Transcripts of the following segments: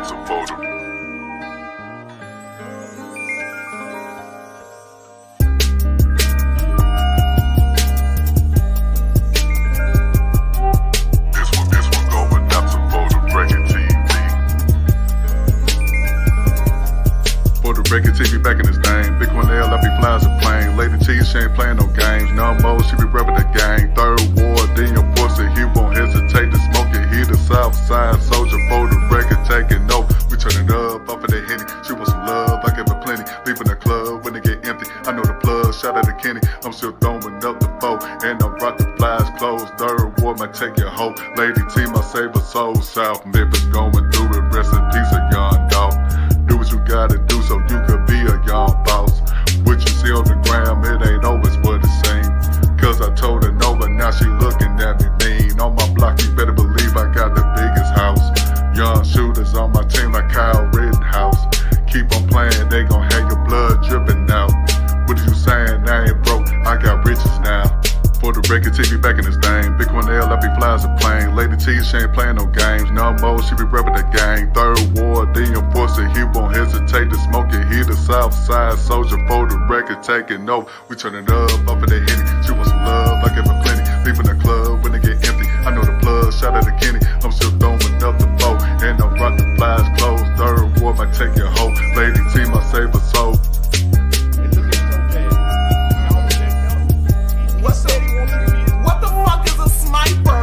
adapts a photo. This one go adapts a photo. Breaking TV. For the Breaking TV back in this thing. Big one L, I be flying a plane. Lady T, she ain't playing no games. No more, she be repping the gang. Third ward, then your pussy, he won't hesitate to smoke it. He the south side soldier for the record, taking no. We turning up off of the Henny. She want some love, I give her plenty. Leaving the club when it get empty. I know the plug, shout out to Kenny. I'm still throwing up the foe, and I'm rock the flies closed. Third ward might take your hoe. Lady T, my saver soul. South Memphis going through it. Rest in peace, a young dog. Do what you gotta do so you could be a young boss. What you see on the gram, it ain't always what it seems. Cause I told her no, but now she looking at me mean. On my block, you better believe I got the biggest house. Young shooters on my team like Kyle Rittenhouse. Keep on playing, they gon' have your blood dripping out. What are you saying? I ain't broke, I got riches now. For the Breaking TV back in this thing. Big one L, I be flies a plane. Lady T, she ain't playing no games. No more, she be repping the gang. Third ward, then your pussy, he won't hesitate to smoke it. He the south side soldier for the record, taking no. We turning up off of the Henny. She want some love, I give her plenty. Leaving the club when it get empty. I know the plug, shout out to Kenny. I'm still throwing up the foe, and I'm rock the flies closed. Third ward might take your hoe. Lady T, my saver soul. What the fuck is a sniper?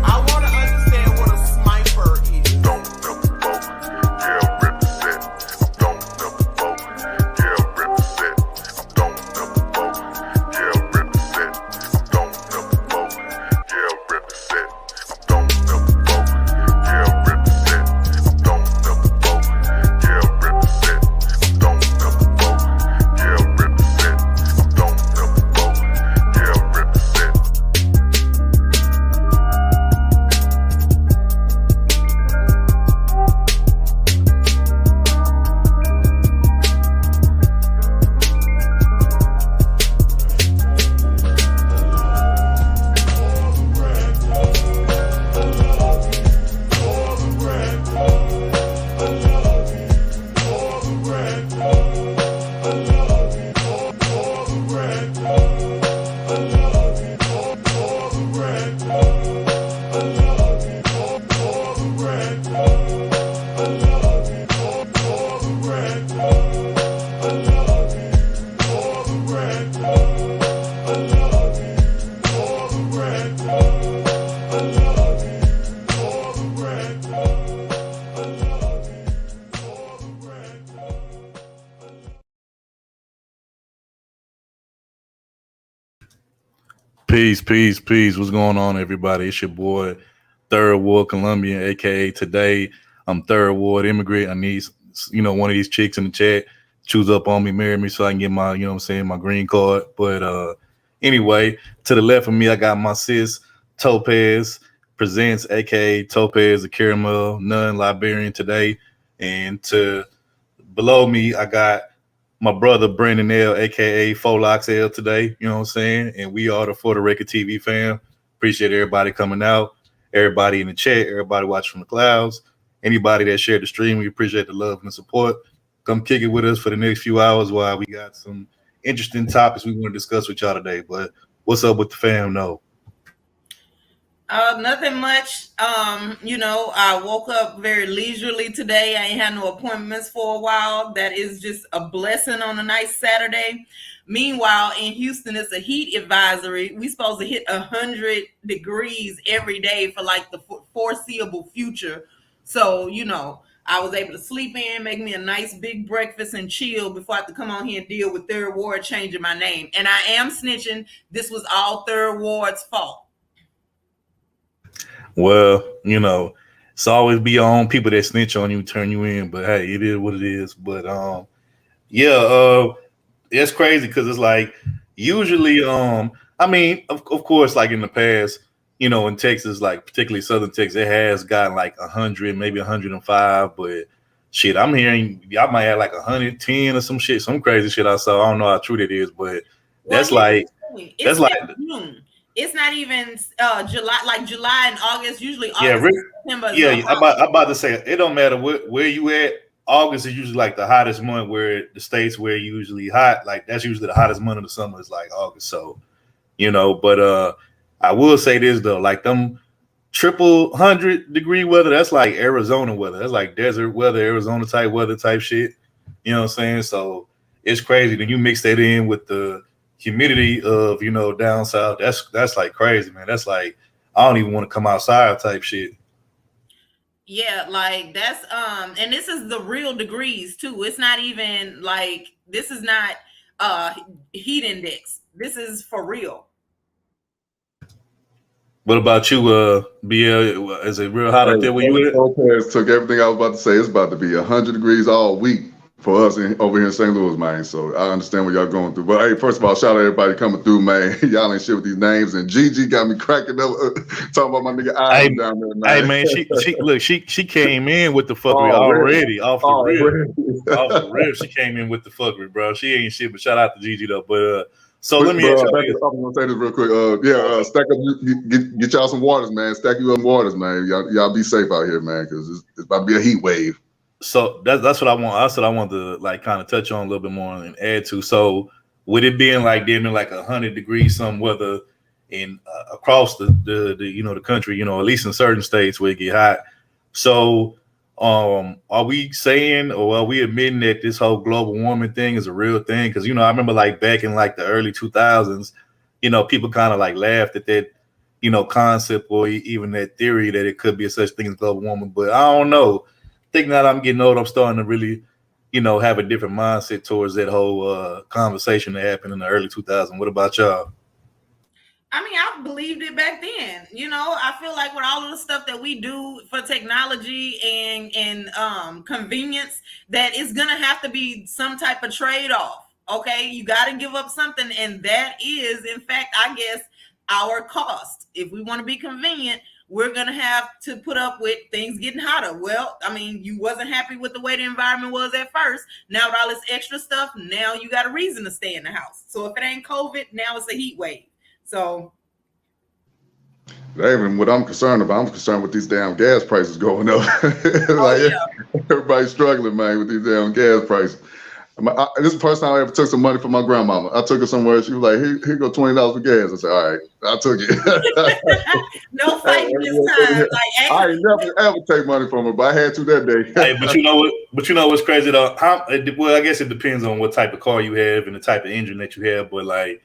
I wanna understand what a sniper is. Don't never vote, yeah, represent. Don't never vote, yeah, represent. Don't never vote, yeah, represent. Don't never vote, yeah, represent. Don't never vote, yeah, represent. Don't never vote, yeah, represent. Don't never vote, yeah, represent. Don't never vote, yeah, represent. Peace. What's going on, everybody? It's your boy, Third Ward Colombian, aka today I'm Third Ward immigrant. I need, one of these chicks in the chat choose up on me, marry me, so I can get my, my green card. But anyway, to the left of me, I got my sis Topaz presents, aka Topaz the Caramel non-Liberian today, and to below me, I got my brother Brandon L, aka Folox L today, you know what I'm saying? And we are the For the Record TV fam. Appreciate everybody coming out, everybody in the chat, everybody watching from the clouds, anybody that shared the stream. We appreciate the love and the support. Come kick it with us for the next few hours while we got some interesting topics we want to discuss with y'all today. But what's up with the fam? No. Nothing much. I woke up very leisurely today. I ain't had no appointments for a while. That is just a blessing on a nice Saturday. Meanwhile, in Houston, it's a heat advisory. We supposed to hit 100 degrees every day for like the foreseeable future. So, I was able to sleep in, make me a nice big breakfast and chill before I have to come on here and deal with Third Ward changing my name. And I am snitching. This was all Third Ward's fault. Well, it's always be your own people that snitch on you, turn you in. But hey, it is what it is. But it's crazy because it's like usually, of course, like in the past, in Texas, like particularly Southern Texas, it has gotten like 100, maybe 105. But shit, I'm hearing y'all might have like 110 or some crazy shit I saw. I don't know how true that is, but that's like June. It's not even July, like July and August. Usually Yeah, August, September is yeah. I'm about to say it don't matter where you at. August is usually like the hottest month, where the states where usually hot, like that's usually the hottest month of the summer is like August. So but I will say this though, like them triple 100-degree weather, that's like Arizona weather. That's like desert weather, Arizona type weather type shit. You know what I'm saying? So it's crazy. Then you mix that in with the humidity of down south. That's like crazy, man. That's like I don't even want to come outside type shit. Yeah, like that's and this is the real degrees too. It's not even like this is not uh heat index. This is for real. What about you, BL? Is it real hot Hey, out there where you at? Lopez took everything I was about to say. It's about to be 100 degrees all week for us over here in St. Louis, man. So I understand what y'all going through. But hey, first of all, shout out everybody coming through, man. Y'all ain't shit with these names. And Gigi got me cracking up talking about my nigga Hey, Ivan down there, man. hey, man, she came in with the fuckery Already. already off the rip. Off the rip, she came in with the fuckery, bro. She ain't shit, but shout out to Gigi though. But so let me ask you this. I'm gonna say this real quick. Stack up, get y'all some waters, man. Stack you up waters, man. Y'all be safe out here, man, because it's about to be a heat wave. So that's what I want. That's what I want to like kind of touch on a little bit more and add to. So with it being like damn near like 100 degrees some weather in across the country, at least in certain states where it get hot. So are we saying or are we admitting that this whole global warming thing is a real thing? Because I remember like back in like the early 2000s, people kind of like laughed at that concept or even that theory that it could be a such thing as global warming. But I don't know. Think now that I'm getting old, I'm starting to really, have a different mindset towards that whole conversation that happened in the early 2000s. What about y'all? I mean, I believed it back then. I feel like with all of the stuff that we do for technology and convenience, that it's gonna have to be some type of trade-off. Okay, you got to give up something, and that is, in fact, I guess, our cost. If we want to be convenient, we're gonna have to put up with things getting hotter. Well, I mean, you wasn't happy with the way the environment was at first. Now with all this extra stuff, now you got a reason to stay in the house. So if it ain't COVID, now it's a heat wave. So, David, what I'm concerned with these damn gas prices going up. Everybody's struggling, man, with these damn gas prices. This is the first time I ever took some money from my grandmama. I took her somewhere. She was like, here go $20 for gas. I said, all right, I took it. No fighting this time. Like, I ain't never ever take money from her, but I had to that day. Hey, but you know what's crazy though? Well, I guess it depends on what type of car you have and the type of engine that you have. But like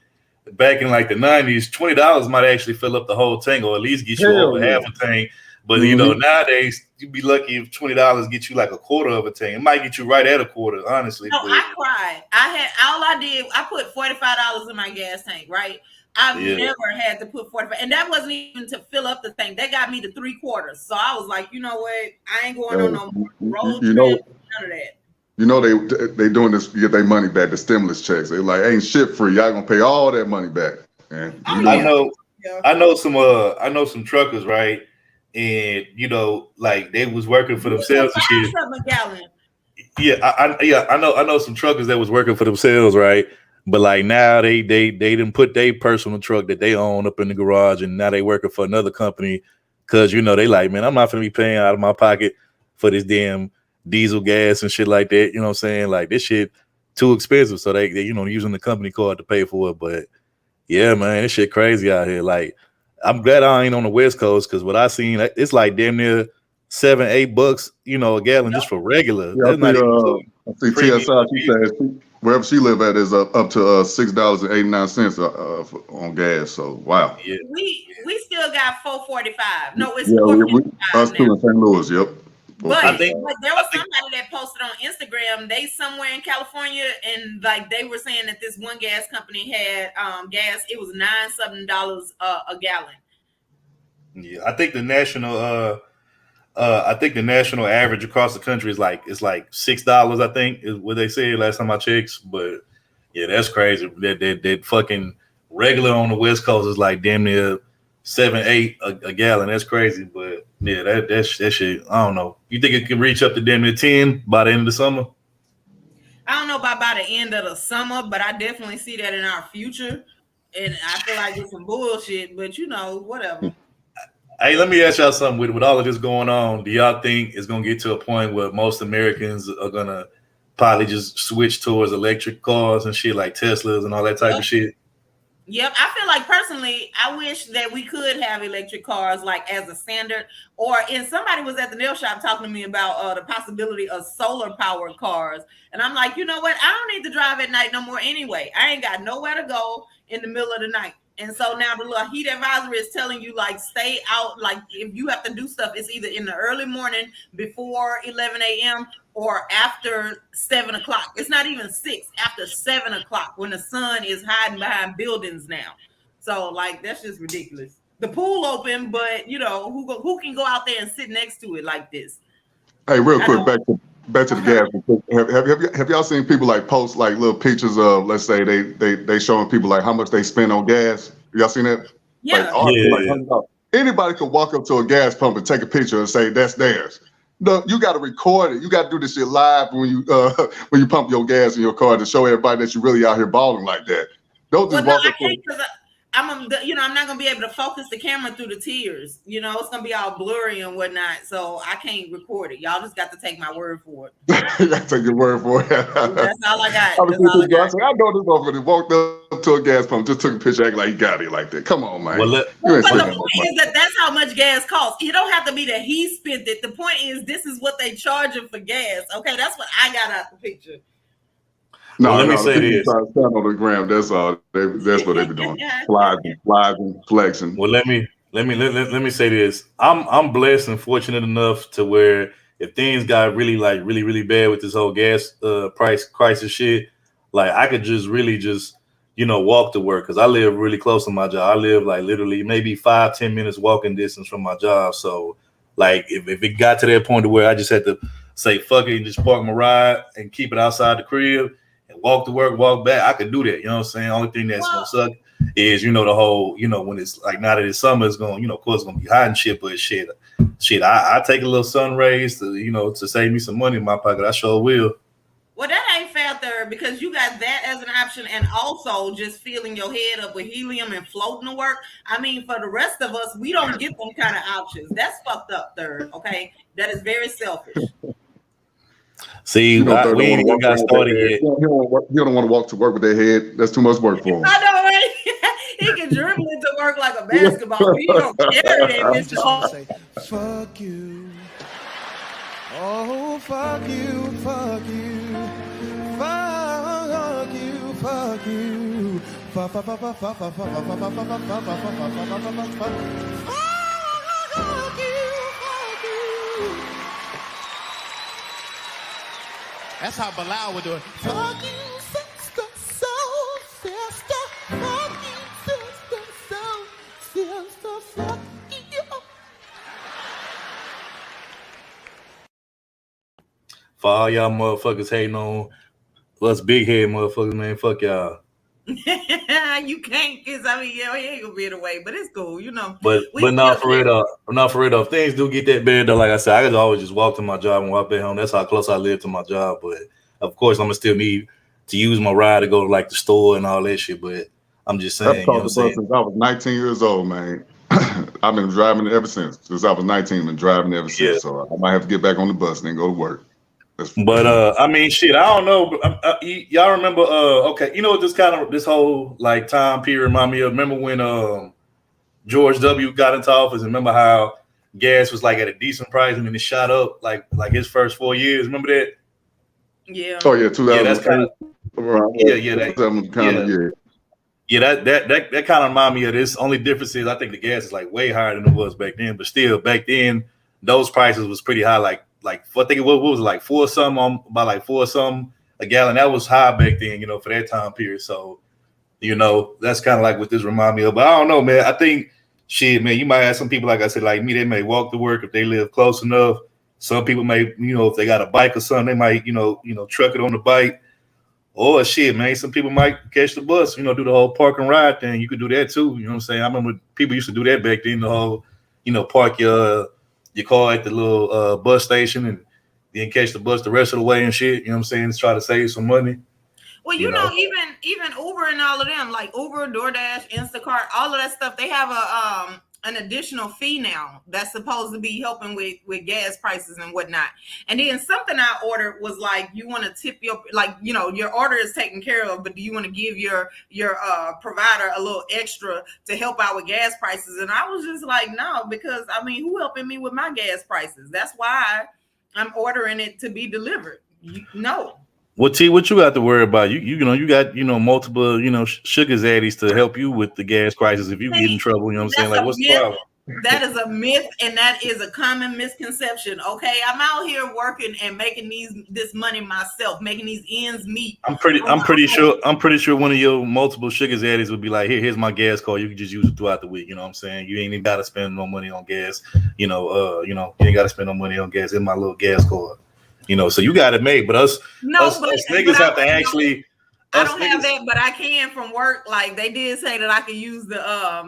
back in like the 90s, $20 might actually fill up the whole tank or at least get you over half a tank. But nowadays you'd be lucky if $20 get you like a quarter of a tank. It might get you right at a quarter, honestly. No, I cried. I put $45 in my gas tank, right? I've never had to put 45, and that wasn't even to fill up the tank. They got me to 3/4. So I was like, you know what? I ain't going on no road trip, none of that. They doing this to get their money back, the stimulus checks. They like ain't shit free. Y'all gonna pay all that money back. And I know some truckers, right? And like they was working for themselves and shit. I know some truckers that was working for themselves, right? But like now they didn't put their personal truck that they own up in the garage, and now they working for another company because they like, man, I'm not gonna be paying out of my pocket for this damn diesel gas and shit like that. You know what I'm saying? Like this shit too expensive, so they using the company card to pay for it. But yeah, man, this shit crazy out here. Like I'm glad I ain't on the West Coast because what I seen, it's like damn near $7-8, a gallon just for regular. Yeah, I see TSI. She said wherever she live at is up to $6.89 on gas. So wow. Yeah. We still got $4.45. No, it's us too in St. Louis. Yep. But there was somebody that posted on Instagram. They somewhere in California, and like they were saying that this one gas company had gas. It was $9-something a gallon. Yeah, I think the national average across the country is like $6. I think is what they said last time I checked. But yeah, that's crazy. That fucking regular on the West Coast is like damn near $7-8 a gallon. That's crazy. But yeah, that shit. I don't know. You think it can reach up to damn near 10 by the end of the summer? I don't know about by the end of the summer, but I definitely see that in our future. And I feel like it's some bullshit, but whatever. Hey, let me ask y'all something. With all of this going on, do y'all think it's gonna get to a point where most Americans are gonna probably just switch towards electric cars and shit like Teslas and all that type of shit? Yep, I feel like personally, I wish that we could have electric cars like as a standard. And somebody was at the nail shop talking to me about the possibility of solar powered cars, and I'm like, you know what? I don't need to drive at night no more anyway. I ain't got nowhere to go in the middle of the night, and so now the little heat advisory is telling you like stay out. Like if you have to do stuff, it's either in the early morning before 11 a.m. or after 7 o'clock. It's not even 6, after 7 o'clock when the sun is hiding behind buildings now. So like that's just ridiculous. The pool open, but who can go out there and sit next to it like this? Hey, real quick, back to the gas. Have y'all seen people like post like little pictures of, let's say they showing people like how much they spend on gas? Y'all seen that? Yeah. Like, anybody could walk up to a gas pump and take a picture and say that's theirs. No, you got to record it. You got to do this shit live when you pump your gas in your car to show everybody that you really out here balling like that. Don't just walk up. I'm not gonna be able to focus the camera through the tears. It's gonna be all blurry and whatnot, so I can't record it. Y'all just got to take my word for it. You got to take your word for it. That's all I got. I know this motherfucker walked up to a gas pump, just took a picture, acting like he got it like that. Come on, man. But the point is that's how much gas costs. You don't have to be that he spent it. The point is this is what they charge him for gas. Okay, that's what I got out the picture. Let me say this. On the gram, that's all. That's what they be doing. Sliding, flexing. Well, let me say this. I'm blessed and fortunate enough to where if things got really bad with this whole gas price crisis shit, like I could just walk to work because I live really close to my job. I live like literally maybe 5-10 minutes walking distance from my job. So like if it got to that point to where I just had to say fuck it and just park my ride and keep it outside the crib and walk to work, walk back, I could do that. You know what I'm saying? Only thing that's gonna suck is the whole when it's like now that it's summer, it's gonna of course it's gonna be hot and shit. But shit, I take a little sun rays to to save me some money in my pocket. I sure will. Well, that ain't fair, Third, because you got that as an option and also just filling your head up with helium and floating to work. I mean, for the rest of us, we don't get them kind of options. That's fucked up, Third. Okay, that is very selfish. See, we ain't even got started yet. You don't want to walk to work with their head. That's too much work for him. I know, right? He can dribble into work like a basketball. He don't carry that bitch. Fuck you. Oh, fuck you, fuck you. Fuck you, fuck you. Fuck, fuck, fuck, fuck, fuck, fuck, fuck, fuck, fuck, fuck, fuck, fuck, fuck you. That's how Bilal would do it. Fuck you, sister, soul, sister. Fuck you, sister, soul, sister, fuck you. For all y'all motherfuckers hating on us big head motherfuckers, man, fuck y'all. You can't, because he ain't gonna be in the way, but it's cool, But not for real though. If things do get that bad though, like I said, I could always just walk to my job and walk back home. That's how close I live to my job. But of course, I'm gonna still need to use my ride to go to like the store and all that shit. But I'm just saying, since I was 19 years old, man. I've been driving ever since. Since I was 19, been driving ever since. Yeah. So I might have to get back on the bus and then go to work. But I mean, shit, I don't know. Y'all remember? Okay, this whole like time period remind me of. Remember when George W. got into office? And remember how gas was like at a decent price and then it shot up like his first 4 years. Remember that? Yeah. Oh yeah, 2000. Yeah, that's kind of that kind of remind me of this. Only difference is I think the gas is like way higher than it was back then. But still, back then those prices was pretty high. Like I think what was it, like $4 something a gallon. That was high back then, for that time period. So, that's kind of like what this remind me of. But I don't know, man. I think shit, man, you might have some people, like I said, like me, they may walk to work if they live close enough. Some people may, if they got a bike or something, they might, truck it on the bike. Or shit, man, some people might catch the bus, do the whole park and ride thing. You could do that too. You know what I'm saying? I remember people used to do that back then, the whole, park your car at the little bus station and then catch the bus the rest of the way and shit. You know what I'm saying? To try to save some money. Well, you know, even Uber and all of them, like Uber, DoorDash, Instacart, all of that stuff, they have a an additional fee now that's supposed to be helping with gas prices and whatnot. And then something I ordered was like, you want to tip your, like, you know, your order is taken care of, but do you want to give your provider a little extra to help out with gas prices? And I was just like, no, because I mean, who helping me with my gas prices? That's why I'm ordering it to be delivered. No. Well, T, what you got to worry about? You know, you got, you know, multiple, you know, sugar zaddies to help you with the gas crisis if you get in trouble. You know what I'm saying? Like, what's the problem? That is a myth, and that is a common misconception. Okay, I'm out here working and making this money myself, making these ends meet. I'm pretty sure one of your multiple sugar zaddies would be like, here's my gas card. You can just use it throughout the week. You know what I'm saying? You ain't even got to spend no money on gas. You ain't got to spend no money on gas. It's my little gas card. You know, so you got it made, but us niggas have to actually. I don't have that, but I can from work. Like they did say that I could use the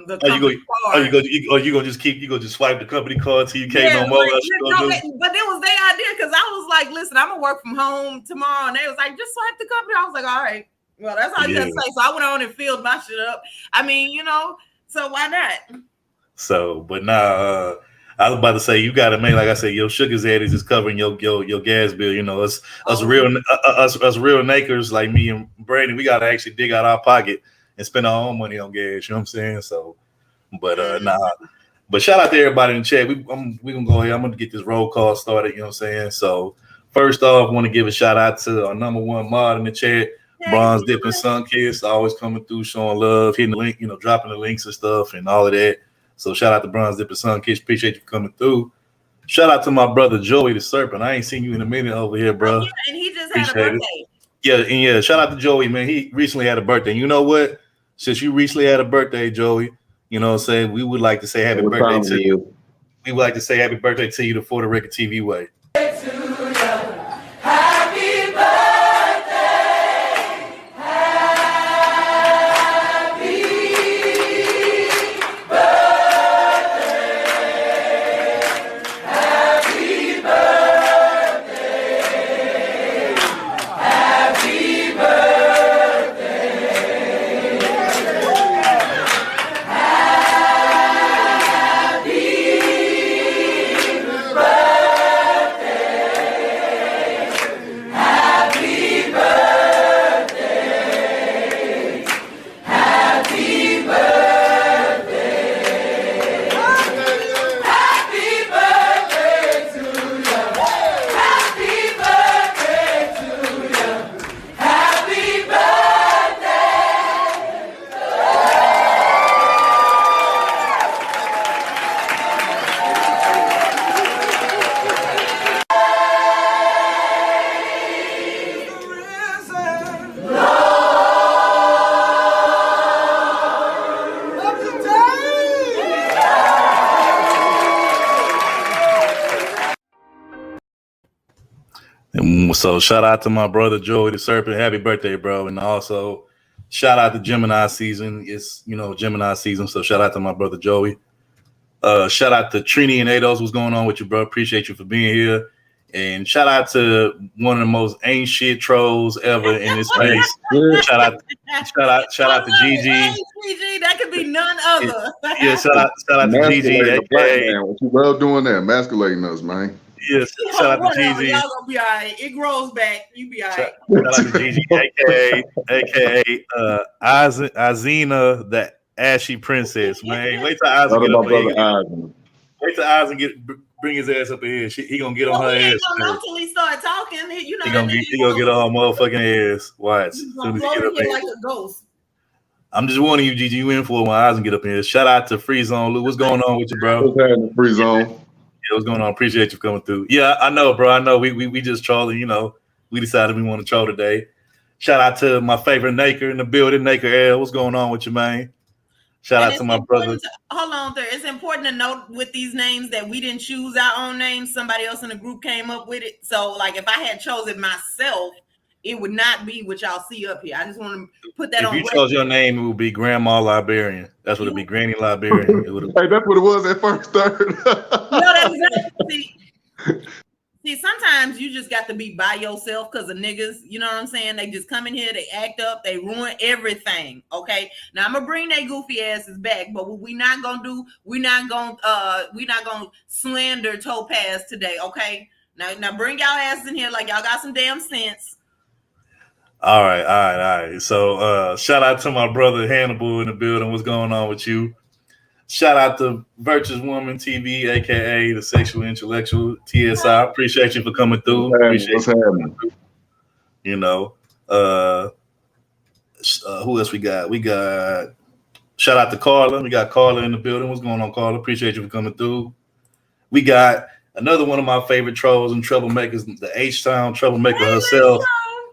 company card. You gonna just swipe the company card till you can't no more. But it was their idea because I was like, listen, I'm gonna work from home tomorrow, and they was like, just swipe the company. I was like, all right, well, that's all you gotta say. So I went on and filled my shit up. I mean, you know, so why not? So, but nah. I was about to say you got it, man. Like I said, your sugar zaddies is covering your gas bill. You know, us real nakers like me and Brandon, we gotta actually dig out our pocket and spend our own money on gas. You know what I'm saying? So, but But shout out to everybody in the chat. We gonna go ahead. I'm gonna get this roll call started. You know what I'm saying? So first off, I want to give a shout out to our number one mod in the chat, Bronze Dip and Sun Kiss, always coming through, showing love, hitting the link, you know, dropping the links and stuff and all of that. So shout out to Bronze Dip and Sun Kiss. Appreciate you coming through. Shout out to my brother Joey the Serpent. I ain't seen you in a minute over here, bro. Yeah, and he just had a birthday. Yeah. Shout out to Joey, man. He recently had a birthday. You know what? Since you recently had a birthday, Joey, you know what I'm saying? We would like to say happy birthday to you. We would like to say happy birthday to you the For the Record TV way. So shout out to my brother Joey the Serpent. Happy birthday, bro. And also shout out to Gemini season. It's, you know, Gemini season. So shout out to my brother Joey. Shout out to Trini and Ados. What's going on with you, bro? Appreciate you for being here. And shout out to one of the most ain't shit trolls ever in this space. shout out to Gigi. That could be none other. Yeah, shout out to Gigi. What you love doing that, emasculating us, man. Yes, shout out to Gigi. Y'all gonna be all right. It grows back. You be all right. Shout out to Gigi, aka Azina, the ashy princess, man. Wait till Eisen get up here. Wait till Eisen bring his ass up here. He gonna get on her ass. Gonna know till he start talking. You know, he gonna get on her motherfucking ass. Watch. He's gonna blow here like a ghost. I'm just warning you, Gigi. You in for it when Eisen get up here. Shout out to Free Zone Lou. What's going on with you, bro? What's happening, Free Zone? Yeah, what's going on? Appreciate you coming through. Yeah, I know, bro. I know we just trolling, you know. We decided we want to troll today. Shout out to my favorite Naker in the building, Naker L. What's going on with you, man? Shout out to my brother. Hold on there. It's important to note with these names that we didn't choose our own names. Somebody else in the group came up with it. So, like, if I had chosen myself, it would not be what y'all see up here. I just want to put that on. If you chose your name, it would be Grandma Librarian. That's what it'd be, Granny Librarian. Hey, that's what it was at first. No, that was see, See, sometimes you just got to be by yourself because of niggas. You know what I'm saying? They just come in here, they act up, they ruin everything. Okay. Now I'm gonna bring their goofy asses back, but what we not gonna do, we not gonna slander Topaz today. Okay. Now bring y'all asses in here like y'all got some damn sense. All right. So shout out to my brother Hannibal in the building. What's going on with you? Shout out to Virtuous Woman TV, aka the Sexual Intellectual TSI. Appreciate you for coming through. What's happening? You know, who else we got? We got shout out to Carla. We got Carla in the building. What's going on, Carla? Appreciate you for coming through. We got another one of my favorite trolls and troublemakers, the H-Town troublemaker herself.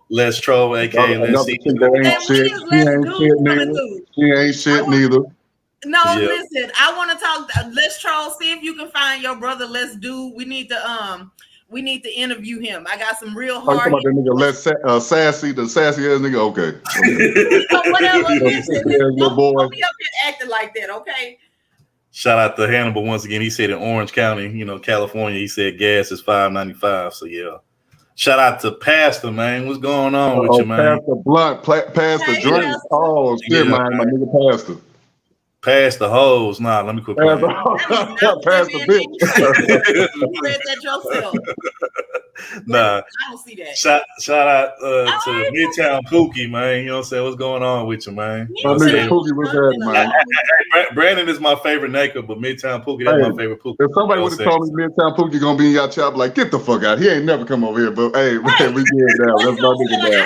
Let's Troll, aka Let's See. She ain't shit neither. No, listen. I want to talk. Let's Troll. See if you can find your brother. Let's do. We need to interview him. I got some real hard. Talking about that nigga. Let's sassy, the sassy ass nigga. Okay. So whatever. Listen, don't be up here acting like that. Okay. Shout out to Hannibal once again. He said in Orange County, California, he said gas is $5.95. So yeah. Shout out to Pastor, man. What's going on with you, man? Pastor Blunt, Pastor Drink. Oh shit, man, my nigga Pastor. Pass the hose. Nah, let me quit playing. Pass the bitch. You read that yourself. Nah. I don't see that. Shout out to Midtown Pookie, man. You know what I'm saying? What's going on with you, man? My nigga Pookie was there, man. Brandon is my favorite Naker, but Midtown Pookie, that's my favorite Pookie. If somebody would have told me Midtown Pookie gonna be in y'all chop, like, get the fuck out. He ain't never come over here, but hey, man, we get down. Let's not nigga down.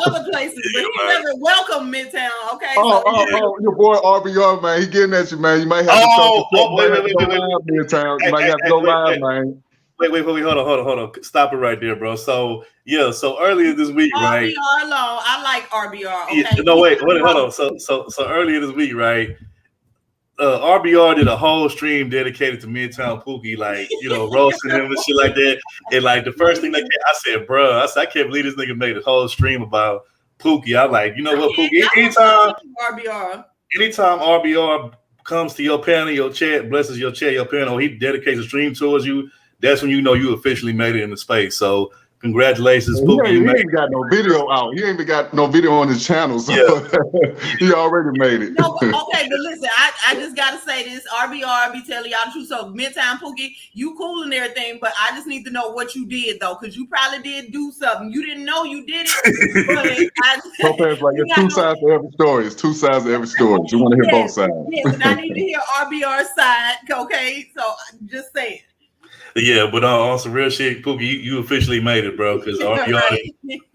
Other places, but he never welcome Midtown, okay? Your boy RBR, man. He getting at you, man. You might have to wait. Midtown. You might have to go live, man. Wait, hold on. Stop it right there, bro. So earlier this week, right? RBR alone. I like RBR. Okay. Yeah, no, wait, hold on. So earlier this week, right? RBR did a whole stream dedicated to Midtown Pookie, like, roasting him and shit like that. And like the first thing I said, bro, I can't believe this nigga made a whole stream about Pookie. I'm like, you know what, Pookie? Anytime RBR comes to your panel, your chat, blesses your chat, your panel, he dedicates a stream towards you. That's when you know you officially made it in the space. So congratulations, Pookie. He ain't got no video out. He ain't even got no video on his channel. So he already made it. No, but listen, I just gotta say this. RBR be telling y'all the truth. So Midtown Pookie, you cool and everything, but I just need to know what you did though, because you probably did do something. You didn't know you did it. Sometimes like it's two sides to every story. It's two sides to every story. You want to hear both sides. Yes, and I need to hear RBR's side. Okay, so just say it. Yeah, but on some real shit, Pookie, you officially made it, bro. Because RBR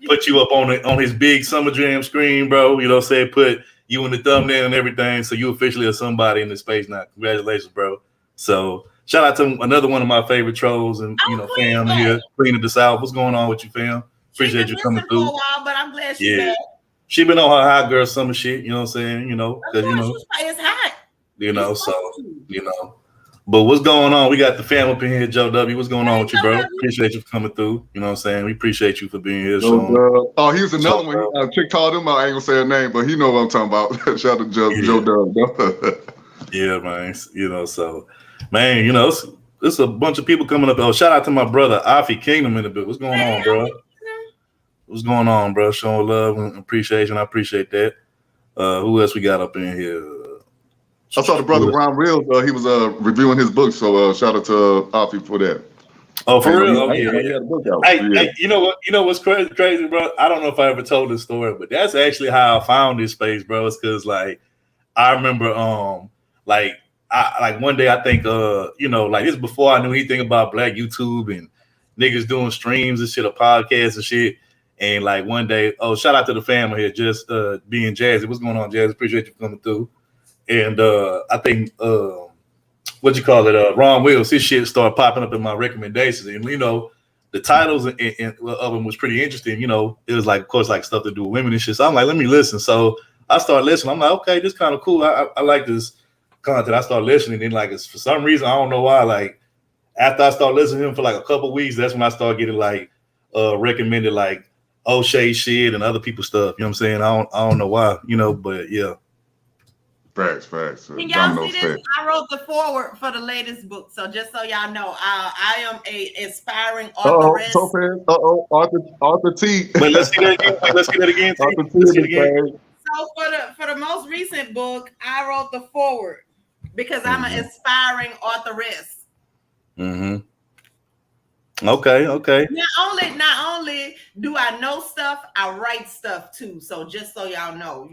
put you up on his big Summer Jam screen, bro. You know what I'm saying? Put you in the thumbnail and everything. So you officially are somebody in the space now. Congratulations, bro. So shout out to another one of my favorite trolls and fam here, Queen of the South. What's going on with you, fam? Appreciate you coming through. For a while, but I'm glad she's back. She been on her hot girl summer shit. You know what I'm saying? Because it's hot. But what's going on? We got the fam up in here, Joe W. What's going on with you, bro? Appreciate you for coming through. You know what I'm saying? We appreciate you for being here. He was another one. Chick called him out. I ain't gonna say her name, but he know what I'm talking about. Shout out to Joe W. Yeah, man. So, man, it's a bunch of people coming up. Oh, shout out to my brother, Afi Kingdom in the bit. What's going on, bro? What's going on, bro? Showing love and appreciation. I appreciate that. Who else we got up in here? I saw the brother Ron Reels. He was reviewing his book, so shout out to Afi for that. Oh, for real? Yeah. Hey, you know what? You know what's crazy, bro? I don't know if I ever told this story, but that's actually how I found this space, bro. It's because I remember one day I think this is before I knew anything about Black YouTube and niggas doing streams and shit, or podcasts and shit. And one day, shout out to the family here, just being Jazzy. What's going on, Jazzy? Appreciate you coming through. And I think Ron Wills, his shit started popping up in my recommendations, and the titles of them was pretty interesting. It was of course stuff to do with women and shit. So I'm like, let me listen. So I started listening. I'm like, okay, this kind of cool. I like this content. I started listening, and for some reason I don't know why. After I started listening to him for a couple weeks, that's when I started getting recommended O'Shea shit and other people's stuff. You know what I'm saying? I don't know why. But yeah. Facts. Can y'all Domino's see this? facts. I wrote the foreword for the latest book. So just so y'all know, I am a aspiring authoress. Topaz. Arthur T. Wait, let's see that again. Let's see that again. Arthur T. Let's see it again. So for the most recent book, I wrote the foreword because I'm an aspiring authoress. Mm-hmm. Okay. Not only do I know stuff, I write stuff too. So just so y'all know,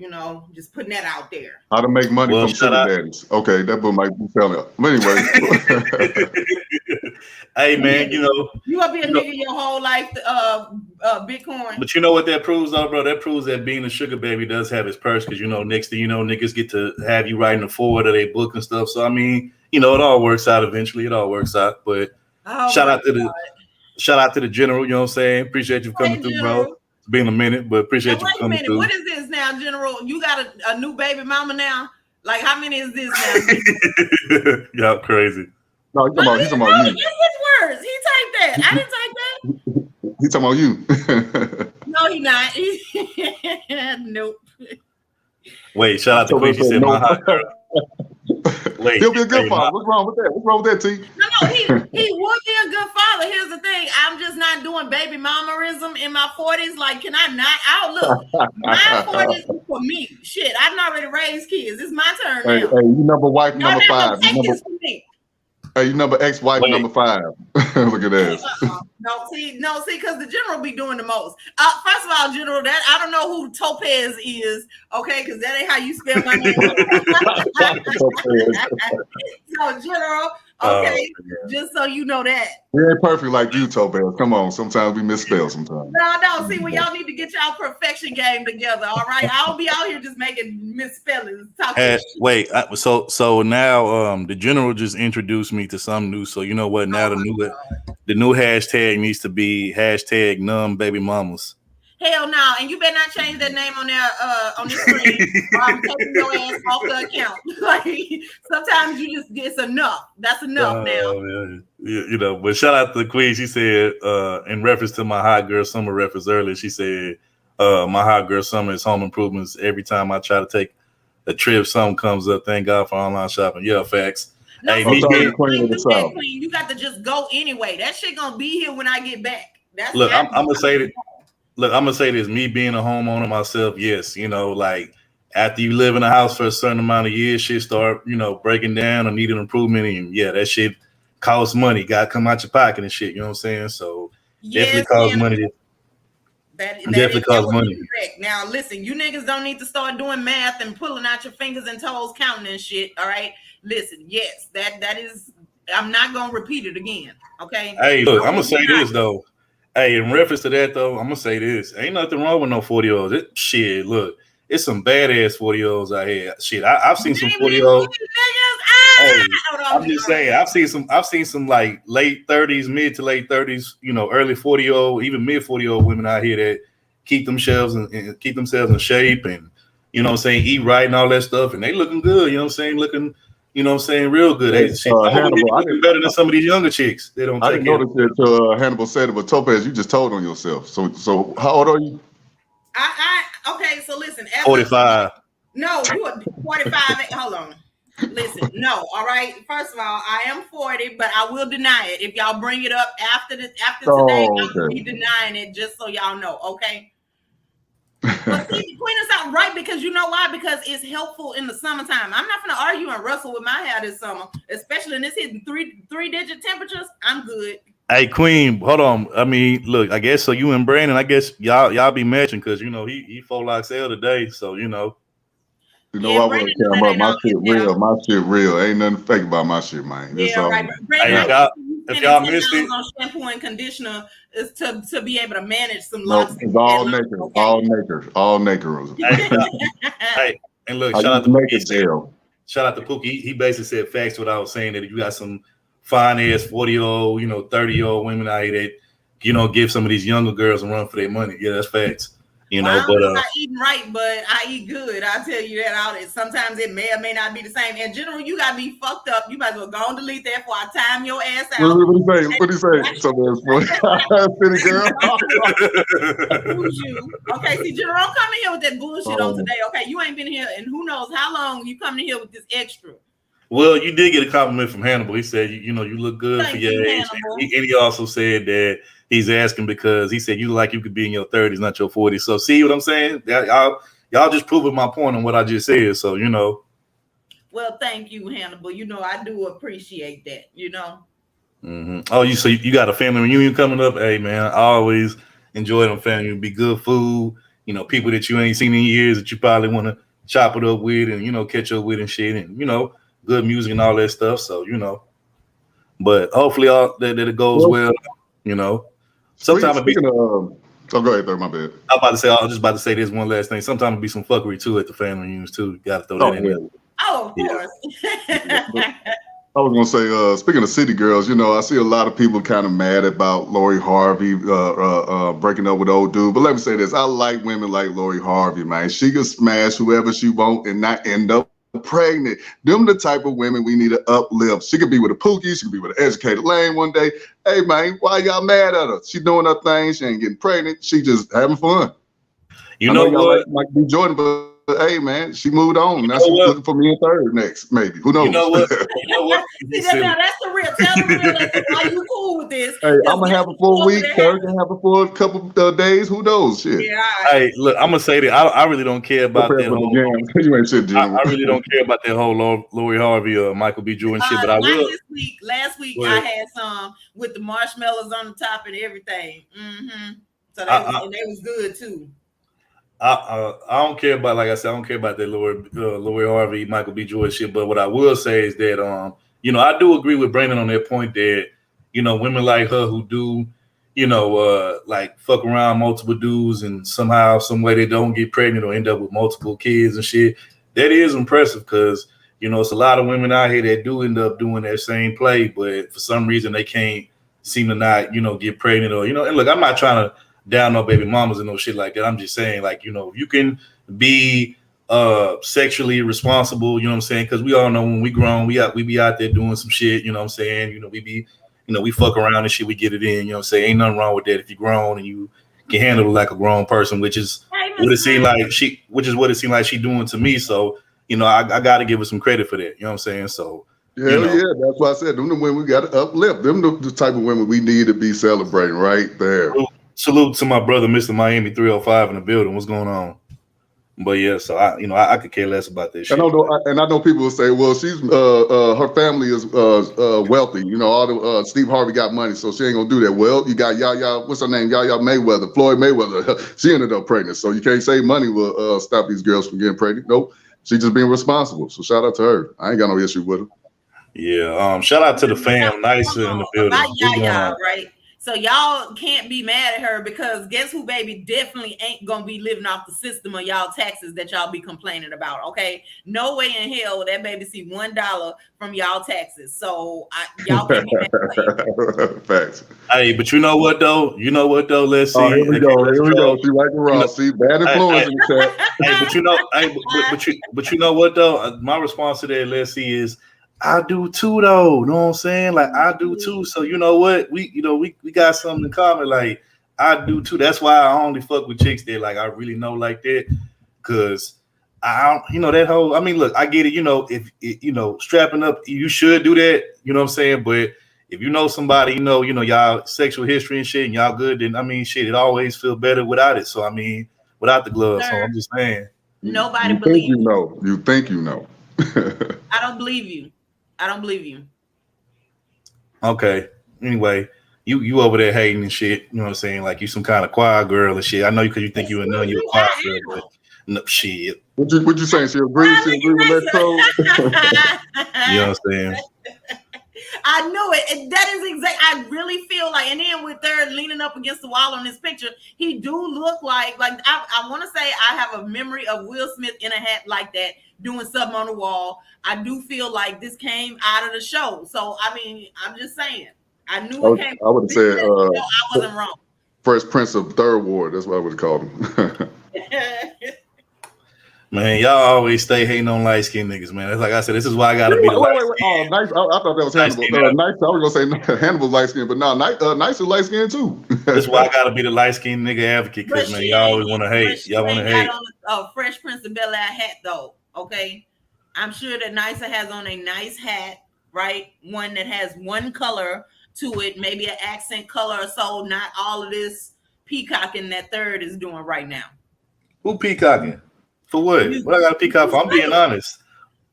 just putting that out there. How to make money from sugar daddies. Okay, that book might be selling. But anyway. Hey man, you gonna be a nigga your whole life, Bitcoin. But you know what that proves, though, bro? That proves that being a sugar baby does have its perks, because next thing you know, niggas get to have you writing the forward of their book and stuff. So I mean, it all works out eventually. It all works out. But shout out to the general. You know what I'm saying? Appreciate you coming through, bro. It's been a minute, but appreciate you coming through. What is this now, General? You got a new baby mama now? Like, how many is this now? Y'all crazy. No, he's talking about you. It's his words. He typed that. I didn't type that. He's talking about you. No, he not. Nope. Wait, shout out to Queen. She said, "My hot girl." Wait, he'll be a good father. What's wrong with that? What's wrong with that, T? No, he would be a good father. Here's the thing: I'm just not doing baby mamaism in my 40s. Like, can I not? Look, my 40s is for me. Shit, I done already raised kids. It's my turn now. Hey, you number wife number 5. Hey, you number ex-wife number 5. Look at that. No, see, because the general be doing the most. First of all, General, that I don't know who Topaz is, okay? Because that ain't how you spell my name. So, General, okay, just so you know that. We ain't perfect like you, Topaz. Come on, sometimes we misspell sometimes. No, see, y'all need to get y'all perfection game together, all right? I don't be out here just making misspellings. Wait, so now the general just introduced me to something new. So you know what? Now the new hashtag needs to be hashtag numb baby mamas. Hell no, and you better not change that name on there on the screen, or I'm taking your ass off the account. Like, sometimes it's enough. That's enough now. But shout out to the Queen. She said, in reference to my hot girl summer reference earlier, she said, my hot girl summer is home improvements. Every time I try to take a trip, something comes up. Thank God for online shopping. Yeah, facts. No, hey, Queen of the South. You got to just go anyway. That shit gonna be here when I get back. Look, I'm gonna say that. Look, I'm gonna say this. Me being a homeowner myself, yes, like after you live in a house for a certain amount of years, shit start, breaking down or needing improvement, and yeah, that shit costs money. Got to come out your pocket and shit. You know what I'm saying? So definitely costs money. That definitely costs money. Now, listen, you niggas don't need to start doing math and pulling out your fingers and toes, counting and shit. All right, listen, yes, that is. I'm not gonna repeat it again. Okay. Hey, look, I'm gonna say this though. Hey, in reference to that though, I'm gonna say this: ain't nothing wrong with no 40-year-olds. Shit, look, it's some badass 40-year-olds out here. Shit, I've seen some 40-year-olds. Hey, I'm just saying, I've seen some like late 30s, mid to late 30s, early 40-year-old, even mid 40-year-old women out here that keep themselves and keep themselves in shape, and eat right and all that stuff, and they looking good. Looking. Real good. Hannibal, better than some of these younger chicks. They don't. I didn't notice that Hannibal said it, but Topaz, you just told on yourself. So how old are you? Okay. So listen, 45. No, you are 45. Hold on. Listen, no. All right. First of all, I am 40, but I will deny it. If y'all bring it up after today, I will be denying it. Just so y'all know. Okay. But see, the Queen is not right, because you know why? Because it's helpful in the summertime. I'm not gonna argue and wrestle with my hair this summer, especially in this hitting three-digit temperatures. I'm good. Hey, Queen, hold on. I mean, look, I guess so. You and Brandon, I guess y'all be matching, because he 4 locks L today, so I want to camera up. My shit real. Ain't nothing fake about my shit, man. Yeah, right. Brandon, if y'all missed it, on shampoo and conditioner is to be able to manage some locks. It's all naked, okay. all naked. Hey, and look, shout out to Pookie. He basically said facts what I was saying, that if you got some fine ass 40-year-old, 30-year-old women out here that give some of these younger girls a run for their money. Yeah, that's facts. You Well, I know, don't know but about eating right, but I eat good. I'll tell you that out. Sometimes it may or may not be the same. In general, you got me fucked up. You might as well go and delete that before I time your ass out. What do you say? What do you say? Something city girl. Abuse you. Okay, see, General, don't come in here with that bullshit on today. Okay, you ain't been here, and who knows how long you coming in here with this extra. well, you did get a compliment from Hannibal. He said, you look good for your age. And he also said that he's asking because he said you look like you could be in your 30s, not your 40s. So see what I'm saying? Y'all just proving my point on what I just said. So, Well, thank you, Hannibal. I do appreciate that, Mm-hmm. Oh, you got a family reunion coming up? Hey, man, I always enjoy them family. Be good food. People that you ain't seen in years that you probably want to chop it up with and, catch up with and shit and, good music and all that stuff. So, but hopefully all that it goes well, Sometimes Speaking of, go ahead, throw my bed. I was just about to say this one last thing. Sometimes it be some fuckery too at the family reunions too. You got to throw that in there. Oh, of course. I was gonna say, speaking of city girls, I see a lot of people kind of mad about Lori Harvey breaking up with old dude. But let me say this: I like women like Lori Harvey, man. She can smash whoever she want and not end up pregnant. Them the type of women we need to uplift. She could be with a Pookie. She could be with an educated lane one day. Hey, man, why y'all mad at her? She doing her thing. She ain't getting pregnant. She just having fun. You know what? Like Michael B. Jordan, but hey, man, she moved on. Now she's looking for me in third next, maybe. Who knows? You know what? See, that's the real. Tell the real. Why you cool with this? Hey, I'm gonna have a full week. Third can have a full couple days. Who knows? Shit. Yeah. Hey, look, I'm gonna say that I really don't care about that whole. You ain't shit, I really don't care about that whole Lori Harvey or Michael B. Jordan shit. But I will. Last week I had some with the marshmallows on the top and everything. Mm-hmm. So they was good too. I don't care about, like I said, I don't care about that Lori Harvey, Michael B. Jordan shit. But what I will say is that, I do agree with Brandon on that point that, women like her who do, like fuck around multiple dudes and somehow, some way they don't get pregnant or end up with multiple kids and shit. That is impressive because, it's a lot of women out here that do end up doing that same play, but for some reason they can't seem to not, get pregnant or, and look, I'm not trying to down no baby mamas and no shit like that. I'm just saying, like, if you can be sexually responsible, you know what I'm saying? Because we all know when we grown, we be out there doing some shit, you know what I'm saying? We be, we fuck around and shit, we get it in, you know what I'm saying? Ain't nothing wrong with that if you're grown and you can handle it like a grown person, which is what it seemed like she doing to me. So, I gotta give her some credit for that, you know what I'm saying? So yeah, that's why I said them the women we gotta uplift. Them the type of women we need to be celebrating right there. Salute to my brother, Mr. Miami 305 in the building. What's going on? But yeah, so I could care less about this shit. And I know people will say, well, she's her family is wealthy. All the Steve Harvey got money, so she ain't gonna do that. Well, you got Yaya, what's her name? Yaya Mayweather, Floyd Mayweather. She ended up pregnant, so you can't say money will stop these girls from getting pregnant. Nope, she just being responsible. So shout out to her. I ain't got no issue with her. Yeah, shout out to the fam, nice in the building. About Yaya, right? So y'all can't be mad at her because guess who, baby, definitely ain't gonna be living off the system of y'all taxes that y'all be complaining about. Okay, no way in hell will that baby see $1 from y'all taxes. So y'all can't be mad at her. Facts. Hey, but you know what though? Let's see. Here we go. See, like Ross. See, bad influence in the chat. But you know what though? My response to that, let's see, is I do too, though. You know what I'm saying? Like I do too. So you know what? We got something in common. Like I do too. That's why I only fuck with chicks that like I really know like that. Cause I don't, that whole. I mean, look, I get it. If strapping up, you should do that. You know what I'm saying? But if you know somebody, y'all sexual history and shit, and y'all good, then I mean, shit, it always feel better without it. So I mean, without the gloves. So I'm just saying. Nobody believes you. You think you know. I don't believe you. I don't believe you. Okay. Anyway, you over there hating and shit. You know what I'm saying? Like you some kind of choir girl and shit. I know you because you think you a nun, you a choir girl, but no shit. What you saying? She agrees with that code? You know what I'm saying? I knew it. That is exact. I really feel like, and then with her leaning up against the wall on this picture, he do look like I want to say I have a memory of Will Smith in a hat like that doing something on the wall. I do feel like this came out of the show. So I mean, I'm just saying. I knew it came. I would have said I wasn't wrong. First Prince of Third Ward. That's what I would have called him. Man, y'all always stay hating on light skinned niggas, man. That's like I said, this is why I gotta be the Wait. light Oh, Nice. I thought that was Hannibal. Nice. I was gonna say Hannibal's light skin, but no, Nice is light skin too. That's why I gotta be the light skinned nigga advocate, because man, y'all always want to hate. Y'all want to hate. On a Fresh Prince of Bel-Air hat though. Okay, I'm sure that Nisa has on a nice hat, right? One that has one color to it, maybe an accent color or so. Not all of this peacocking that Third is doing right now. Who peacocking? For what? What I got to peacock for? I'm being honest.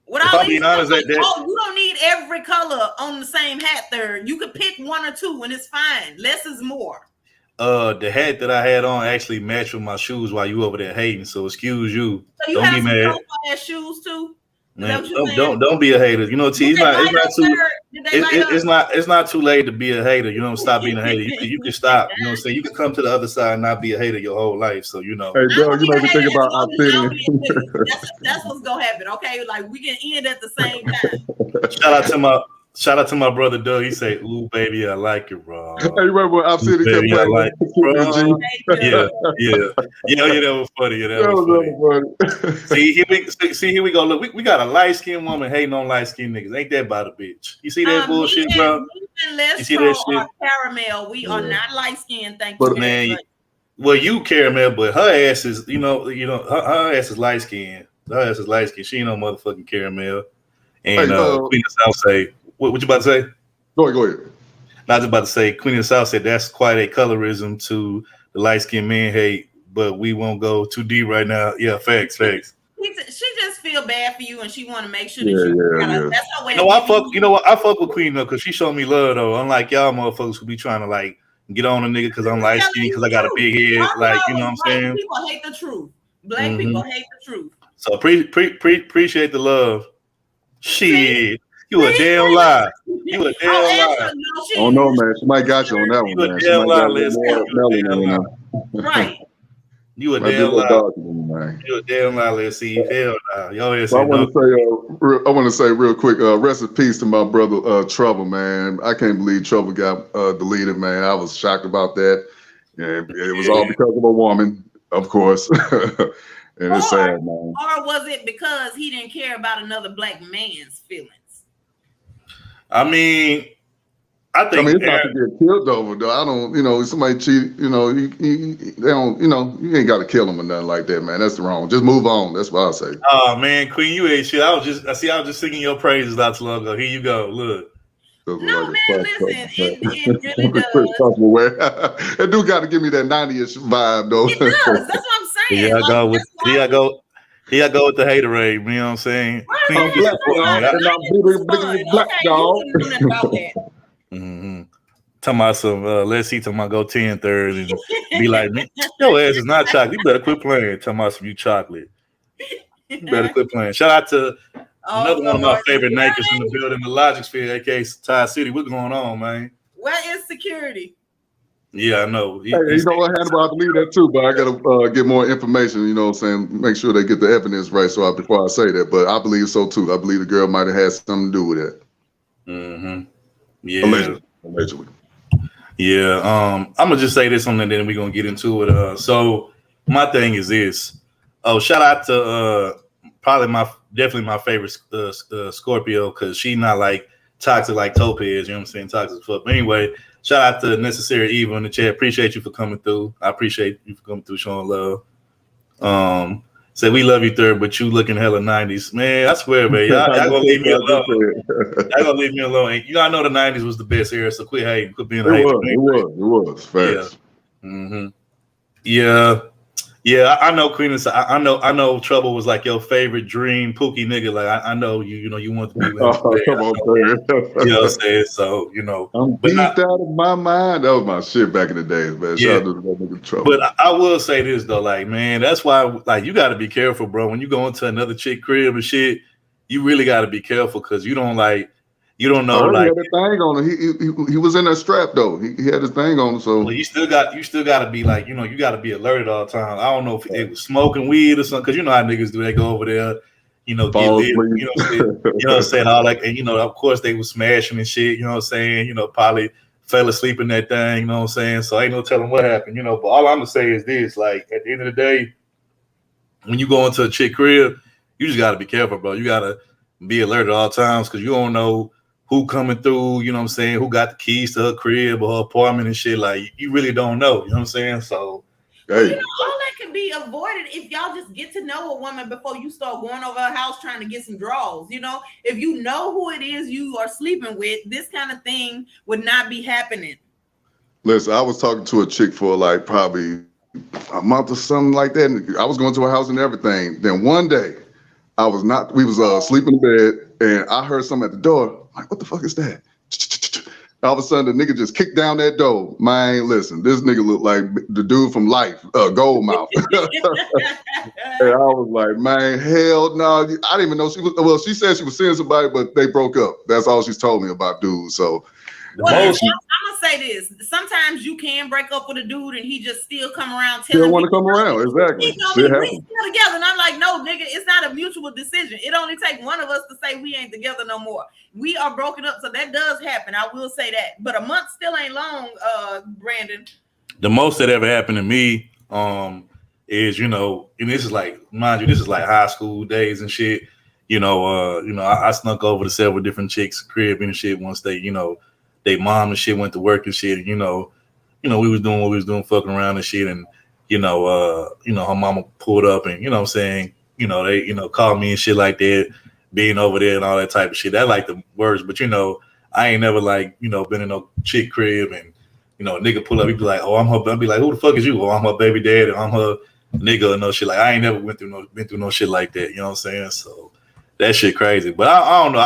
If I'm being honest, you don't need every color on the same hat. Third, you could pick one or two, and it's fine. Less is more. The hat that I had on actually matched with my shoes while you over there hating. So excuse you. So you don't be mad. Ass shoes too. Man, don't be a hater. You know, T. It's not too late to be a hater. You know, stop being a hater. You can stop. You know what I'm saying? You can come to the other side and not be a hater your whole life. So you know. Hey, Doug, you know, think about obsidian. That's what's gonna happen. Okay, like we can end at the same time. Shout out to my brother Doug. He say, "Ooh, baby, I like it raw." Hey, you remember when Obsidian kept playing? Like yeah. That was funny. Yeah, that was funny. See, here we go. Look, we got a light skinned woman hating on light skinned niggas. Ain't that about a bitch? You see that bullshit, bro? You see that shit? Caramel. We are not light skinned. Thank you, man. Well, you caramel, but her ass is, her ass is light skinned. Her ass is light skinned. She ain't no motherfucking caramel. And Queen of the South say. What you about to say? Go ahead. I was about to say, Queen of the South said that's quite a colorism to the light-skinned men hate, but we won't go too deep right now. Yeah, facts. She just feel bad for you, and she want to make sure that that's her way. No, I fuck with Queen though, because she showed me love though. Unlike y'all motherfuckers who be trying to like get on a nigga because I'm light-skinned, because I got a big head. Like, you know what I'm saying? People hate the truth. Black people hate the truth. So appreciate the love. Shit. You a damn lie. You a damn lie. Oh no, man. Somebody got you on that one, man. You a damn lie, Right. You a damn lie. You a damn lie, let's see. Hell nah. Y'all I want to say real quick, rest in peace to my brother Trouble, man. I can't believe Trouble got deleted, man. I was shocked about that. And it was all because of a woman, of course. And it's sad, man. Or was it because he didn't care about another black man's feelings? I mean, it's not to get killed over, though. I don't, somebody cheat, they don't, you ain't got to kill them or nothing like that, man. That's wrong. Just move on. That's what I say. Oh man, Queen, you ain't shit. I was just singing your praises not too long ago. Here you go. Look. No, man, listen, it really does. That dude got to give me that 90-ish vibe, though. It does. That's what I'm saying. Here I go with the haterade. You know what I'm saying? I'm black, dog. Talking about some, let's see, talking about go 10 thirds and be like, man, your ass is not chocolate. You better quit playing. Talking about some you chocolate. You better quit playing. Shout out to another one of my favorite nakeds in the building, the Logic Sphere, aka Ty City. What's going on, man? Where is security? Yeah, I know. You know what, Hannibal, I believe that too, but I gotta get more information. You know what I'm saying? Make sure they get the evidence right. Before I say that, but I believe so too. I believe the girl might have had something to do with it. Yeah. Allegedly. Yeah. I'm gonna just say this one, and then we're gonna get into it. So my thing is this. Oh, shout out to definitely my favorite Scorpio, because she not like toxic like Topaz. You know what I'm saying? Toxic fuck. But anyway. Shout out to Necessary Evil in the chat. Appreciate you for coming through. I appreciate you for coming through, showing love. Say we love you, Third, but you looking hella 90s. Man, I swear, man. Y'all gonna leave me alone. Y'all gonna leave me alone. And, I know the 90s was the best era, so quit hating. Quit being a hater. It was. Facts. Yeah. Yeah, I know Queen. I know Trouble was like your favorite dream Pookie nigga. Like I know you know you want to be with him. Come on, you know what I'm saying? So I'm beat out of my mind. That was my shit back in the days, man. Shout out to that nigga Trouble. But I will say this though, like man, that's why like you got to be careful, bro. When you go into another chick crib and shit, you really got to be careful because you don't know. He had a thing on him. He was in that strap though. He had his thing on him. So well, you still got to be like, you got to be alerted all the time. I don't know if they was smoking weed or something, because you know how niggas do. They go over there, get lit, you know what I'm saying, all like, and of course they was smashing and shit. You know what I'm saying? Probably fell asleep in that thing. You know what I'm saying? So ain't no telling what happened. But all I'm gonna say is this: like at the end of the day, when you go into a chick crib, you just got to be careful, bro. You got to be alert at all times because you don't know who coming through, you know what I'm saying, who got the keys to her crib or her apartment and shit. Like, you really don't know, you know what I'm saying? So, well, you know, all that can be avoided if y'all just get to know a woman before you start going over her house trying to get some draws. You know, if you know who it is you are sleeping with, this kind of thing would not be happening. Listen, I was talking to a chick for like probably a month or something like that. And I was going to her house and everything. Then one day, we was sleeping in bed, and I heard something at the door. I'm like, what the fuck is that? All of a sudden, the nigga just kicked down that door. Man, listen, this nigga looked like the dude from Life, Goldmouth. And I was like, man, hell no. I didn't even know she was. Well, she said she was seeing somebody, but they broke up. That's all she's told me about dudes. So. Well, I'm gonna say this. Sometimes you can break up with a dude and he just still come around telling you want to come around, exactly. We still together, and I'm like, no, nigga, it's not a mutual decision. It only takes one of us to say we ain't together no more. We are broken up, so that does happen. I will say that, but a month still ain't long, Brandon. The most that ever happened to me, is, you know, and this is like, mind you, this is like high school days and shit. I snuck over to several different chicks' crib and shit once they, you know. They mom and shit went to work and shit, and we was doing what we was doing, fucking around and shit, and her mama pulled up and you know what I'm saying, they called me and shit like that, being over there and all that type of shit. That like the worst, but I ain't never like, been in no chick crib and a nigga pull up, he be like, oh, I'm her, I'll be like, who the fuck is you? Oh, I'm her baby dad, and I'm her nigga or no shit. Like I ain't never been through no shit like that, you know what I'm saying? So that shit crazy. But I don't know.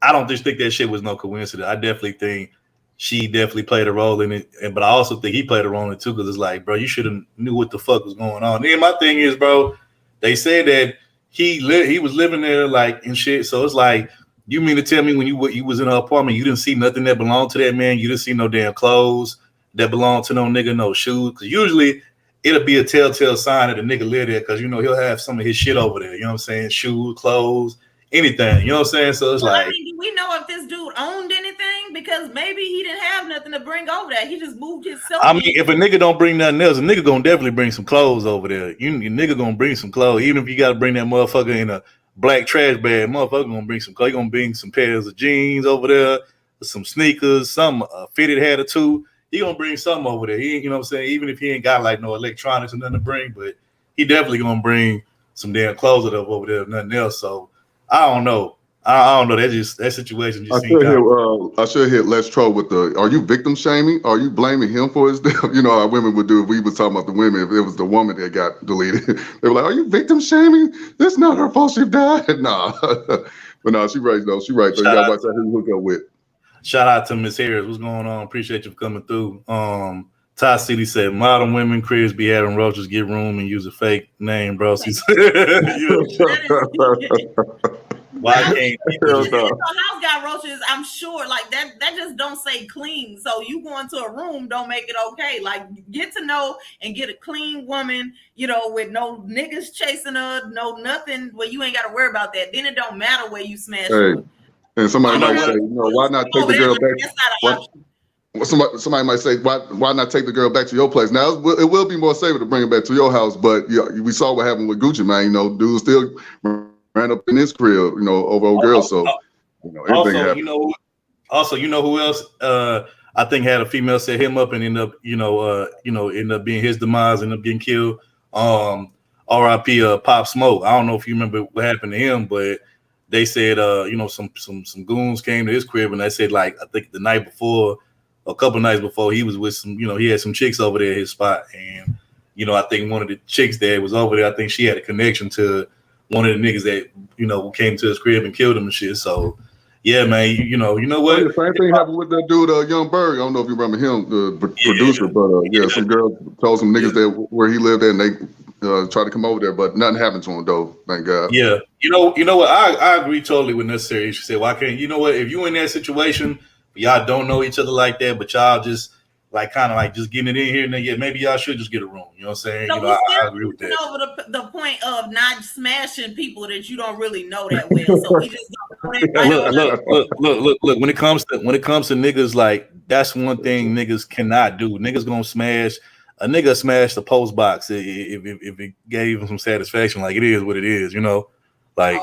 I don't just think that shit was no coincidence. I definitely think she definitely played a role in it, but I also think he played a role in it too, because it's like, bro, you should have knew what the fuck was going on. And my thing is, bro, they said that he was living there like and shit. So it's like, you mean to tell me when you was in her apartment, you didn't see nothing that belonged to that man? You didn't see no damn clothes that belonged to no nigga, no shoes? Because usually it'll be a telltale sign that the nigga live there, because he'll have some of his shit over there. You know what I'm saying? Shoes, clothes, anything, you know what I'm saying? So it's like, I mean, do we know if this dude owned anything? Because maybe he didn't have nothing to bring over there. He just moved himself. I mean, if a nigga don't bring nothing else, a nigga gonna definitely bring some clothes over there. Your nigga gonna bring some clothes, even if you gotta bring that motherfucker in a black trash bag. Motherfucker gonna bring some clothes. He gonna bring some pairs of jeans over there, some sneakers, some fitted hat or two. He gonna bring something over there. He, you know what I'm saying? Even if he ain't got like no electronics or nothing to bring, but he definitely gonna bring some damn clothes over there, if nothing else. So I don't know. I don't know. That situation just seems. I should hit Les Troll with the. Are you victim shaming? Are you blaming him for his death? You know how women would do if we was talking about the women. If it was the woman that got deleted, they were like, "Are you victim shaming? It's not her fault she died." Nah, but no, she right though. She right though. You gotta watch out who you hook up with. Shout out to Miss Harris. What's going on? Appreciate you for coming through. Ty City said, modern women cribs be having roaches get room and use a fake name, bro. Why can't if your house got roaches? I'm sure like that just don't say clean. So you go into a room don't make it okay. Like get to know and get a clean woman, with no niggas chasing her, no nothing where you ain't got to worry about that. Then it don't matter where you smash her. And somebody might say, why not take the girl back? Somebody might say, why not take the girl back to your place? Now it will be more safer to bring her back to your house, but we saw what happened with Gucci, man. Dude still ran up in his crib, over old girls. So anything happened. Also, who else? I think had a female set him up and end up, end up being his demise, end up getting killed. R.I.P. Pop Smoke. I don't know if you remember what happened to him, but they said, some goons came to his crib and they said, like, I think the night before, a couple nights before, he was with some, he had some chicks over there at his spot. And, I think one of the chicks that was over there, I think she had a connection to one of the niggas that, came to his crib and killed him and shit. So, yeah, man, you know what? The same thing happened with that dude, Young Berg. I don't know if you remember him, the producer, but some girl told some niggas that where he lived at, and they tried to come over there, but nothing happened to him, though, thank God. Yeah. You know what? I agree totally with Necessary. She said, why can't, what? If you in that situation, y'all don't know each other like that, but y'all just like kind of like just getting it in here and then, yeah, maybe y'all should just get a room. You know what I'm saying? So I agree with that. Over the point of not smashing people that you don't really know that well. So we just look. When it comes to niggas, like that's one thing niggas cannot do. Niggas gonna smash a nigga smashed the post box if it gave him some satisfaction. Like, it is what it is, you know. Like,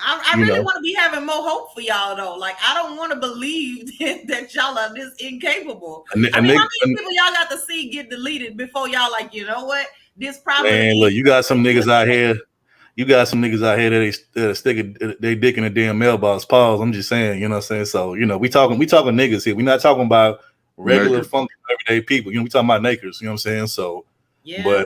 I really want to be having more hope for y'all though. Like, I don't want to believe that y'all are this incapable. I mean, how many people y'all got to see get deleted before y'all like, you know what? This probably. Man, look, you got some niggas out here. You got some niggas out here that stick they dick in a damn mailbox. Pause. I'm just saying, you know what I'm saying? So, you know, we talking niggas here. We're not talking about regular funky everyday people. You know, we talking about nakers, you know what I'm saying? So, yeah, but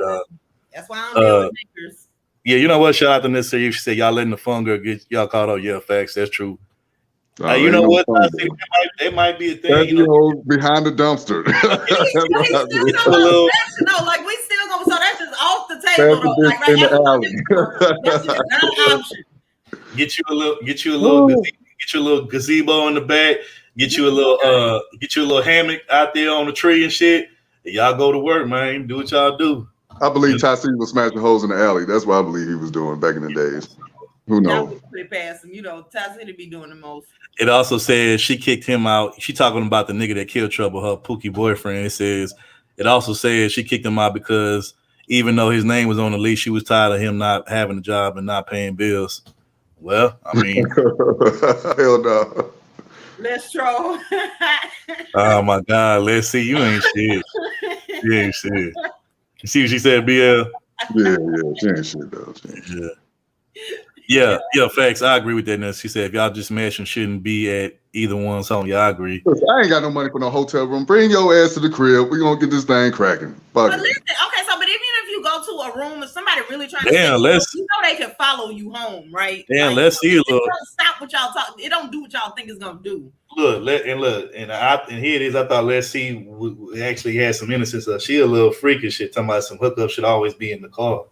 that's why I don't deal with nakers. Yeah, you know what? Shout out to Miss She said y'all letting the fun girl get y'all caught up. Yeah, facts. That's true. You know what? They might be a thing. You know, behind the dumpster. Like, we still gonna. So that's just off the table though. Like, right, in the alley. That's just not an option. Get you a little gazebo in the back. Get you a little hammock out there on the tree and shit. And y'all go to work, man. Do what y'all do. I believe Ty City was smashing holes in the alley. That's what I believe he was doing back in the days. Who knows? Put it past him. You know, Ty City be doing the most. It also says she kicked him out. She talking about the nigga that killed Trouble, her Pookie boyfriend. It also says she kicked him out because even though his name was on the lease, she was tired of him not having a job and not paying bills. Well, I mean, hell no. Let's troll. Oh my God, let's see. You ain't shit. You ain't shit. You see what she said, BL? Yeah, she ain't shit though. Yeah, facts. I agree with that. And she said, if y'all just smashing, shouldn't be at either one's home. Yeah, I agree. I ain't got no money for no hotel room. Bring your ass to the crib. We gonna get this thing cracking. But listen, okay, so but even if you go to a room and somebody really trying to you know they can follow you home, right? Damn, like, let's see a little. Stop what y'all talk. It don't do what y'all think it's gonna do. Look, and here it is. I thought Let's See actually had some innocence. She a little freaky shit. Talking about some hookup should always be in the car.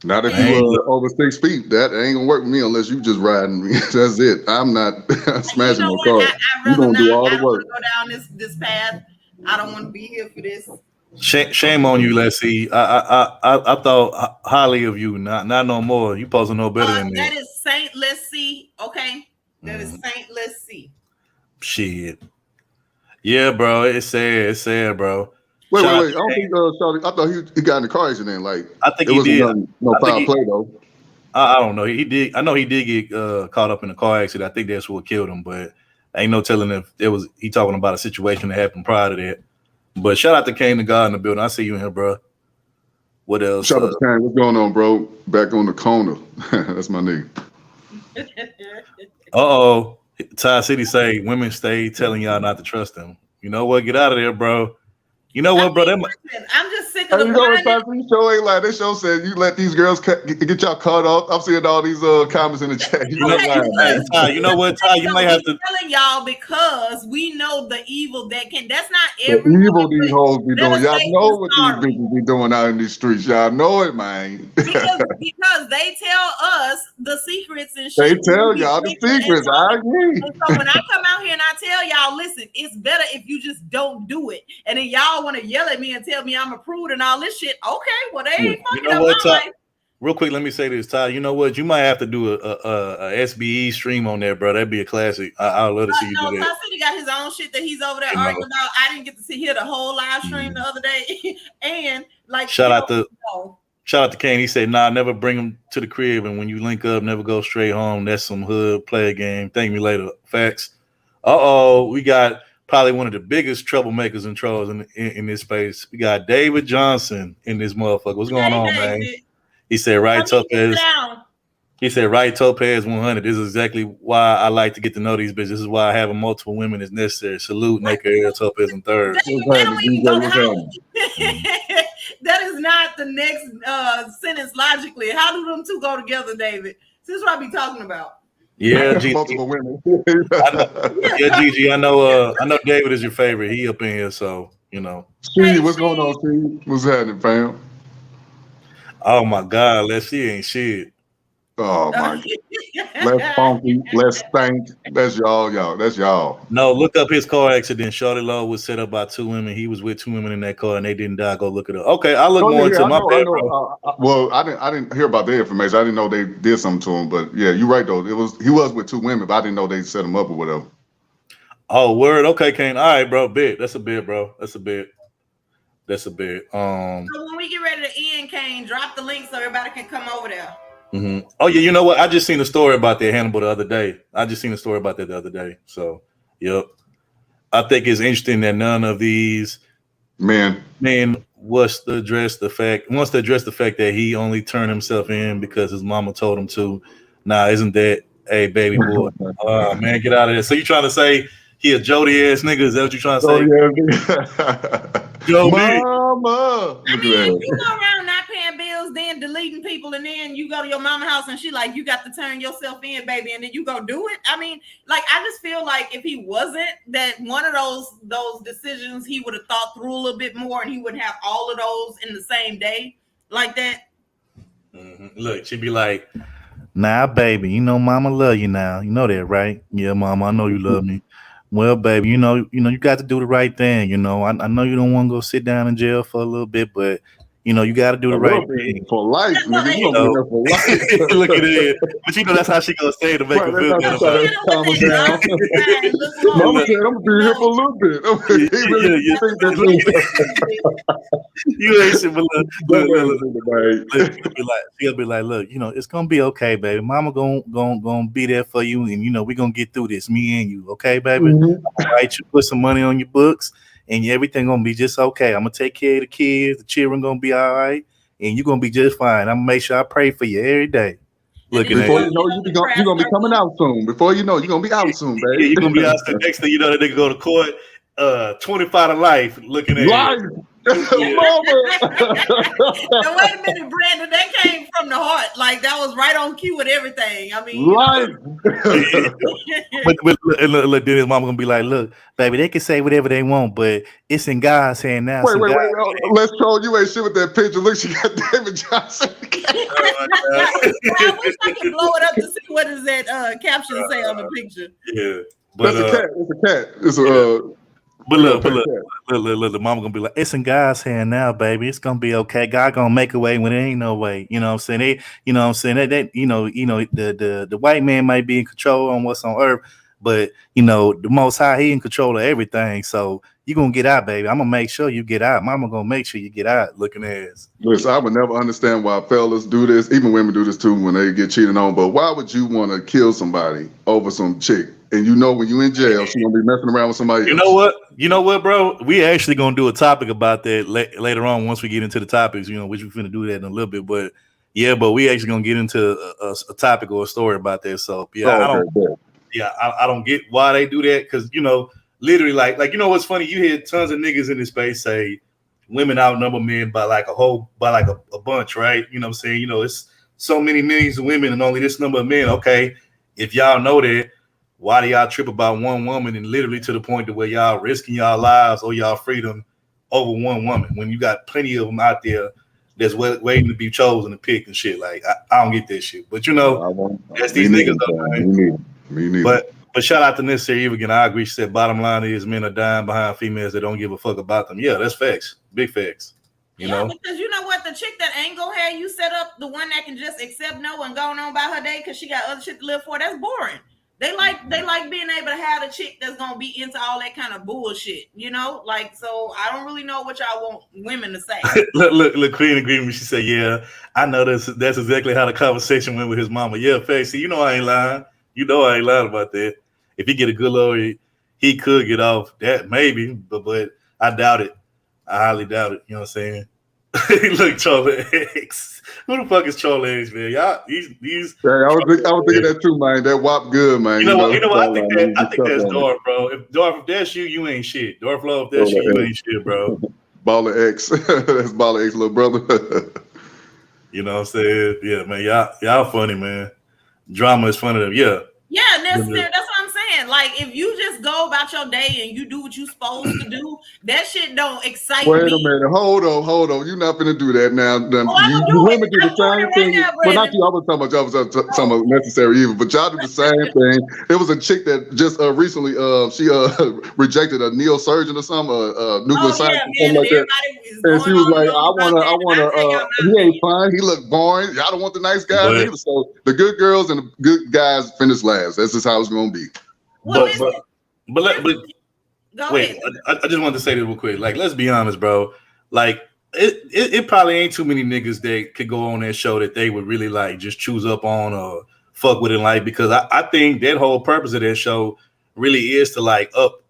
Not if you over 6 feet. That ain't gonna work with me unless you just riding me. That's it. I'm not smashing no car. You gonna do all the work. Go down this path. I don't want to be here for this. Shame on you, Let's See. I thought highly of you. Not no more. You supposed to know better than that. That is Saint Let's See. Okay, that is Saint Let's See. Shit. Yeah, bro. It's sad, bro. Wait. I don't think I thought he got in the car accident. Like, I think he did. No foul play though. I don't know. He did. I know he did get caught up in a car accident. I think that's what killed him. But ain't no telling if it was. He talking about a situation that happened prior to that. But shout out to Kane the God in the building. I see you in here, bro. What else? Shout out to Kane. What's going on, bro? Back on the corner. That's my nigga. Uh-oh. Ty City say women stay telling y'all not to trust them. You know what? Get out of there, bro. You know what, bro? I'm just sick of the show ain't like this show said you let these girls get y'all caught up. I'm seeing all these comments in the chat. You know what, Ty? You might have to telling y'all because we know the evil that can. That's not every evil these hoes be doing. Y'all know what these bitches be doing out in these streets. Y'all know it, man. because they tell us the secrets and shit. They tell y'all the secrets. I agree. And so when I come out here and I tell y'all, listen, it's better if you just don't do it. And then y'all want to yell at me and tell me I'm a prude and all this shit. Okay, well they ain't fucking up my life. Real quick, let me say this, Ty. You know what? You might have to do a SBE stream on there, bro. That'd be a classic. I'd love to see you do that. Ty City got his own shit that he's over there arguing about. I didn't get to hear the whole live stream the other day. And like, shout out to Kane. He said, "Nah, never bring him to the crib, and when you link up, never go straight home. That's some hood play game. Thank me later." Facts. We got probably one of the biggest troublemakers and trolls in this space. We got David Johnson in this motherfucker. What's going on, man? He said, right Topaz. He said, right Topaz 100. This is exactly why I like to get to know these bitches. This is why I have multiple women as necessary. Salute, Naked Topaz and third. That is not the next sentence logically. How do them two go together, David? This is what I be talking about. Yeah, multiple women. Gigi. I know David is your favorite. He up in here, so you know. Steve, what's going on, Steve? What's happening, fam? Oh my God, Let's See ain't shit. Oh my God. Less funky, less stank. That's y'all. That's y'all. No, look up his car accident. Shorty Low was set up by 2 women. He was with 2 women in that car and they didn't die. Go look it up. Okay, I'll look more into my bad, bro. Well, I didn't hear about the information. I didn't know they did something to him, but yeah, you're right though. He was with 2 women, but I didn't know they set him up or whatever. Oh, word. Okay, Kane. All right, bro. Bit. That's a bit, bro. That's a bit. That's a bit. So when we get ready to end, Kane, drop the link so everybody can come over there. Mm-hmm. Oh yeah, you know what? I just seen a story about that Hannibal the other day. So, yep. I think it's interesting that none of these men wants to address the fact that he only turned himself in because his mama told him to. Nah, isn't that a baby boy? Man, get out of there. So you trying to say he a Jody ass nigga? Is that what you trying to say? Mama. I mean, you go around not paying bills, then deleting people, and then you go to your mama house and she like, you got to turn yourself in, baby, and then you go do it. I mean, like, I just feel like if he wasn't, that one of those decisions he would have thought through a little bit more, and he wouldn't have all of those in the same day like that. Mm-hmm. Look, she'd be like, nah, baby, you know mama love you now. You know that, right? Yeah, mama, I know you love me. Well, baby, you know, you got to do the right thing. You know, I know you don't want to go sit down in jail for a little bit, but you know, you got to do the right thing for life, nigga. You gonna be there for life. Look at it, but you know that's how she gonna say to make her feel better. Mama said, "I'm gonna be here for a little bit." You ain't shit, but she'll be like, look, you know, it's gonna be okay, baby. Mama gonna be there for you, and you know, we gonna get through this, me and you, okay, baby. Mm-hmm. I'm gonna write you, put some money on your books. And everything gonna be just okay. I'm gonna take care of the kids. The children gonna be all right, and you're gonna be just fine. I'm gonna make sure I pray for you every day. Looking before you know, you're gonna be coming out soon. Before you know, you're gonna be out soon, baby. Yeah, you're gonna be out soon. Next thing you know, that nigga go to court, 25 to life. Looking at life. Now, wait a minute, Brandon. That came from the heart. Like that was right on cue with everything. I mean, life. but look, then his mama gonna be like, "Look, baby, they can say whatever they want, but it's in God's hand now." Wait. Let's troll. You ain't shit with that picture. Look, she got David Johnson. I wish I could blow it up to see what does that caption say on the picture. Yeah, but that's a cat. It's a cat. It's a. But look, the mama gonna be like, it's in God's hand now, baby. It's gonna be okay. God gonna make a way when there ain't no way. You know what I'm saying? The white man might be in control on what's on earth, but you know, the Most High, he in control of everything. So you gonna get out, baby. I'm gonna make sure you get out. Mama gonna make sure you get out. Looking ass. Listen, I would never understand why fellas do this. Even women do this too when they get cheated on. But why would you want to kill somebody over some chick? And you know when you in jail, she's gonna be messing around with somebody else. You know what, bro? We actually gonna do a topic about that later on once we get into the topics. You know, which we're gonna do that in a little bit. But yeah, we actually gonna get into a topic or a story about that. So yeah, I don't get why they do that because you know, literally, like you know what's funny? You hear tons of niggas in this space say women outnumber men by like a bunch, right? You know what I'm saying? You know, it's so many millions of women and only this number of men. Okay, if y'all know that. Why do y'all trip about one woman and literally to the point to where y'all risking y'all lives or y'all freedom over one woman when you got plenty of them out there that's waiting to be chosen to pick and shit? Like I don't get that shit, but you know that's these niggas though. Me neither. But shout out to Necessary Evil again. I agree. She said bottom line is men are dying behind females that don't give a fuck about them. Yeah, that's facts. Big facts. You know, because you know what, the chick that ain't gonna have you set up, the one that can just accept no and go on about her day because she got other shit to live for. That's boring. They like being able to have a chick that's gonna be into all that kind of bullshit, you know. Like, so I don't really know what y'all want women to say. look, Queen agreed with me. She said, "Yeah, I know that's exactly how the conversation went with his mama." Yeah, facts. See, you know I ain't lying. You know I ain't lying about that. If he get a good lawyer, he could get off that maybe, but I doubt it. I highly doubt it. You know what I'm saying? Look, Charlie X. Who the fuck is Charlie X, man? Y'all, these. I was thinking that too, man. That WAP good, man. You know what? I think that's Dorf, bro. If that's you ain't shit. Dorf Low, if that's you ain't shit, bro. Baller X. That's Baller X, little brother. You know what I'm saying? Yeah, man. Y'all funny, man. Drama is funny. Yeah, that's what I'm saying. Like, if you just go about your day and you do what you supposed to do, that shit don't excite me. Wait a minute. Hold on. You're not going to do that now. You women do the same thing. Well, not you. I was talking about Necessary Evil, but y'all do the same thing. There was a chick that just recently, she rejected a neosurgeon or something, nuclear science or something like that. And she was like, I want to, he ain't fine. He look boring. Y'all don't want the nice guys either. So the good girls and the good guys finish last. That's just how it's going to be. But wait, I just wanted to say this real quick. Like, let's be honest, bro. like it probably ain't too many niggas that could go on that show that they would really like just choose up on or fuck with in life, because I think that whole purpose of that show really is to like up,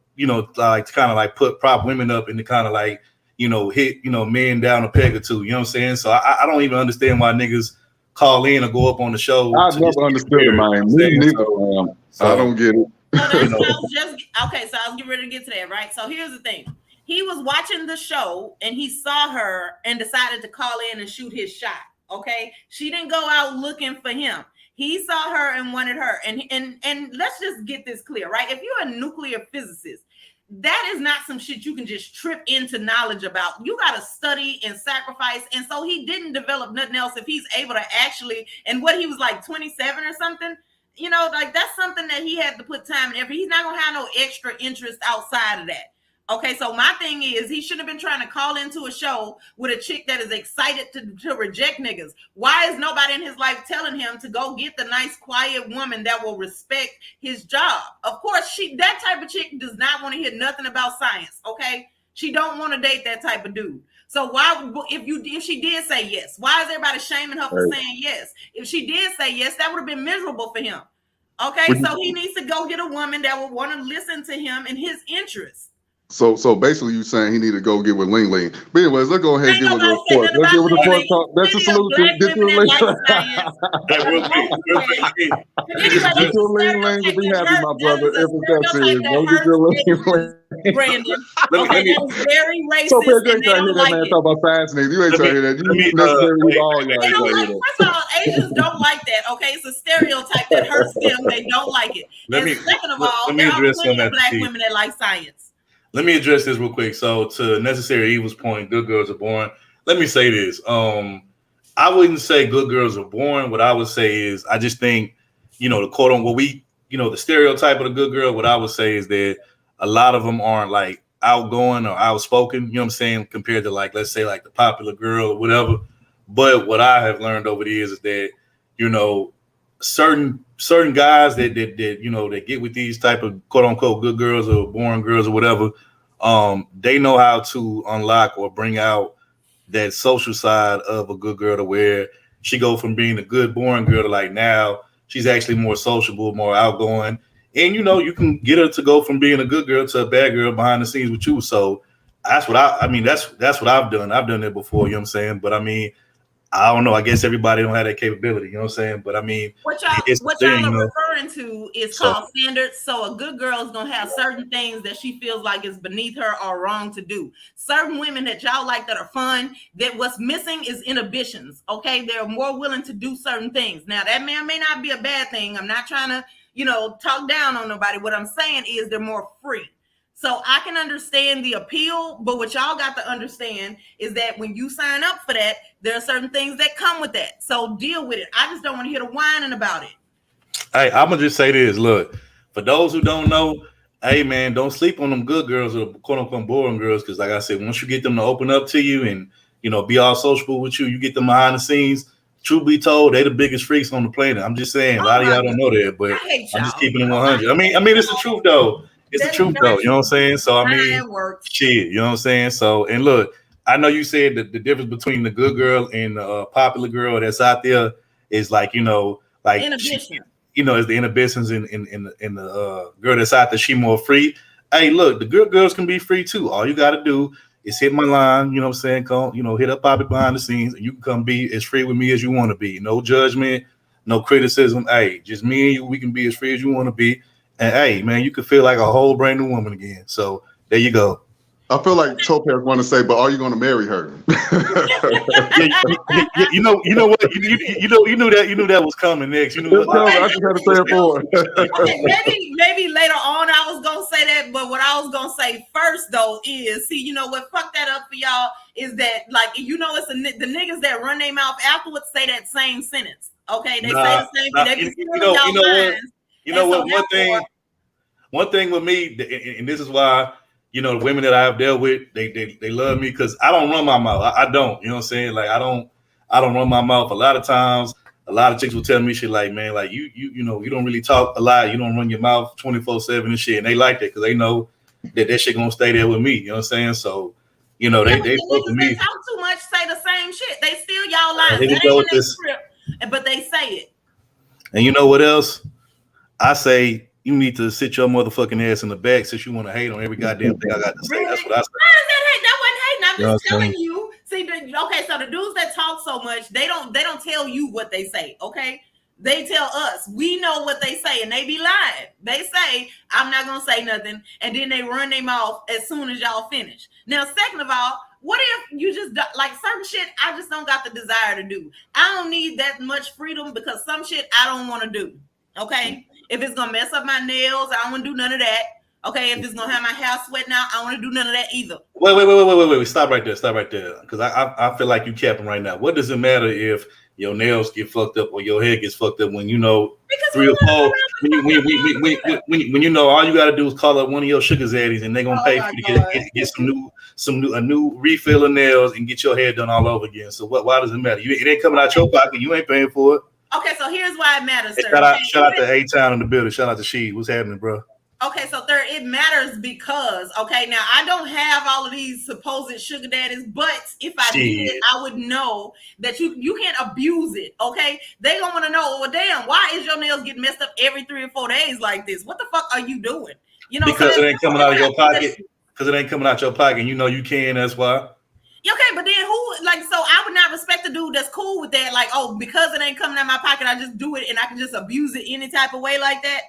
like to kind of like prop women up and to kind of like, hit, men down a peg or two. You know what I'm saying? So I don't even understand why niggas call in or go up on the show. I've never understood it, man. Me neither. I don't get it. So I was getting ready to get to that, right? So here's the thing. He was watching the show and he saw her and decided to call in and shoot his shot. Okay. She didn't go out looking for him. He saw her and wanted her. And let's just get this clear, right? If you're a nuclear physicist, that is not some shit you can just trip into knowledge about. You got to study and sacrifice. And so he didn't develop nothing else if he's able to actually, and what he was like 27 or something, like that's something that he had to put time and effort. He's not going to have no extra interest outside of that. Okay, so my thing is he shouldn't have been trying to call into a show with a chick that is excited to reject niggas. Why is nobody in his life telling him to go get the nice, quiet woman that will respect his job? Of course, that type of chick does not want to hear nothing about science, okay? She don't want to date that type of dude. So why, if she did say yes, why is everybody shaming her for saying yes? If she did say yes, that would have been miserable for him. Okay, so he needs to go get a woman that will want to listen to him in his interests. So basically, you saying he need to go get with Ling Ling. But anyways, let's go ahead and get with the report. Let's get with the report talk. That's the solution. Get to Ling Ling to be happy, my brother. If that's it, go get your Ling Ling. Brandon, that was very racist. So Pedro ain't trying to hear that man talk about science niggas. You ain't trying to hear that. You necessarily all y'all. First of all, Asians don't like that. Okay, it's a stereotype that hurts them. They don't like it. Second of all, there are plenty of black women that like science. Let me address this real quick. So to Necessary Evil's point, good girls are born. Let me say this. I wouldn't say good girls are born. What I would say is I just think, the quote on the stereotype of the good girl, what I would say is that a lot of them aren't like outgoing or outspoken, you know what I'm saying, compared to like, let's say like the popular girl or whatever. But what I have learned over the years is that, certain guys that that get with these type of quote unquote good girls or boring girls or whatever, they know how to unlock or bring out that social side of a good girl to where she go from being a good boring girl to like now she's actually more sociable, more outgoing, and you can get her to go from being a good girl to a bad girl behind the scenes with you. So that's what that's what I've done. I've done it before, you know what I'm saying? But I mean, I don't know. I guess everybody don't have that capability. You know what I'm saying? But I mean, what y'all are referring to is called standards. So a good girl is gonna have certain things that she feels like is beneath her or wrong to do. Certain women that y'all like that are fun, that what's missing is inhibitions. Okay, they're more willing to do certain things. Now that may not be a bad thing. I'm not trying to talk down on nobody. What I'm saying is they're more free. So I can understand the appeal, but what y'all got to understand is that when you sign up for that, there are certain things that come with that. So deal with it. I just don't want to hear the whining about it. Hey, I'm gonna just say this. Look, for those who don't know, hey man, don't sleep on them good girls or quote unquote boring girls, because like I said, once you get them to open up to you and be all sociable with you, you get them behind the scenes. Truth be told, they the biggest freaks on the planet. I'm just saying, a lot of y'all don't know that, but I'm just keeping it 100. I mean, it's the truth though. It's the truth though, you know what I'm saying? So I mean, shit, you know what I'm saying? So, and look, I know you said that the difference between the good girl and the popular girl that's out there is like, like inhibition. Is the inhibitions in the girl that's out there, she more free. Hey, look, the good girls can be free too. All you gotta do is hit my line, you know what I'm saying? Come, hit up Poppy behind the scenes, and you can come be as free with me as you want to be. No judgment, no criticism. Hey, just me and you, we can be as free as you want to be. And hey, man, you could feel like a whole brand new woman again. So there you go. I feel like Topaz want to say, but are you going to marry her? You know what? You knew that was coming next. You knew what? I just had to say it for her. Maybe later on I was gonna say that, but what I was gonna say first though is, see, what fucked that up for y'all is that it's the niggas that run their mouth afterwards say that same sentence. Okay, they say the same thing. They be One thing with me, and this is why, the women that I have dealt with, they love me because I don't run my mouth. I don't, you know what I'm saying? Like I don't run my mouth. A lot of times, a lot of chicks will tell me shit like, man, like you don't really talk a lot. You don't run your mouth 24/7 and shit. And they like that because they know that shit gonna stay there with me. You know what I'm saying? So, You know, Yeah, they the fuck with niggas me. that talk too much say the same shit. They steal y'all lines. Here we That go ain't with in their this. script, but they say it. And you know what else? I say you need to sit your motherfucking ass in the back since you want to hate on every goddamn thing I got to say. Really? That's what I say. Why is that hate? That wasn't hating. I'm You know just what I'm telling saying? you. See, okay, so the dudes that talk so much, they don't tell you what they say. Okay, they tell us. We know what they say, and they be lying. They say, "I'm not gonna say nothing," and then they run their mouth as soon as y'all finish. Now, second of all, what if you just like certain shit? I just don't got the desire to do. I don't need that much freedom because some shit I don't want to do. Okay, if it's gonna mess up my nails, I don't want to do none of that. Okay, if it's gonna have my hair sweating out, I don't want to do none of that either. Wait. Stop right there. Because I feel like you capping right now. What does it matter if your nails get fucked up or your head gets fucked up when you know Because 3 or 4 when you know all you gotta do is call up one of your sugar daddies and they're gonna pay for you to get a new refill of nails and get your hair done all over again. So why does it matter? It ain't coming out your pocket. You ain't paying for it. Okay, so here's why it matters, Hey, sir. shout out to A-Town in the building. Shout out to She. What's happening, bro? Okay, so third, it matters because, okay, now I don't have all of these supposed sugar daddies, but if I did, I would know that you can't abuse it, okay? They gonna want to know, well, damn, why is your nails getting messed up every 3 or 4 days like this? What the fuck are you doing? You know, because it ain't coming out of your pocket. Because it ain't coming out your pocket. You know you can, that's why. Okay, but then who, like, so I would not respect the dude that's cool with that, like, oh, because it ain't coming out of my pocket, I just do it and I can just abuse it any type of way like that.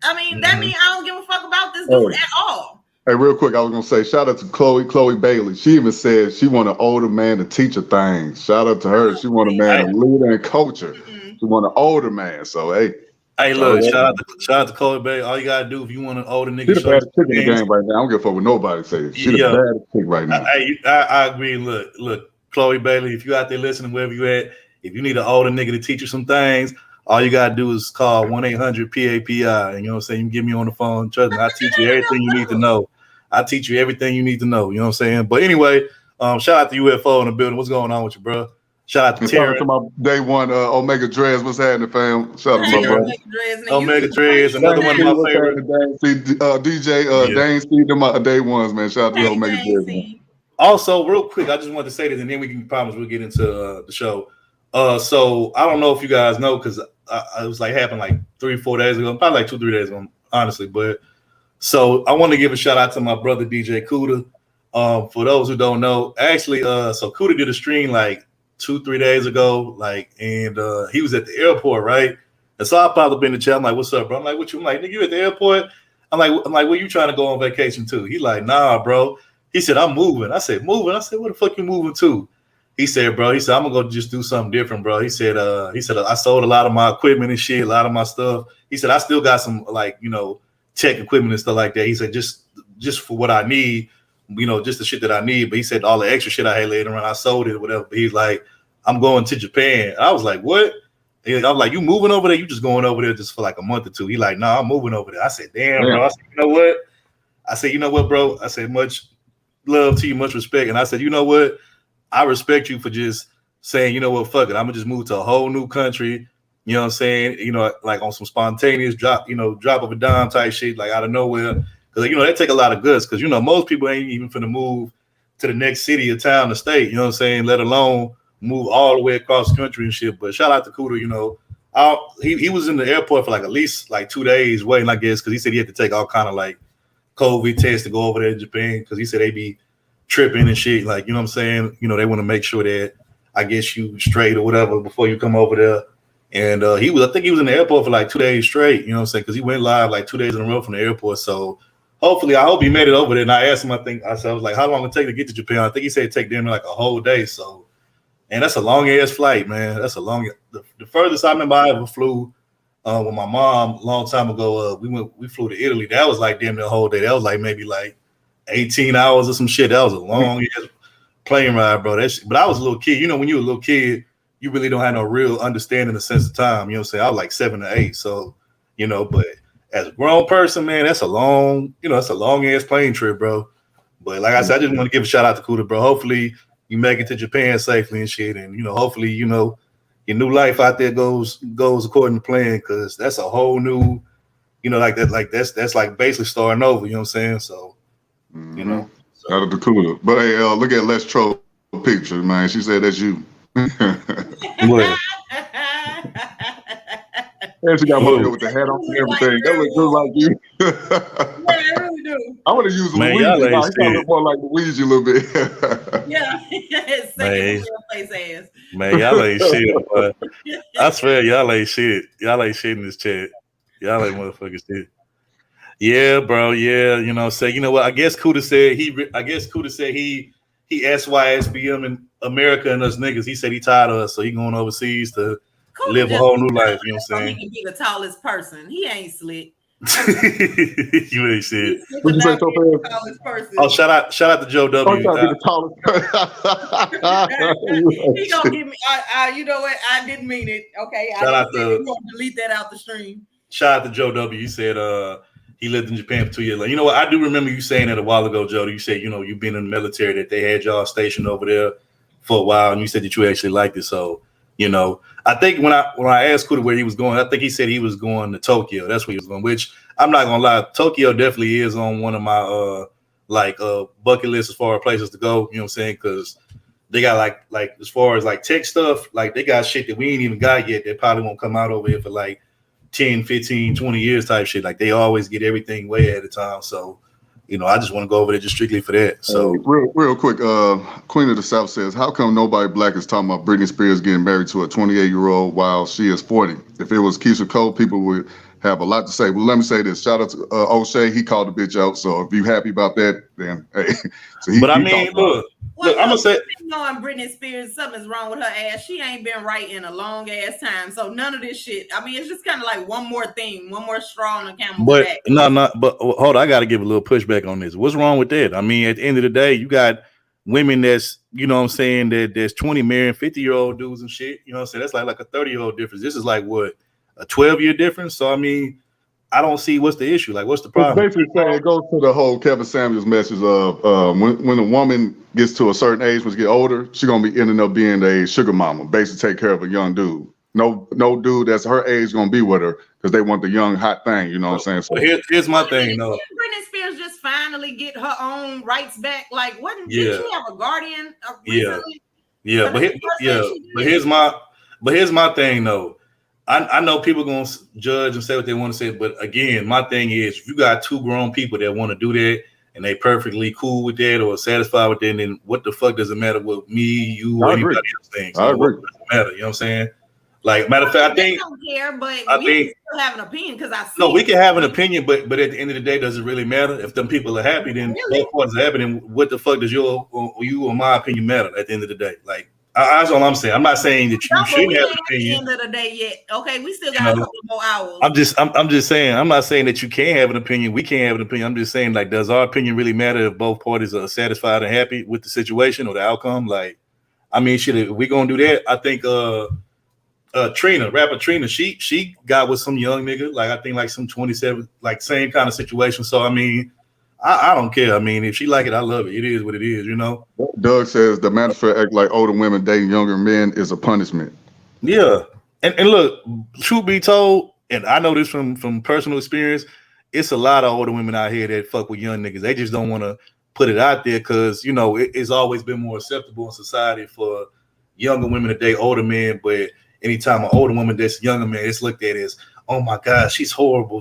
I mean, that means I don't give a fuck about this dude at all. Hey, real quick, I was gonna say shout out to Chloe Bailey. She even said she want an older man to teach her things. Shout out to her. She want a man to leader and culture. She want an older man. So hey, look, shout out to Chloe Bailey. All you gotta do if you want an older nigga, she's the baddest chick in the game right now. I don't give a fuck what nobody says. She's the baddest chick right now. I agree. Look, Chloe Bailey, if you out there listening, wherever you at, if you need an older nigga to teach you some things, all you gotta do is call 1-800-PAPI, and you know what I'm saying. You can get me on the phone. Trust me, I teach you everything you need to know. I teach you everything you need to know. You know what I'm saying. But anyway, shout out to UFO in the building. What's going on with you, bro? Shout out to Terry. To my day one Omega Dreads. What's happening, fam? Shout out to my brother. Omega Dreads, another one of my favorite. DJ Dane C, them my day ones, man. Shout out to Omega Dreads. Also, real quick, I just wanted to say this, and then we can promise we'll get into the show. So I don't know if you guys know because it was like happened like 3 or 4 days ago, probably like 2-3 days ago, honestly. But so I want to give a shout out to my brother DJ Kuda. For those who don't know, actually, so Kuda did a stream like 2-3 days ago, like, and he was at the airport, right? And so I popped up in the chat. I'm like, "What's up, bro?" I'm like, "What you?" I'm like, "Nigga, you at the airport?" I'm like, "Where you trying to go on vacation to?" He like, "Nah, bro." He said, "I'm moving." I said, "Moving?" I said, "Where the fuck you moving to?" He said, "Bro," he said, "I'm gonna go just do something different, bro." He said, "I sold a lot of my equipment and shit, a lot of my stuff." He said, "I still got some like, you know, tech equipment and stuff like that." He said, just for what I need, you know, just the shit that I need. But he said all the extra shit I had later on, I sold it or whatever. But he's like, "I'm going to Japan." I was like, "What?" I was like, "You moving over there? You just going over there just for like a month or two?" He like, "No, I'm moving over there." I said, "Damn, bro." I said, "You know what?" I said, "You know what, bro?" I said, "Much love to you, much respect." And I said, "You know what? I respect you for just saying, you know what, fuck it. I'm gonna just move to a whole new country." You know what I'm saying? You know, like on some spontaneous drop of a dime type shit, like out of nowhere. Because, you know, that take a lot of guts. Because, you know, most people ain't even finna move to the next city or town or state, you know what I'm saying? Let alone move all the way across the country and shit. But shout out to Kuda, you know. He was in the airport for like at least like 2 days waiting, I guess, because he said he had to take all kind of like COVID tests to go over there to Japan because he said they be tripping and shit, like, you know what I'm saying? You know, they want to make sure that I guess you straight or whatever before you come over there. And I think he was in the airport for like 2 days straight, you know what I'm saying? Because he went live like 2 days in a row from the airport. So hopefully, I hope he made it over there. And I asked him, I was like, how long it take to get to Japan? I think he said it take them like a whole day. So, and that's a long ass flight, man. That's a long. The furthest I remember I ever flew with my mom a long time ago. We flew to Italy. That was like damn near a whole day. That was like maybe like 18 hours or some shit. That was a long ass plane ride, bro. But I was a little kid. You know, when you're a little kid, you really don't have no real understanding the sense of time. You know what I'm saying? I was like 7 or 8. So, you know, but as a grown person, man, that's a long ass plane trip, bro. But like I said, I just want to give a shout out to Kuda, bro. Hopefully you make it to Japan safely and shit. And, you know, hopefully, you know, your new life out there goes according to plan, because that's a whole new, you know, that's like basically starting over, you know what I'm saying? So, you know, Out of the cooler. But hey, look at Les Troll picture, man. She said that's you. What? And she got Whoa. one there with the hat on and everything. That looks just like you. Yeah, I really do. I would have used Man, Luigi. y'all ain't Nah, he kind of shit. look more like Luigi a little bit. Yeah, second face ass. Man, y'all ain't shit, but I swear y'all ain't shit. Y'all ain't shit in this chat. Y'all ain't motherfucking shit. Yeah, bro. Yeah, you know. Say, you know what? I guess Kuda said he SYSBM in America and us niggas. He said he tired of us, so he going overseas to live a whole new life. You know what I'm saying? He can be the tallest person. He ain't slick. You ain't shit. What you say, the tallest person. Oh, shout out to Joe W. I'm trying to be the tallest. He gonna give me. You know what? I didn't mean it. Okay, Shout out to gonna delete that out the stream. Shout out to Joe W. You said he lived in Japan for 2 years. Like, you know what? I do remember you saying that a while ago, Joe. You said, you know, you've been in the military, that they had y'all stationed over there for a while, and you said that you actually liked it. So, you know, I think when I asked Kuda where he was going, I think he said he was going to Tokyo. That's where he was going, which I'm not gonna lie, Tokyo definitely is on one of my bucket list as far as places to go. You know what I'm saying? Because they got like as far as like tech stuff, like they got shit that we ain't even got yet that probably won't come out over here for like 10, 15, 20 years type shit. Like they always get everything way ahead of time. So, you know, I just want to go over there just strictly for that. So real quick, Queen of the South says, how come nobody black is talking about Britney Spears getting married to a 28-year-old while she is 40? If it was Keisha Cole, people would have a lot to say. Well, let me say this. Shout out to O'Shea. He called the bitch out. So if you happy about that, then hey. So but I mean, look, I'm gonna say, knowing Britney Spears, something's wrong with her ass. She ain't been right in a long ass time. So none of this shit. I mean, it's just kind of like one more thing, one more straw on the camel's back. But hold on, I got to give a little pushback on this. What's wrong with that? I mean, at the end of the day, you got women that's, you know what I'm saying, that there's 20 marrying 50-year-old dudes and shit. You know what I'm saying? That's like a 30-year-old difference. This is like what, a 12-year difference? So I mean, I don't see what's the issue. Like, what's the problem? It's basically saying it goes to the whole Kevin Samuels message of when a woman gets to a certain age, when she get older, she's gonna be ending up being a sugar mama, basically take care of a young dude. No dude that's her age gonna be with her because they want the young hot thing. You know what I'm saying? So here's my thing, though. Britney Spears just finally get her own rights back. Like, did she have a guardian recently? But here's my thing, though. I know people gonna judge and say what they want to say, but again, my thing is, if you got two grown people that want to do that and they perfectly cool with that or satisfied with that, then what the fuck does it matter what me, you, or anybody else thinks? I agree. What does it matter? You know what I'm saying? Like, matter of fact, I think don't care, but I we think still have an opinion because I see. No, we can have an opinion, but at the end of the day, does it really matter? If them people are happy, then both parties are happy. Then what the fuck does you or my opinion matter at the end of the day? Like, that's all I'm saying. I'm not saying that you shouldn't have an opinion. At the end of the day yet. Okay, we still got a couple more hours. I'm just saying. I'm not saying that you can't have an opinion. We can't have an opinion. I'm just saying, like, does our opinion really matter if both parties are satisfied and happy with the situation or the outcome? Like, I mean, shit, if we gonna do that, I think rapper Trina, she got with some young nigga, like I think like some 27, like same kind of situation. So I mean, I don't care. I mean, if she like it, I love it. It is what it is, you know. Doug says the mantra act like older women dating younger men is a punishment. Yeah, and look, truth be told, and I know this from personal experience, it's a lot of older women out here that fuck with young niggas. They just don't want to put it out there because, you know, it's always been more acceptable in society for younger women to date older men, but anytime an older woman that's a younger man, it's looked at as, oh my God, she's horrible.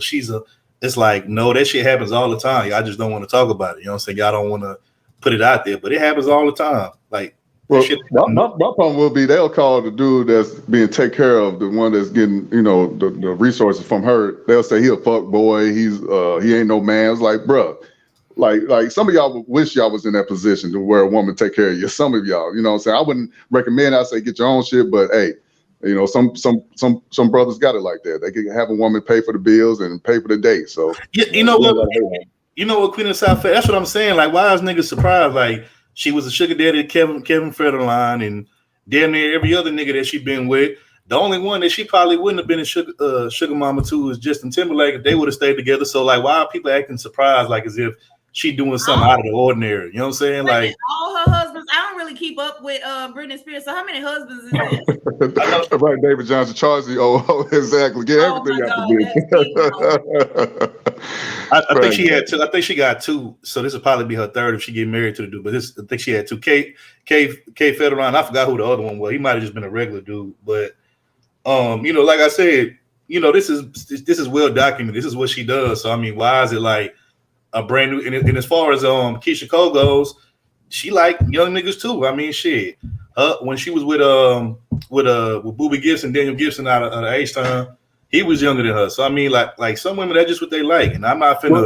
It's like, no, that shit happens all the time. Y'all just don't want to talk about it. You know what I'm saying? Y'all don't want to put it out there, but it happens all the time. Like, well, my problem will be they'll call the dude that's being taken care of, the one that's getting, you know, the resources from her. They'll say he a fuck boy. He ain't no man. It's like, bruh, like some of y'all wish y'all was in that position to where a woman take care of you. Some of y'all, you know what I'm saying? I wouldn't recommend. I say get your own shit, but hey. You know, some brothers got it like that. They can have a woman pay for the bills and pay for the date. So you know what? You know what, Queen of the South? That's what I'm saying. Like, why is niggas surprised? Like, she was a sugar daddy to Kevin Federline, and damn near every other nigga that she been with. The only one that she probably wouldn't have been a sugar mama to is Justin Timberlake if they would have stayed together. So like, why are people acting surprised? Like as if she doing something out of the ordinary. You know what I'm saying? Like all her husbands, I don't really keep keep up with Britney Spears. So how many husbands is this? Right, David Johnson, Charles. Exactly. Get everything out the business. I think she had two. I think she got two. So this will probably be her third if she get married to the dude. But I think she had two. K Federline. I forgot who the other one was. He might have just been a regular dude. But like I said, this is well documented. This is what she does. So I mean, why is it like a brand new? And as far as Keisha Cole goes, she like young niggas too. I mean, shit. When she was with Boobie Gibson, Daniel Gibson out of H-Town, he was younger than her. So I mean, like some women, that's just what they like, and I'm not finna.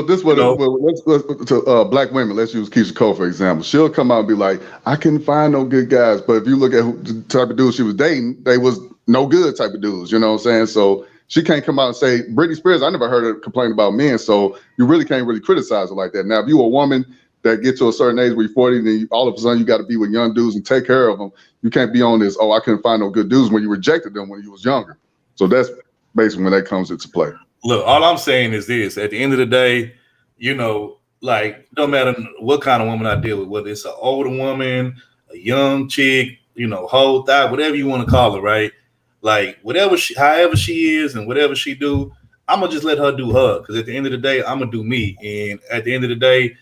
This what let's to black women. Let's use Keisha Cole for example. She'll come out and be like, I couldn't find no good guys. But if you look at the type of dudes she was dating, they was no good type of dudes. You know what I'm saying? So she can't come out and say Britney Spears. I never heard her complain about men. So you really can't really criticize her like that. Now, if you a woman that get to a certain age where you're 40, then all of a sudden you got to be with young dudes and take care of them. You can't be on this, I couldn't find no good dudes when you rejected them when you was younger. So that's basically when that comes into play. Look, all I'm saying is this. At the end of the day, like, no matter what kind of woman I deal with, whether it's an older woman, a young chick, whole thigh, whatever you want to call her, right? Like, however she is and whatever she do, I'm going to just let her do her. Because at the end of the day, I'm going to do me. And at the end of the day,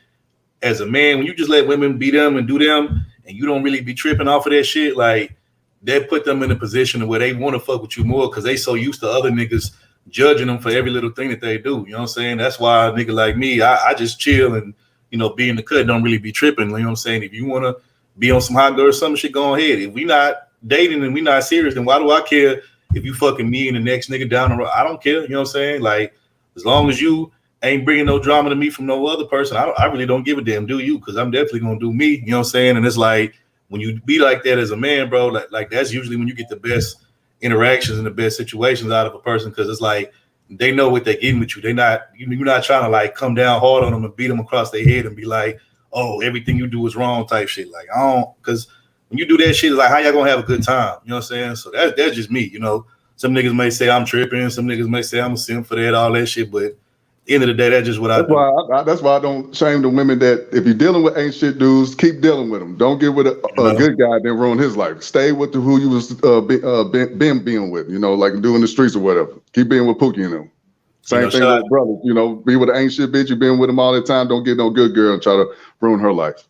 as a man, when you just let women be them and do them, and you don't really be tripping off of that shit, like that put them in a position where they want to fuck with you more because they so used to other niggas judging them for every little thing that they do. You know what I'm saying? That's why a nigga like me, I just chill and be in the cut, don't really be tripping. You know what I'm saying? If you want to be on some hot girl or some shit, go ahead. If we not dating and we not serious, then why do I care if you fucking me and the next nigga down the road? I don't care. You know what I'm saying? Like, as long as you ain't bringing no drama to me from no other person, I really don't give a damn, do you? Because I'm definitely gonna do me. You know what I'm saying? And it's like when you be like that as a man, bro, like that's usually when you get the best interactions and the best situations out of a person, because it's like they know what they're getting with you. You're not trying to like come down hard on them and beat them across their head and be like, oh, everything you do is wrong type shit. Like, I don't, because when you do that shit, it's like, how y'all gonna have a good time? You know what I'm saying? So that's just me. Some niggas may say I'm tripping, some niggas may say I'm a simp for that, all that shit, but end of the day, that's just what I do. That's why I don't shame the women that if you're dealing with ain't shit dudes, keep dealing with them. Don't get with a good guy, then ruin his life. Stay with who you was been being with, like doing the streets or whatever. Keep being with Pookie and them. Same thing with brothers, be with an ain't shit bitch. You've been with them all the time. Don't get no good girl and try to ruin her life.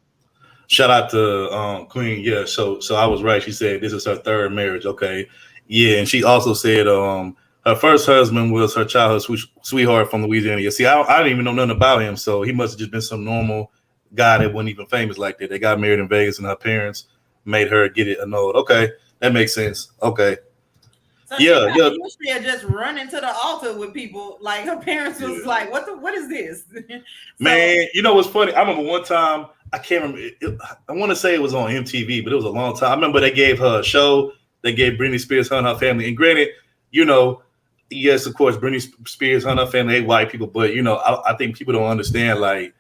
Shout out to Queen. Yeah, so I was right. She said this is her third marriage. Okay, yeah, and she also said her first husband was her childhood sweetheart from Louisiana. You see, I didn't even know nothing about him, so he must have just been some normal guy that wasn't even famous like that. They got married in Vegas, and her parents made her get it annulled. Okay, that makes sense. Okay. So yeah. Usually just running to the altar with people. Like her parents was like, "What is this?" Man, what's funny? I remember one time. I can't remember. I want to say it was on MTV, but it was a long time. I remember they gave her a show. They gave Britney Spears, her and her family. And granted, yes, of course, Britney Spears, her and her family hate white people, but I think people don't understand, like,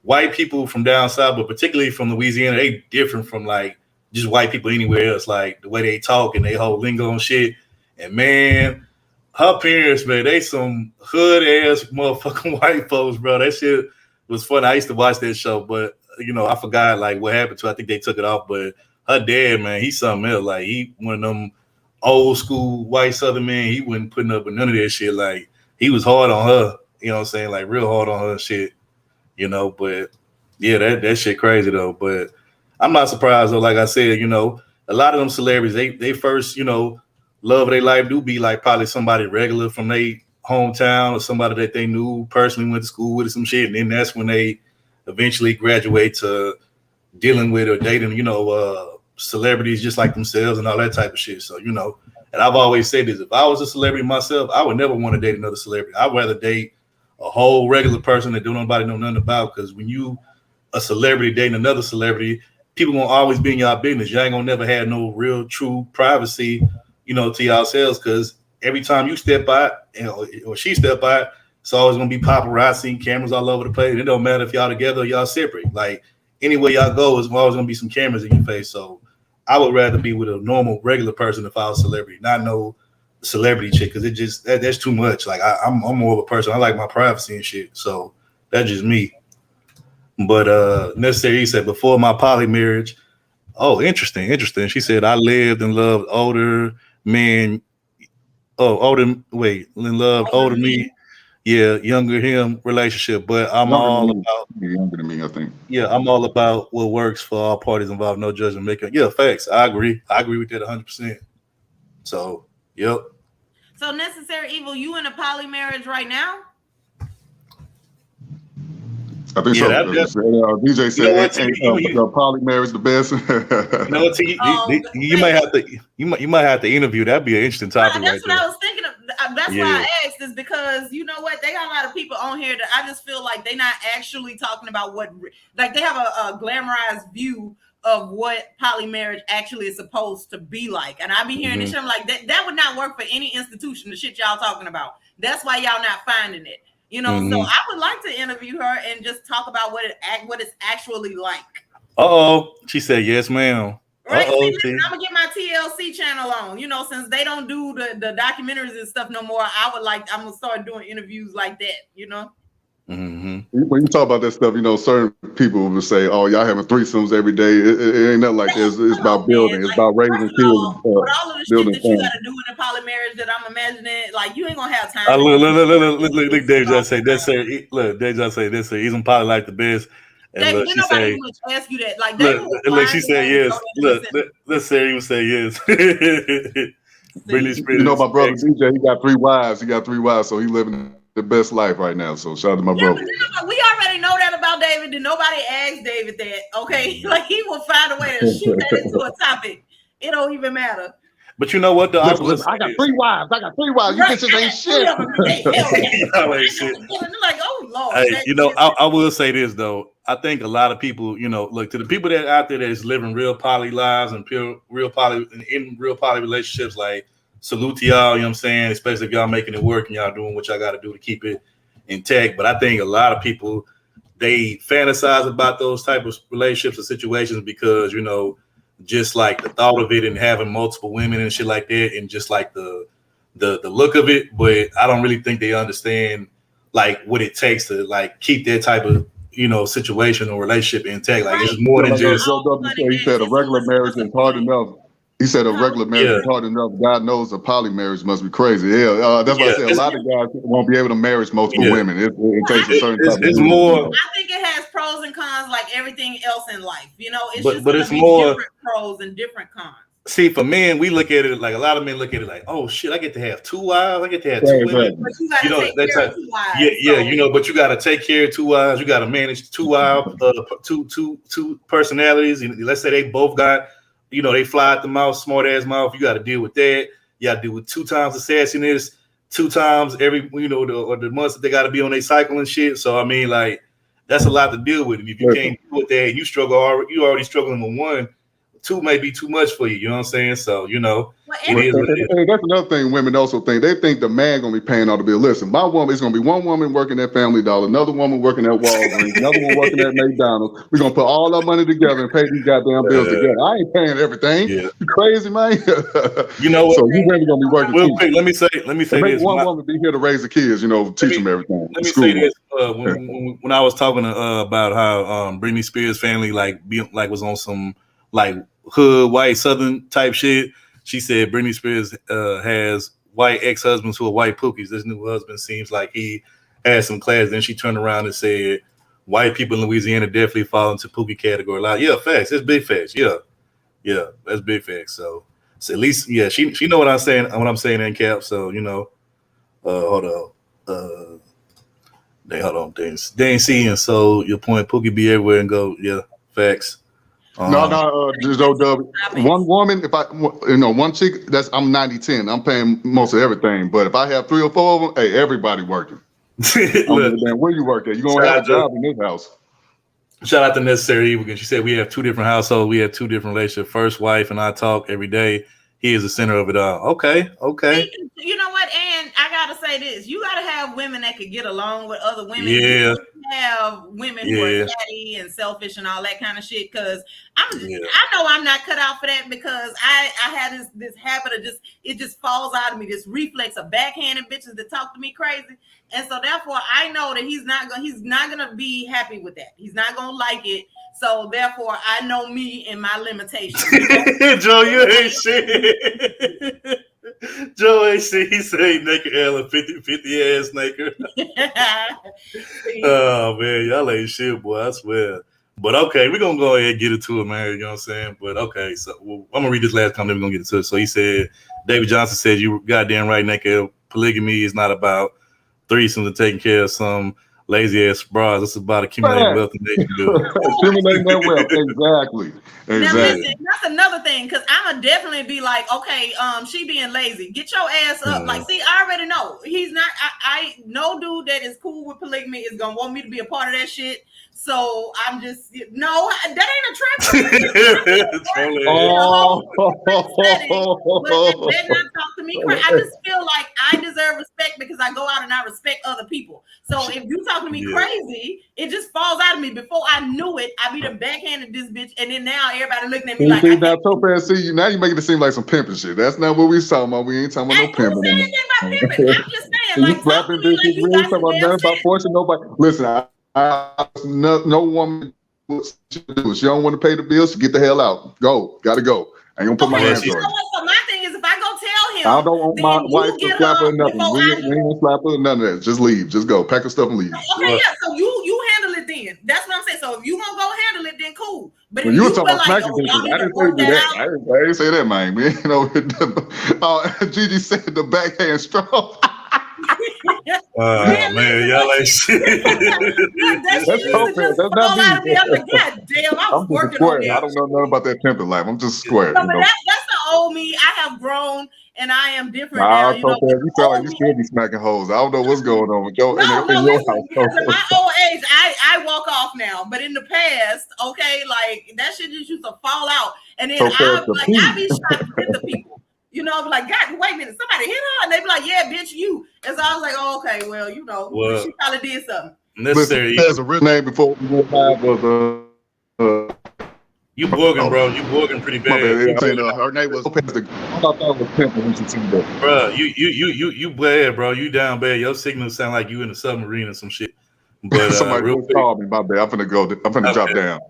white people from down south, but particularly from Louisiana, they different from like just white people anywhere else, like the way they talk and they whole lingo and shit. And man, her parents, man, they some hood ass motherfucking white folks, bro. That shit was fun. I used to watch that show, but I forgot like what happened to. I think they took it off, but her dad, man, he's something else. Like he one of them old school white Southern man. He wasn't putting up with none of that shit. Like he was hard on her. You know what I'm saying? Like real hard on her shit. But yeah, that shit crazy though. But I'm not surprised though. Like I said, a lot of them celebrities, they first, love of their life do be like probably somebody regular from their hometown or somebody that they knew personally, went to school with or some shit. And then that's when they eventually graduate to dealing with or dating, celebrities just like themselves and all that type of shit. So, and I've always said this, if I was a celebrity myself, I would never want to date another celebrity. I'd rather date a whole regular person that don't nobody know nothing about, because when you a celebrity dating another celebrity, people gonna always be in y'all business. You ain't gonna never have no real true privacy, to yourselves, because every time you step out or she step out, it's always gonna be paparazzi, cameras all over the place. It don't matter if y'all together or y'all separate. Like anywhere y'all go, it's always gonna be some cameras in your face. So I would rather be with a normal, regular person if I was a celebrity, not no celebrity chick, because it just that's too much. Like I'm more of a person. I like my privacy and shit. So that's just me. But necessary, he said, before my poly marriage, Oh, interesting. She said, I lived and loved older men. Oh, loved older me. Yeah, younger him relationship. But I'm Younger than all me. about, Younger than me, I think. yeah, I'm all about what works for all parties involved, no judgment making. Yeah, facts. I agree with that 100%. So, yep. So necessary evil, you in a poly marriage right now? I think Yeah, so. that DJ you know said, what, T, the poly marriage the best. you know what, T, Oh, you might have to you might have to interview. That'd be an interesting topic right that's what there. I was thinking of. That's why I asked, is because you know what, they got a lot of people on here that I just feel like they're not actually talking about what, like they have a glamorized view of what poly marriage actually is supposed to be like. And I be hearing this shit, I'm like, that would not work for any institution, the shit y'all talking about. That's why y'all not finding it. You know, so I would like to interview her and just talk about what it's actually like. She said yes, ma'am. Right. See, I'm gonna get my TLC channel on. You know, since they don't do the documentaries and stuff no more, I'm gonna start doing interviews like that. You know. When you talk about that stuff, you know, certain people will say, "Oh, y'all having threesomes every day." It ain't nothing like this. It's about building. It's about raising kids. With all of the shit that you got to do in a poly marriage that I'm imagining, like you ain't gonna have time. Look, Dave just say that's it. Look, Dave just say this. Isn't poly like the best? And look, she say, ask you that. Like, look, she said yes. Look, let's say even say yes. You know, my brother DJ, he got 3 wives. So he living the best life right now. So shout out to my brother. We already know that about David. Did nobody ask David that? Okay, like he will find a way to shoot that into a topic. It don't even matter. But you know what? Though, I got 3 wives. You bitches ain't shit. Like, oh Lord. Hey, you know, I will say this though. I think a lot of people, you know, look, to the people that out there that is living real poly lives and real poly relationships, like salute to y'all, you know what I'm saying? Especially if y'all making it work and y'all doing what y'all got to do to keep it intact. But I think a lot of people, they fantasize about those type of relationships or situations because, you know, just like the thought of it and having multiple women and shit like that, and just like the look of it. But I don't really think they understand like what it takes to like keep that type of, you know, situation or relationship intact. Like it's more than just. He said a regular marriage is hard enough. He said a regular marriage is hard enough. God knows a poly marriage must be crazy. Yeah, that's why I said a lot of guys won't be able to marry multiple women. It takes a certain type it's of more. I think it has pros and cons like everything else in life. You know, it's but it's more different pros and different cons. See, for men, we look at it like a lot of men look at it like, oh shit, I get to have 2 wives, I get to have 2 women. But you gotta take care of 2 wives. You know, but you got to take care of 2 wives. You got to manage 2 wives, two personalities. And let's say they both got, you know, they fly at the mouth, smart ass mouth. You got to deal with that. You got to deal with 2 times the sassiness, 2 times every, you know, the months that they got to be on their cycle and shit. So I mean, like, that's a lot to deal with. And if you can't deal with that, and you already struggling with 1. 2 may be too much for you, you know what I'm saying? So, you know, that's another thing women also think. They think the man gonna be paying all the bill. Listen, my woman is gonna be one woman working at Family Dollar, another woman working at Walgreens, another one working at McDonald's. We're gonna put all our money together and pay these goddamn bills together. I ain't paying everything. You crazy, man? You know what? So you really gonna be working. Real quick, let me say this. One woman be here to raise the kids, you know, teach them everything. Let me say this. When I was talking about how Britney Spears' family was on some like hood white Southern type shit, she said Britney Spears has white ex-husbands who are white pookies. This new husband seems like he has some class. Then she turned around and said white people in Louisiana definitely fall into pookie category. Like, yeah, facts. It's big facts. Yeah, that's big facts. So at least she know what I'm saying. What I'm saying in cap. So you know, hold on. They ain't seeing. So your point, pookie be everywhere and go. Yeah, facts. Just one woman, if one chick, I'm 90-10. I'm paying most of everything. But if I have 3 or 4 of them, hey, everybody working. Where you work at? You gonna have a job in this house. Shout out to Necessary Evil again. She said we have 2 different households, we have 2 different relationships. First wife and I talk every day. He is the center of it all. Okay. You know what? And I gotta say this: you gotta have women that can get along with other women. Yeah. You have women who are catty and selfish and all that kind of shit. Because I know I'm not cut out for that, because I had this habit of it just falls out of me, this reflex of backhanded bitches that talk to me crazy. And so therefore I know that he's not gonna be happy with that. He's not gonna like it. So therefore I know me and my limitations. Joe, you ain't shit. Joe ain't shit. He say naked Ellen 50 ass naked. Oh man, y'all ain't shit, boy. I swear. But okay, we're gonna go ahead and get into it, man. You know what I'm saying? But okay, so I'm gonna read this last comment. We're gonna get into it. So he said, David Johnson said, "You goddamn right, naked. Polygamy is not about threesomes and taking care of some lazy ass bras. It's about accumulating wealth and nation building." Accumulating that wealth, exactly. Now listen, that's another thing, because I'ma definitely be like, okay, she being lazy. Get your ass up. Like, see, I already know he's not. I no dude that is cool with polygamy is gonna want me to be a part of that shit. So I'm just that ain't a trap. But they not talk to me. I just feel like I deserve respect because I go out and I respect other people. So if you talk to me crazy, it just falls out of me. Before I knew it, I be the backhanded this bitch, and then now everybody looking at me like. Now, Topaz, see you now. You making it seem like some pimping shit. That's not what we talking about. We ain't talking about no pimping. I ain't saying anything about pimping. I'm just saying, like, talk to me like you got some damn sense. Fortune, nobody. Listen, no woman. She don't want to pay the bills. She get the hell out. Gotta go. I ain't gonna put my hands on her. So my thing is, if I go tell him, I don't want my wife to slap her or nothing. We ain't gonna slap her or none of that. Just leave. Just go. Pack her stuff and leave. Okay, yeah. So you handle it then. That's what I'm saying. So if you gonna go handle it, then cool. But when you were talking about smacking bitches, I didn't say that. I didn't say that, man. You know, Gigi said the backhand straw. Man, y'all ain't shit. That's not me. God damn, I'm working on it. I don't know nothing about that pimping life. I'm just square. No, but that's the old me. I have grown and I am different now. You sound like you still be smacking hoes. I don't know what's going on with your in your house. Because at my old age, I walk off now. But in the past, okay, like that shit just used to fall out, and then I be shocked with the people. You know, like, God, wait a minute, somebody hit her, and they be like, yeah, bitch, you. And so I was like, oh, okay, well, you know, she probably did something. Necessary. There's a real name before we went live was you bugging, bro. You bugging pretty bad. Her name was. I thought that was pimping when she seen that. Bro, you bad, bro. You down bad. Your signal sound like you in a submarine or some shit. But somebody real called me. My bad. I'm finna drop down.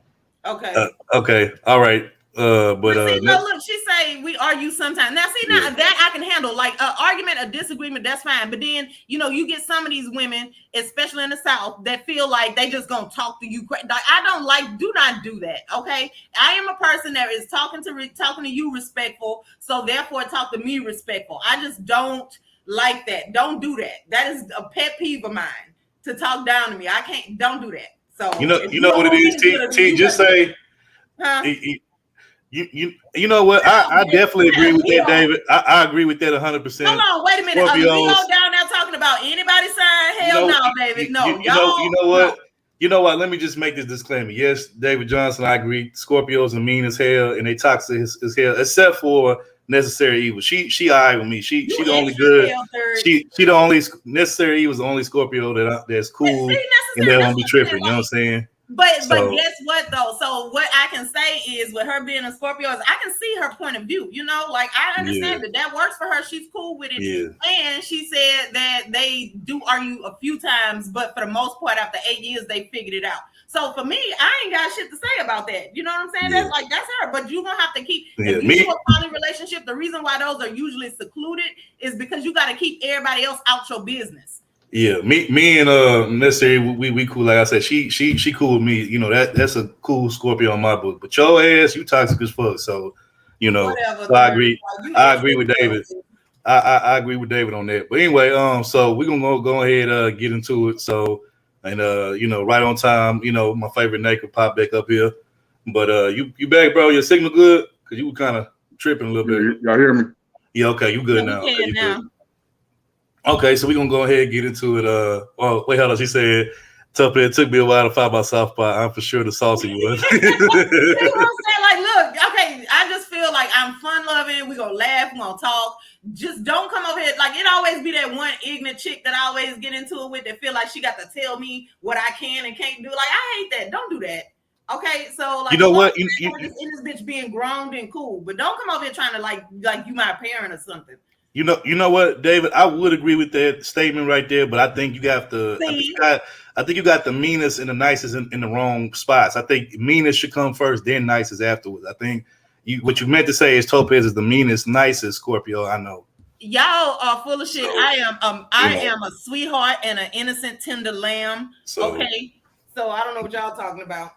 Okay. Okay. All right. But see, no, look, she say we argue sometimes. Now, see, now that I can handle, like an argument, a disagreement, that's fine. But then, you know, you get some of these women, especially in the South, that feel like they just gonna talk to you. Like, I don't do not do that. Okay, I am a person that is talking to you respectful, so therefore talk to me respectful. I just don't like that. Don't do that. That is a pet peeve of mine, to talk down to me. I can't. Don't do that. So you know what it is. T just say. You know what? I definitely agree with that, David. I agree with that 100%. Hold on, wait a minute. We go down there talking about anybody's sign? Hell no, David. No. You know what? You know what? Let me just make this disclaimer. Yes, David Johnson, I agree. Scorpios are mean as hell and they toxic as hell, except for Necessary Evil. She all right with me. She the only good. She the only Necessary Evil is the only Scorpio that's cool and that won't be tripping. You know what I'm saying? But guess what though? So what I can say is, with her being a Scorpio, is I can see her point of view. You know, like I understand that works for her. She's cool with it. Yeah. And she said that they do argue a few times, but for the most part, after 8 years, they figured it out. So for me, I ain't got shit to say about that. You know what I'm saying? Yeah. That's her. But you're gonna have to keep if you do a poly relationship. The reason why those are usually secluded is because you got to keep everybody else out your business. Yeah, me and Necessary, we cool. Like I said, she cool with me. You know, that's a cool Scorpio on my book. But your ass, you toxic as fuck. So, you know, so I agree. I agree with David. I agree with David on that. But anyway, so we're gonna go ahead get into it. So, and you know, right on time. You know, my favorite naked pop back up here. But you back, bro? Your signal good? Cause you were kind of tripping a little bit. Y'all hear me? Yeah. Okay, you good now. Okay, good. Okay, so we're going to go ahead and get into it. Oh, wait, hold on. She said, it took me a while to find my soft spot. I'm for sure the saucy one. You know what I'm saying? Like, look, okay, I just feel like I'm fun loving. We gonna laugh. We gonna talk. Just don't come over here. Like it always be that one ignorant chick that I always get into it with that feel like she got to tell me what I can and can't do. Like I hate that. Don't do that. Okay, so like You know what? just in this bitch being grown and cool, but don't come over here trying to like you my parent or something. You know what, David? I would agree with that statement right there, but I think you got the. I think you got the meanest and the nicest in the wrong spots. I think meanest should come first, then nicest afterwards. I think what you meant to say is Topaz is the meanest, nicest Scorpio I know. Y'all are full of shit. So, I am a sweetheart and an innocent tender lamb. So, okay, so I don't know what y'all talking about.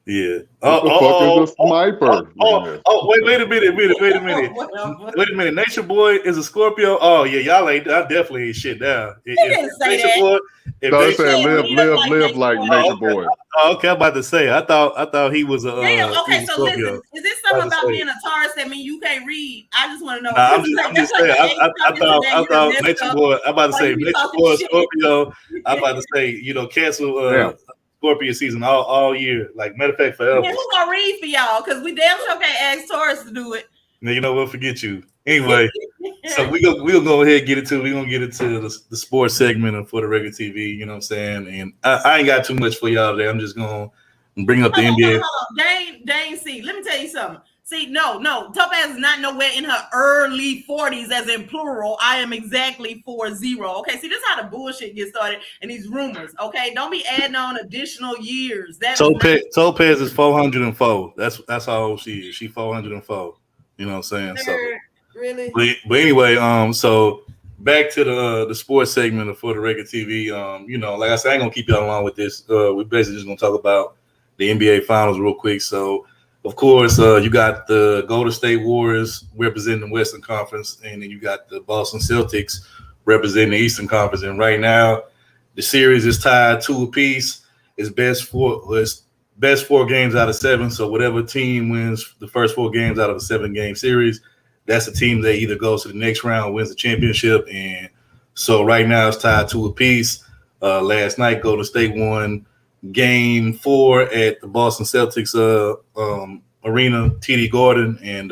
Yeah. Fuck is a sniper? Wait a minute. Nature Boy is a Scorpio. Oh yeah, y'all ain't. I definitely ain't shit down. He didn't say Nature that. Boy, no, I said live like Nature Boy. Oh, okay, I'm about to say. I thought he was a. Damn. Okay, so listen, is this something about being a Taurus that mean you can't read? I just want to know. Nah, I'm just saying. I thought Nature Boy. I'm about to say Nature Boy Scorpio. I'm about to say cancel. Scorpio season all year. Like matter of fact, forever. Yeah, who's gonna read for y'all? Because we damn sure can't ask Taurus to do it. Now you know we'll forget you. Anyway, so we'll go ahead and get into the sports segment for the regular TV. You know what I'm saying? And I ain't got too much for y'all today. I'm just gonna bring up the NBA. Hold on. Dane, see, let me tell you something. See, no, Topaz is not nowhere in her early 40s, as in plural. I am exactly 40. Okay, see, this is how the bullshit gets started and these rumors. Okay, don't be adding on additional years. Topaz is 404. That's how old she is. She 404. You know what I'm saying? So really. But anyway, so back to the sports segment for the regular TV. Like I said, I ain't gonna keep y'all along with this. We're basically just gonna talk about the NBA Finals real quick. So. Of course, you got the Golden State Warriors representing the Western Conference, and then you got the Boston Celtics representing the Eastern Conference. And right now, the series is tied 2 apiece. It's best 4 games out of 7. So whatever team wins the first 4 games out of a 7-game series, that's the team that either goes to the next round, wins the championship. And so right now it's tied 2 apiece. Last night, Golden State won Game 4 at the Boston Celtics arena, TD Garden, and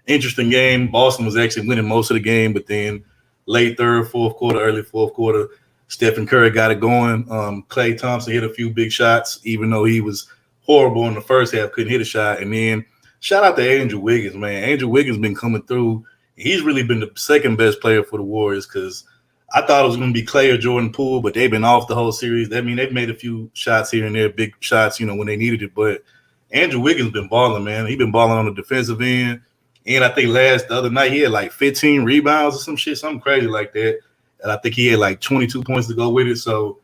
interesting game. Boston was actually winning most of the game, but then late third, fourth quarter, early fourth quarter, Stephen Curry got it going. Klay Thompson hit a few big shots, even though he was horrible in the first half, couldn't hit a shot. And then shout out to Andrew Wiggins, man. Andrew Wiggins been coming through. He's really been the second best player for the Warriors because I thought it was going to be Clay or Jordan Poole, but they've been off the whole series. I mean, they've made a few shots here and there, big shots, when they needed it. But Andrew Wiggins been balling, man. He's been balling on the defensive end. And I think the other night, he had like 15 rebounds or some shit, something crazy like that. And I think he had like 22 points to go with it. So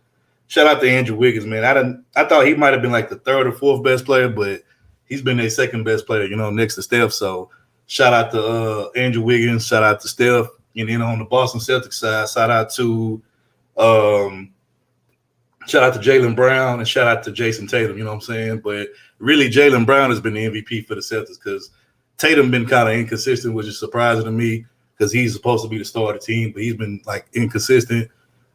shout out to Andrew Wiggins, man. I thought he might have been like the 3rd or 4th best player, but he's been their 2nd best player, next to Steph. So shout out to Andrew Wiggins. Shout out to Steph. And then on the Boston Celtics side, shout out to Jaylen Brown and shout out to Jason Tatum, you know what I'm saying? But really, Jaylen Brown has been the MVP for the Celtics because Tatum been kind of inconsistent, which is surprising to me because he's supposed to be the star of the team, but he's been like inconsistent.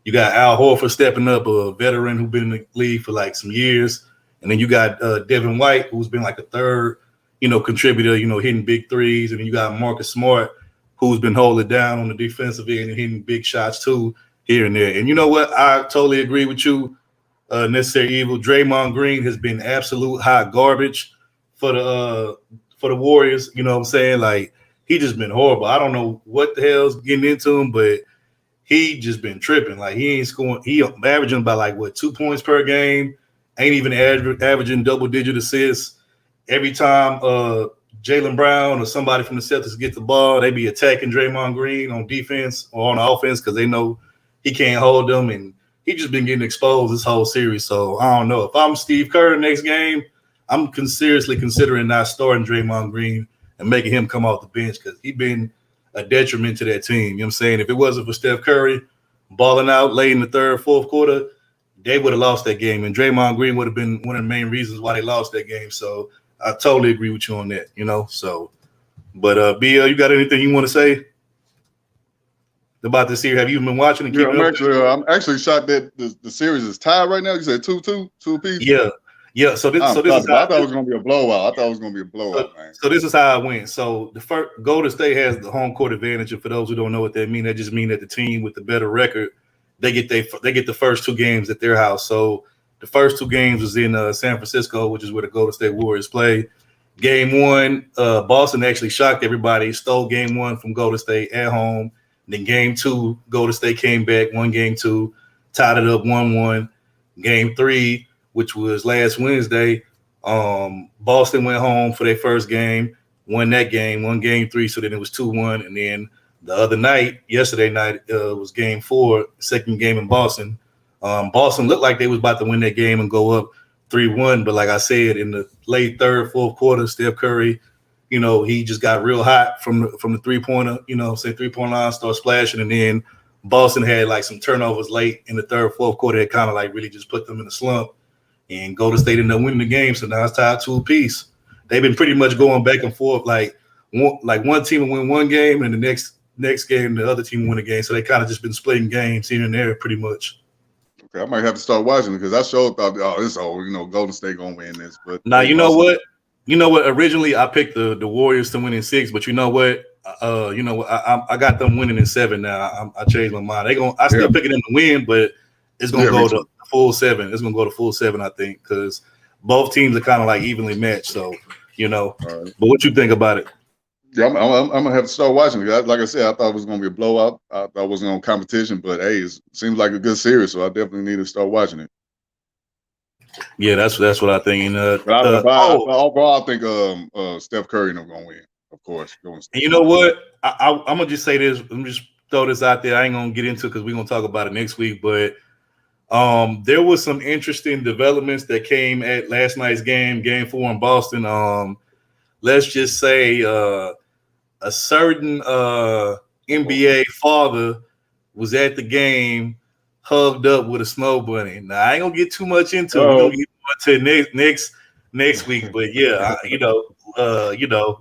You got Al Horford stepping up, a veteran who's been in the league for like some years. And then you got Devin White, who's been like a third, contributor, hitting big threes. And then you got Marcus Smart, who's been holding down on the defensive end and hitting big shots too here and there. And you know what? I totally agree with you, Necessary Evil. Draymond Green has been absolute hot garbage for the Warriors. You know what I'm saying? Like, he just been horrible. I don't know what the hell's getting into him, but he just been tripping. Like, he ain't scoring. He averaging about 2 points per game. Ain't even averaging double-digit assists. Every time Jaylen Brown or somebody from the Celtics get the ball, they be attacking Draymond Green on defense or on offense because they know he can't hold them, and he just been getting exposed this whole series. So I don't know. If I'm Steve Kerr next game, I'm seriously considering not starting Draymond Green and making him come off the bench because he been a detriment to that team. You know what I'm saying? If it wasn't for Steph Curry balling out late in the 3rd, 4th quarter, they would have lost that game, and Draymond Green would have been one of the main reasons why they lost that game. So I totally agree with you on that, So, but BL, you got anything you want to say about this series? Have you been watching? And I'm actually shocked that the series is tied right now. You said 2-2 apiece. Yeah, Yeah, so this I is how thought it was gonna be a blowout. I thought it was gonna be a blowout, man. So this is how it went. So the first Golden State has the home court advantage, and for those who don't know what that means, that just means that the team with the better record, they get the first two games at their house. So the first two games was in San Francisco, which is where the Golden State Warriors play. Game one, Boston actually shocked everybody, stole game one from Golden State at home. Then game two, Golden State came back, won game two, tied it up 1-1. Game three, which was last Wednesday, Boston went home for their first game, won that game, won game three, so then it was 2-1. And then the other night, yesterday night, was game four, second game in Boston. Boston looked like they was about to win that game and go up 3-1, but like I said, in the late third, fourth quarter, Steph Curry, he just got real hot from the three-pointer, three-point line, start splashing, and then Boston had like some turnovers late in the third, fourth quarter that kind of like really just put them in a slump, and Golden State ended up winning the game, so now it's tied 2-apiece. They've been pretty much going back and forth, like one team will win one game, and the next game the other team will win a game, so they kind of just been splitting games here and there pretty much. Okay, I might have to start watching it because I sure thought, it's over. Golden State gonna win this. But now you know what? Originally I picked the Warriors to win in 6, but you know what? I got them winning in 7 now. I changed my mind. I still picking them to win, but it's gonna go to full 7. It's gonna go to full 7, I think, because both teams are kind of like evenly matched. So Right. But what you think about it? Yeah, I'm gonna have to start watching it. Like I said, I thought it was gonna be a blowout. I thought it wasn't on competition, but hey, it seems like a good series, so I definitely need to start watching it. Yeah, that's what I think. But overall, I think Steph Curry is gonna win, of course. And you know what? I'm gonna just say this. Let me just throw this out there. I ain't gonna get into it because we're gonna talk about it next week. But there was some interesting developments that came at last night's game 4 in Boston. Let's just say a certain NBA father was at the game, hugged up with a snow bunny. Now I ain't gonna get too much into it. We're gonna get to next week, but yeah,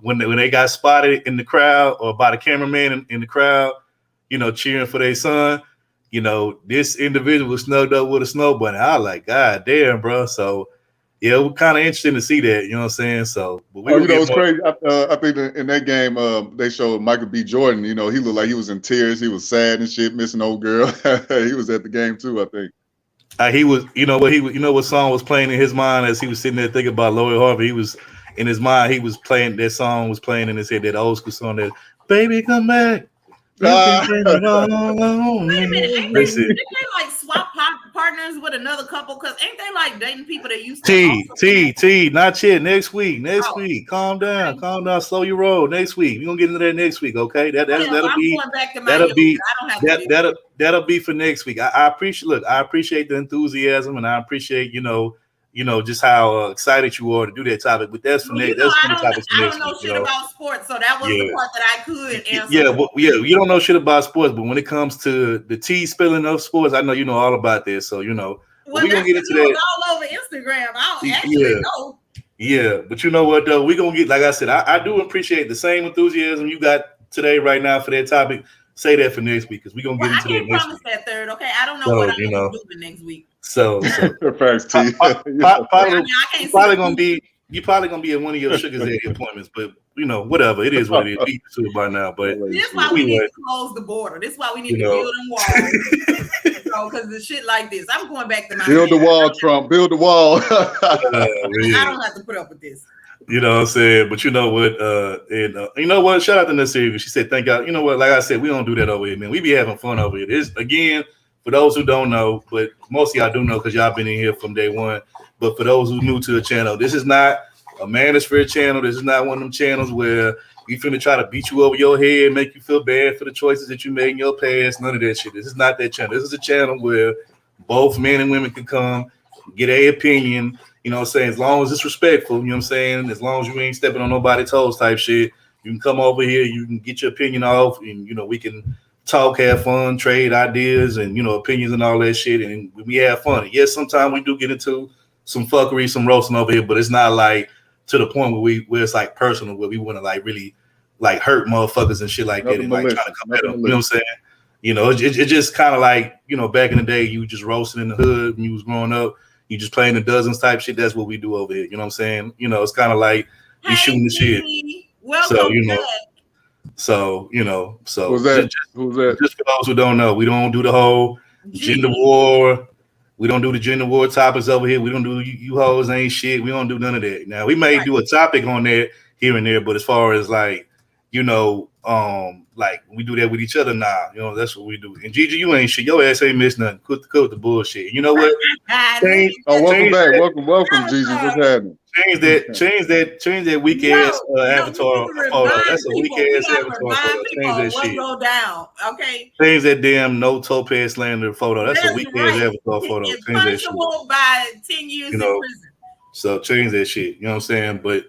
when they got spotted in the crowd or by the cameraman in the crowd, cheering for their son, this individual was snugged up with a snow bunny. I was like, God damn, bro. So yeah, it was kind of interesting to see that. You know what I'm saying? So, but it's crazy. I think in that game, they showed Michael B. Jordan. He looked like he was in tears. He was sad and shit, missing old girl. He was at the game too, I think. He was. What song was playing in his mind as he was sitting there thinking about Lloyd Harvey. He was in his mind. He was playing that song. Was playing in his head that old school song that "Baby Come Back." Wait a minute, ain't they like swap partners with another couple? Because ain't they like dating people that used to T, not yet. Next week. Calm down, slow your roll. Next week. We're gonna get into that next week, okay? That'll be for next week. I appreciate the enthusiasm, and I appreciate just how excited you are to do that topic. But that's from next. I don't know shit about sports, so that was the part that I could answer. You don't know shit about sports, but when it comes to the tea spilling of sports, I know you know all about this. So we're gonna get into that all over Instagram. I don't actually know. Yeah, but you know what though? We're gonna get, like I said, I do appreciate the same enthusiasm you got today right now for that topic. Say that for next week because we're gonna get into that next week. I can't promise that third, okay? I don't know what I'm gonna do next week. So facts, T. You're probably gonna be at one of your Sugar Daddy appointments, but whatever. It is what it is. We used to it by now, but this is why we need to close the border. This is why we need to build them walls. Because the shit like this, I'm going back to my build the wall, Trump. Build the wall. I don't have to put up with this. You know what I'm saying? But you know what? You know what? Shout out to Nasir. She said, thank God. You know what? Like I said, we don't do that over here, man. We be having fun over here. This, again, for those who don't know, but most of y'all do know because y'all been in here from day one. But for those who new to the channel, this is not a manosphere channel. This is not one of them channels where we finna try to beat you over your head, make you feel bad for the choices that you made in your past. None of that shit. This is not that channel. This is a channel where both men and women can come, get a opinion. You know what I'm saying? As long as it's respectful, you know what I'm saying? As long as you ain't stepping on nobody's toes type shit, you can come over here, you can get your opinion off, and, we can talk, have fun, trade ideas and, opinions and all that shit, and we have fun. Yes, sometimes we do get into some fuckery, some roasting over here, but it's not like to the point where it's like personal, where we want to like really like hurt motherfuckers and shit like that and like trying to come at them. You know what I'm saying? It's just kind of like, back in the day, you just roasting in the hood when you was growing up. you just playing the dozens type shit. That's what we do over here. You know what I'm saying? You know, it's kind of like you shooting the shit. Welcome So you know, back. so you know, so Who's that? Who's that? just for those who don't know, we don't do the whole gender war. We don't do the gender war topics over here. We don't do you hoes ain't shit. We don't do none of that. Now we may do a topic on that here and there, but as far as like, you know, like we do that with each other now. You know, that's what we do. And Gigi, you ain't shit. Your ass ain't missed nothing. Cut the bullshit. You know what? Welcome back. Welcome, Gigi. What's happening? Change that weak ass avatar photo. That's a weak ass avatar photo. Change that shit. Go down, okay? Change that damn no topaz slander photo. That's a weak ass avatar photo. It's Change that shit. by 10 years in prison. So change that shit. You know what I'm saying? But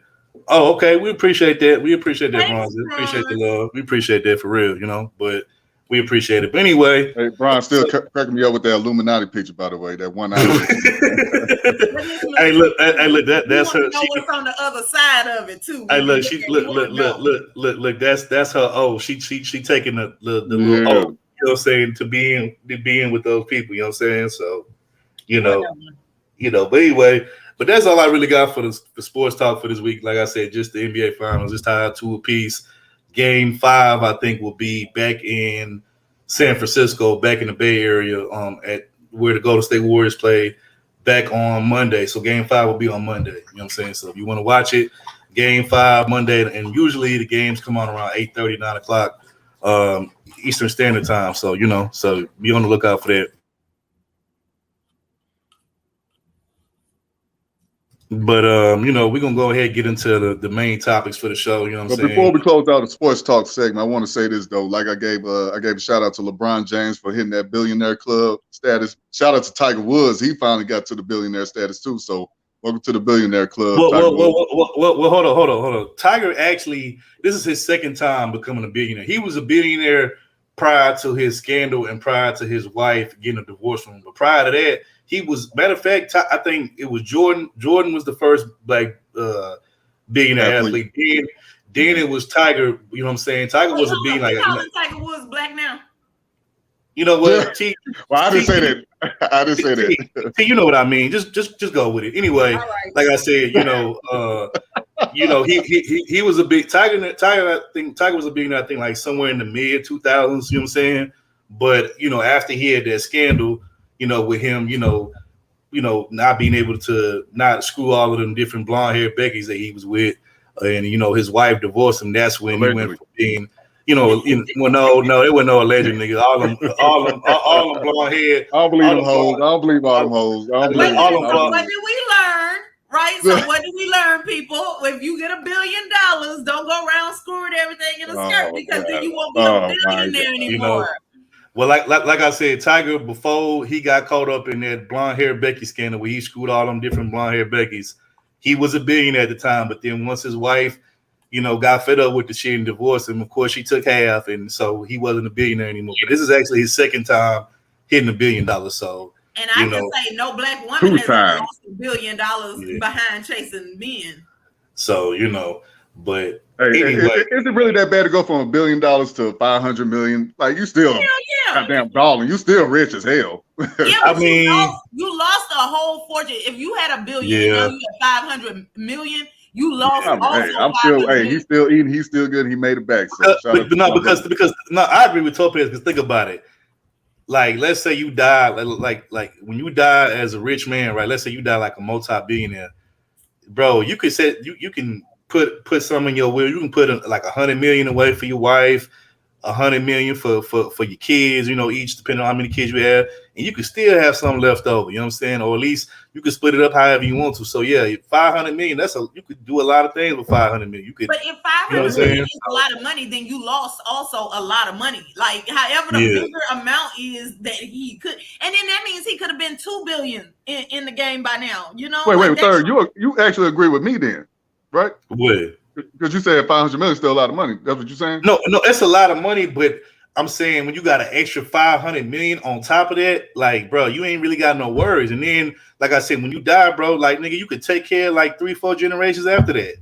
okay, we appreciate that. We appreciate that, Bronze. We appreciate the love. We appreciate that for real, you know. But we appreciate it. But anyway, hey, Brian still cracking me up with that Illuminati picture, by the way. That one eye. hey, look, that's her. Know what's on the other side of it too. Hey, look, look. That's her. Oh, she taking the little. You know what I'm saying, to be in with those people. You know what I'm saying. So, you know. But anyway, but that's all I really got for the sports talk for this week. Like I said, just the NBA Finals. Just tied 2 apiece. Game 5, I think, will be back in San Francisco, back in the Bay Area, at where the Golden State Warriors play, back on Monday. So Game 5 will be on Monday. You know what I'm saying? So if you want to watch it, Game 5 Monday, and usually the games come on around 8:30, 9 o'clock Eastern Standard Time. So so be on the lookout for that. But we're gonna go ahead and get into the main topics for the show. You know what I'm saying? Before we close out the sports talk segment, I want to say this though. Like I gave a shout out to LeBron James for hitting that billionaire club status. Shout out to Tiger Woods. He finally got to the billionaire status too. So welcome to the billionaire club. Well, hold on. Tiger actually, this is his second time becoming a billionaire. He was a billionaire prior to his scandal and prior to his wife getting a divorce from him. But prior to that, he was, matter of fact, I think it was Jordan. Jordan was the first black billionaire athlete. Then it was Tiger. You know what I'm saying? Tiger was a billionaire. Tiger Woods black now. You know what? Well, I didn't say that. I didn't say that. You know what I mean? Just go with it. Anyway, like I said, he was a big Tiger. I think Tiger was a billionaire. I think like somewhere in the mid 2000s. You know what I'm saying? But after he had that scandal, with him, not being able to not screw all of them different blonde haired Beckys that he was with, and his wife divorced him. That's when he went from being, no, it wasn't no alleged niggas. All them blonde haired. I don't believe them hoes. I don't believe all them hoes. What did we learn? Right? So what did we learn, people? If you get $1 billion, don't go around screwing everything in a skirt because then you won't be a billionaire anymore. Well, like I said, Tiger, before he got caught up in that blonde hair Becky scandal where he screwed all them different blonde hair Beckys, he was a billionaire at the time. But then once his wife, got fed up with the shit and divorced him, of course she took half, and so he wasn't a billionaire anymore. But this is actually his second time hitting $1 billion. So, and I can say no black woman has lost $1 billion behind chasing men. So but. Hey, anyway, is it really that bad to go from $1 billion to 500 million? Like, you still goddamn balling. You still rich as hell. Yeah, I mean, you lost a whole fortune. If you had $1 billion, and you had 500 million. You lost. I'm still. Hey, he's still eating. He's still good. He made it back. So because I agree with Topaz. Because think about it. Like, let's say you die. Like when you die as a rich man, right? Let's say you die like a multi-billionaire, bro. You could say you can. Put some in your will. You can put like $100 million away for your wife, $100 million for your kids. Each depending on how many kids you have, and you can still have some left over. You know what I'm saying? Or at least you can split it up however you want to. So yeah, $500 million. You could do a lot of things with $500 million. You could. But if $500 million is a lot of money, then you lost also a lot of money. Like however the bigger amount is that he could, and then that means he could have been $2 billion in the game by now. Wait, third. You actually agree with me then? Right? What? Because you said 500 million is still a lot of money. That's what you're saying? No, it's a lot of money, but I'm saying when you got an extra 500 million on top of that, like, bro, you ain't really got no worries. And then, like I said, when you die, bro, like, nigga, you could take care of like 3-4 generations after that.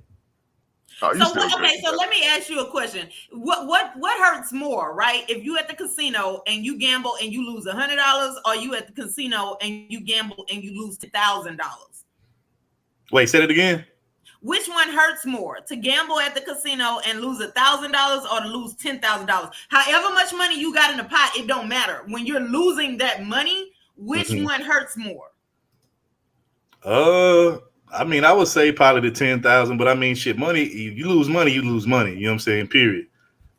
So let me ask you a question. What hurts more, right? If you at the casino and you gamble and you lose $100, or you at the casino and you gamble and you lose $1,000? Wait, say it again. Which one hurts more, to gamble at the casino and lose $1,000 or to lose $10,000? However much money you got in the pot, it don't matter. When you're losing that money, which one hurts more? I mean, I would say probably the 10,000, but I mean, shit, money. You lose money, you lose money. You know what I'm saying? Period.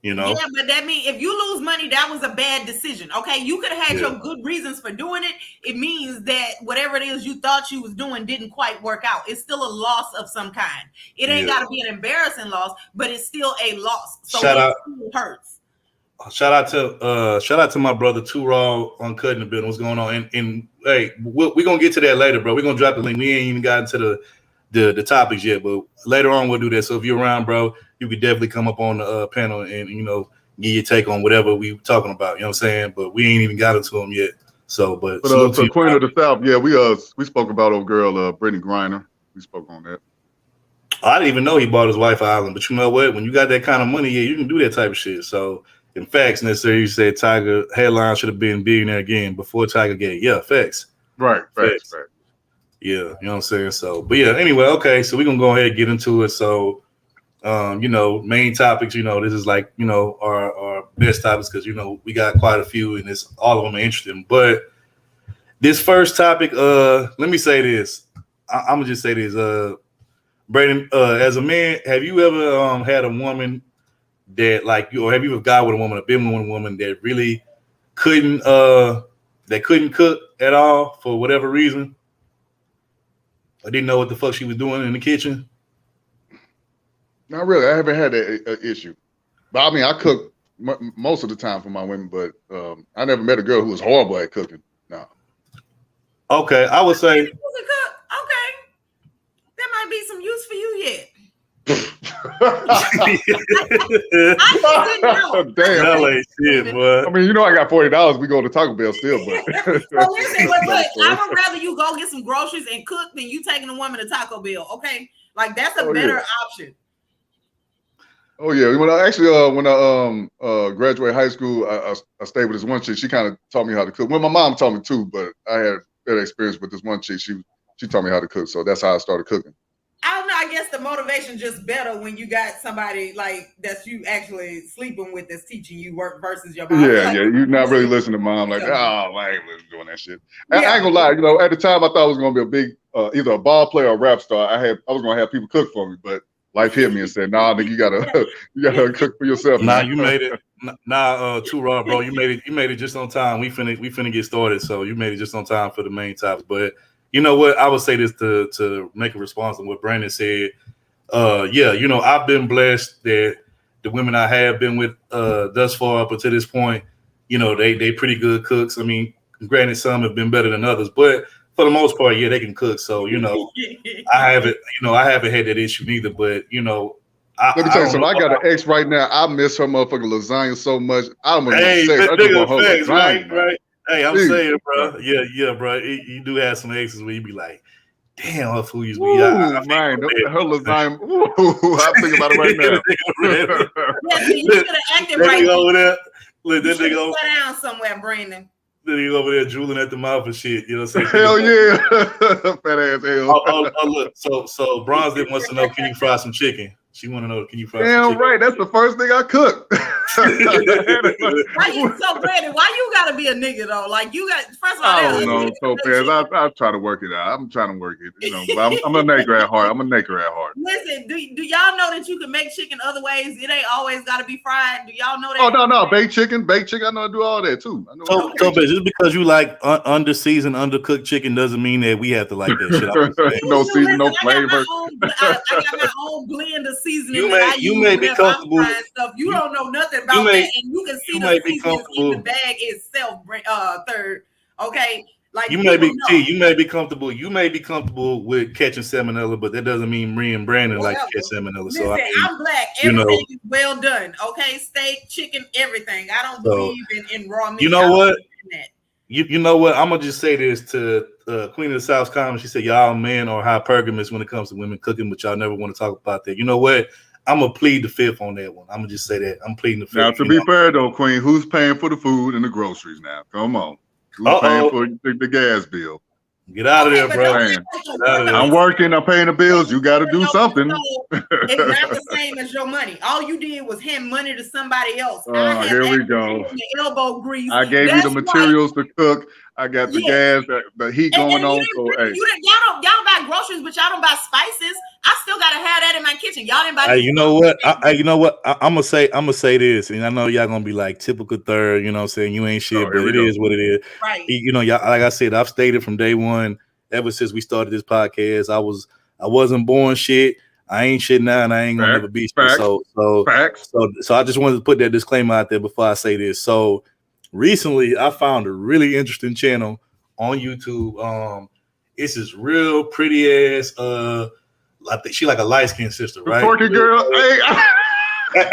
You know. Yeah, but that means if you lose money, that was a bad decision. Okay, you could have had your good reasons for doing it. It means that whatever it is you thought you was doing didn't quite work out. It's still a loss of some kind. It ain't got to be an embarrassing loss, but it's still a loss. So it still hurts. Shout out to my brother Too Raw on Cutting the Building. What's going on? And hey, we're gonna get to that later, bro. We're gonna drop the link. We ain't even gotten to the topics yet, but later on we'll do that. So if you're around, bro, you could definitely come up on the panel and give your take on whatever we were talking about. You know what I'm saying? But we ain't even got into them yet. So, but so Queen of the South, we spoke about old girl Brittany Griner. We spoke on that. I didn't even know he bought his wife an island, but you know what? When you got that kind of money, you can do that type of shit. So. In facts, necessary, you said Tiger headline should have been billionaire again before Tiger Gate. Yeah, facts. Right, facts. Yeah, you know what I'm saying? So, but yeah, anyway, okay, so we're going to go ahead and get into it. So, main topics, this is like, our best topics because, we got quite a few and all of them are interesting. But this first topic, let me say this. I'm going to just say this. Brandon, as a man, have you ever had a woman that like you, or have you ever got with a woman or been with a woman that really couldn't cook at all for whatever reason? I didn't know what the fuck she was doing in the kitchen. Not really. I haven't had that issue. But I mean, I cook most of the time for my women, but I never met a girl who was horrible at cooking. No. Okay, I would say. You can cook. Okay, there might be some use for you yet. I Damn, ain't shit, boy. I mean, I got $40. We go to Taco Bell still, but. So listen, but I would rather you go get some groceries and cook than you taking a woman to Taco Bell. Okay, like that's a better option. Oh yeah, when I graduated high school, I stayed with this one chick. She kind of taught me how to cook. Well, my mom taught me too, but I had better experience with this one chick. She taught me how to cook, so that's how I started cooking. I don't know. I guess the motivation just better when you got somebody like that's you actually sleeping with that's teaching you work versus your mom. Yeah, you're not really listening to mom. Like, I ain't really doing that shit. Yeah. I ain't gonna lie. At the time, I thought I was gonna be a big either a ball player or a rap star. I was gonna have people cook for me, but life hit me and said, "Nah, nigga, you gotta cook for yourself." Nah, you made it. Nah, Too Raw, bro. You made it just on time. We finna get started, so you made it just on time for the main topics, but. You know what? I would say this to make a response to what Brandon said. I've been blessed that the women I have been with thus far up until this point, they pretty good cooks. I mean, granted, some have been better than others, but for the most part, they can cook. So, I haven't had that issue neither. But let me tell you something. I got an ex right now. I miss her motherfucking lasagna so much. I don't want to sex. I just want her lasagna. Right. Hey, I'm saying, bro. Yeah, bro. You do have some exes where you be like, damn, her food used to be. Man, her lasagna. I'm thinking about it right now. You should have acted right. Over there. Look, that nigga over sit down somewhere, Brandon. Then he over there drooling at the mouth and shit. You know what I'm saying? Hell yeah. Fat ass hell. Look. So Bronze wants to know, can you fry some chicken? She want to know, can you fry some chicken? Right. That's the first thing I cook. Why you so Brandon? Why you gotta be a nigga though? Like you got first of all. I don't know, so fast. I try to work it out. I'm trying to work it, but I'm a nigger at heart. Listen, do y'all know that you can make chicken other ways? It ain't always gotta be fried. Do y'all know that? Oh no, baked chicken. I know how to do all that too. So just because you like under seasoned, undercooked chicken doesn't mean that we have to like that shit. No season, no flavor. I got my own blend of seasoning. You may be comfortable. Stuff. You don't know nothing about that, and you can see the seasoning in the bag itself. Third, okay. Like you may be comfortable. You may be comfortable with catching salmonella, but that doesn't mean me and Brandon like to catch salmonella. Listen, so I'm black. Everything is well done. Okay, steak, chicken, everything. I don't believe in raw meat. You know what? You know what? I'm gonna just say this to Queen of the South's comment. She said, "Y'all men are hypergamous when it comes to women cooking, but y'all never want to talk about that." You know what? I'm gonna plead the fifth on that one. I'm gonna just say that I'm pleading the fifth. Now, to be fair though, Queen, who's paying for the food and the groceries now? Come on, who's paying for the gas bill? Get out of there, bro. I'm working. I'm paying the bills. You got to do something. It's not the same as your money. All you did was hand money to somebody else. Here we go. Elbow grease. I gave you the materials to cook. I got the gas, the heat going on. So, hey. Y'all buy groceries, but y'all don't buy spices. I still gotta have that in my kitchen. Y'all didn't buy. Hey, you know what? I'm gonna say this, and I know y'all gonna be like typical third. You know what I'm saying? You ain't shit, but it is what it is. Right. You know, y'all, like I said, I've stated from day one, ever since we started this podcast, I wasn't born shit. I ain't shit now, and I ain't gonna never be shit. So I just wanted to put that disclaimer out there before I say this. So recently, I found a really interesting channel on YouTube. It's this real pretty ass. I think she like a light skinned sister, right? Porky girl. Hey,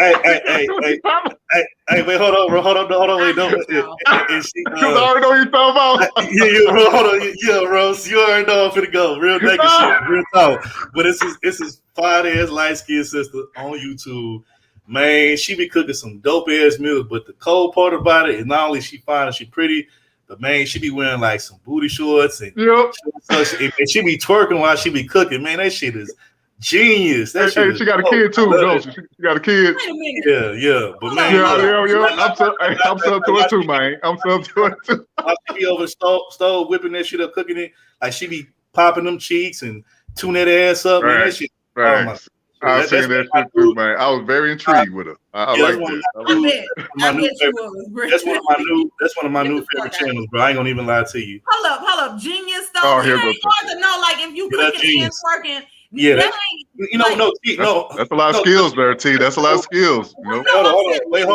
wait, hold on, wait, don't. I already know you talking about. Yeah, hold on, yeah, Rose, you already know I'm finna go, real naked shit, real talk. But it's his fine ass light skinned sister on YouTube. Man, she be cooking some dope ass meals. But the cold part about it is not only she fine and she pretty, but man, she be wearing like some booty shorts and she be twerking while she be cooking. Man, that shit is genius. That shit she got a kid too, though. She got a kid. Wait a minute. Yeah. But man, I'm sub to it too, man. I'm sub to it too. She be over the stove whipping that shit up, cooking it. Like she be popping them cheeks and tune that ass up. Man, that shit. Right. Oh I've seen that shit too, man. I was very intrigued with her. I like that. That's one of my new favorite channels, bro. I ain't gonna even lie to you. Hold up. Genius though. It ain't hard to know, like if you cooking and working. Yeah, no. That's a lot of skills there, T. That's a lot of skills. You know? Hold on. It ain't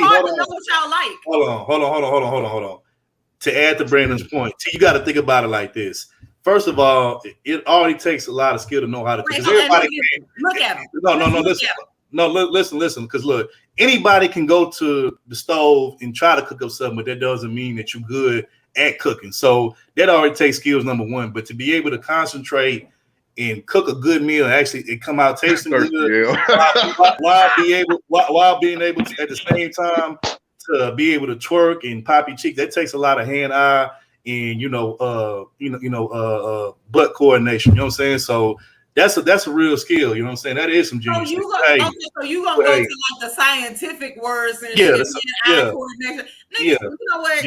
hard to know what y'all like. Hold on. To add to Brandon's point, T, you got to think about it like this. First of all, it already takes a lot of skill to know how to cook. Everybody can look at him. Listen. Because look, anybody can go to the stove and try to cook up something, but that doesn't mean that you're good at cooking. So that already takes skills, number one. But to be able to concentrate and cook a good meal and actually it come out tasting good, while being able to at the same time to be able to twerk and pop your cheeks, that takes a lot of hand-eye and butt coordination. You know what I'm saying? So that's a real skill. You know what I'm saying? That is some genius. So you gonna go to like the scientific words and eye coordination. You know what? I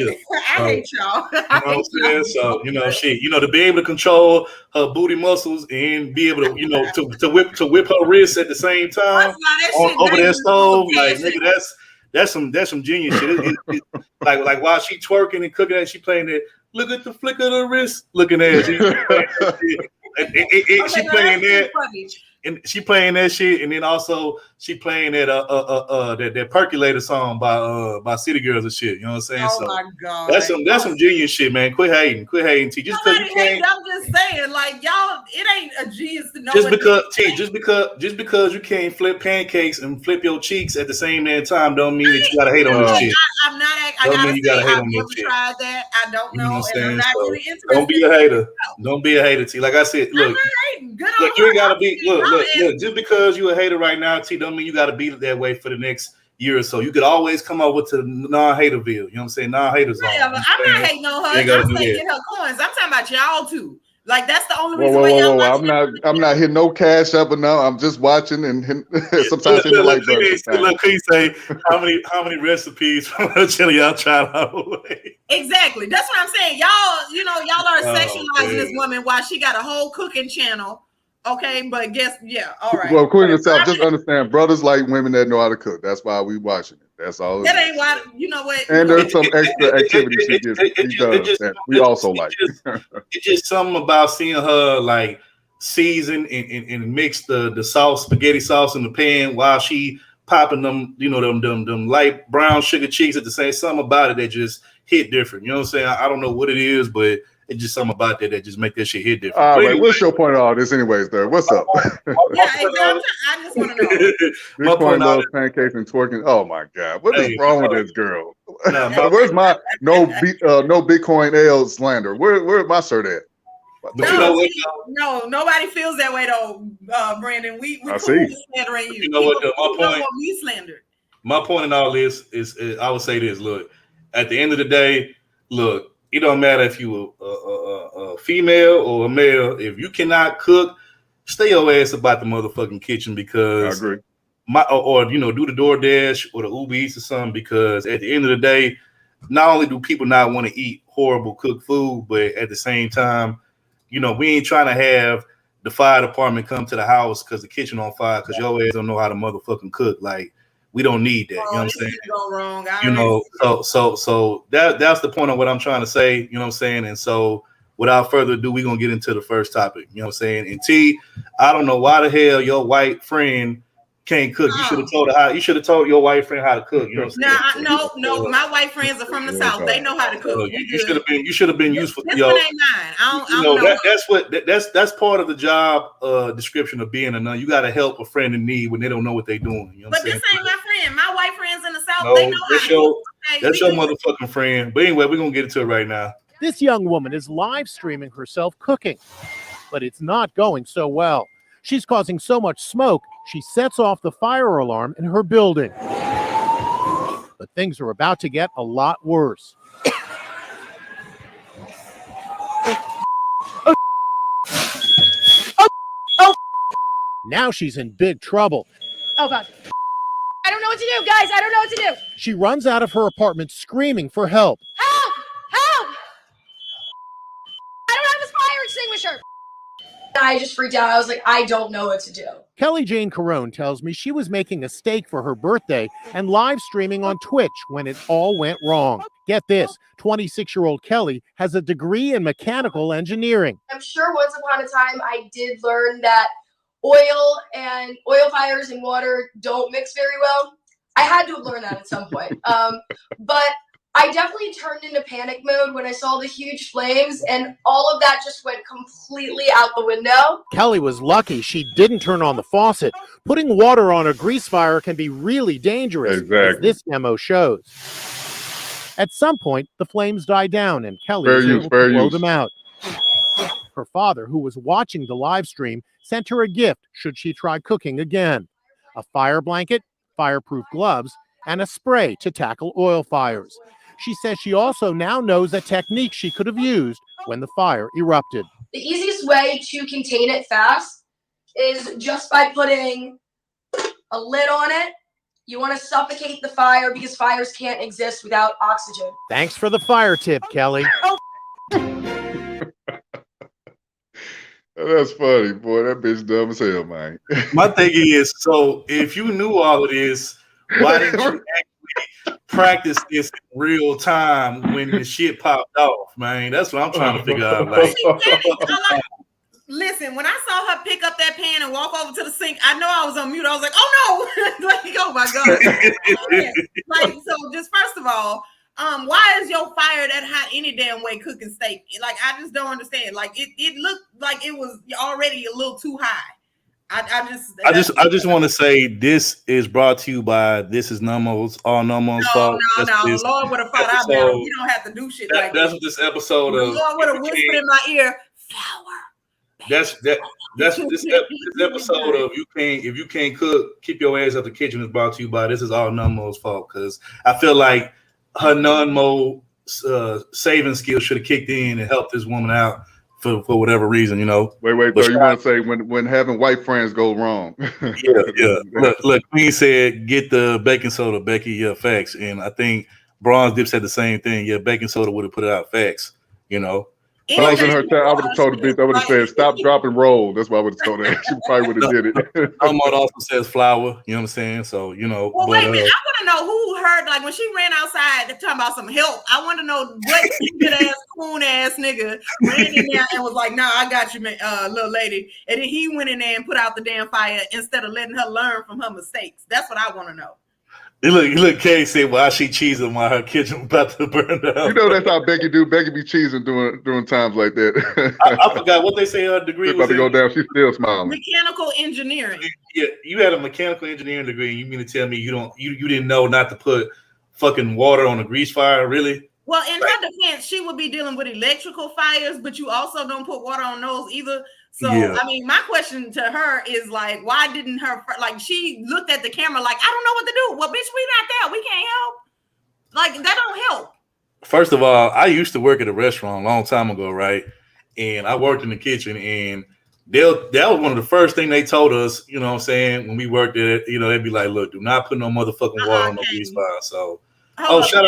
hate y'all. You know what I'm saying? So to be able to control her booty muscles and be able to to whip her wrists at the same time over that stove, like nigga, that's some genius shit. Like while she twerking and cooking and she playing it. Look at the flick of the wrist, looking at you. She playing that, and she playing that shit, and then also she playing that percolator song by City Girls and shit. You know what I'm saying? Oh my god, that's some genius shit, man. Quit hating, T. Just because you can't. I'm just saying, like y'all, it ain't a genius to know. Just because you can't flip pancakes and flip your cheeks at the same damn time, don't mean that you gotta hate on this shit. I'm not. I gotta say, I've never tried that. I don't know, and I'm not really interested. Don't be a hater. Don't be a hater, T. Like I said, look, you ain't gotta be. Look. Just because you a hater right now, T, don't mean you gotta be that way for the next year or so. You could always come over to non-haterville. You know what I'm saying? Non-haters. I'm not hating on her. I'm saying get her coins. I'm talking about y'all too. Like that's the only reason why y'all. I'm not hitting no cash up or no. I'm just watching and sometimes hitting the like button. Look, he say how many recipes from her chili y'all trying out. Exactly. That's what I'm saying. Y'all are sexualizing this woman while she got a whole cooking channel. Okay, but all right. Well, Queen herself, just understand, brothers like women that know how to cook. That's why we watching it. That's all. That ain't why. You know what? And there's some extra activity she does that we also like. It's just something about seeing her like season and mix the sauce, spaghetti sauce in the pan while she popping them, them light brown sugar cheeks at the same. Something about it that just hit different. You know what I'm saying? I don't know what it is, but it's just something about that just make that shit hit different. All right, what's your point of all this anyways, there? What's up? I just want to know. My point loves pancakes and twerking. Oh my God. What is wrong with this girl? Where's my no Bitcoin L slander? Where my shirt at? But you know what? No, nobody feels that way though, Brandon. We I cool see. with slandering you. You know what? People My don't point. want me slandered. My point in all this is I would say this. Look, at the end of the day, look, it don't matter if you a female or a male. If you cannot cook, stay your ass about the motherfucking kitchen I because agree. or do the DoorDash or the Uber Eats or something, because at the end of the day, not only do people not want to eat horrible cooked food, but at the same time, we ain't trying to have the fire department come to the house because the kitchen on fire because your ass don't know how to motherfucking cook. Like, we don't need that. You know what I'm saying? Go wrong. So that's the point of what I'm trying to say. You know what I'm saying? And so without further ado, we're gonna get into the first topic. You know what I'm saying? And T, I don't know why the hell your white friend can't cook. You should have told her how. You should have told your white friend how to cook. You know what I'm saying? No. My white friends are from the South. They know how to cook. You should have been useful. This one ain't mine. I don't know. That's part of the job description of being a nun. You got to help a friend in need when they don't know what they're doing. You know what I'm saying? This ain't my friend. My white friends in the South, they know how to cook. That's your motherfucking friend. But anyway, we're gonna get into it right now. This young woman is live streaming herself cooking, but it's not going so well. She's causing so much smoke, she sets off the fire alarm in her building. But things are about to get a lot worse. Now she's in big trouble. Oh, God. I don't know what to do, guys. I don't know what to do. She runs out of her apartment screaming for help. Help! Help! I don't have a fire extinguisher. I just freaked out. I was like, I don't know what to do. Kelly Jane Carone tells me she was making a steak for her birthday and live streaming on Twitch when it all went wrong. Get this, 26-year-old Kelly has a degree in mechanical engineering. I'm sure once upon a time I did learn that oil fires and water don't mix very well. I had to have learned that at some point. But I definitely turned into panic mode when I saw the huge flames, and all of that just went completely out the window. Kelly was lucky she didn't turn on the faucet. Putting water on a grease fire can be really dangerous, as this demo shows. At some point, the flames died down, and Kelly was able to blow them out. Her father, who was watching the live stream, sent her a gift should she try cooking again: a fire blanket, fireproof gloves, and a spray to tackle oil fires. She says she also now knows a technique she could have used when the fire erupted. The easiest way to contain it fast is just by putting a lid on it. You want to suffocate the fire because fires can't exist without oxygen. Thanks for the fire tip, Kelly. That's funny, boy. That bitch dumb as hell, man. My thing is, so if you knew all of this, why didn't you actually practice this in real time when the shit popped off, man? That's what I'm trying to figure out. Like, listen, when I saw her pick up that pan and walk over to the sink, I know I was on mute. I was like, oh no, like, oh my God. Like, so just first of all, why is your fire that hot any damn way cooking steak? Like, I just don't understand. Like, it looked like it was already a little too high. I just want to say this is brought to you by This Is Numbers, all Numbers fault. No, Lord would have thought out there. You don't have to do shit like that. That's what this episode of. Lord would have whispered in my ear, flour. That's this episode of if you can't cook, keep your ass out the kitchen is brought to you by This Is All Numbers fault, because I feel like her non-mode saving skills should have kicked in and helped this woman out for whatever reason, you know. Wait, though, you want to say when having white friends go wrong? yeah. Look, Queen said get the baking soda, Becky. Yeah, facts. And I think Bronze Dip said the same thing. Yeah, baking soda would have put it out facts, you know. If I was in her time, I would have told the bitch, I would have said, stop, drop, and roll. That's what I would have told her. She probably would have did it. Almost also says flour, you know what I'm saying? So, you know. Well, wait a minute. I want to know who heard, like, when she ran outside talking about some help. I want to know what stupid-ass, coon-ass nigga ran in there and was like, nah, I got you, man, little lady. And then he went in there and put out the damn fire instead of letting her learn from her mistakes. That's what I want to know. Look, Kay said, why she cheesing while her kitchen about to burn down? You know that's how Becky do. Becky be cheesing during times like that. I forgot what they say her degree was. About to go down, she's still smiling. Mechanical engineering. Yeah, you had a mechanical engineering degree. You mean to tell me you didn't know not to put fucking water on a grease fire? Really? Well, in her defense, she would be dealing with electrical fires, but you also don't put water on those either. So, I mean, my question to her is like, why didn't her, like, she looked at the camera like, I don't know what to do. Well, bitch, we not there. We can't help. Like, that don't help. First of all, I used to work at a restaurant a long time ago, right? And I worked in the kitchen, and that was one of the first things they told us, you know what I'm saying, when we worked there, you know, they'd be like, look, do not put no motherfucking water on no grease fire. So, shout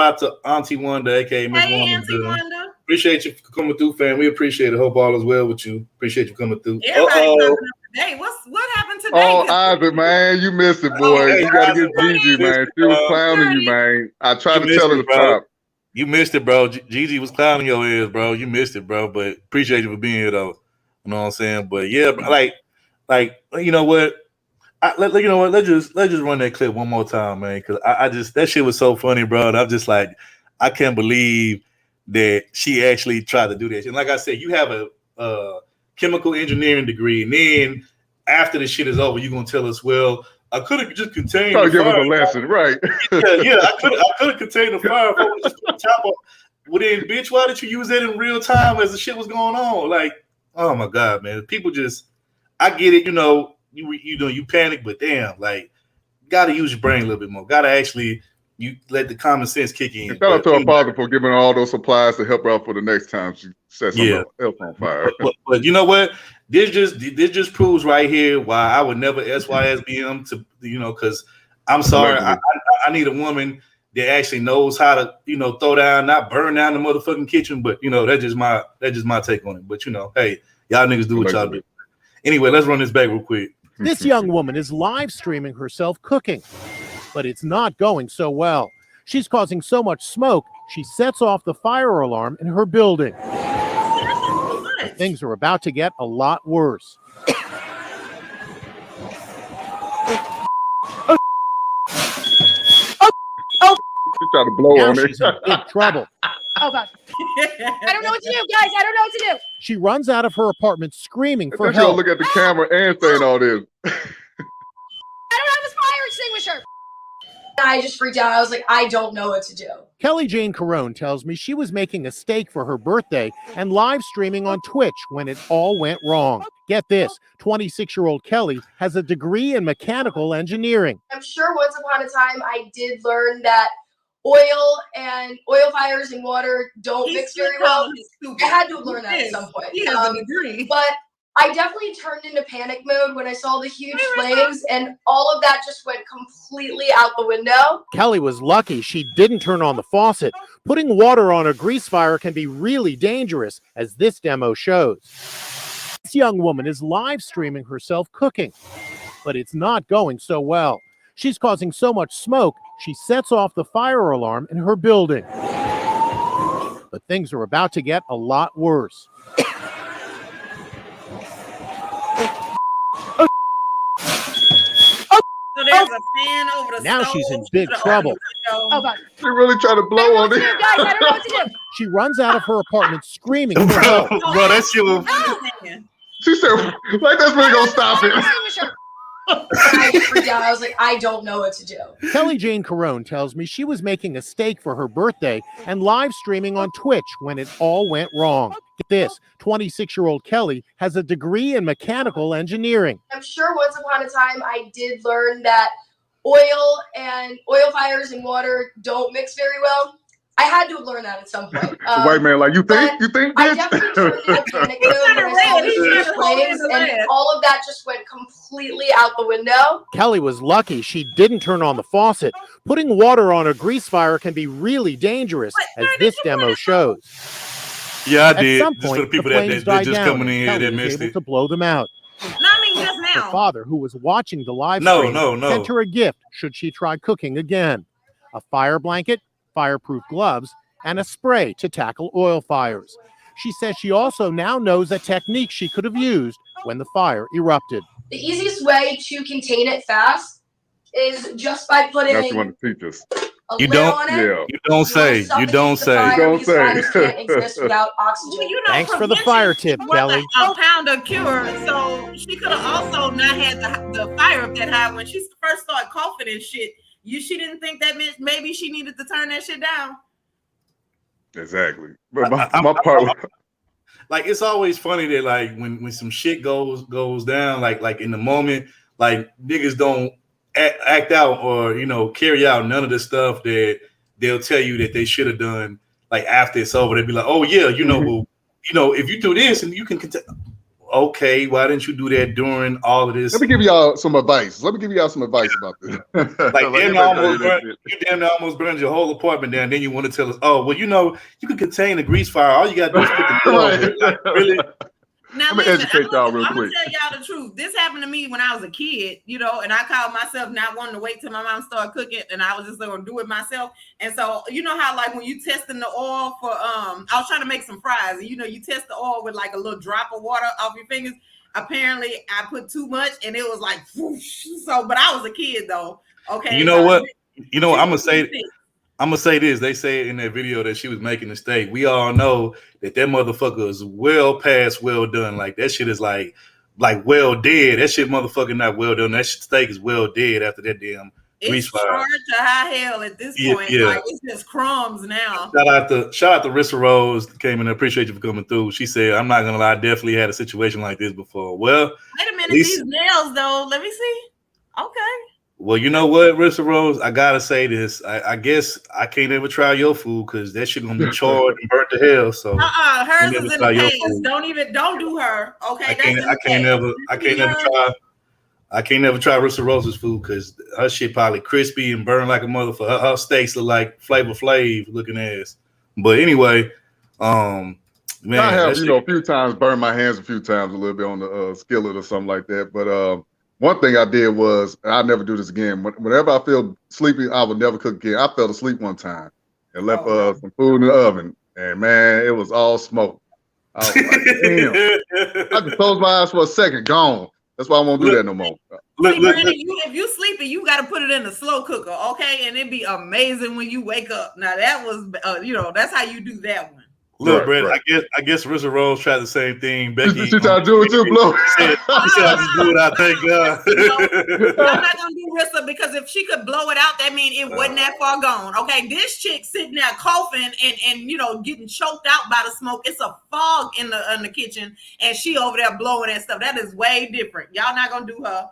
out to Auntie Wanda, aka Miss Wanda. Appreciate you for coming through, fam. We appreciate it. Hope all is well with you. Appreciate you coming through. Today. What happened today? Oh, Isaac, man, you missed it, boy. You gotta get Gigi, man. She was clowning you, man. I tried to tell her to stop. You missed it, bro. Gigi was clowning your ears, bro. You missed it, bro. But appreciate you for being here, though. You know what I'm saying? But yeah, like you know what? You know what? Let's just run that clip one more time, man. Because I just that shit was so funny, bro. And I'm just like, I can't believe that she actually tried to do this. And like I said, you have a chemical engineering degree, and then after the shit is over, you're gonna tell us, well, I could have just contained. Try to give us a lesson, right? I could have contained the fire. Well, then, bitch, why did you use that in real time as the shit was going on? Like, oh my god, man, people just, I get it, you know, you panic, but damn, like, gotta use your brain a little bit more. Gotta actually. You let the common sense kick in. Shout out to her father for giving her all those supplies to help her out for the next time she sets something else on fire. But you know what? This just proves right here why I would never SYSBM to, you know, because I'm sorry, I need a woman that actually knows how to, you know, throw down, not burn down the motherfucking kitchen. But you know, that's just my take on it. But you know, hey, y'all niggas do what y'all do. Anyway, let's run this back real quick. This young woman is live streaming herself cooking. But it's not going so well. She's causing so much smoke, she sets off the fire alarm in her building. Things are about to get a lot worse. She tried to blow on it. She's in big trouble. Oh, God. I don't know what to do, guys. I don't know what to do. She runs out of her apartment screaming for help. help. Look at the camera and saying all this. I don't have a fire extinguisher. I just freaked out. I was like, I don't know what to do. Kelly Jane Carone tells me she was making a steak for her birthday and live streaming on Twitch when it all went wrong. Get this, 26-year-old Kelly has a degree in mechanical engineering. I'm sure once upon a time I did learn that oil fires and water don't mix very well. I had to learn that at some point. He has a degree. But I definitely turned into panic mode when I saw the huge flames, and all of that just went completely out the window. Kelly was lucky she didn't turn on the faucet. Putting water on a grease fire can be really dangerous, as this demo shows. This young woman is live streaming herself cooking, but it's not going so well. She's causing so much smoke, she sets off the fire alarm in her building. But things are about to get a lot worse. So there's a fan over the now stove. She's in big trouble. Oh, God. She really tried to blow on it. Guys, I don't know what to do. She runs out of her apartment screaming for bro, help. that shit was. She said, like, that's really gonna stop it. I just freaked out. I was like, I don't know what to do. Kelly Jane Carone tells me she was making a steak for her birthday and live streaming on Twitch when it all went wrong. Get this, 26-year-old Kelly has a degree in mechanical engineering. I'm sure once upon a time I did learn that oil fires and water don't mix very well. I had to learn that at some point. The white man, like, you think, bitch? I definitely turned into panic mode when I saw the huge flames, and all of that just went completely out the window. Kelly was lucky she didn't turn on the faucet. Putting water on a grease fire can be really dangerous, as this demo shows. Yeah, I did. At some Just point, for the people the flames that died just down, coming in here Kelly that was missed able it. to blow them out. Not me just now. Her father, who was watching the live stream, No. sent her a gift should she try cooking again. A fire blanket, fireproof gloves, and a spray to tackle oil fires. She says she also now knows a technique she could have used when the fire erupted. The easiest way to contain it fast is just by putting That's what to teach us. a You lid don't- on it. Yeah. You don't say. You don't say. Don't say. Fires can't exist without oxygen. Well, you know, Thanks for the prevention fire tip, was Kelly. A pound of cure, so she could have also not had the fire up that high when she first started coughing and shit. She didn't think that meant maybe she needed to turn that shit down. Exactly. But my part. Like it's always funny that like when some shit goes down, like in the moment, like niggas don't act out or carry out none of the stuff that they'll tell you that they should have done. Like after it's over, they'd be like, "Oh yeah, well, if you do this and you can okay, why didn't you do that during all of this?" Let me give y'all some advice. Let me give y'all some advice about this. You damn almost burned your whole apartment down. Then you want to tell us, "Oh, well, you can contain a grease fire. All you got to do is put the door over it." Like, really? Now, Let me educate y'all real quick. I'm gonna tell y'all the truth. This happened to me when I was a kid, and I called myself not wanting to wait till my mom started cooking, and I was just gonna do it myself. And so, you know how like when you testing the oil for I was trying to make some fries, and you test the oil with like a little drop of water off your fingers. Apparently, I put too much, and it was like whoosh. So, but I was a kid though. Okay. You know what? I'm gonna say this. They say in that video that she was making a steak. We all know that motherfucker is well past well done. Like that shit is like well dead. That shit motherfucker not well done. That steak is well dead after that damn grease fire. It's charred to high hell at this point. Yeah. Like it's just crumbs now. Shout out to Rissa Rose came in. I appreciate you for coming through. She said, "I'm not gonna lie, I definitely had a situation like this before." Well, wait a minute, these nails though. Let me see. Okay. Well, you know what, Rissa Rose, I gotta say this. I guess I can't ever try your food because that shit gonna be charred and burnt to hell. So hers is in the past. Don't do her. Okay, I can't never try Rissa Rose's food because her shit probably crispy and burned like a motherfucker. Her steaks look like Flavor Flav looking ass. But anyway, man, I have a few times burned my hands a few times a little bit on the skillet or something like that. But one thing I did was I'll never do this again. Whenever I feel sleepy, I will never cook again. I fell asleep one time and left some food in the oven, and man, it was all smoke. I was like, damn. I just closed my eyes for a second, gone. That's why I won't do that no more. Brandon, if you sleepy, you got to put it in the slow cooker, okay? And it'd be amazing when you wake up. Now that was, that's how you do that one. Look, Brett, right. I guess Rissa Rose tried the same thing. Becky, she tried to do it too, Blow. She said, I just do it. I thank God. I'm not gonna do Rissa because if she could blow it out, that means it wasn't that far gone. Okay, this chick sitting there coughing and getting choked out by the smoke. It's a fog in the kitchen, and she over there blowing that stuff. That is way different. Y'all not gonna do her.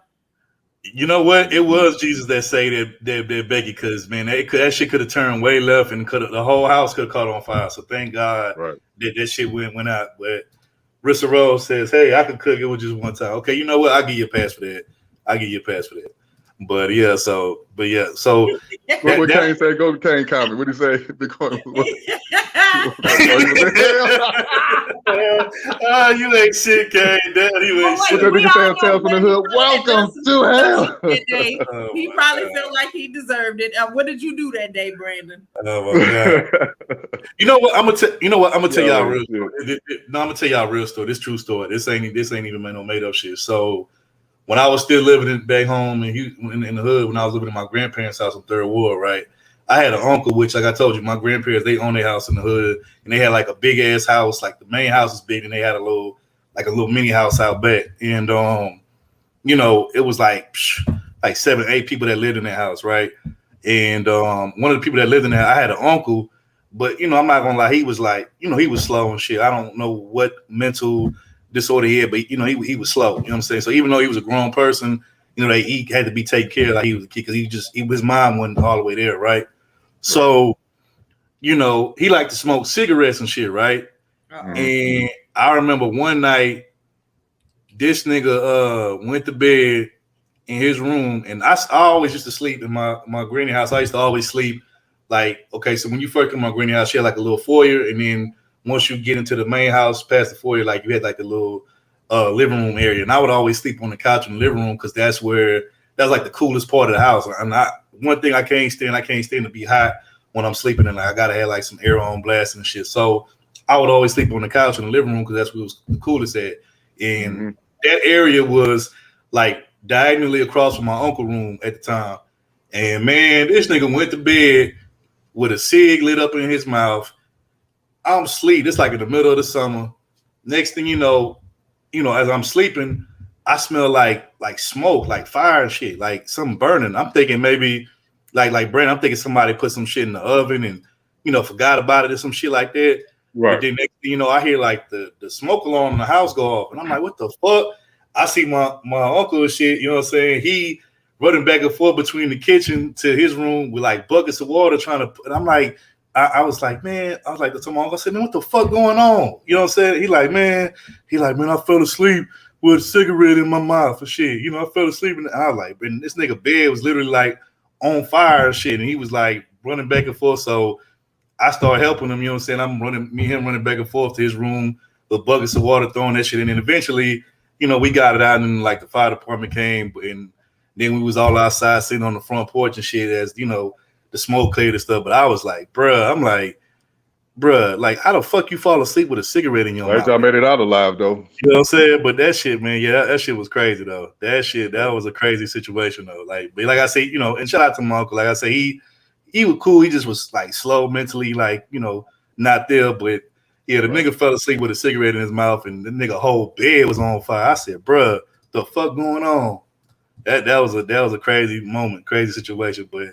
You know what? It was Jesus that say that Becky, because man, that shit could have turned way left and the whole house could have caught on fire. So thank God that shit went out. But Rissa Rose says, "Hey, I could cook it with just one time." Okay, you know what? I'll give you a pass for that. But yeah, so what Kane say? Go to Kane comment. What do you say? You ain't shit, Kane. You ain't shit. What that nigga say? From the hood. Welcome to hell. He probably felt like he deserved it. What did you do that day, Brandon? Oh my God. You know what? I'm gonna tell y'all real story. No, I'm gonna tell y'all a real story. This true story. This ain't even no made up shit. So when I was still living back home in the hood, when I was living in my grandparents' house in Third Ward, right? I had an uncle, which, like I told you, my grandparents, they own their house in the hood, and they had like a big ass house. Like the main house is big, and they had a little mini house out back. And it was like 7, 8 people that lived in that house, right? And one of the people that lived in there, I had an uncle, but I'm not gonna lie, he was like, he was slow and shit. I don't know what mental disorder he had, but he was slow. You know what I'm saying? So even though he was a grown person, he had to be taken care of like he was a kid because his mind wasn't all the way there, right? So, he liked to smoke cigarettes and shit, right? Uh-huh. And I remember one night, this nigga went to bed in his room, and I always used to sleep in my granny house. I used to always sleep like, okay, so when you first come to my granny house, she had like a little foyer, and then once you get into the main house past the foyer, like you had like the little living room area, and I would always sleep on the couch in the living room because that's like the coolest part of the house. And one thing I can't stand to be hot when I'm sleeping, and I gotta have like some air on blast and shit. So I would always sleep on the couch in the living room because that's what was the coolest at. And that area was like diagonally across from my uncle's room at the time. And man, this nigga went to bed with a cig lit up in his mouth. I'm asleep. It's like in the middle of the summer. Next thing you know, as I'm sleeping, I smell like smoke, like fire and shit, like something burning. I'm thinking maybe like Brandon, I'm thinking somebody put some shit in the oven and, you know, forgot about it or some shit like that. Right. But then next thing you know, I hear like the smoke alarm in the house go off. And I'm like, what the fuck? I see my uncle and shit, you know what I'm saying? He running back and forth between the kitchen to his room with like buckets of water trying to, and I'm like, I was like, man, I was like, to my uncle, I said, man, what the fuck going on? You know what I'm saying? He like, man, I fell asleep with a cigarette in my mouth and shit. You know, I fell asleep and I was like, and this nigga bed was literally like on fire and shit. And he was like running back and forth. So I started helping him, you know what I'm saying? I'm running back and forth to his room with buckets of water, throwing that shit in. And eventually, you know, we got it out and like the fire department came and then we was all outside sitting on the front porch and shit as, you know, the smoke cleared and stuff. But I was like, bruh, like how the fuck you fall asleep with a cigarette in your mouth? I made it out alive though. You know what I'm saying? But that shit, man, yeah, that shit was crazy though. That was a crazy situation though. Like, but like I say, you know, and shout out to my uncle. Like I say, he was cool. He just was like slow mentally, like, you know, not there. But yeah, the nigga fell asleep with a cigarette in his mouth and the nigga whole bed was on fire. I said, bruh, the fuck going on? That was a crazy moment, crazy situation. But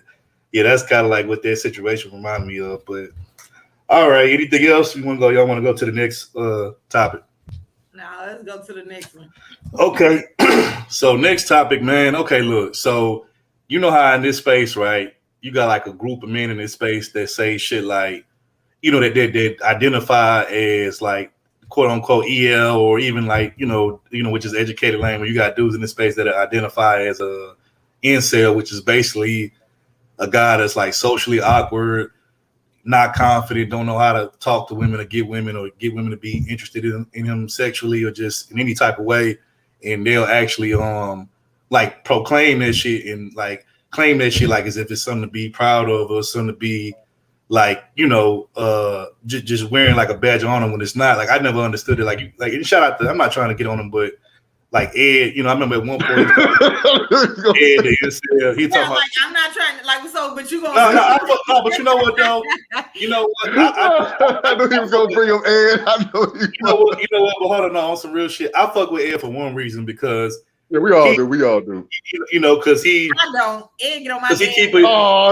yeah, that's kind of like what that situation reminded me of. But all right, anything else you want to go? Y'all want to go to the next topic? Now let's go to the next one. Okay, so next topic, man. Okay, look, so you know how in this space, right? You got like a group of men in this space that say shit like, you know, that identify as like quote unquote EL or even like, you know, which is educated language. You got dudes in this space that identify as a incel, which is basically a guy that's like socially awkward, not confident, don't know how to talk to women or get women to be interested in him sexually or just in any type of way. And they'll actually like proclaim that shit and like claim that shit like as if it's something to be proud of or something to be like, you know, just wearing like a badge of honor when it's not. Like I never understood it. Like and shout out to, I'm not trying to get on him, but like Ed, you know, I remember at one point Ed, he talking about, like I'm not trying to like so, but you gonna no, but you know what though? You know what? I knew he was gonna bring him Ed. I know you know what? But hold on, no, on some real shit. I fuck with Ed for one reason because yeah, we all do. You know, because I don't. Ed get on my because he keep it. No,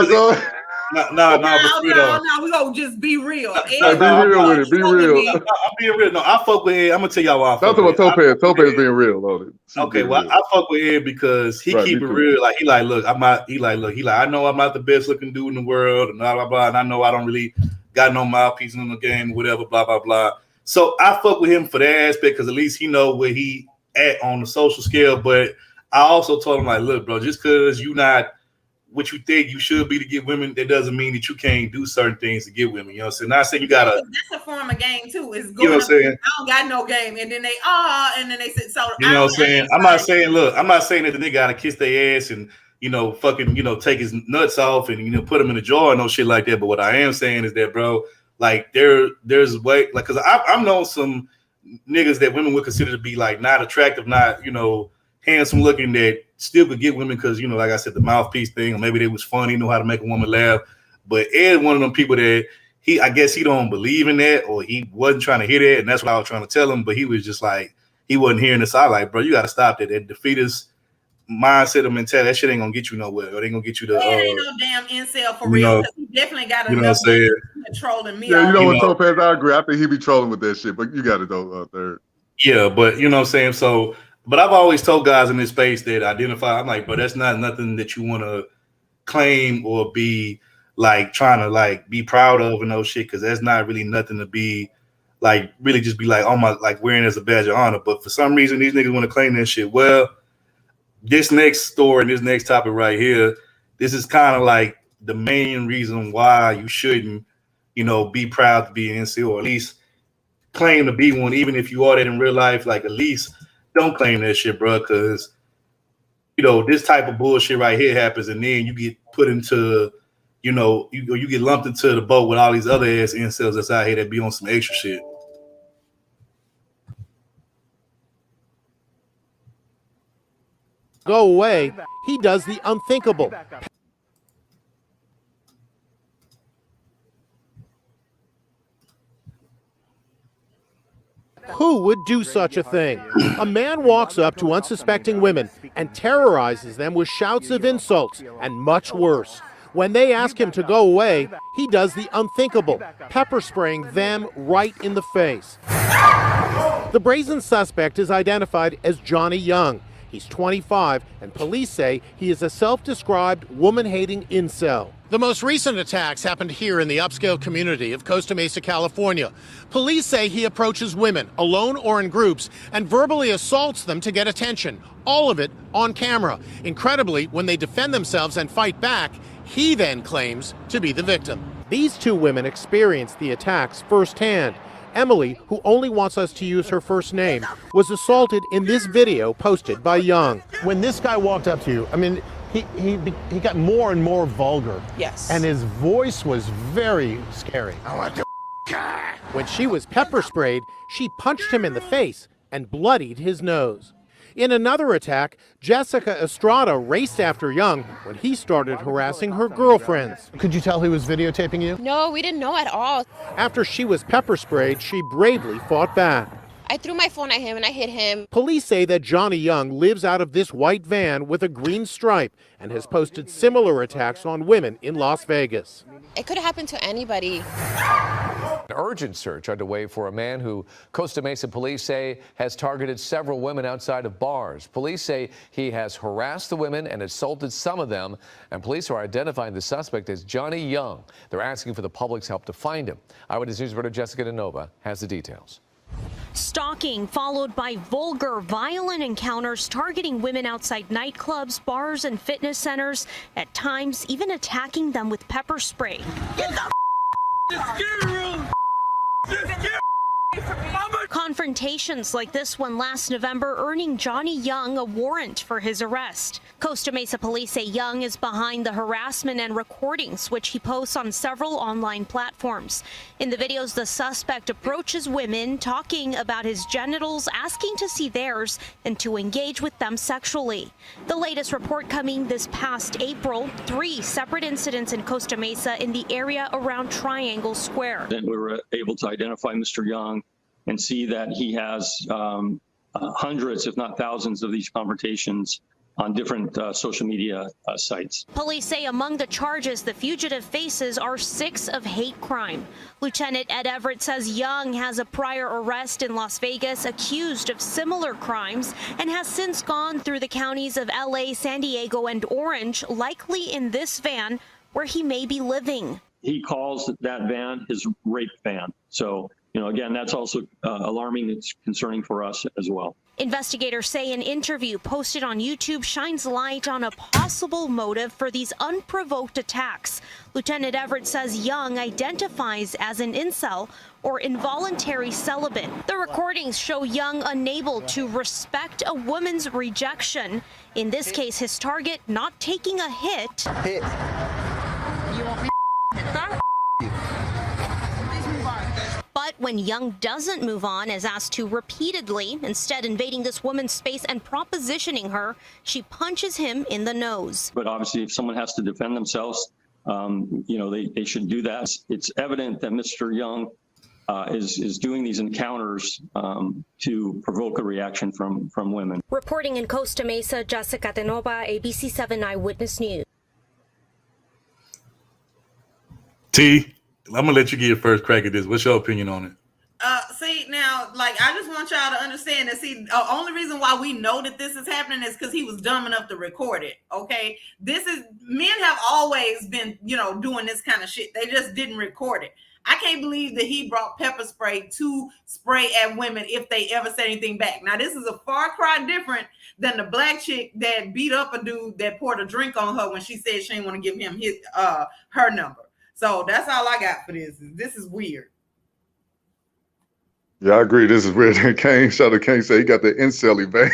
we gonna just be real. Be real with it. Be real. I'm being real. No, I fuck with Ed. I'm gonna tell y'all why. That's about Topaz. Topaz being real, though. Okay, well, I fuck with Ed because he keep it real. Like he like, look, I know I'm not the best looking dude in the world, and blah blah blah. And I know I don't really got no mouthpiece in the game, whatever, blah blah blah. So I fuck with him for that aspect because at least he know where he at on the social scale. But I also told him like, look, bro, just because you not what you think you should be to get women, that doesn't mean that you can't do certain things to get women. You know what I'm saying? Not saying you gotta. That's a form of game too. It's going. You know what I'm saying? I don't got no game, and then they and then they sit. So you know what I'm saying? I'm not saying. Look, I'm not saying that the nigga gotta kiss their ass and fucking take his nuts off and put them in a jar and no shit like that. But what I am saying is that, bro, like there's way like because I've known some niggas that women would consider to be like not attractive, not handsome looking that still could get women because like I said, the mouthpiece thing, or maybe they was funny, knew how to make a woman laugh. But Ed, one of them people that I guess he don't believe in that, or he wasn't trying to hear that, and that's what I was trying to tell him. But he was just like he wasn't hearing this. I like, bro, you got to stop that. That defeatist mindset or mentality, that shit ain't gonna get you nowhere. Or they gonna get you to. Ain't no damn incel for real. He definitely got enough controlling me. Yeah, what, Topaz? I agree. I think he be trolling with that shit, but you got it though, third. Yeah, but you know what I'm saying. So. But I've always told guys in this space that identify, I'm like, but that's not nothing that you want to claim or be like trying to like be proud of and no shit, because that's not really nothing to be like really just be like, oh my, like wearing as a badge of honor. But for some reason, these niggas want to claim that shit. Well, this next story and this next topic right here, this is kind of like the main reason why you shouldn't, be proud to be an NCO, or at least claim to be one, even if you are that in real life. Like at least. Don't claim that shit, bro, because this type of bullshit right here happens, and then you get put into, you get lumped into the boat with all these other ass incels that's out here that be on some extra shit. Go away. He does the unthinkable. Who would do such a thing? A man walks up to unsuspecting women and terrorizes them with shouts of insults and much worse. When they ask him to go away, he does the unthinkable, pepper spraying them right in the face. The brazen suspect is identified as Johnny Young. He's 25, and police say he is a self-described woman-hating incel. The most recent attacks happened here in the upscale community of Costa Mesa, California. Police say he approaches women, alone or in groups, and verbally assaults them to get attention. All of it on camera. Incredibly, when they defend themselves and fight back, he then claims to be the victim. These two women experienced the attacks firsthand. Emily, who only wants us to use her first name, was assaulted in this video posted by Young. When this guy walked up to you, I mean, he got more and more vulgar. Yes. And his voice was very scary. I want to When she was pepper sprayed, she punched him in the face and bloodied his nose. In another attack, Jessica Estrada raced after Young when he started harassing her girlfriends. Could you tell he was videotaping you? No, we didn't know at all. After she was pepper sprayed, she bravely fought back. I threw my phone at him and I hit him. Police say that Johnny Young lives out of this white van with a green stripe and has posted similar attacks on women in Las Vegas. It could have happened to anybody. An urgent search underway for a man who Costa Mesa police say has targeted several women outside of bars. Police say he has harassed the women and assaulted some of them, and police are identifying the suspect as Johnny Young. They're asking for the public's help to find him. Eyewitness News reporter Jessica DeNova has the details. Stalking followed by vulgar, violent encounters targeting women outside nightclubs, bars, and fitness centers, at times even attacking them with pepper spray. Get the scary room! Confrontations like this one last November earning Johnny Young a warrant for his arrest. Costa Mesa police say Young is behind the harassment and recordings, which he posts on several online platforms. In the videos, the suspect approaches women, talking about his genitals, asking to see theirs, and to engage with them sexually. The latest report coming this past April, 3 separate incidents in Costa Mesa in the area around Triangle Square. Then we were able to identify Mr. Young and see that he has hundreds, if not thousands, of these confrontations on different social media sites. Police say among the charges the fugitive faces are 6 of hate crime. Lieutenant Ed Everett says Young has a prior arrest in Las Vegas accused of similar crimes and has since gone through the counties of LA, San Diego, and Orange, likely in this van where he may be living. He calls that van his rape van. So, again, that's also alarming. It's concerning for us as well. Investigators say an interview posted on YouTube shines light on a possible motive for these unprovoked attacks. Lieutenant Everett says Young identifies as an incel, or involuntary celibate. The recordings show Young unable to respect a woman's rejection. In this case, his target not taking a hit. You want me to But when Young doesn't move on, is asked to repeatedly, instead invading this woman's space and propositioning her, she punches him in the nose. But obviously, if someone has to defend themselves, they should do that. It's evident that Mr. Young is doing these encounters to provoke a reaction from women. Reporting in Costa Mesa, Jessica DeNova, ABC 7 Eyewitness News. T, I'm gonna let you get your first crack at this. What's your opinion on it? See, now, I just want y'all to understand that, the only reason why we know that this is happening is because he was dumb enough to record it, okay? Men have always been, doing this kind of shit. They just didn't record it. I can't believe that he brought pepper spray to spray at women if they ever said anything back. Now, this is a far cry different than the black chick that beat up a dude that poured a drink on her when she said she didn't want to give him her number. So that's all I got for this. This is weird. Yeah, I agree. This is weird. Kane, shout out to Kane, say he got the incel van.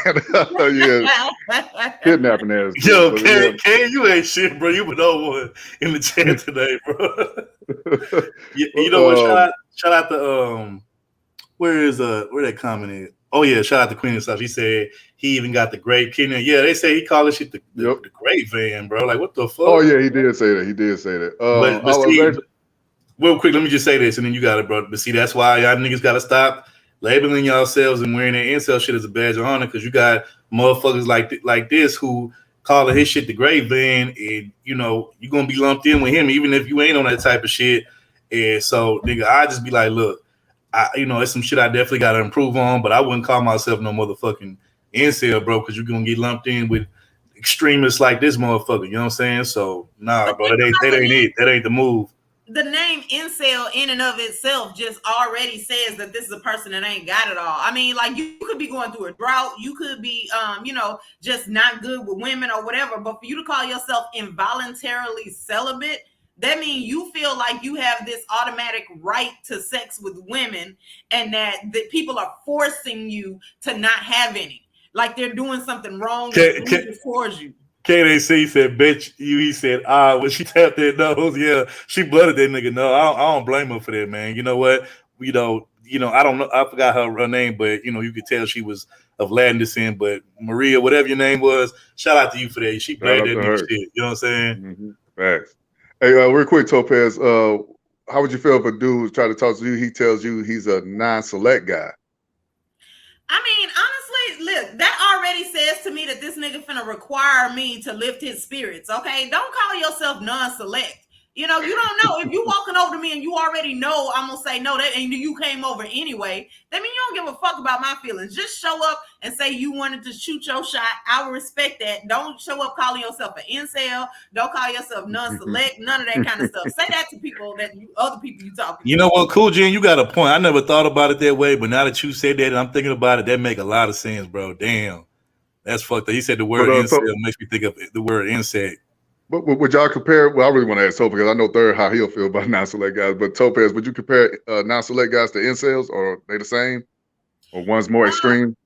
Yeah, kidnapping ass. Yo, Kane, you ain't shit, bro. You been over in the chat today, bro. You know what? Shout out to where that comment is? Oh yeah, shout out to Queen and stuff. He said he even got the grape kidney. Yeah, they say he called this shit the grape van, bro. Like what the fuck? Oh yeah, he did say that. But see, real quick, let me just say this, and then you got it, bro. But see, that's why y'all niggas got to stop labeling yourselves and wearing that incel shit as a badge of honor, because you got motherfuckers like this who calling his shit the great van, and you know you're gonna be lumped in with him, even if you ain't on that type of shit. And so, nigga, I just be like, look, it's some shit I definitely got to improve on, but I wouldn't call myself no motherfucking incel, bro, because you're gonna get lumped in with extremists like this motherfucker. You know what I'm saying? So, nah, bro, that ain't it. That ain't the move. The name incel in and of itself just already says that this is a person that ain't got it all. I mean, like, you could be going through a drought, you could be just not good with women or whatever, but for you to call yourself involuntarily celibate, that means you feel like you have this automatic right to sex with women, and that people are forcing you to not have any, like they're doing something wrong towards you. KDC said, bitch, he said, when she tapped that nose, yeah, she blooded that nigga. No, I don't blame her for that, man. You know what? I don't know. I forgot her name, but, you could tell she was of Latin descent. But Maria, whatever your name was, shout out to you for that. She played that nigga shit. You know what I'm saying? Mm-hmm. Facts. Hey, real quick, Topaz, how would you feel if a dude try to talk to you, he tells you he's a non-select guy? I mean, honestly, look, that already says to me that this nigga finna require me to lift his spirits, okay? Don't call yourself non-select. You don't know. If you walking over to me and you already know I'm gonna say no, that and you came over anyway, that means you don't give a fuck about my feelings. Just show up and say you wanted to shoot your shot. I will respect that. Don't show up calling yourself an incel. Don't call yourself non-select. None of that kind of stuff. Say that to people other people you talking to. You know what, Cool Jen, you got a point. I never thought about it that way, but now that you said that and I'm thinking about it, that make a lot of sense, bro. Damn. That's fucked up. He said the word incel makes me think of the word insect. But would y'all compare? Well, I really want to ask Topaz because I know Third how he'll feel about non-select guys. But Topaz, would you compare non-select guys to incels, or are they the same, or one's more extreme?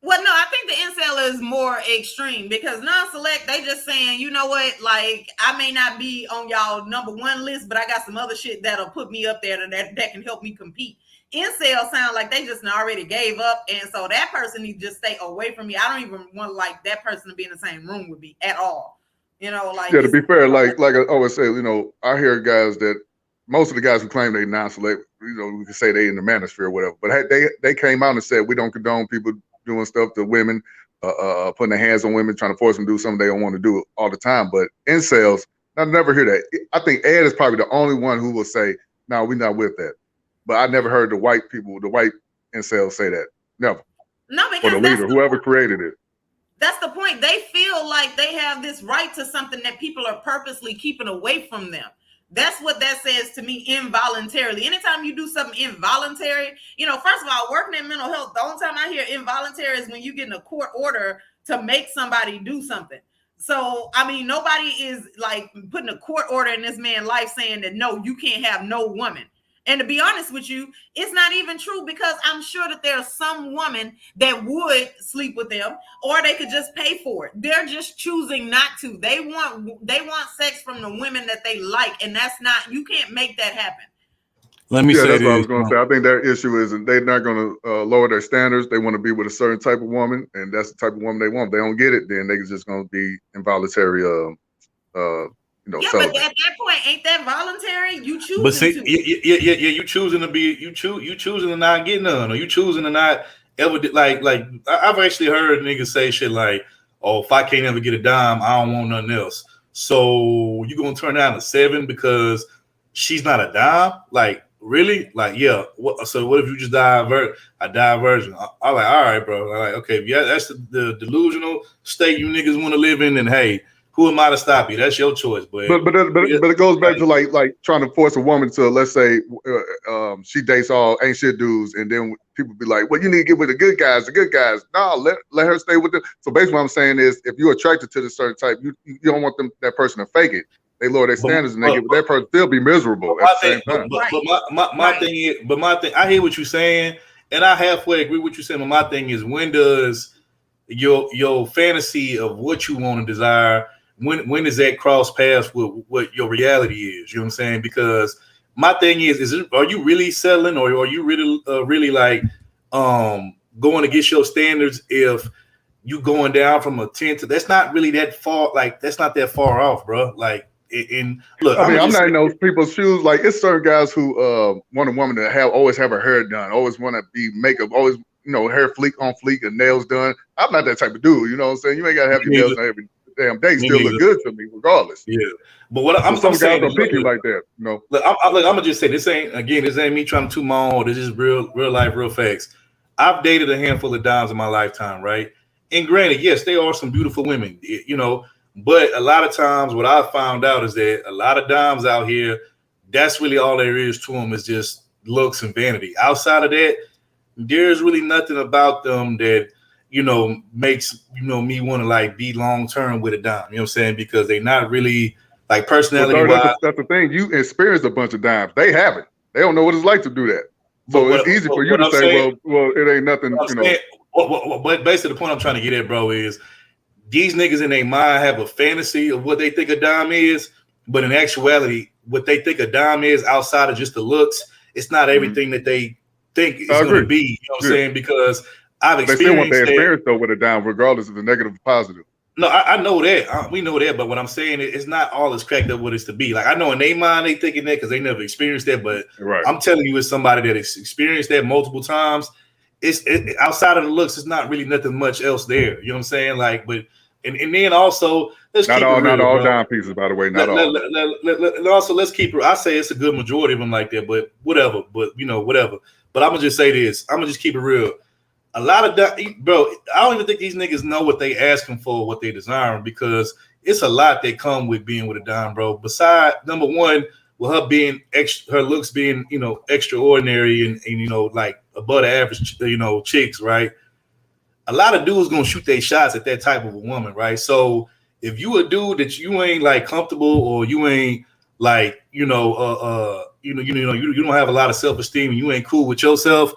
Well, no, I think the incel is more extreme because non-select, they just saying, you know what, like, I may not be on y'all number one list, but I got some other shit that'll put me up there that can help me compete. Incel sound like they just already gave up, and so that person needs to just stay away from me. I don't even want like that person to be in the same room with me at all. To be fair, like I always say, I hear guys that most of the guys who claim they non-select, we can say they in the manosphere or whatever, but they came out and said we don't condone people doing stuff to women, putting their hands on women, trying to force them to do something they don't want to do all the time. But incels, I never hear that. I think Ed is probably the only one who will say, no, we're not with that. But I never heard the white incels say that. Never. No, because or the leader, whoever created it. That's the point. They feel like they have this right to something that people are purposely keeping away from them. That's what that says to me, involuntarily. Anytime you do something involuntary, first of all, working in mental health, the only time I hear involuntary is when you get in a court order to make somebody do something. So, I mean, nobody is like putting a court order in this man's life saying that, no, you can't have no woman. And to be honest with you, it's not even true because I'm sure that there's some woman that would sleep with them, or they could just pay for it. They're just choosing not to. They want sex from the women that they like, and that's not. You can't make that happen. Let me say that's this. What I was going to say. I think their issue is they're not going to lower their standards. They want to be with a certain type of woman, and that's the type of woman they want. If they don't get it, then they're just going to be involuntary. Yeah, but at that point, ain't that voluntary? You choosing but see, to. Yeah. You choosing to be you choosing to not get none, or you choosing to not ever like. I've actually heard niggas say shit like, "Oh, if I can't ever get a dime, I don't want nothing else." So you gonna turn down a 7 because she's not a dime? Like really? Like yeah. So what if you just die a virgin? I'm like, all right, bro. I'm like, okay, yeah, that's the delusional state you niggas want to live in, and hey. Who am I to stop you? That's your choice, but it goes back to like trying to force a woman to, let's say, she dates all ain't shit dudes, and then people be like, well, you need to get with the good guys. No, let her stay with them. So basically, what I'm saying is, if you're attracted to the certain type, you don't want that person to fake it. They lower their standards and they get with that person, still be miserable at the same time. But my thing, I hear what you're saying, and I halfway agree with what you're saying. But my thing is, when does your fantasy of what you want and desire? When does that cross paths with what your reality is? You know what I'm saying? Because my thing are you really settling, or are you really like going against your standards if you going down from a 10 to that's not really that far, like that's not that far off, bro. Like look, I mean, I'm not in those people's shoes. Like it's certain guys who want a woman to always have her hair done, always want to be makeup, always hair fleek on fleek and nails done. I'm not that type of dude, you know what I'm saying? You ain't gotta have your nails done damn day still look good to me regardless. Yeah, but what I'm some saying guys don't pick you like that. No, look, I'm gonna just say this ain't me trying to toot my own horn. This is real life, real facts. I've dated a handful of dimes in my lifetime, right? And granted, yes, they are some beautiful women, you know. But a lot of times, what I found out is that a lot of dimes out here, that's really all there is to them is just looks and vanity. Outside of that, there's really nothing about them that, you know, makes, you know, me want to like be long term with a dime. You know what I'm saying? Because they're not really like personality wise. That's the thing. You experienced a bunch of dimes. They haven't. They don't know what it's like to do that. So it's easy for you to say, well, it ain't nothing, you know. But basically, the point I'm trying to get at, bro, is these niggas in their mind have a fantasy of what they think a dime is, but in actuality, what they think a dime is outside of just the looks, it's not everything that they think it's going to be. You know what I'm saying? Because I've experienced they still want their experience though with a dime, regardless of the negative or positive. No, I know that. We know that, but what I'm saying is it's not all as cracked up what it's to be. Like I know in their mind they thinking that because they never experienced that, but I'm telling you, as somebody that has experienced that multiple times, it's outside of the looks, it's not really nothing much else there. You know what I'm saying? Like, but and then also let's keep it real, not all bro. dime pieces, by the way, not all. Also, let's keep it. I say it's a good majority of them like that, but whatever. But you know, whatever. But I'm gonna just say this. I'm gonna just keep it real. A lot of bro, I don't even think these niggas know what they asking for, what they desiring, because it's a lot that come with being with a dime, bro. Besides, number one, with her being her looks being, you know, extraordinary and you know, like above the average, you know, chicks, right? A lot of dudes gonna shoot their shots at that type of a woman, right? So if you a dude that you ain't like comfortable or you ain't like, you don't have a lot of self-esteem and you ain't cool with yourself.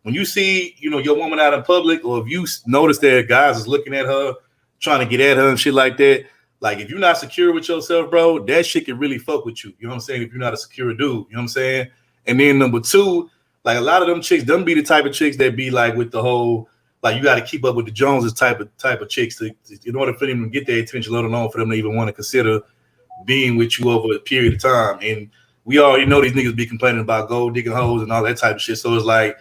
When you see, you know, your woman out in public, or if you notice that guys is looking at her, trying to get at her and shit like that, like if you're not secure with yourself, bro, that shit can really fuck with you. You know what I'm saying? If you're not a secure dude, you know what I'm saying? And then number two, like a lot of them chicks, them be the type of chicks that be like with the whole, like you got to keep up with the Joneses type of chicks to, in order for them to get their attention, let alone for them to even want to consider being with you over a period of time. And we already know these niggas be complaining about gold digging hoes and all that type of shit. So it's like,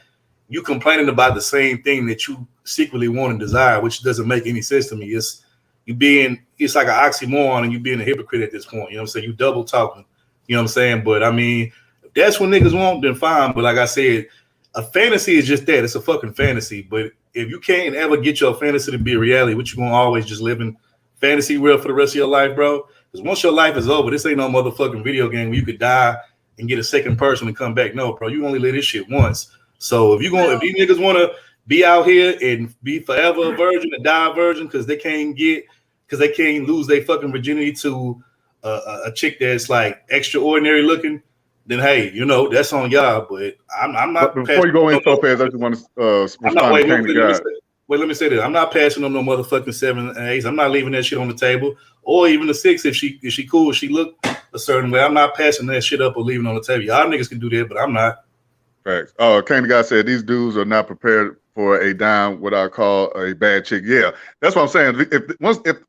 you complaining about the same thing that you secretly want and desire, which doesn't make any sense to me. It's like an oxymoron and you being a hypocrite at this point. You know what I'm saying? You double talking. You know what I'm saying? But I mean, if that's what niggas want, then fine. But like I said, a fantasy is just that. It's a fucking fantasy. But if you can't ever get your fantasy to be a reality, what you gonna always just live in fantasy world for the rest of your life, bro? Because once your life is over, this ain't no motherfucking video game where you could die and get a second person and come back. No, bro, you only live this shit once. So if these niggas want to be out here and be forever a virgin and die a virgin because they can't lose their fucking virginity to a chick that's like extraordinary looking, then hey, you know, that's on y'all. But I'm not. But before you go in so fast, I just want to respond to let me say this. I'm not passing on no motherfucking 7 and 8s. I'm not leaving that shit on the table, or even the 6 if she cool, if she look a certain way. I'm not passing that shit up or leaving on the table. Y'all niggas can do that, but I'm not. Facts. Kane guy said these dudes are not prepared for a dime, what I call a bad chick. Yeah, that's what I'm saying.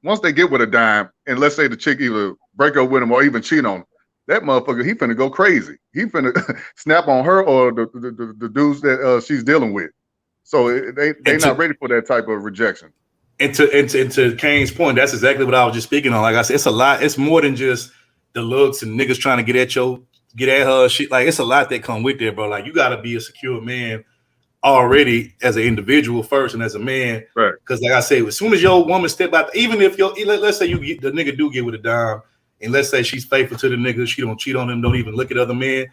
Once they get with a dime, and let's say the chick either break up with him or even cheat on him, that motherfucker, he finna go crazy. He finna snap on her or the dudes that she's dealing with. So they not ready for that type of rejection. And to Kane's point, that's exactly what I was just speaking on. Like I said, it's a lot. It's more than just the looks and niggas trying to get at her shit. Like it's a lot that come with that, bro. Like you gotta be a secure man already as an individual first and as a man. Right. Because like I say, as soon as your woman step out, even if let's say the nigga do get with a dime, and let's say she's faithful to the nigga, she don't cheat on him, don't even look at other men.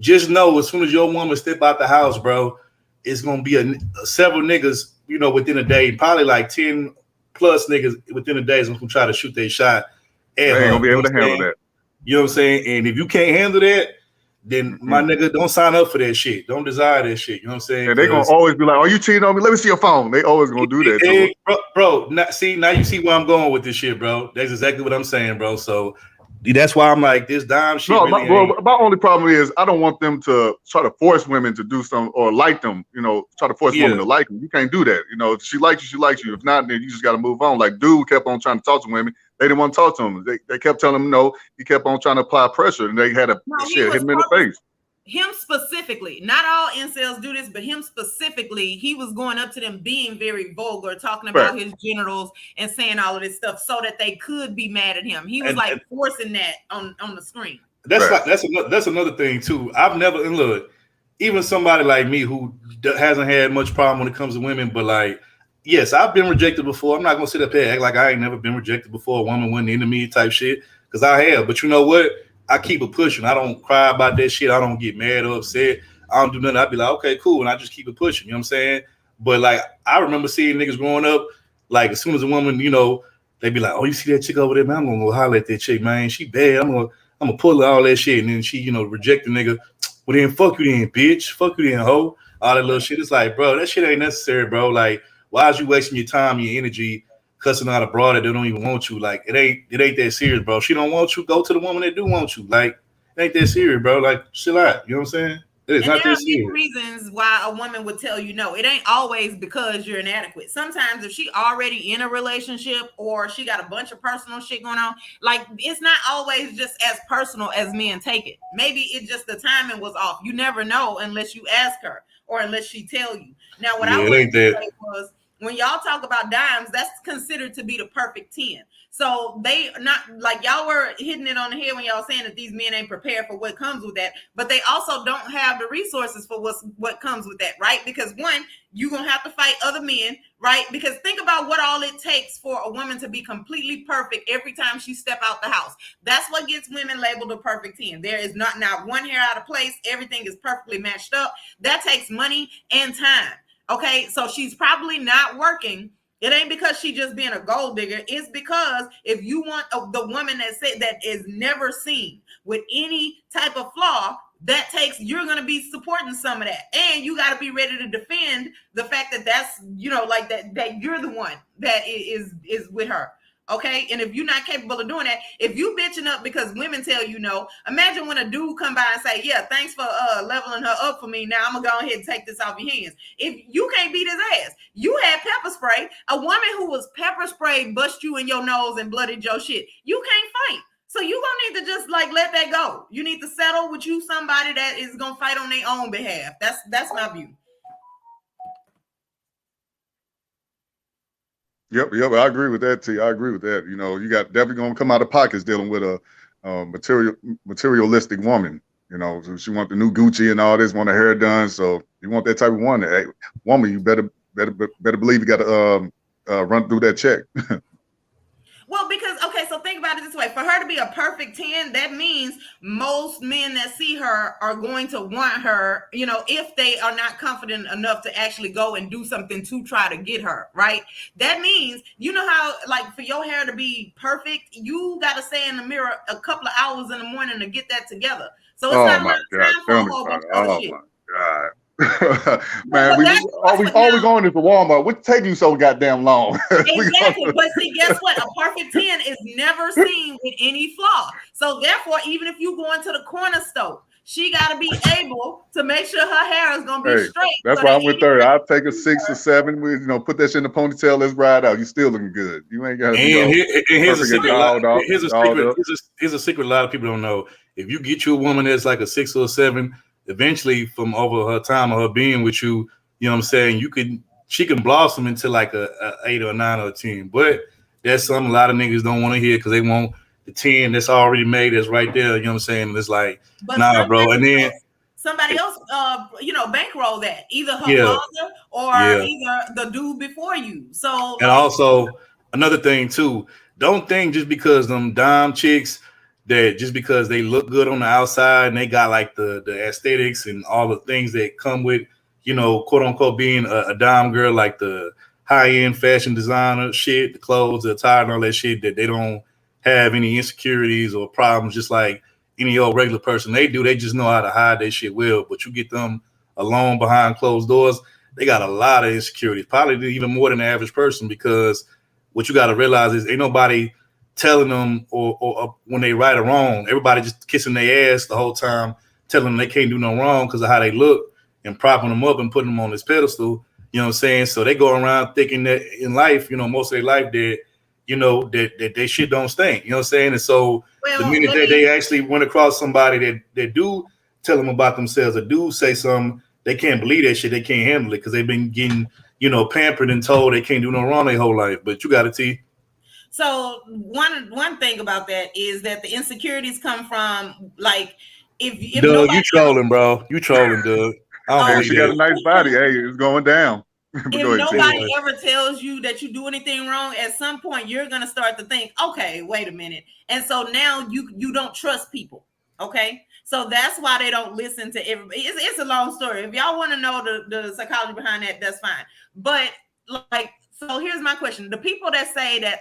Just know as soon as your woman step out the house, bro, it's gonna be several niggas, you know, within a day, probably like 10 plus niggas within a day is gonna try to shoot their shot. They ain't gonna be able to handle that. You know what I'm saying? And if you can't handle that, then my nigga, don't sign up for that shit. Don't desire that shit. You know what I'm saying? And they're gonna always be like, "Oh, you cheating on me? Let me see your phone." They always gonna do that. Bro, now you see where I'm going with this shit, bro. That's exactly what I'm saying, bro. So that's why I'm like, this dime shit. No, my only problem is I don't want them to try to force women to do something or like them. You know, try to force women to like them. You can't do that. You know, if she likes you, she likes you. If not, then you just got to move on. Like dude kept on trying to talk to women. They didn't want to talk to him. They kept telling him no. He kept on trying to apply pressure, and they had hit him in the face. him specifically, not all incels do this, but him specifically, he was going up to them being very vulgar, talking about his genitals and saying all of this stuff so that they could be mad at him. He was forcing that on the screen. That's another thing too. I've never, and look, even somebody like me who hasn't had much problem when it comes to women, but like, yes, I've been rejected before. I'm not gonna sit up here and act like I ain't never been rejected before. A woman went into me type shit, because I have. But you know what? I keep it pushing. I don't cry about that shit. I don't get mad or upset. I don't do nothing. I'd be like, okay, cool, and I just keep it pushing. You know what I'm saying? But like, I remember seeing niggas growing up, like as soon as a woman, you know, they be like, oh, you see that chick over there, man? I'm gonna go holler at that chick, man. She bad. I'm gonna pull her all that shit, and then she, you know, reject the nigga. Well, then fuck you then, bitch. Fuck you then, hoe. All that little shit. It's like, bro, that shit ain't necessary, bro. Like, why is you wasting your time, your energy, cussing out a broad that they don't even want you? Like, it ain't that serious, bro. She don't want you. Go to the woman that do want you. Like, it ain't that serious, bro. Like, chill out. You know what I'm saying? It is not that serious. There are reasons why a woman would tell you no. It ain't always because you're inadequate. Sometimes if she already in a relationship or she got a bunch of personal shit going on, like it's not always just as personal as men take it. Maybe it's just the timing was off. You never know unless you ask her or unless she tell you. Now, what I wanted to say was, when y'all talk about dimes, that's considered to be the perfect 10. So they not like y'all were hitting it on the head when y'all saying that these men ain't prepared for what comes with that, but they also don't have the resources for what comes with that, right? Because one, you're gonna have to fight other men, right? Because think about what all it takes for a woman to be completely perfect every time she step out the house. That's what gets women labeled a perfect 10. There is not one hair out of place. Everything is perfectly matched up. That takes money and time. Okay, so she's probably not working. It ain't because she just being a gold digger. It's because if you want the woman that is never seen with any type of flaw, that takes, you're going to be supporting some of that. And you got to be ready to defend the fact that that's, you know, like that you're the one that is with her. Okay, and if you're not capable of doing that, if you bitching up because women tell you no, imagine when a dude come by and say, yeah, thanks for leveling her up for me. Now I'm gonna go ahead and take this off your hands. If you can't beat his ass, you had pepper spray. A woman who was pepper sprayed bust you in your nose and blooded your shit. You can't fight. So you gonna need to just like let that go. You need to settle with somebody that is gonna fight on their own behalf. That's my view. Yep. I agree with that, T. I agree with that. You know, you got definitely gonna come out of pockets dealing with a materialistic woman. You know, so she want the new Gucci and all this, want her hair done. So you want that type of woman, you better believe you got to run through that check. Well, because, okay, so think about it this way. For her to be a perfect 10, that means most men that see her are going to want her, you know, if they are not confident enough to actually go and do something to try to get her, right? That means, you know how, like, for your hair to be perfect, you got to stay in the mirror a couple of hours in the morning to get that together. So it's not a lot of time for a whole bunch of other shit. Oh, my God. Man, all we going is to Walmart. What's taking so goddamn long? Exactly. But see, guess what? A perfect 10 is never seen with any flaw. So therefore, even if you go into the corner store, she got to be able to make sure her hair is gonna be straight. That's why I'm with her. I'll take a 6 or 7. You know, put that shit in the ponytail. Let's ride out. You still looking good. You ain't got to here's a secret. Here's a secret. A lot of people don't know. If you get you a woman that's like a 6 or a 7. Eventually, from over her time of her being with you, you know what I'm saying, she can blossom into like a 8 or a 9 or a 10. But that's something a lot of niggas don't want to hear because they want the 10 that's already made, that's right there. You know what I'm saying? And it's like, nah, bro. And then somebody else, bankroll that, either her father or either the dude before you. So, and also another thing too, don't think just because them dime chicks, that just because they look good on the outside and they got like the aesthetics and all the things that come with, you know, quote unquote being a dime girl, like the high-end fashion designer shit, the clothes, the attire and all that shit, that they don't have any insecurities or problems just like any old regular person. They do. They just know how to hide their shit well. But you get them alone behind closed doors, they got a lot of insecurities, probably even more than the average person, because what you got to realize is ain't nobody telling them or when they right or wrong. Everybody just kissing their ass the whole time, telling them they can't do no wrong because of how they look and propping them up and putting them on this pedestal. You know what I'm saying? So they go around thinking that in life, you know, most of their life that, you know, that they shit don't stink. You know what I'm saying? And so the minute that they actually went across somebody that do tell them about themselves. A dude say something, they can't believe that shit. They can't handle it because they've been getting, pampered and told they can't do no wrong their whole life. But you got it, T. So one thing about that is that the insecurities come from like if Doug, you trolling, bro. You trolling, Doug. Hey, she got a nice body. Hey, it's going down. If nobody ever tells you that you do anything wrong, at some point you're gonna start to think, okay, wait a minute. And so now you don't trust people. Okay. So that's why they don't listen to everybody. It's a long story. If y'all want to know the psychology behind that, that's fine. But like, so here's my question. The people that say that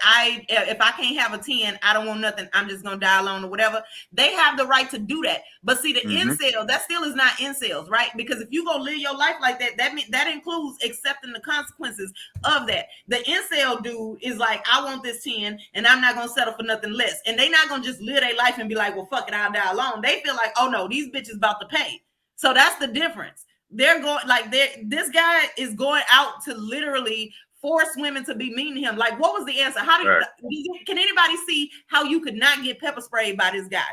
if I can't have a 10, I don't want nothing, I'm just going to die alone or whatever, they have the right to do that. But see, the incel, that still is not incels, right? Because if you go live your life like that, that includes accepting the consequences of that. The incel dude is like, I want this 10 and I'm not going to settle for nothing less. And they not going to just live their life and be like, well, fuck it, I'll die alone. They feel like, oh no, these bitches about to pay. So that's the difference. They're going like, this guy is going out to literally force women to be mean to him. Like, what was the answer? Can anybody see how you could not get pepper sprayed by this guy?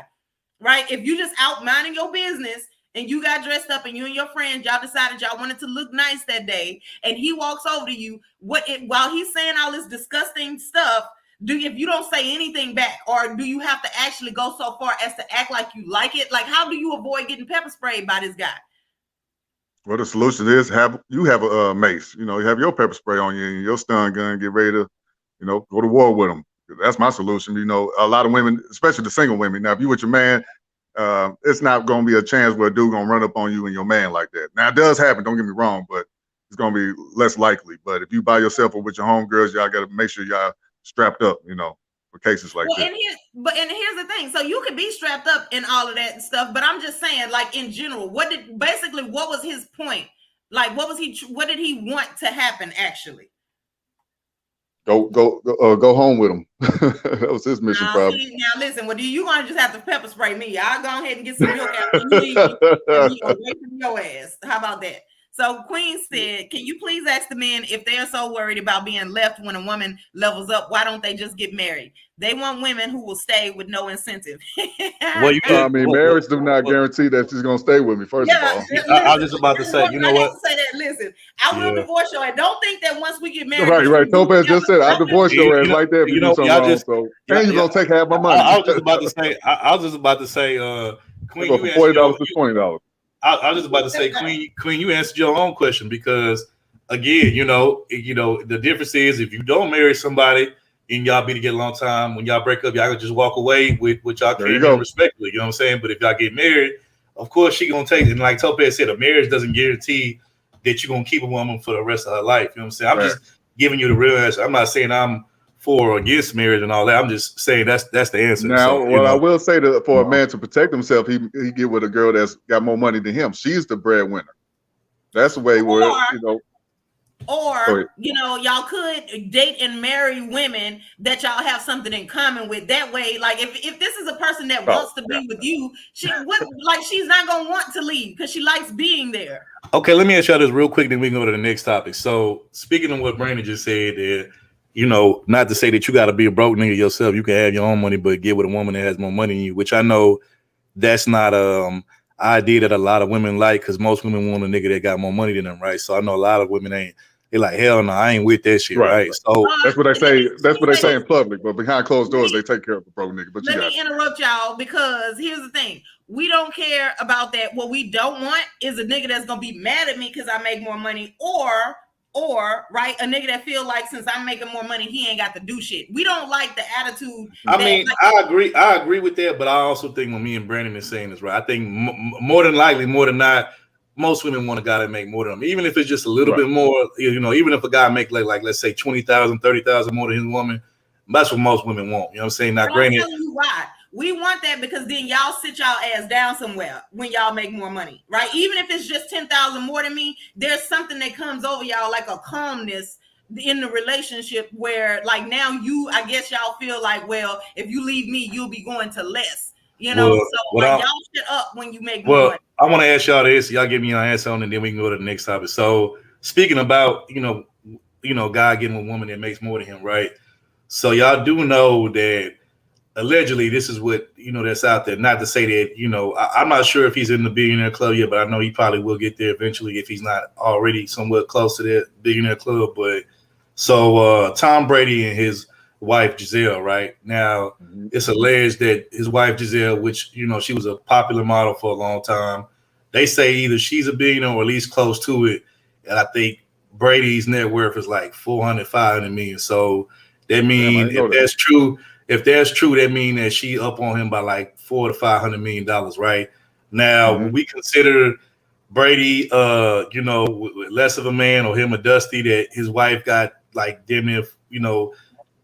Right? If you just out minding your business and you got dressed up and you and your friends, y'all decided y'all wanted to look nice that day, and he walks over to you, while he's saying all this disgusting stuff, if you don't say anything back, or do you have to actually go so far as to act like you like it? Like, how do you avoid getting pepper sprayed by this guy? Well, the solution is have a mace. You have your pepper spray on you and your stun gun. Get ready to, go to war with them. That's my solution. A lot of women, especially the single women. Now, if you with your man, it's not going to be a chance where a dude gonna run up on you and your man like that. Now, it does happen. Don't get me wrong, but it's gonna be less likely. But if you by yourself or with your homegirls, y'all got to make sure y'all strapped up. For cases like that. And here's the thing. So you could be strapped up in all of that stuff, but I'm just saying, like, in general, what was his point? Like, what did he want to happen actually? Go home with him. That was his mission, probably. Now listen, you gonna just have to pepper spray me. I'll go ahead and get some milk out and leave away from your ass. How about that? So Queen said, can you please ask the men if they are so worried about being left when a woman levels up, why don't they just get married? They want women who will stay with no incentive. Marriage do not guarantee that she's going to stay with me, first of all. I was just about to say, you know what? Listen, I will divorce your ass. Don't think that once we get married. Right. Topaz just said, I'll divorce your ass like that if you do something wrong. And you're going to take half my money. I was just about to say, Queen, you $40 to $20. I was just about to say, Queen, you answered your own question because, again, the difference is if you don't marry somebody and y'all be together a long time, when y'all break up, y'all can just walk away with what y'all can respectfully. You know what I'm saying? But if y'all get married, of course she gonna take it. And like Topaz said, a marriage doesn't guarantee that you're gonna keep a woman for the rest of her life. You know what I'm saying? I'm just giving you the real answer. I'm not saying I'm for or against marriage and all that. I'm just saying that's the answer. Now, I will say that for a man to protect himself, he get with a girl that's got more money than him. She's the breadwinner. That's the way where y'all could date and marry women that y'all have something in common with. That way, like if this is a person that wants to be with you, she's not gonna want to leave because she likes being there. Okay, let me ask y'all this real quick, then we can go to the next topic. So speaking of what Brandon just said there. Not to say that you got to be a broke nigga yourself. You can have your own money, but get with a woman that has more money than you, which I know that's not idea that a lot of women like because most women want a nigga that got more money than them, right? So I know a lot of women they're like, hell no, I ain't with that shit, right? So that's what they say. That's what they say in public, but behind closed doors, they take care of the broke nigga. But let me interrupt y'all because here's the thing: we don't care about that. What we don't want is a nigga that's gonna be mad at me because I make more money, or right, a nigga that feel like since I'm making more money, he ain't got to do shit. We don't like the attitude. I agree with that, but I also think when me and Brandon is saying this, right, I think more than not, most women want a guy that make more than them, even if it's just a little bit more. Even if a guy make like let's say 20,000, 30,000 more than his woman, that's what most women want. You know what I'm saying? Now, granted, I'll tell you why. We want that because then y'all sit y'all ass down somewhere when y'all make more money, right? Even if it's just 10,000 more than me, there's something that comes over y'all like a calmness in the relationship where like now I guess y'all feel like, well, if you leave me, you'll be going to less, y'all shut up when you make more money. I want to ask y'all this. Y'all give me your answer on it, and then we can go to the next topic. So speaking about, guy getting a woman that makes more than him, right? So y'all do know that allegedly, this is what, that's out there. Not to say that, I'm not sure if he's in the billionaire club yet, but I know he probably will get there eventually if he's not already somewhat close to that billionaire club. But so Tom Brady and his wife Giselle, right now, it's alleged that his wife Giselle, which she was a popular model for a long time, they say either she's a billionaire or at least close to it, and I think Brady's net worth is like 500 million. So that means if that's true, that means that she up on him by like $400 to $500 million, right? Now, when we consider Brady, with less of a man, or him or Dusty, that his wife got like damn near,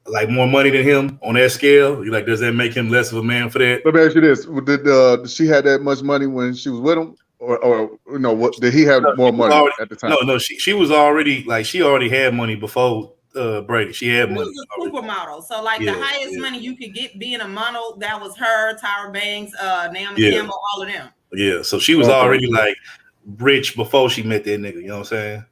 like more money than him on that scale, like, does that make him less of a man for that? Let me ask you this: did she had that much money when she was with him, or what? Did he have more money at the time? No, she was already she already had money before Brady. She had money. She was a supermodel, so like the highest money you could get being a model, that was her, Tyra Banks, Naomi Campbell, all of them. Yeah, so she was already like rich before she met that nigga. You know what I'm saying?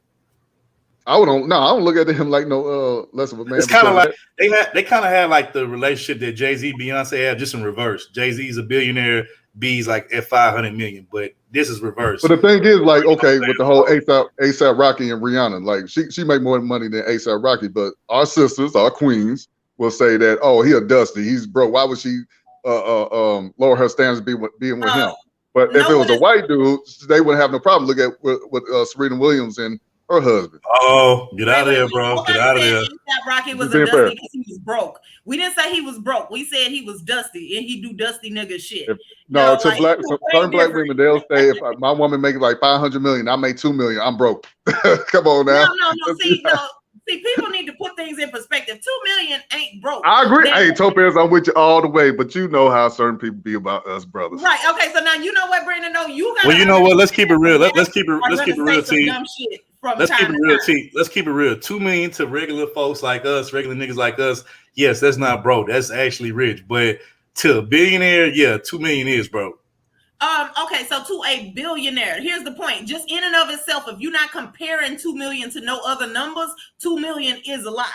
I don't look at him like no less of a man. It's kind of like they kind of had like the relationship that Jay-Z, Beyonce have, just in reverse. Jay-Z's a billionaire, B's like at 500 million, but this is reverse. But the thing is, like, okay, with the whole ASAP Rocky and Rihanna, like she make more money than ASAP Rocky, but our sisters, our queens, will say that, oh, he a Dusty, he's broke. Why would she lower her standards being with him? But if it was a white dude, they wouldn't have no problem. Look at with Serena Williams and her husband. Oh, get out of there, bro. Get out of there. Rocky was a Dusty because he was broke. We didn't say he was broke. We said he was Dusty and he do Dusty nigga shit. Certain black women, they'll say, if my woman makes like 500 million, I make 2 million, I'm broke. Come on now. No. See, people need to put things in perspective. 2 million ain't broke. I agree. Hey, Topaz, I'm with you all the way, but you know how certain people be about us brothers. Right. Okay. So now you know what, Brandon? No, you got. Well, you know what? Let's keep it real. Let's keep it real, T. Let's keep it real. 2 million to regular folks like us, regular niggas like us. Yes, that's not broke. That's actually rich. But to a billionaire, 2 million is broke. Okay, so to a billionaire, here's the point. Just in and of itself, if you're not comparing 2 million to no other numbers, 2 million is a lot.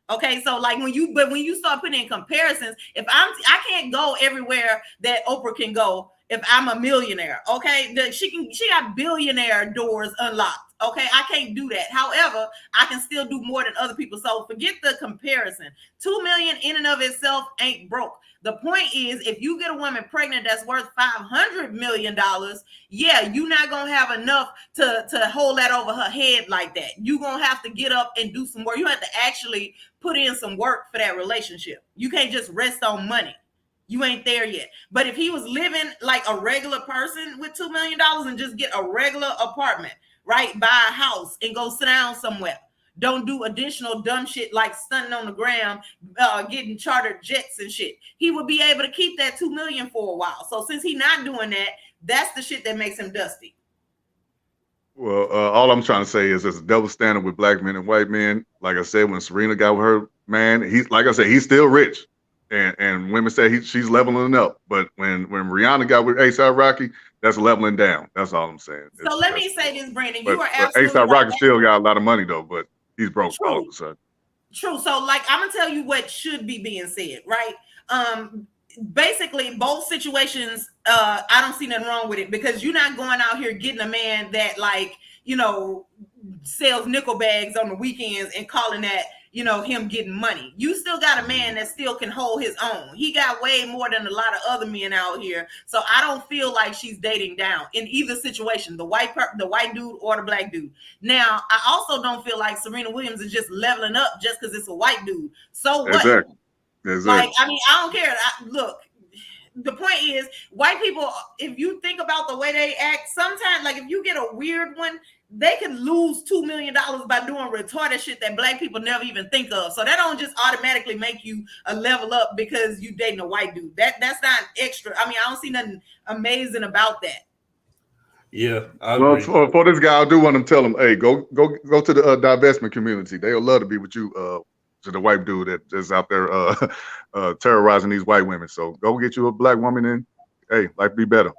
Okay, so like when you start putting in comparisons, I can't go everywhere that Oprah can go if I'm a millionaire. Okay, she got billionaire doors unlocked. Okay, I can't do that. However, I can still do more than other people. So forget the comparison. 2 million in and of itself ain't broke. The point is, if you get a woman pregnant that's worth $500 million, you're not gonna have enough to hold that over her head like that. You're gonna have to get up and do some work. You have to actually put in some work for that relationship. You can't just rest on money. You ain't there yet. But if he was living like a regular person with $2 million and just get a regular apartment, right, buy a house and go sit down somewhere, don't do additional dumb shit like stunting on the ground, getting chartered jets and shit, he would be able to keep that 2 million for a while. So since he's not doing that, that's the shit that makes him Dusty. Well, all I'm trying to say is there's a double standard with black men and white men. Like I said, when Serena got with her man, he's still rich. And women say she's leveling up. But when Rihanna got with A$AP Rocky, that's leveling down. That's all I'm saying. So let me say this, Brandon. You are absolutely A$AP Rocky still got a lot of money, though, but he's broke all of a sudden. True. So, like, I'm going to tell you what should be being said, right? Basically, both situations, I don't see nothing wrong with it because you're not going out here getting a man that, like, sells nickel bags on the weekends and calling that, him getting money. You still got a man that still can hold his own. He got way more than a lot of other men out here. So I don't feel like she's dating down in either situation, the white dude or the black dude. Now, I also don't feel like Serena Williams is just leveling up just because it's a white dude. So what? Exactly. Like, I mean, I don't care. Look, the point is, white people, if you think about the way they act, sometimes, like if you get a weird one, they can lose $2 million by doing retarded shit that black people never even think of. So that don't just automatically make you a level up because you dating a white dude. That's not extra. I mean, I don't see nothing amazing about that. Yeah. Well, for this guy, I do want to tell him, hey, go to the divestment community. They'll love to be with you, to the white dude that's out there terrorizing these white women. So go get you a black woman and, hey, life be better.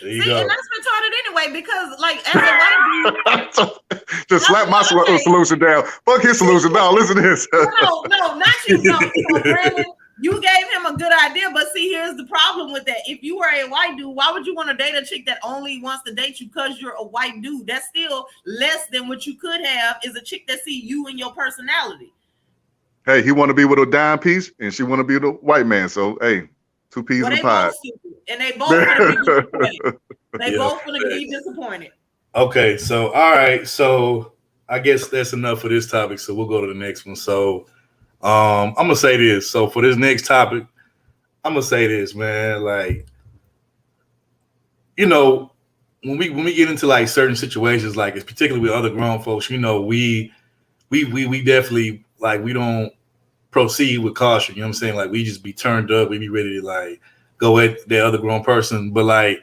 There you go. And that's retarded anyway, because like as a white dude, just slap my solution down. Fuck his solution. No, listen to this. no, not you. No, Brandon, You gave him a good idea, but see, here's the problem with that. If you were a white dude, why would you want to date a chick that only wants to date you because you're a white dude? That's still less than what you could have is a chick that see you and your personality. Hey, he want to be with a dime piece, and she want to be with a white man. So, hey, two peas in a pod. And they both gonna be disappointed. They both gonna be disappointed. Okay, so all right, so I guess that's enough for this topic. So we'll go to the next one. So I'm gonna say this. So for this next topic, I'm gonna say this, man. Like, you know, when we get into like certain situations, like it's particularly with other grown folks, you know, we definitely like we don't proceed with caution. You know what I'm saying? Like we just be turned up, we be ready to like go at the other grown person. But like,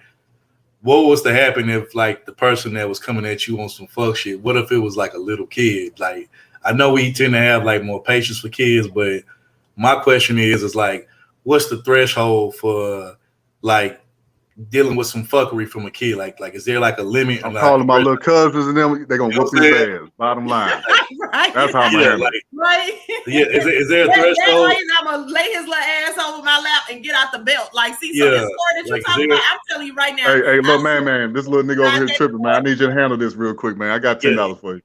what was to happen if like the person that was coming at you on some fuck shit? What if it was like a little kid? Like, I know we tend to have like more patience for kids, but my question is like, what's the threshold for like dealing with some fuckery from a kid? Like is there like a limit? I'm calling my little cousins and them. They're gonna whoop his ass. Bottom line. Right. That's how I'm handling it. Right. Yeah. Is there a threshold? I'm gonna lay his little ass over my lap and get out the belt. Like, see, so Yeah. this story that you're Like, talking about, I'm telling you right now. Hey, little man, this little nigga over here tripping, man. I need you to handle this real quick, man. I got $10 for you.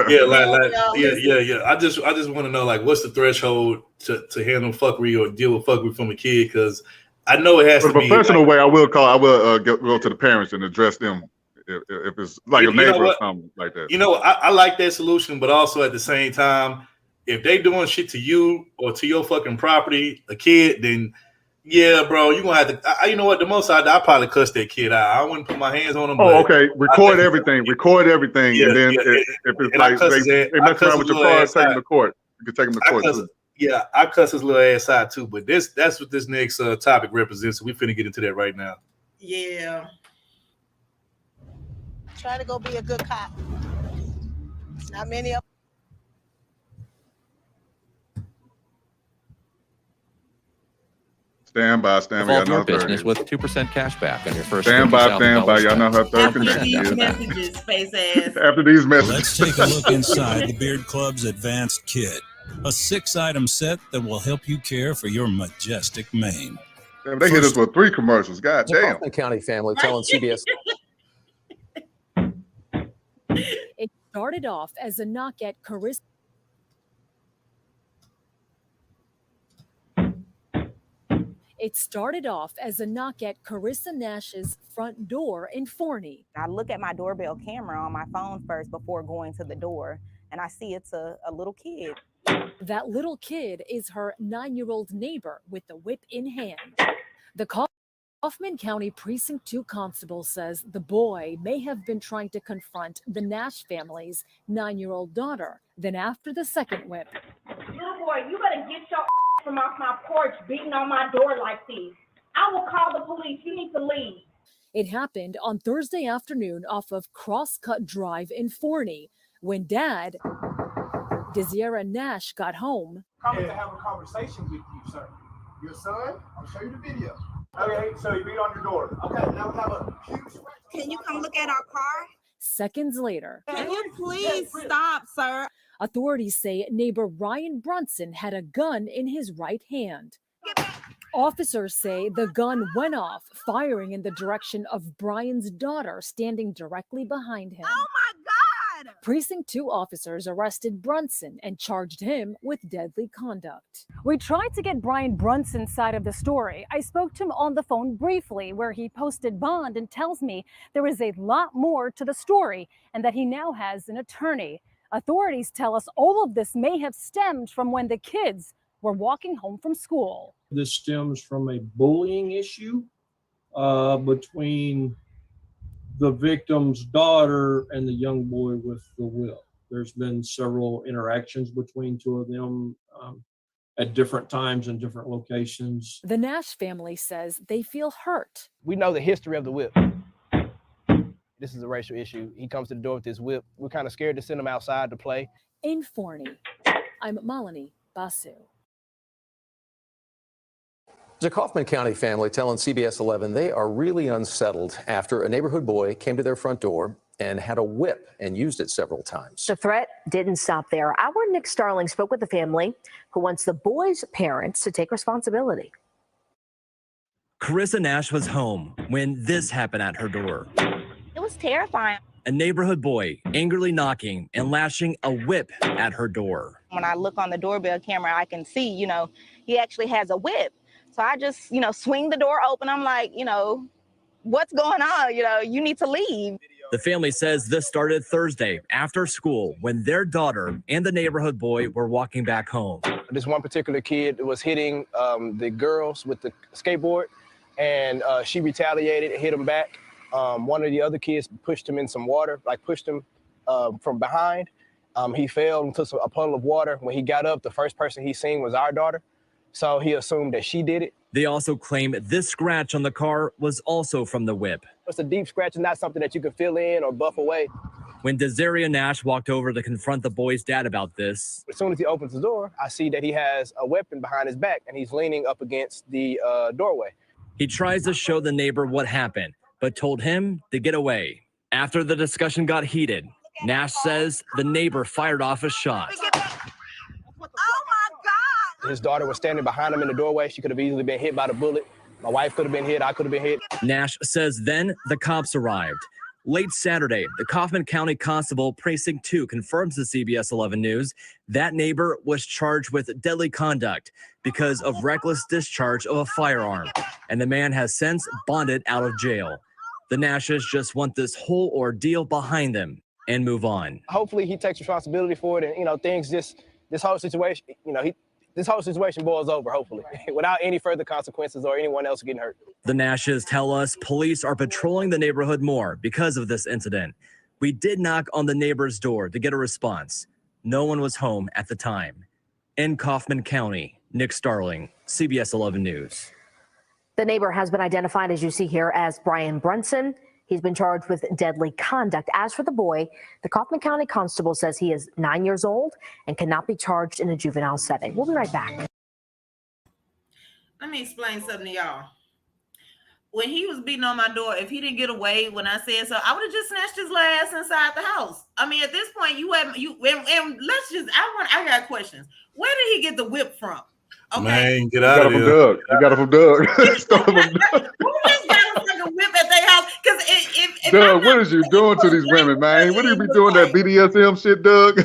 Yeah. I just want to know like what's the threshold to handle fuckery or deal with fuckery from a kid? Because I know it has to be a professional way. I will go to the parents and address them if it's like a neighbor or something like that. You know, I like that solution, but also at the same time, if they doing shit to you or to your fucking property, a kid, then yeah, bro, you gonna have to. You know what? The most I probably cuss that kid out. I wouldn't put my hands on him. Oh, okay. Record everything, yeah, and then if it's like they mess around with your car, take them to court. You can take them to court too. Yeah, I cuss his little ass out too. But that's what this next topic represents. So we finna get into that right now. Yeah. Try to go be a good cop. Not many of. Stand by. Evolve your business with 2% cash back on your first. Stand by. Y'all know how third connection is. Messages, face ass. After these messages. Let's take a look inside the Beard Club's advanced kit. A 6-item set that will help you care for your majestic mane. Damn, they hit us with 3 commercials. God damn. The Kaufman County family telling CBS. It started off as a knock at Carissa. It started off as a knock at Carissa Nash's front door in Forney. I look at my doorbell camera on my phone first before going to the door, and I see it's a little kid. That little kid is her 9-year-old neighbor with the whip in hand. The Kaufman County Precinct 2 constable says the boy may have been trying to confront the Nash family's 9-year-old daughter. Then after the second whip, little boy, you better get your from off my porch beating on my door like this. I will call the police. You need to leave. It happened on Thursday afternoon off of Crosscut Drive in Forney when Dad, Desira Nash, got home. Coming to have a conversation with you, sir. Your son? I'll show you the video. Okay, so you beat on your door. Okay, now we have a huge. Can you come look at our car? Seconds later. Can you please stop, sir? Authorities say neighbor Ryan Brunson had a gun in his right hand. Officers say the gun went off, firing in the direction of Brian's daughter standing directly behind him. Oh my God! Precinct 2 officers arrested Brunson and charged him with deadly conduct. We tried to get Brian Brunson's side of the story. I spoke to him on the phone briefly, where he posted bond and tells me there is a lot more to the story and that he now has an attorney. Authorities tell us all of this may have stemmed from when the kids were walking home from school. This stems from a bullying issue between the victim's daughter and the young boy with the whip. There's been several interactions between two of them at different times and different locations. The Nash family says they feel hurt. We know the history of the whip. This is a racial issue. He comes to the door with his whip. We're kind of scared to send him outside to play. In Forney, I'm Malini Basu. The Kaufman County family telling CBS 11 they are really unsettled after a neighborhood boy came to their front door and had a whip and used it several times. The threat didn't stop there. Our Nick Starling spoke with the family who wants the boy's parents to take responsibility. Carissa Nash was home when this happened at her door. It was terrifying. A neighborhood boy angrily knocking and lashing a whip at her door. When I look on the doorbell camera, I can see, he actually has a whip. So I just, swing the door open. I'm like, what's going on? You need to leave. The family says this started Thursday after school when their daughter and the neighborhood boy were walking back home. This one particular kid was hitting the girls with the skateboard, and she retaliated and hit him back. One of the other kids pushed him in some water, pushed him from behind. He fell into a puddle of water. When he got up, the first person he seen was our daughter. So he assumed that she did it. They also claim this scratch on the car was also from the whip. It's a deep scratch and not something that you can fill in or buff away. When Desiree Nash walked over to confront the boy's dad about this, as soon as he opens the door, I see that he has a weapon behind his back and he's leaning up against the doorway. He tries to show the neighbor what happened, but told him to get away. After the discussion got heated, Nash says the neighbor fired off a shot. His daughter was standing behind him in the doorway. She could have easily been hit by the bullet. My wife could have been hit. I could have been hit. Nash says then the cops arrived. Late Saturday, the Kaufman County Constable Precinct 2 confirms to CBS 11 News that neighbor was charged with deadly conduct because of reckless discharge of a firearm, and the man has since bonded out of jail. The Nashes just want this whole ordeal behind them and move on. Hopefully he takes responsibility for it, and this whole situation, this whole situation boils over, hopefully, without any further consequences or anyone else getting hurt. The Nashes tell us police are patrolling the neighborhood more because of this incident. We did knock on the neighbor's door to get a response. No one was home at the time. In Kaufman County, Nick Starling, CBS 11 News. The neighbor has been identified, as you see here, as Brian Brunson. He's been charged with deadly conduct. As for the boy, the Kaufman County Constable says he is 9 years old and cannot be charged in a juvenile setting. We'll be right back. Let me explain something to y'all. When he was beating on my door, if he didn't get away when I said so, I would have just snatched his ass inside the house. I mean, at this point, I got questions. Where did he get the whip from? Okay. Man, get out of here. You got it from Doug. Who just got a whip at their house? Because if Doug, what is you doing to these women, man? What do you be doing that BDSM shit, Doug?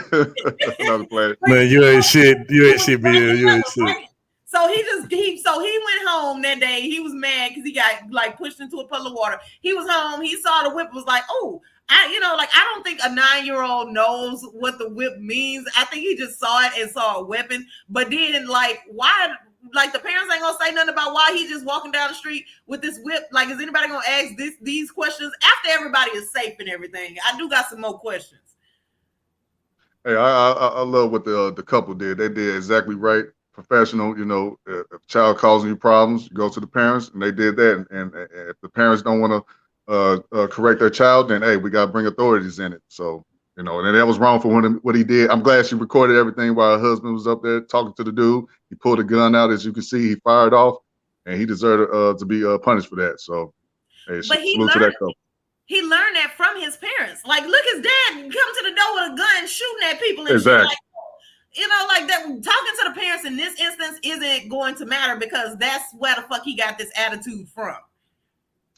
Another play. Man, you ain't shit. You ain't shit, BL. You ain't shit. So he went home that day. He was mad because he got pushed into a puddle of water. He was home. He saw the whip. Was like, oh, I don't think a 9-year-old knows what the whip means. I think he just saw it and saw a weapon. But then why? The parents ain't gonna say nothing about why he just walking down the street with this whip. Is anybody gonna ask these questions after everybody is safe and everything? I do got some more questions. Hey, I love what the couple did. They did exactly right. Professional, if a child causing you problems, you go to the parents, and they did that. And if the parents don't want to correct their child, then hey, we got to bring authorities in it. So, and that was wrong for what he did. I'm glad she recorded everything while her husband was up there talking to the dude. He pulled a gun out, as you can see. He fired off, and he deserved to be punished for that. So, hey, salute to that couple. He learned that from his parents. Look, his dad come to the door with a gun, shooting at people and exactly. Shit that. Talking to the parents in this instance isn't going to matter because that's where the fuck he got this attitude from.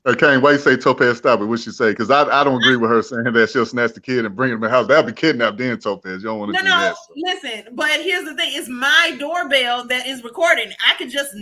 Okay, why you say Topaz stop it? What she say? Because I don't agree with her saying that she'll snatch the kid and bring him to the house. That'd be kidnapped then, Topaz. You don't want to do that. So. Listen, but here's the thing: it's my doorbell that is recording. I could just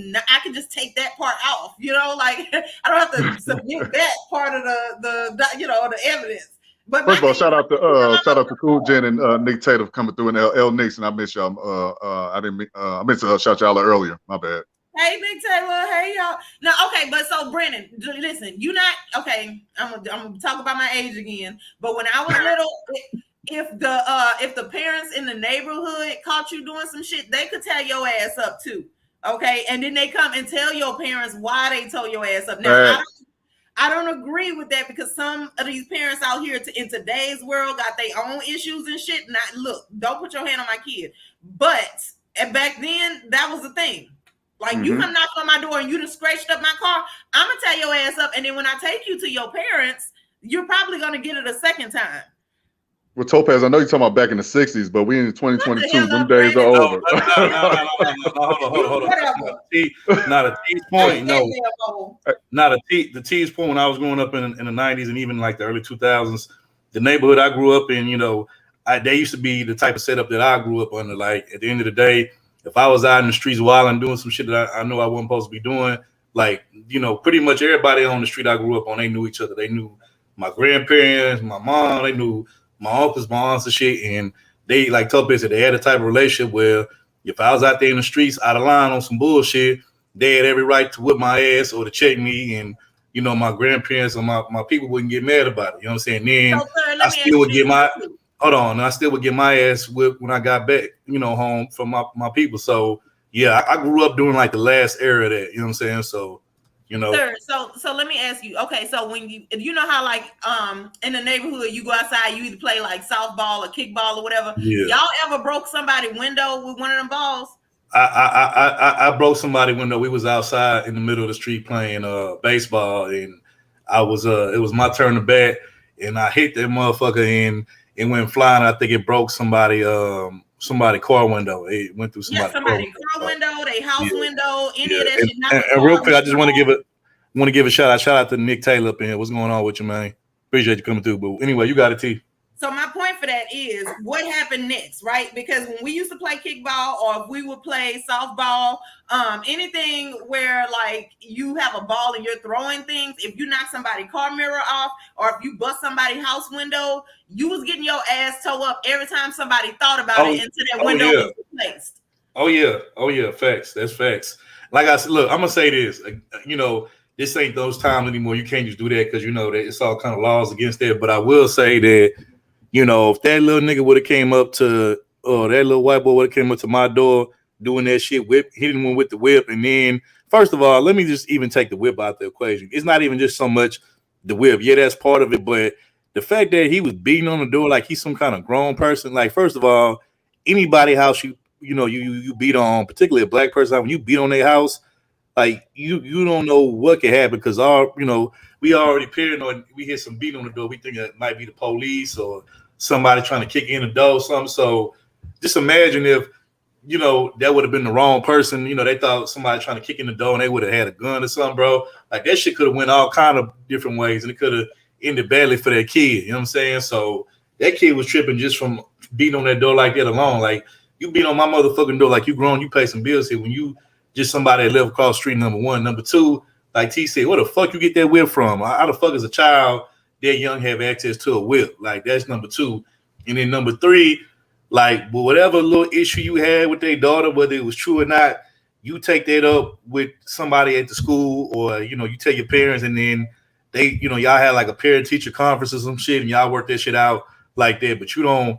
take that part off. I don't have to submit that part of the evidence. But first of all, shout out to Cool Jen and Nick Tatum coming through, and L Nixon. I miss y'all. I meant to shout y'all out earlier. My bad. Hey, Nick Taylor. Hey, y'all. No, okay, but so Brennan, listen, you not okay. I'm gonna talk about my age again. But when I was little, if the parents in the neighborhood caught you doing some shit, they could tell your ass up too. Okay, and then they come and tell your parents why they told your ass up. Now, I don't agree with that because some of these parents out here in today's world got their own issues and shit. Now, look, don't put your hand on my kid. But back then, that was the thing. You come knock on my door and you done scratched up my car, I'm going to tell your ass up. And then when I take you to your parents, you're probably going to get it a second time. Well, Topaz, I know you're talking about back in the 60s, but we in 2022. Them days are over. No, hold on. Not a T's point. No, not a T. The T's point. When I was growing up in the 90s and even like the early 2000s, the neighborhood I grew up in, they used to be the type of setup that I grew up under. Like at the end of the day, if I was out in the streets wilding doing some shit that I know I wasn't supposed to be doing, like pretty much everybody on the street I grew up on, they knew each other. They knew my grandparents, my mom, they knew my uncles, my aunts and shit, and they, like Topaz said, they had a type of relationship where if I was out there in the streets out of line on some bullshit, they had every right to whip my ass or to check me, and my grandparents or my people wouldn't get mad about it. You know what I'm saying? Then I still would get my ass whipped when I got back, home from my people. So yeah, I grew up during like the last era of that. You know what I'm saying? So. Sir, so let me ask you. Okay, so when you know how like in the neighborhood you go outside, you either play like softball or kickball or whatever. Yeah. Y'all ever broke somebody's window with one of them balls? I broke somebody's window. We was outside in the middle of the street playing baseball, and it was my turn to bat, and I hit that motherfucker and it went flying. I think it broke somebody's car window. It went through somebody's car window, they house window, any of that shit. And real quick, I just want to give a shout out to Nick Taylor up in here. What's going on with you, man? Appreciate you coming through. But anyway, you got it, T. So my point for that is what happened next, right? Because when we used to play kickball or if we would play softball, anything where like you have a ball and you're throwing things, if you knock somebody's car mirror off or if you bust somebody's house window, you was getting your ass towed up every time somebody thought about it until that window was replaced. Oh yeah, facts. That's facts. Like I said, look, I'm gonna say this. This ain't those times anymore. You can't just do that because that it's all kind of laws against that. But I will say that, if that little nigga would have came up to, or that little white boy would have came up to my door doing that shit, hitting one with the whip, and then first of all, let me just even take the whip out the equation. It's not even just so much the whip. Yeah, that's part of it, but the fact that he was beating on the door like he's some kind of grown person. Like, first of all, anybody house you beat on, particularly a black person, when you beat on their house, like you don't know what could happen because we already paranoid. We hear some beat on the door, we think it might be the police or somebody trying to kick in the door or something. So just imagine if that would have been the wrong person. They thought somebody trying to kick in the door and they would have had a gun or something, bro. Like that shit could have went all kind of different ways and it could have ended badly for that kid. You know what I'm saying? So that kid was tripping just from beating on that door like that alone. Like, you beat on my motherfucking door like you grown, you pay some bills here when you just somebody that live across the street, number one. Number two, like T said, where the fuck you get that whip from? How the fuck is a child that young have access to a whip? Like, that's number two. And then number three, like, whatever little issue you had with their daughter, whether it was true or not, you take that up with somebody at the school or, you tell your parents and then they, y'all had like a parent-teacher conference or some shit and y'all work that shit out like that. But you don't,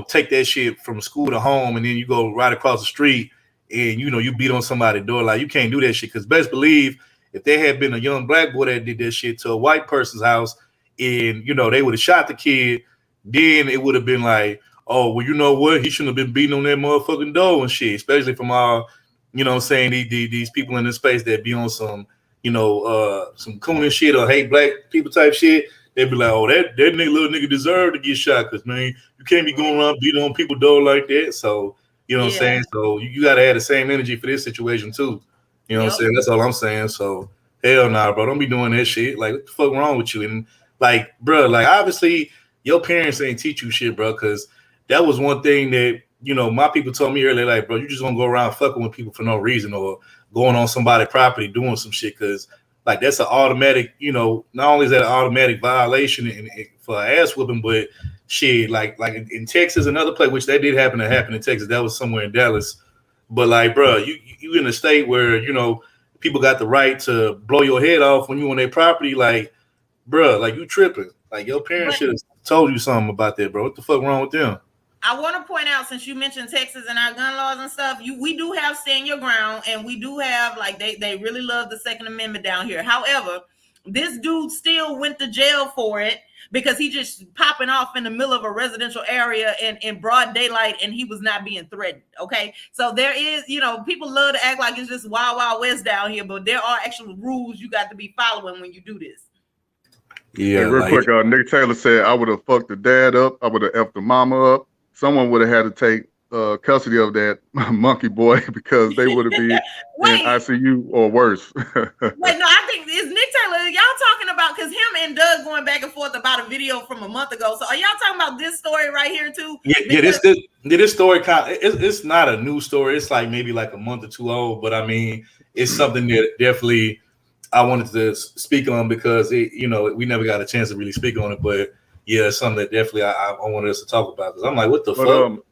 take that shit from school to home and then you go right across the street and, you beat on somebody's door. Like, you can't do that shit because best believe if there had been a young black boy that did that shit to a white person's house and, they would have shot the kid, then it would have been like, oh, well, you know what? He shouldn't have been beating on that motherfucking door and shit, especially from all, these people in this space that be on some, some coon and shit or hate black people type shit. They'd be like, oh, that little nigga deserved to get shot because, man, you can't be going around beating on people's door like that. So, what I'm saying? So you got to have the same energy for this situation, too. You know what I'm saying? That's all I'm saying. So, hell nah, bro. Don't be doing that shit. Like, what the fuck wrong with you? And, like, bro, like, obviously, your parents ain't teach you shit, bro, because that was one thing that, my people told me earlier, like, bro, you just going to go around fucking with people for no reason or going on somebody's property doing some shit because, like, that's an automatic, not only is that an automatic violation and for ass whooping, but shit, like in Texas, another place, which that did happen in Texas. That was somewhere in Dallas. But, like, bro, you in a state where, people got the right to blow your head off when you on their property. Like, bro, like, you tripping. Like, your parents should have told you something about that, bro. What the fuck wrong with them? I want to point out, since you mentioned Texas and our gun laws and stuff, we do have stand your ground, and we do have, like, they really love the Second Amendment down here. However, this dude still went to jail for it because he just popping off in the middle of a residential area in broad daylight, and he was not being threatened. Okay, so there is, people love to act like it's just wild, wild west down here, but there are actual rules you got to be following when you do this. Yeah, Hey, real quick, Nick Taylor said, I would have fucked the dad up. I would have effed the mama up. Someone would have had to take custody of that monkey boy because they would have been in ICU or worse. Wait, no, I think it's Nick Taylor. Y'all talking about, because him and Doug going back and forth about a video from a month ago. So are y'all talking about this story right here too? Yeah, this story it's not a new story. It's like maybe like a month or two old, but I mean, it's something that definitely I wanted to speak on because we never got a chance to really speak on it. But yeah, it's something that definitely I wanted us to talk about because I'm like, what the fuck?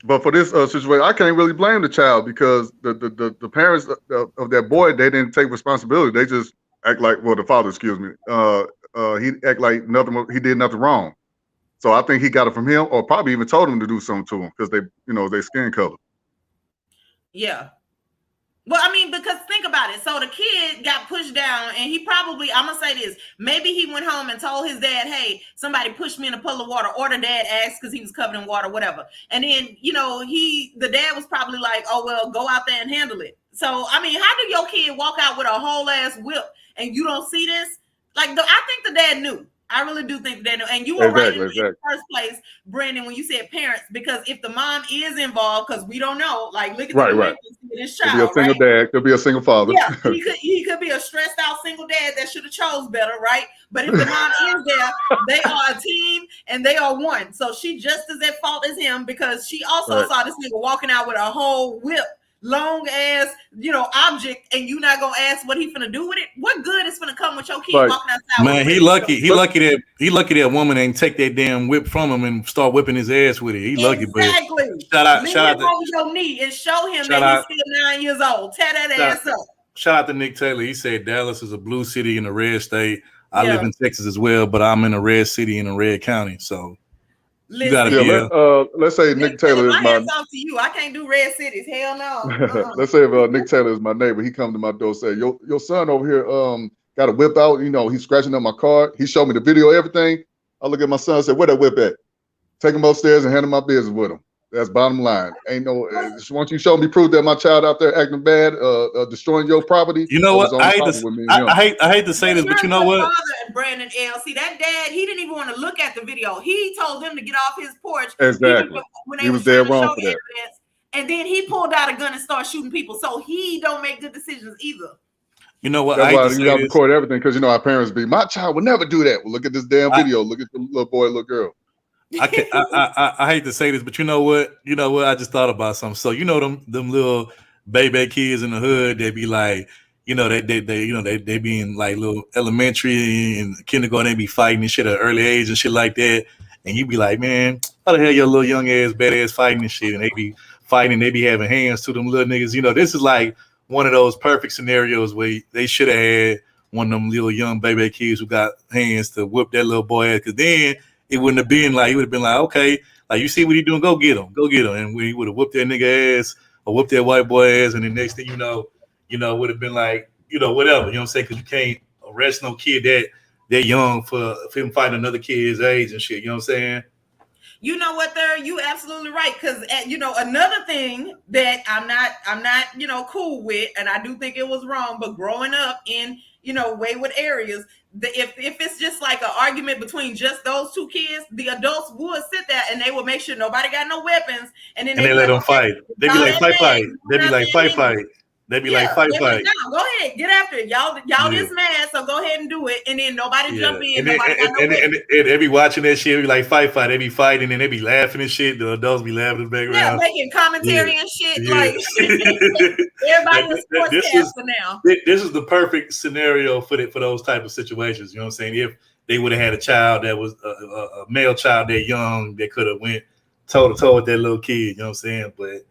But for this situation, I can't really blame the child because the parents of that boy, they didn't take responsibility. They just act like, well, the father, excuse me, he act like he did nothing wrong. So I think he got it from him, or probably even told him to do something to him because they skin color. Yeah. Well, I mean, because think about it. So the kid got pushed down, and he probably, I'm gonna say this, maybe he went home and told his dad, hey, somebody pushed me in a puddle of water, or the dad asked because he was covered in water, whatever. And then, the dad was probably like, oh, well, go out there and handle it. So, I mean, how do your kid walk out with a whole ass whip and you don't see this? Like, I think the dad knew. I really do think that, and you were right in the first place, Brandon, when you said parents, because if the mom is involved, because we don't know, like, look at the delinquency of this child. Could be a single dad, could be a single father. Yeah, he could be a stressed out single dad that should have chose better, right? But if the mom is there, they are a team and they are one. So she just as at fault as him because she also saw this nigga walking out with a whole whip. Long ass, object, and you not gonna ask what he finna do with it. What good is finna come with your kid walking outside? Man, he lucky that woman ain't take that damn whip from him and start whipping his ass with it. He lucky, but shout out over your knee and show him that he's still 9 years old. Tear that ass up. Shout out to Nick Taylor. He said Dallas is a blue city in a red state. I live in Texas as well, but I'm in a red city in a red county. So. Let's say Nick Taylor is my. Talk to you. I can't do red cities. Hell no. Let's say if Nick Taylor is my neighbor, he come to my door, say, "Your son over here, got a whip out. He's scratching up my car. He showed me the video, everything. I look at my son and say, where that whip at? Take him upstairs and handle my business with him. That's bottom line. Ain't no. Once you show me proof that my child out there acting bad, destroying your property. You know what? I hate to say this, but you know what? Brandon L. See, that dad, he didn't even want to look at the video. He told them to get off his porch. Exactly. When they he was dead wrong for that. And then he pulled out a gun and started shooting people. So he don't make good decisions either. You know what? That's why you got to record everything because our parents be, my child would never do that. Well, look at this damn video. Look at the little boy, little girl. I hate to say this, but you know what? I just thought about something. So them little baby kids in the hood, they be like, they be in like little elementary and kindergarten, they be fighting and shit at an early age and shit like that. And you be like, man, how the hell your little young ass badass fighting and shit? And they be fighting, they be having hands to them little niggas. This is like one of those perfect scenarios where they should have had one of them little young baby kids who got hands to whip that little boy ass. Because then it wouldn't have been like, he would have been like, okay, like you see what he doing, go get him. And he would have whipped that nigga ass or whipped that white boy ass. And the next thing you know, would have been like, whatever, you know what I'm saying? Because you can't arrest no kid that young for him fighting another kid his age and shit, you know what I'm saying? You know what, you absolutely right. Because another thing that I'm not cool with, and I do think it was wrong, but growing up in wayward areas, if it's just like an argument between just those two kids, the adults would sit there and they would make sure nobody got no weapons, and then they let them fight. They be like fight. They be like fight. They be like fight. No, go ahead, get after it. Y'all this mad, so go ahead and do it, and then nobody jump in. And they be watching that shit. They be like fight. They be fighting and they be laughing and shit. The adults be laughing in the background. Yeah, making commentary and shit. Like everybody's a sportscaster now. This is the perfect scenario for those type of situations. You know what I'm saying? If they would have had a child that was a male child that young that could have went toe to toe with that little kid. You know what I'm saying? But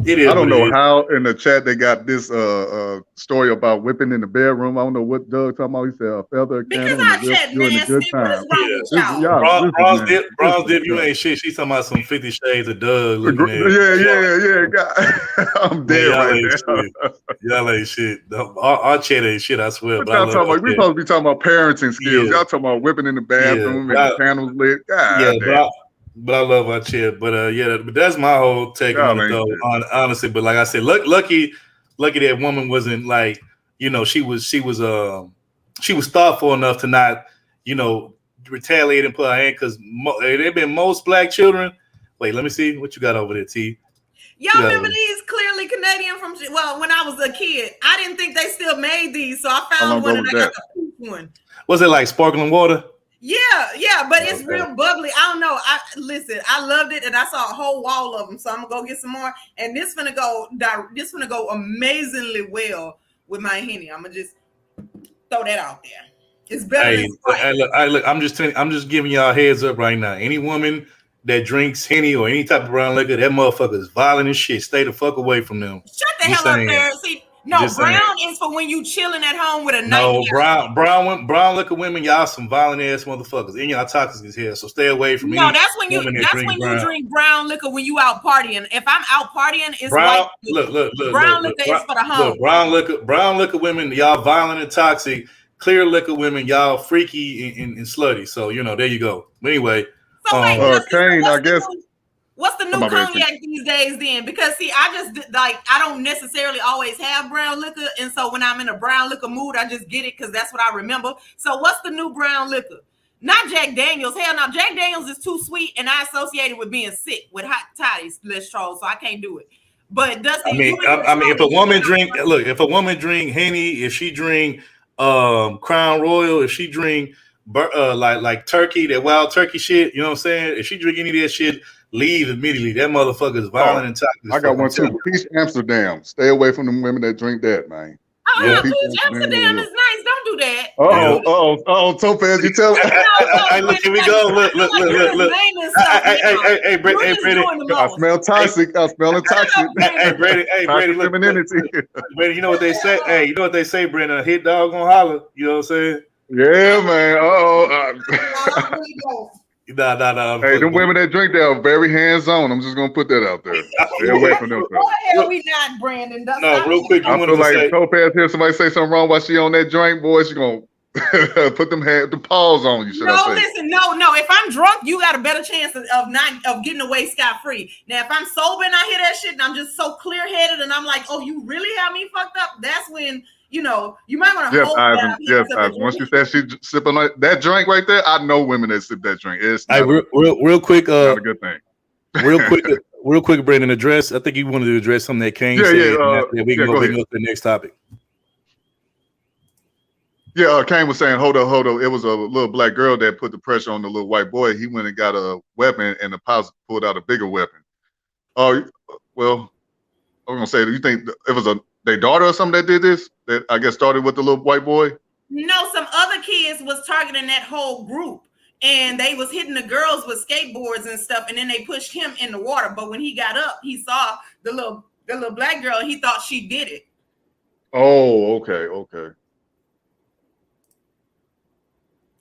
it is. I don't know how in the chat they got this story about whipping in the bedroom. I don't know what Doug talking about. He said a feather candle during a good time. Bronze Dip, you ain't shit. She's talking about some 50 Shades of Doug. Yeah. God. I'm dead right now. Y'all ain't shit. Our chat ain't shit, I swear. What y'all talking about? We supposed to be talking about parenting skills. Y'all talking about whipping in the bathroom and the candles lit. God, but I love our chair. But but that's my whole take on it, though. Honestly, but like I said, lucky that woman wasn't like, she was thoughtful enough to not, you know, retaliate and put her hand because there been most black children. Wait, let me see what you got over there, T. Y'all remember these clearly Canadian from, well, when I was a kid, I didn't think they still made these, so I found one and I got the pink one. Was it like sparkling water? Yeah, but it's real bubbly. I don't know. Listen, I loved it, and I saw a whole wall of them, so I'm gonna go get some more. And this gonna go amazingly well with my Henny. I'm gonna just throw that out there. It's better than Sprite. Look, I'm just giving y'all a heads up right now. Any woman that drinks Henny or any type of brown liquor, that motherfucker is violent as shit. Stay the fuck away from them. Shut the hell up there. See, no, brown is for when you chilling at home with a no brown liquor women. Y'all some violent ass motherfuckers, and y'all toxic as hell. So stay away from me. No, that's when you drink brown liquor when you out partying. If I'm out partying, it's brown, like brown liquor is for the home. Brown liquor women, y'all violent and toxic. Clear liquor women, y'all freaky and slutty. So there you go. But anyway, so Kane, I guess. What's the new cognac these days then? Because see, I don't necessarily always have brown liquor, and so when I'm in a brown liquor mood, I just get it because that's what I remember. So what's the new brown liquor? Not Jack Daniels. Hell no, Jack Daniels is too sweet, and I associate it with being sick with hot toddies, cholesterol, so I can't do it. But Dustin, if a woman drink Henny, if she drink Crown Royal, if she drink like turkey, that wild turkey shit, you know what I'm saying? If she drink any of that shit, leave immediately. That motherfucker is violent and toxic. I got one too. Peach Amsterdam. Stay away from the women that drink that, man. Peach Amsterdam is nice. Don't do that. Oh, Topaz, you tell me. Look, here we go. Look. Hey, Brady. I smell toxic. I smell toxic. Hey, Brady, look. Brady, you know what they say? Hey, you know what they say, Brandon? A hit dog gonna holler. You know what I'm saying? Yeah, man. Nah. Hey, them women that drink that are very hands-on. I'm just gonna put that out there. Stay away from them. What the hell we not, Brandon? No, real quick. I feel like Topaz hear somebody say something wrong while she on that drink, boy. She gonna put the paws on you. Listen, no. If I'm drunk, you got a better chance of getting away scot-free. Now, if I'm sober and I hear that shit and I'm just so clear-headed and I'm like, oh, you really have me fucked up? That's when. You might want to hold down. Yes, Ivan. Once you said she sipping on that drink right there, I know women that sip that drink. It's not real quick. Not a good thing. real quick, Brandon. I think you wanted to address something that Kane said. We can go to the next topic. Yeah, Kane was saying, hold up. It was a little black girl that put the pressure on the little white boy. He went and got a weapon, and the pops pulled out a bigger weapon. Oh, well, I was gonna say, do you think it was their daughter or something that did this? That I guess started with the little white boy? No, some other kids was targeting that whole group, and they was hitting the girls with skateboards and stuff, and then they pushed him in the water. But when he got up, he saw the little black girl, and he thought she did it. Oh, okay.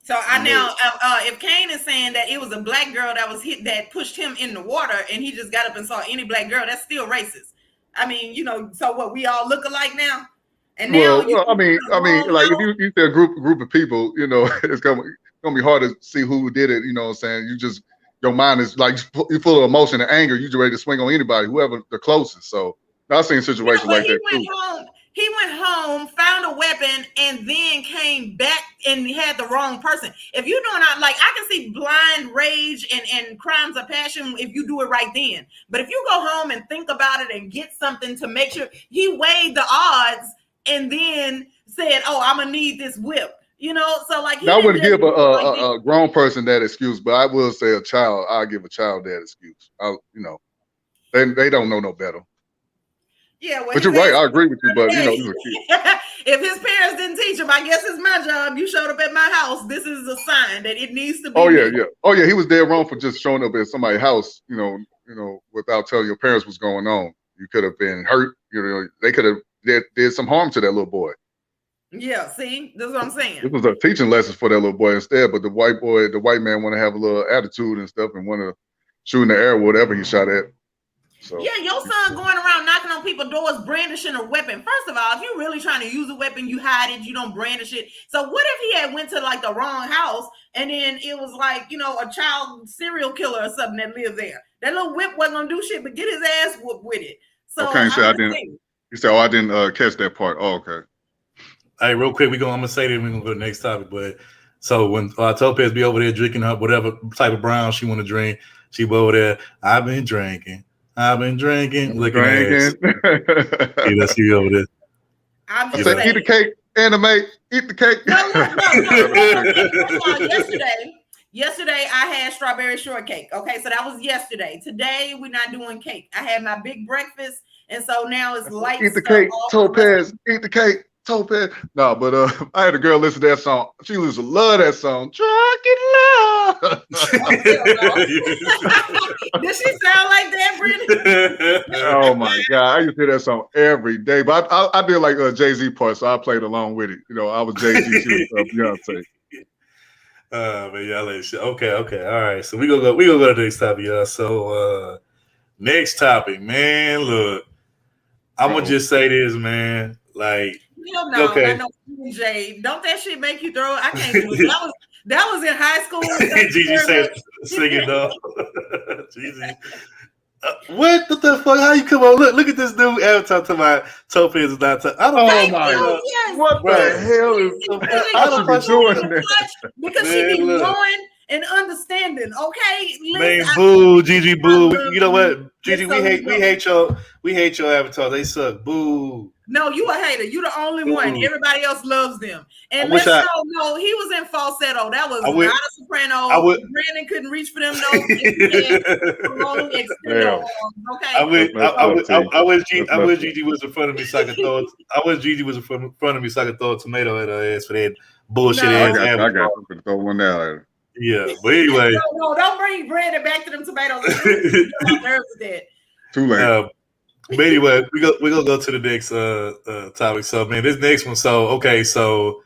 So if Kane is saying that it was a black girl that pushed him in the water, and he just got up and saw any black girl, that's still racist. I mean, so what? We all look alike now. And now, I mean, like if you say a group of people, it's gonna be hard to see who did it. You know what I'm saying? Your mind is like you're full of emotion and anger. You're ready to swing on anybody, whoever the closest. So I've seen situations like that too. He went home, found a weapon, and then came back and had the wrong person. If you're doing I can see blind rage and crimes of passion if you do it right then. But if you go home and think about it and get something to make sure, he weighed the odds and then said, "Oh, I'm gonna need this whip." So I wouldn't give a grown person that excuse, but I will say I'll give a child that excuse. They don't know no better. Yeah, but you're right. I agree with you, but he's a kid. If his parents didn't teach him, I guess it's my job. You showed up at my house. This is a sign that it needs to be. Oh yeah. He was dead wrong for just showing up at somebody's house. Without telling your parents what's going on. You could have been hurt. They could have did some harm to that little boy. Yeah, see, that's what I'm saying. This was a teaching lesson for that little boy instead. But the white man, want to have a little attitude and stuff and want to shoot in the air, whatever he shot at. So. Yeah, your son going around knocking on people's doors, brandishing a weapon. First of all, if you're really trying to use a weapon, you hide it. You don't brandish it. So what if he had went to the wrong house and then it was a child serial killer or something that lived there? That little whip wasn't gonna do shit but get his ass whooped with it. So okay, I didn't. He said, I didn't catch that part. Oh, okay. Hey, real quick, I'm gonna say that we're gonna go to the next topic, but So when Topaz be over there drinking her whatever type of brown she want to drink, she be over there. I've been drinking, looking at ass. See, that's you over there. I'm I just said, saying. eat the cake, anime, eat the cake. No. Yesterday I had strawberry shortcake. Okay, so that was yesterday. Today we're not doing cake. I had my big breakfast, and so now it's light. Eat the cake, Topaz. Eat the cake, Topaz. No, but I had a girl listen to that song. She used to love that song. Drunk in love. Does she sound like that, Brittany? Oh my God, I used to hear that song every day. But I did like a Jay-Z part, so I played along with it. You know, I was Jay-Z, she was Beyonce. Man, y'all ain't shit. Okay, all right. So we gonna go to the next topic, y'all. So next topic, man. Look, I'm gonna just say this, man. Like, No, okay. I know Jay. Don't that shit make you throw? I can't do it. That was in high school. Gigi said, "Sing it, dog." Gigi. What the fuck? How you come on? Look at this new avatar to my Topaz is not. I don't know. Yes. What the hell is? I should be doing this because she be growing and understanding. Okay, man, boo, Gigi, boo. You know what, Gigi? We hate your avatars. They suck. Boo. No, you a hater. You the only one. Everybody else loves them. And he was in falsetto. That was not a soprano. Brandon couldn't reach for them notes. I wish Gigi was in front of me so I could throw it. I wish Gigi was in front of me so I could throw a tomato at her ass for that bullshit ass. I got to throw one down at her. Yeah, but anyway. No, don't bring Brandon back to them tomatoes. Too late. But anyway, we're gonna go to the next topic. So, man, this next one. So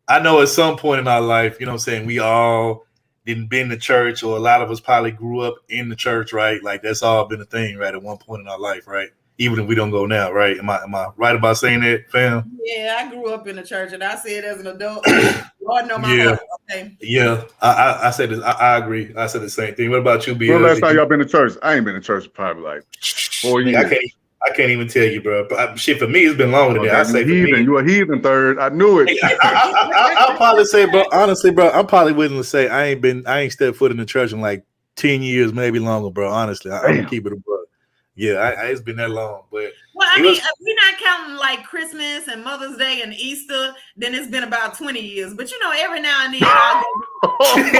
I know at some point in our life, you know what I'm saying, we all didn't been to church, or a lot of us probably grew up in the church, right? Like that's all been a thing, right? At one point in our life, right? Even if we don't go now, right? Am I right about saying that, fam? Yeah, I grew up in the church, and I say it as an adult. Lord know my heart. Okay. Yeah, I said this. I agree. I said the same thing. What about you, B? When last time y'all been to church? I ain't been to church probably like 4 years. I can't even tell you, bro. But shit, for me, it's been longer than that. I say heathen. You a heathen third. I knew it. I'll probably say, bro. Honestly, bro, I'm probably willing to say I ain't stepped foot in the church in like 10 years, maybe longer, bro. Honestly, I'm gonna keep it a buck. Yeah, it's been that long, but if we're not counting like Christmas and Mother's Day and Easter, then it's been about 20 years. But you know, every now and then,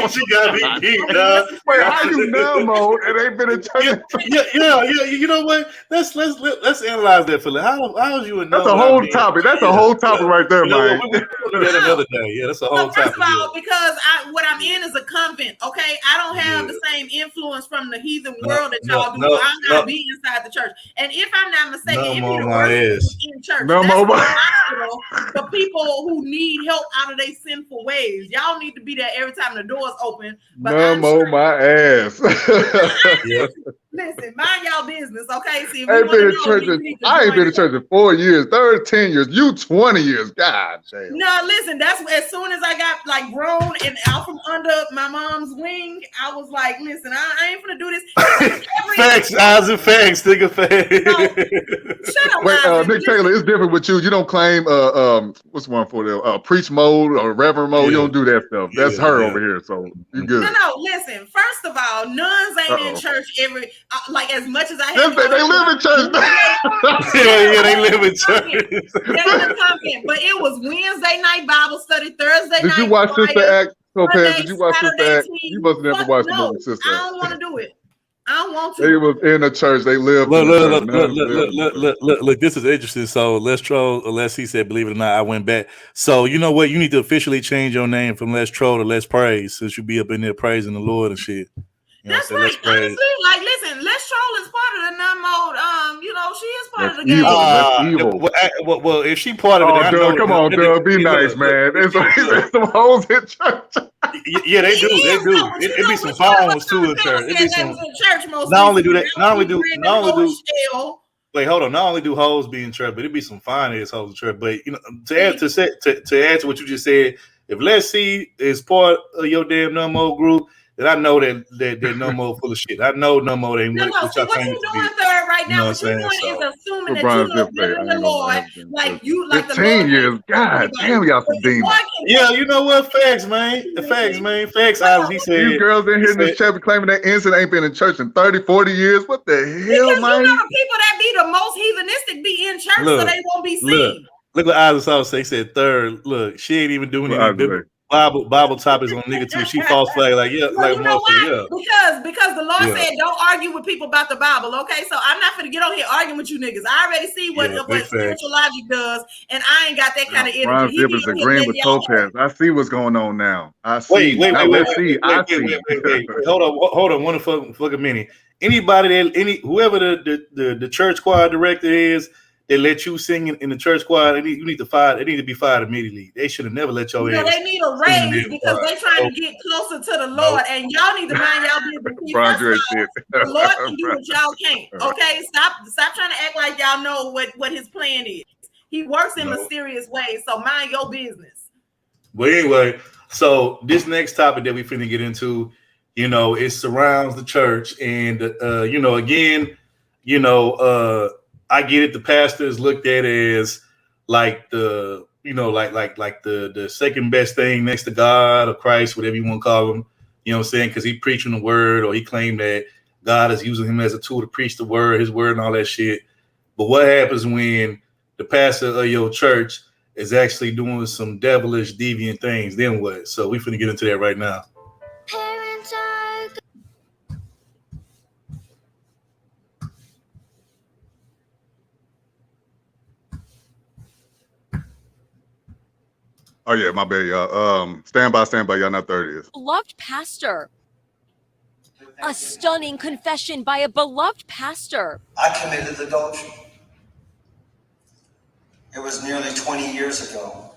she gotta be deep, dog. Wait, how you now mode? It ain't been a church. Yeah. You know what? Let's analyze that for how you and that's a whole topic. That's a whole topic right there, man. We'll do that another day. Yeah, that's a whole topic. First of all, because what I'm in is a convent. Okay, I don't have the same influence from the heathen world that y'all do. I'm not be inside the church. And if I'm not mistaken, if you're in church, that's a hospital for people who need help out of their sinful ways. Y'all need to be there every time the doors open. But my ass. Listen, mind y'all business, okay? See, if I ain't been to church in 4 years, 10 years. You 20 years. God damn. No, listen, that's as soon as I got like grown and out from under my mom's wing, I was like, listen, I ain't gonna do this. Facts, Isaac, facts, nigga, facts. Shut up, wait, Nick Taylor, it's different with you. You don't claim what's one for the preach mode or reverend mode. You don't do that stuff. That's her over here, so you good. No, listen. First of all, nuns ain't in church every like as much as I have. They live in church. yeah, they live in church. But it was Wednesday night Bible study, Thursday night. Did you watch Sister Act? Did you watch Sister Act? You must never watch the movie Sister Act. I don't want to do it. I don't want to. They was in the church. They lived. Look, this is interesting. So let's troll. Unless he said, believe it or not, I went back. So you know what? You need to officially change your name from Let's Troll to Let's Praise, since you be up in there praising the Lord and shit. You know that's right. Honestly, like, listen, Let's Troll is part of the nun mode. She is part of the game. That's evil. Well, if she part of it, Doug, come on, Doug, be nice, man. There's some hoes in church. Yeah, they do. It be some fine ones too in church. It be some. Not only do. Wait, hold on. Not only do hoes be in church, but it be some fine ass hoes in church. But you know, to add to what you just said, if Let's See is part of your damn nun mode group, that I know that no more full of shit. I know no more ain't No, what see y'all what claim you it to doing, be. Third, right You know now. what What I'm you're saying? doing So is assuming that LeBron's you know zip better fake. I than the ain't gonna lie. Lord, Everything. like you, like the 15 Lord years. can't God anybody. damn, y'all some But the demons. Lord can yeah, take you know what? Facts, man. The facts, man. Facts. He These said. girls in He here in this said. chat be claiming that Ensign ain't been in church in 30, 40 years. What the hell, because you man? know the people that be the most heathenistic be in church, so they won't be seen. Look what Isaac Sauce say. He said third. Look, she ain't even doing any Bible topics on nigga too. She false flag like Well, you know why? yeah. Because the Lord Yeah. said don't argue with people about the Bible. Okay, so I'm not gonna get on here arguing with you niggas. I already see what big spiritual logic does, and I ain't got that kind of energy. Bronze He dip be is on here agreeing letting with y'all Topaz. I see what's going on now. I see. Wait. Let's see. I see. Hold on. One fucking minute. Anybody whoever the church choir director is, they let you sing in the church choir. You need to fire. They need to be fired immediately. They should have never let your ass. They need a raise because they trying to get closer to the Lord, and y'all need to mind y'all business. Bronze, you ain't shit. The Lord can do what y'all can't. Okay, stop trying to act like y'all know what his plan is. He works in mysterious ways, so mind your business. But anyway, so this next topic that we finna get into, it surrounds the church, and I get it. The pastor is looked at as like the the second best thing next to God or Christ, whatever you want to call him. You know what I'm saying? Because he preaching the word, or he claimed that God is using him as a tool to preach the word, his word, and all that shit. But what happens when the pastor of your church is actually doing some devilish, deviant things? Then what? So we finna get into that right now. Oh yeah, my bad, y'all. Stand by, y'all. Not 30s. Beloved pastor. A stunning confession by a beloved pastor. I committed adultery. It was nearly 20 years ago.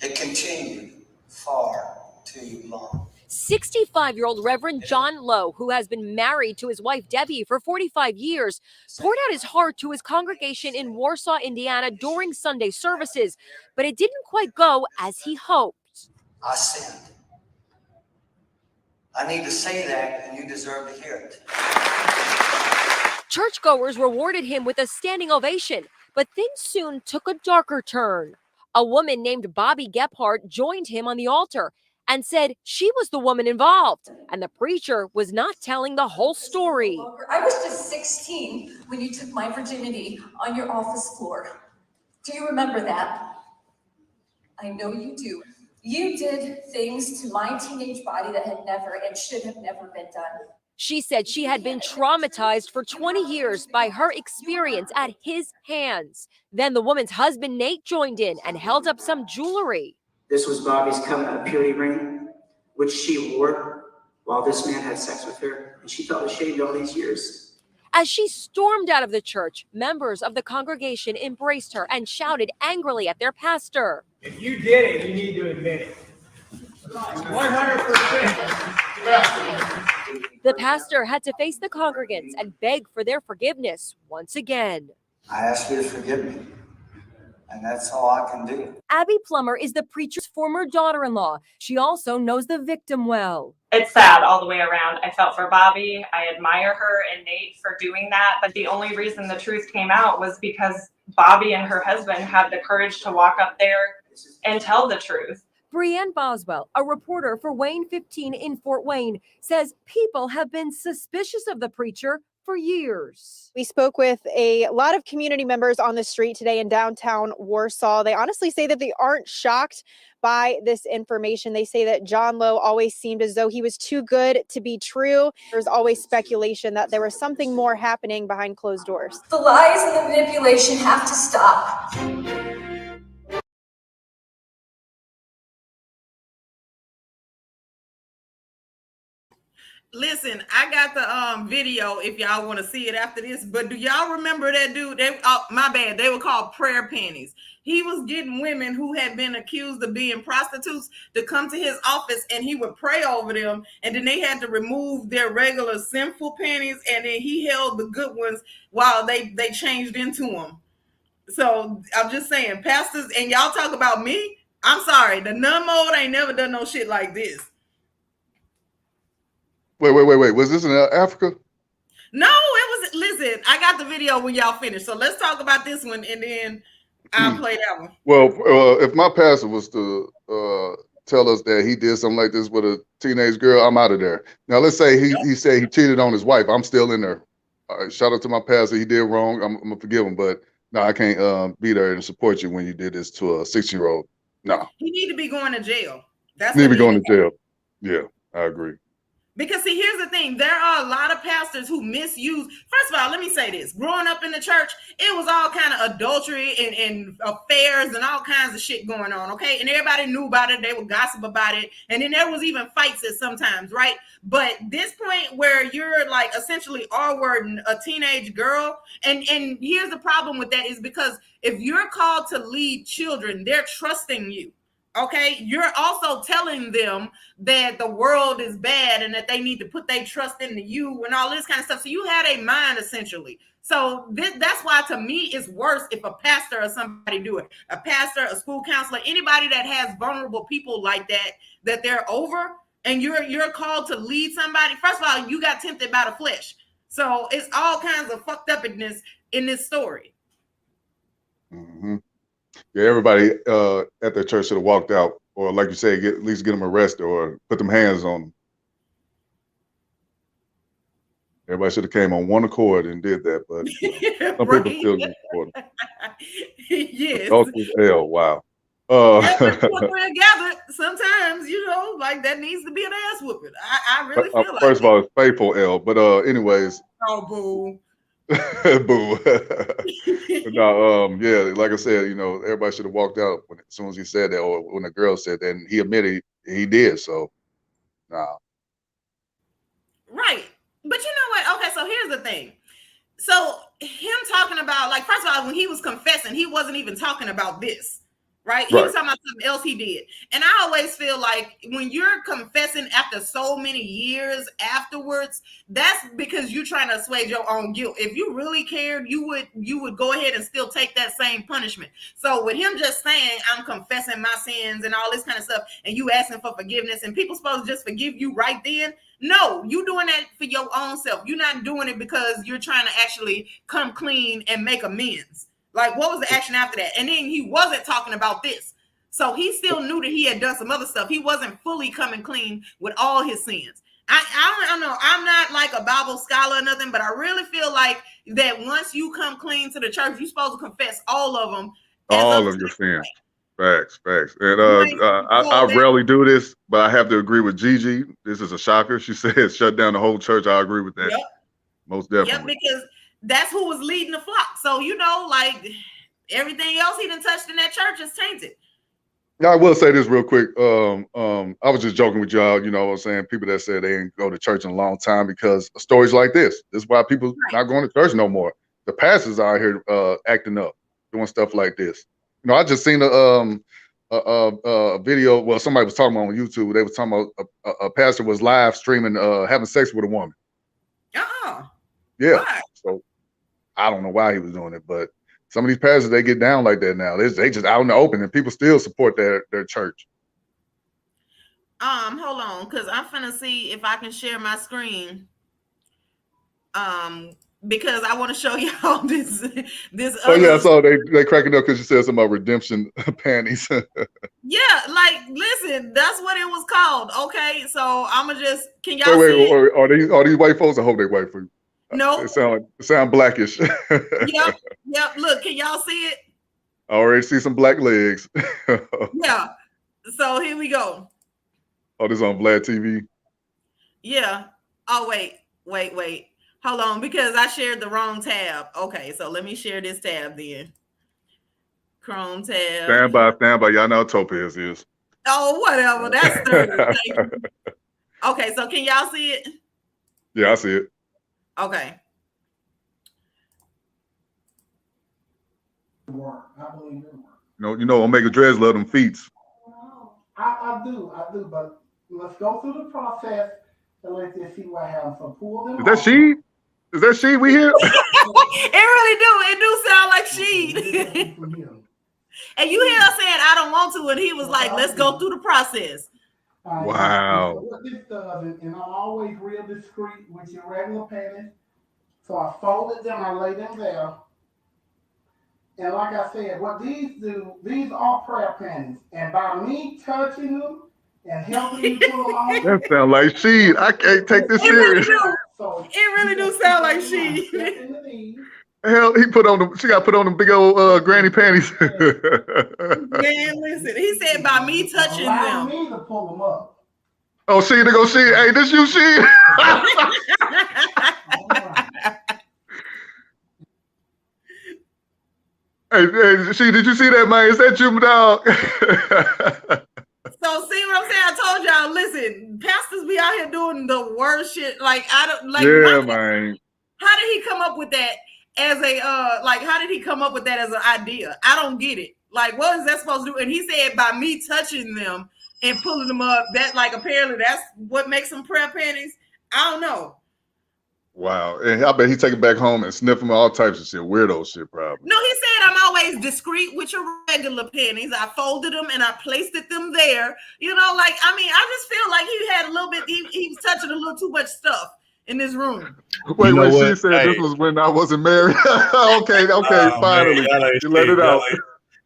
It continued far too long. 65-year-old Reverend John Lowe, who has been married to his wife Debbie for 45 years, poured out his heart to his congregation in Warsaw, Indiana during Sunday services, but it didn't quite go as he hoped. I sinned. I need to say that, and you deserve to hear it. Churchgoers rewarded him with a standing ovation, but things soon took a darker turn. A woman named Bobby Gephardt joined him on the altar and said she was the woman involved, and the preacher was not telling the whole story. I was just 16 when you took my virginity on your office floor. Do you remember that? I know you do. You did things to my teenage body that had never and should have never been done. She said she had been traumatized for 20 years by her experience at his hands. Then the woman's husband, Nate, joined in and held up some jewelry. This was Bobby's covenant of purity ring, which she wore while this man had sex with her, and she felt ashamed all these years. As she stormed out of the church, members of the congregation embraced her and shouted angrily at their pastor. If you did it, you need to admit it. 100%. The pastor had to face the congregants and beg for their forgiveness once again. I ask you to forgive me, and that's all I can do. Abby Plummer is the preacher's former daughter-in-law. She also knows the victim well. It's sad all the way around. I felt for Bobby. I admire her and Nate for doing that. But the only reason the truth came out was because Bobby and her husband had the courage to walk up there and tell the truth. Brianne Boswell, a reporter for Wayne 15 in Fort Wayne, says people have been suspicious of the preacher for years. We spoke with a lot of community members on the street today in downtown Warsaw. They honestly say that they aren't shocked by this information. They say that John Lowe always seemed as though he was too good to be true. There's always speculation that there was something more happening behind closed doors. The lies and the manipulation have to stop. Listen, I got the video if y'all want to see it after this. But do y'all remember that dude? My bad. They were called prayer panties. He was getting women who had been accused of being prostitutes to come to his office, and he would pray over them, and then they had to remove their regular sinful panties, and then he held the good ones while they changed into them. So I'm just saying, pastors, and y'all talk about me. I'm sorry, the nun mode ain't never done no shit like this. Wait. Was this in Africa? No, it was. Listen, I got the video when y'all finish. So let's talk about this one, and then I'll play that one. Well, if my pastor was to tell us that he did something like this with a teenage girl, I'm out of there. Now, let's say he said he cheated on his wife. I'm still in there. All right, shout out to my pastor. He did wrong. I'm gonna forgive him, but no, I can't be there and support you when you did this to a 16-year-old. No, He need to be going to jail. That's need to what be going to jail. Yeah, I agree. Because see, here's the thing: there are a lot of pastors who misuse. First of all, let me say this: growing up in the church, it was all kind of adultery and affairs and all kinds of shit going on. Okay, and everybody knew about it. They would gossip about it, and then there was even fights at sometimes, right? But this point where you're like essentially R-wording a teenage girl, and here's the problem with that is because if you're called to lead children, they're trusting you. Okay, you're also telling them that the world is bad and that they need to put their trust into you and all this kind of stuff. So you had a mind essentially. So that's why to me it's worse if a pastor or somebody do it. A pastor, a school counselor, anybody that has vulnerable people like that they're over, and you're called to lead somebody. First of all, you got tempted by the flesh. So it's all kinds of fucked upness in this story. Mm-hmm. Yeah, everybody at the church should have walked out, or like you say, at least get them arrested or put them hands on them. Everybody should have came on one accord and did that, but some people still get supported. Yes. Hell, wow. Yeah, but we're gathered, sometimes, like that needs to be an ass whooping. I really feel like first of all, it's faithful L, but anyways. Oh, boo. Boo. No, yeah, like I said, everybody should have walked out as soon as he said that, or when the girl said that, and he admitted he did. So, nah. Right, but you know what? Okay, so here's the thing. So him talking about, like, first of all, when he was confessing, he wasn't even talking about this. Right? He was talking about something else he did. And I always feel like when you're confessing after so many years afterwards, that's because you're trying to assuage your own guilt. If you really cared, you would go ahead and still take that same punishment. So with him just saying, I'm confessing my sins and all this kind of stuff, and you asking for forgiveness, and people supposed to just forgive you right then. No, you doing that for your own self. You're not doing it because you're trying to actually come clean and make amends. Like, what was the action after that? And then he wasn't talking about this. So he still knew that he had done some other stuff. He wasn't fully coming clean with all his sins. I don't know. I'm not like a Bible scholar or nothing, but I really feel like that once you come clean to the church, you're supposed to confess all of them. All of your sins. Facts. And I rarely do this, but I have to agree with Gigi. This is a shocker. She said shut down the whole church. I agree with that. Yep. Most definitely. Yep, because that's who was leading the flock. So, like everything else he done touched in that church is tainted. Now, I will say this real quick. I was just joking with y'all, what I'm saying? People that said they ain't go to church in a long time because of stories like this. This is why people not going to church no more. The pastors out here acting up, doing stuff like this. I just seen a video. Well, somebody was talking about on YouTube. They was talking about a pastor was live streaming having sex with a woman. Yeah. Why? So I don't know why he was doing it, but some of these pastors, they get down like that now. They just out in the open, and people still support their church. Hold on, because I'm finna see if I can share my screen. Because I want to show y'all this. Oh yeah, I saw they cracking up because you said something about redemption panties. Yeah, like listen, that's what it was called. Okay, so I'ma just can y'all wait, see it? are these white folks? I hope they white folks. No, it sound blackish. Yep. Look, can y'all see it? I already see some black legs. Yeah. So here we go. Oh, this on Vlad TV. Yeah. Oh wait. Hold on, because I shared the wrong tab. Okay, so let me share this tab then. Chrome tab. Stand by. Y'all know what Topaz is. Oh, whatever. That's 30. Okay, so can y'all see it? Yeah, I see it. Okay. I believe in work. Omega Dreads love them feats. I do, but let's go through the process and let's just see what happens. So pull them. Is that she? Is that she we hear? It really do. It do sound like she. And you hear her saying, I don't want to, and he was like, let's go through the process. Wow. So what this does, and I'm always real discreet with your regular panties. So I folded them, I lay them there. And like I said, what these do, these are prayer panties. And by me touching them and helping you pull them off. That sound like she. I can't take this It really serious. do. So It really do sound like she. Hell, he put on the. She got put on them big old granny panties. Man, listen. He said by me touching Allow them. me to pull them up. Oh, she to go see. Hey, this you, she. Hey, she, did you see that, man? Is that you, dog? So see what I'm saying? I told y'all, listen, pastors be out here doing the worst shit. Like I don't like. Yeah, man. How did he come up with that as a how did he come up with that as an idea? I don't get it. Like, what is that supposed to do? And he said by me touching them and pulling them up, that like apparently that's what makes them prayer panties. I don't know. Wow. And I bet he take it back home and sniff them all types of shit. Weirdo shit, probably. No, he said I'm always discreet with your regular panties. I folded them and I placed them there. You know, like, I mean, I just feel like he had a little bit, he was touching a little too much stuff in this room. Wait, You know she what? said Hey. this was when I wasn't married. Okay, finally. Man, y'all ain't You let shit. it out.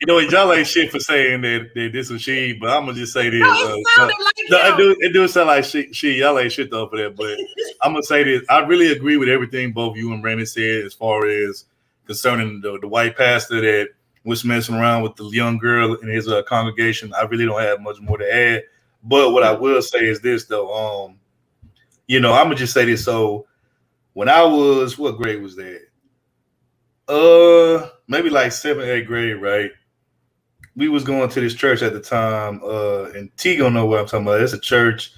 You know what? Y'all ain't shit for saying that this was she, but I'm gonna just say this. No, it sounded like him. It do sound like she. Y'all ain't shit though for that, but I'm gonna say this. I really agree with everything both you and Brandon said as far as concerning the white pastor that was messing around with the young girl in his congregation. I really don't have much more to add. But what I will say is this though. You know, I'm gonna just say this. So when I was, what grade was that? Maybe like 7th, 8th grade, right? We was going to this church at the time, and T gonna know what I'm talking about. It's a church.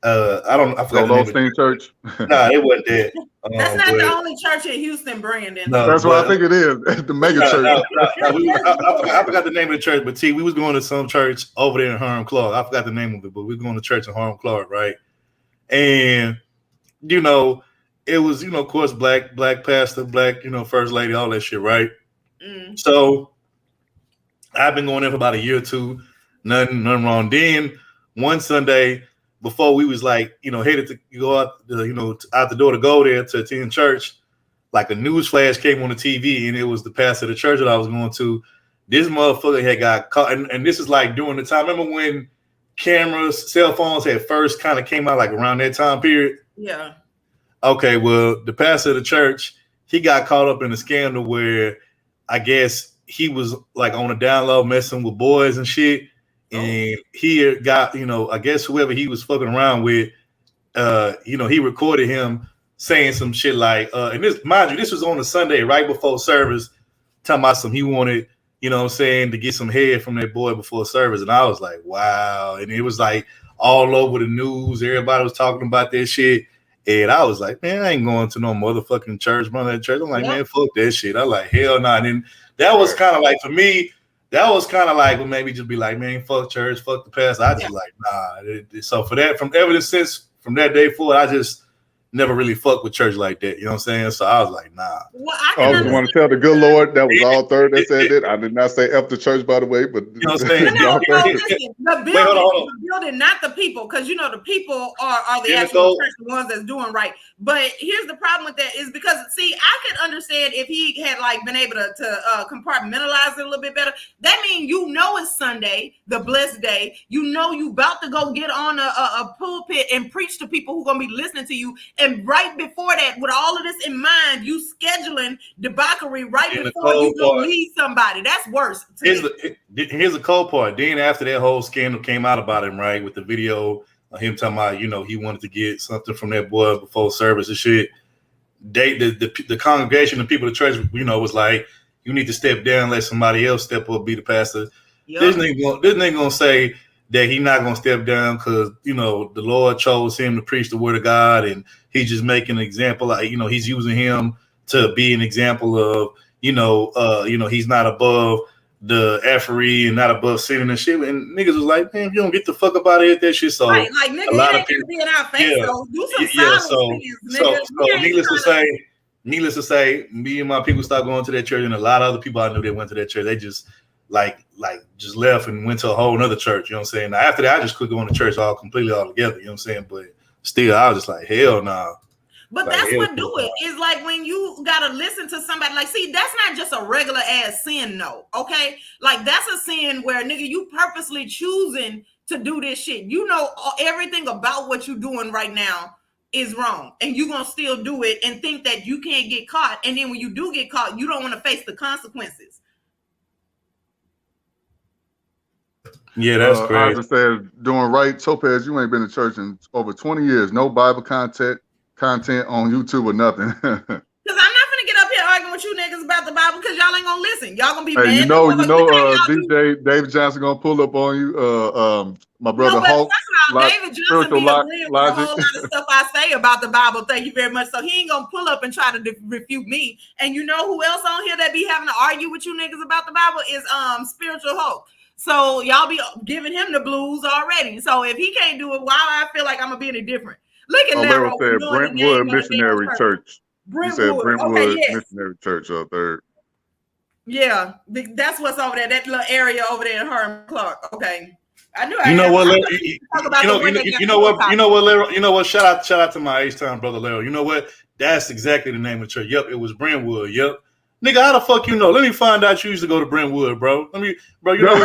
I forgot the name of it. Church. Nah, it wasn't that. That's not the only church in Houston, Brandon. No, That's what I think it is. The mega church. I forgot the name of the church, but T, we was going to some church over there in Harlem, Clark. I forgot the name of it, but we were going to church in Harlem, Clark, right? And you know, it was, you know, of course, black pastor, black, you know, first lady, all that shit, right? So I've been going there for about a year or two, nothing wrong. Then one Sunday before we was like, you know, headed to go out, out the door to go there to attend church, like a news flash came on the TV, and it was the pastor of the church that I was going to. This motherfucker had got caught, and this is like during the time. Remember when cameras, cell phones had first kind of came out, like around that time period? Yeah. Okay, well, the pastor of the church, he got caught up in a scandal where I guess he was like on a down low messing with boys and shit. And he got, you know, I guess whoever he was fucking around with, you know, he recorded him saying some shit like, and this, mind you, this was on a Sunday right before service, talking about he wanted, you know what I'm saying, to get some head from that boy before service. And I was like, wow. And it was like all over the news. Everybody was talking about that shit. And I was like, man, I ain't going to no motherfucking church, brother. I'm like, man, fuck that shit. I like, hell nah. And then that was kind of like, for me, that was kind of like, well, maybe just be like, man, fuck church, fuck the pastor. I just like, nah. So for that, from ever since, from that day forward, I just never really fucked with church like that. You know what I'm saying? So I was like, nah. Well, I just want to tell the good Lord that was all third that said it. I did not say F the church, by the way, but you know what I'm saying? No, listen, the building, not the people, because you know the people are the actual church, the ones that's doing right. But here's the problem with that is because, see, I could understand if he had like been able to compartmentalize it a little bit better. That means you know it's Sunday, the blessed day. You know you about to go get on a pulpit and preach to people who gonna be listening to you. And right before that, with all of this in mind, you scheduling debauchery right before you go lead somebody. That's worse. Here's the cold part. Then after that whole scandal came out about him, right, with the video of him talking about, you know, he wanted to get something from that boy before service and shit. The congregation, the people of the church, you know, was like, you need to step down, let somebody else step up, be the pastor. Yep. This nigga gonna say that he not gonna step down because, you know, the Lord chose him to preach the word of God, and he's just making an example. Like, you know, he's using him to be an example of, you know, he's not above the effery and not above sinning and shit. And niggas was like, man, if you don't get the fuck up out of here, that shit. So right, like nigga, a lot of people be in our face. So do some needless to say, me and my people stopped going to that church, and a lot of other people I knew that went to that church. They just like just left and went to a whole nother church. You know what I'm saying? Now, after that, I just quit going to church completely all together. You know what I'm saying? But still, I was just like, hell nah. But like, that's what do it. It's like when you gotta listen to somebody. Like, see, that's not just a regular ass sin, no. Okay, like that's a sin where nigga you purposely choosing to do this shit. You know everything about what you're doing right now is wrong, and you gonna still do it and think that you can't get caught. And then when you do get caught, you don't want to face the consequences. Yeah, that's crazy. I just said, doing right. Topaz, you ain't been to church in over 20 years. No Bible content on YouTube or nothing. Because I'm not gonna get up here arguing with you niggas about the Bible because y'all ain't gonna listen. Y'all gonna be Hey, mad. you know, DJ David Johnson gonna pull up on you. My brother Hulk. David Johnson be agreeing with a whole lot of stuff I say about the Bible. Thank you very much. So he ain't gonna pull up and try to refute me. And you know who else on here that be having to argue with you niggas about the Bible is Spiritual Hulk. So y'all be giving him the blues already. So if he can't do it, why I feel like I'm gonna be any different? Look at Lero said Brentwood Missionary Church. He said Brentwood Missionary Church up there. Yeah, that's what's over there. That little area over there in Herman Clark. Okay, I knew. You know what? You know what, Lero? You know what? Shout out to my H-Town brother Lero. You know what? That's exactly the name of the church. Yep, it was Brentwood. Yep. Nigga, how the fuck you know? Let me find out you used to go to Brentwood, bro. You know we got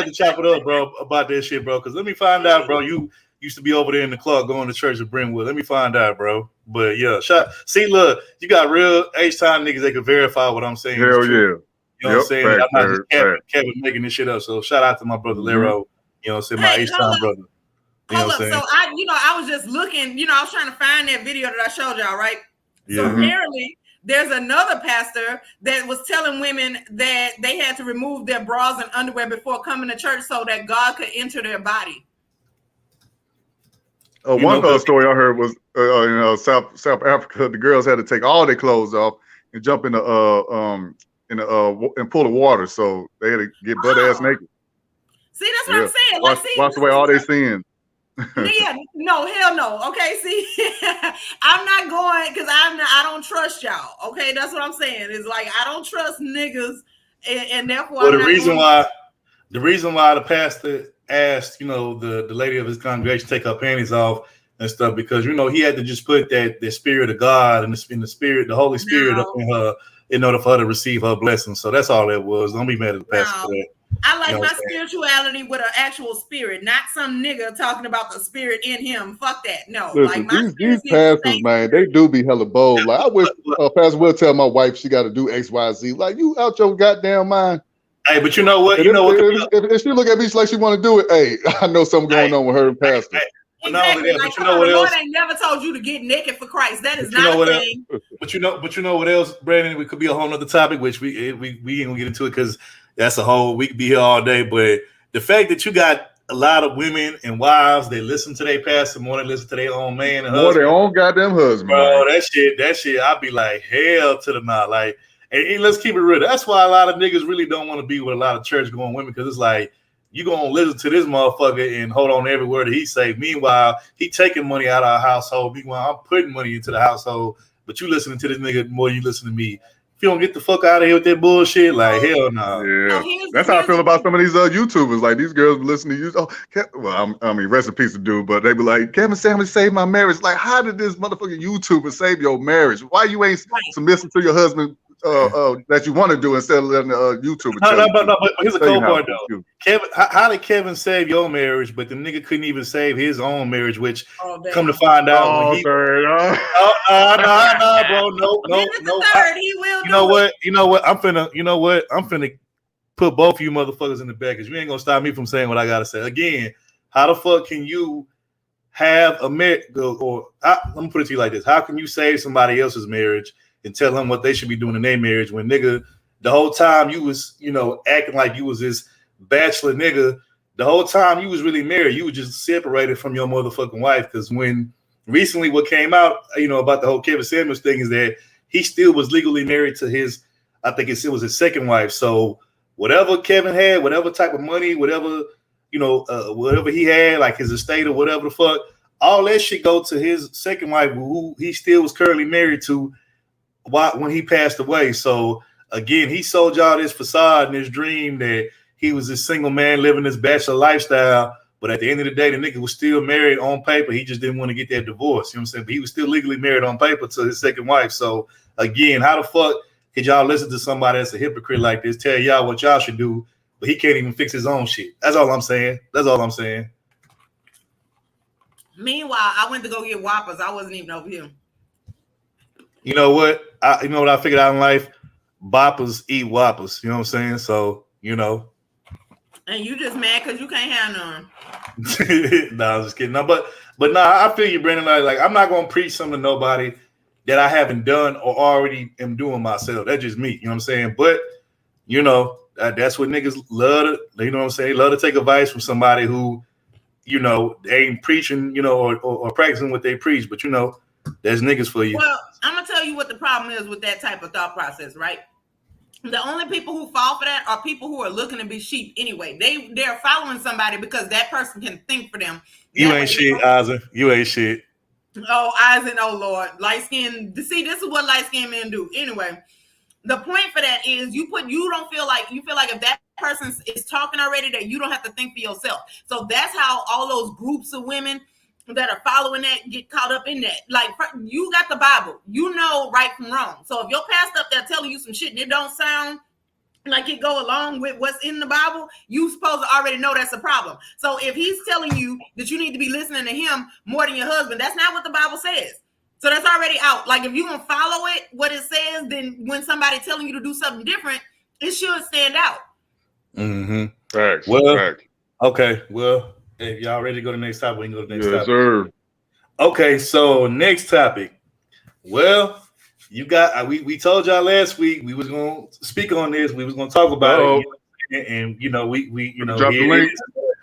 to chop it up, bro, about that shit, bro. Because let me find out, bro, you used to be over there in the club going to church at Brentwood. Let me find out, bro. But yeah, see, look, you got real H-Time niggas that can verify what I'm saying. Hell yeah. You know what I'm saying? I'm not just Kevin making this shit up. So shout out to my brother Lero. You know what I'm saying? My H-Time brother. Hold up. So I was just looking, I was trying to find that video that I showed y'all, right? So apparently there's another pastor that was telling women that they had to remove their bras and underwear before coming to church so that God could enter their body. One story I heard was South Africa. The girls had to take all their clothes off and jump in the and pull the water, so they had to get butt ass naked. See, that's what I'm saying. Wash away all their sins. Yeah, no, hell no. Okay, see, I'm not going because I don't trust y'all. Okay, that's what I'm saying. It's like I don't trust niggas, and therefore. Well, the reason why the pastor asked, the lady of his congregation take her panties off and stuff, because he had to just put the spirit of God and the Holy Spirit up in her in order for her to receive her blessings. So that's all that was. Don't be mad at the pastor for that. I like my spirituality with an actual spirit, not some nigga talking about the spirit in him. Fuck that. No. Listen, these pastors, man, they do be hella bold. Like, I wish Pastor will tell my wife she got to do X, Y, Z. Like, you out your goddamn mind. Hey, but you know what? If she look at me like she want to do it, hey, I know something going on with her and Pastor. Exactly. But the Lord ain't never told you to get naked for Christ. That is not a thing. But you know what else, Brandon? We could be a whole nother topic, which we ain't gonna get into it because that's we could be here all day. But the fact that you got a lot of women and wives, they listen to their pastor more than listen to their own man and husband. Their own goddamn husband. Bro, that shit, I'd be like, hell to the nah. Like, and let's keep it real. That's why a lot of niggas really don't want to be with a lot of church going women, because it's like, you gonna listen to this motherfucker and hold on every word that he say. Meanwhile, he taking money out of our household. Meanwhile, I'm putting money into the household, but you listening to this nigga more than you listen to me. If you don't get the fuck out of here with that bullshit, like, hell no. Yeah, that's how I feel about some of these YouTubers. Like, these girls listen to you. I mean, rest in peace to dude, but they be like, Kevin Samuels saved my marriage. Like, how did this motherfucking YouTuber save your marriage? Why you ain't submissive to your husband that you want to do instead of letting the YouTuber tell you? But here's a cool part though. Kevin, how did Kevin save your marriage, but the nigga couldn't even save his own marriage? Which come to find out, when he, no, bro, no. You know what? I'm finna put both of you motherfuckers in the back, because you ain't gonna stop me from saying what I gotta say. Again, how the fuck can you have a marriage? Let me put it to you like this: how can you save somebody else's marriage and tell them what they should be doing in their marriage when, nigga, the whole time you was, acting like you was this bachelor nigga, the whole time you was really married, you was just separated from your motherfucking wife? Because when recently what came out, about the whole Kevin Samuels thing is that he still was legally married to his, I think it was his second wife. So whatever Kevin had, whatever type of money, whatever, whatever he had, like his estate or whatever the fuck, all that shit go to his second wife, who he still was currently married to when he passed away. So again, he sold y'all this facade and this dream that he was a single man living this bachelor lifestyle. But at the end of the day, the nigga was still married on paper. He just didn't want to get that divorce. You know what I'm saying? But he was still legally married on paper to his second wife. So again, how the fuck could y'all listen to somebody that's a hypocrite like this, tell y'all what y'all should do, but he can't even fix his own shit? That's all I'm saying. That's all I'm saying. Meanwhile, I went to go get Whoppers. I wasn't even over here. You know what? I figured out in life? Boppers eat Whoppers. You know what I'm saying? So, you know. And you just mad because you can't have none. Nah, I'm just kidding. No, but I feel you, Brandon. Like I'm not gonna preach something to nobody that I haven't done or already am doing myself. That's just me. You know what I'm saying? But you know, that's what niggas love to, you know what I'm saying? Love to take advice from somebody who, you know, they ain't preaching, you know, or practicing what they preach. But you know, there's niggas for you. Well, I'm gonna tell you what the problem is with that type of thought process, right? The only people who fall for that are people who are looking to be sheep anyway. They're following somebody because that person can think for them. You ain't shit, Isaac. You ain't shit. Oh, Isaac, oh Lord. Light skin. See, this is what light skinned men do. Anyway, the point for that is you don't feel like if that person is talking already that you don't have to think for yourself. So that's how all those groups of women that are following that get caught up in that. Like, you got the Bible, you know right from wrong. So if your pastor up there telling you some shit and it don't sound like it go along with what's in the Bible, you supposed to already know that's a problem. So if he's telling you that you need to be listening to him more than your husband, that's not what the Bible says. So that's already out. Like, if you gonna follow it, what it says, then when somebody telling you to do something different, it should stand out. Mm-hmm. Facts. Well, Facts. okay. Well, if y'all ready to go to the next topic, we can go to the next topic. Sir. Okay, so next topic. Well, you got we told y'all last week we was gonna speak on this. We was gonna talk about it, and you know we you know drop the link.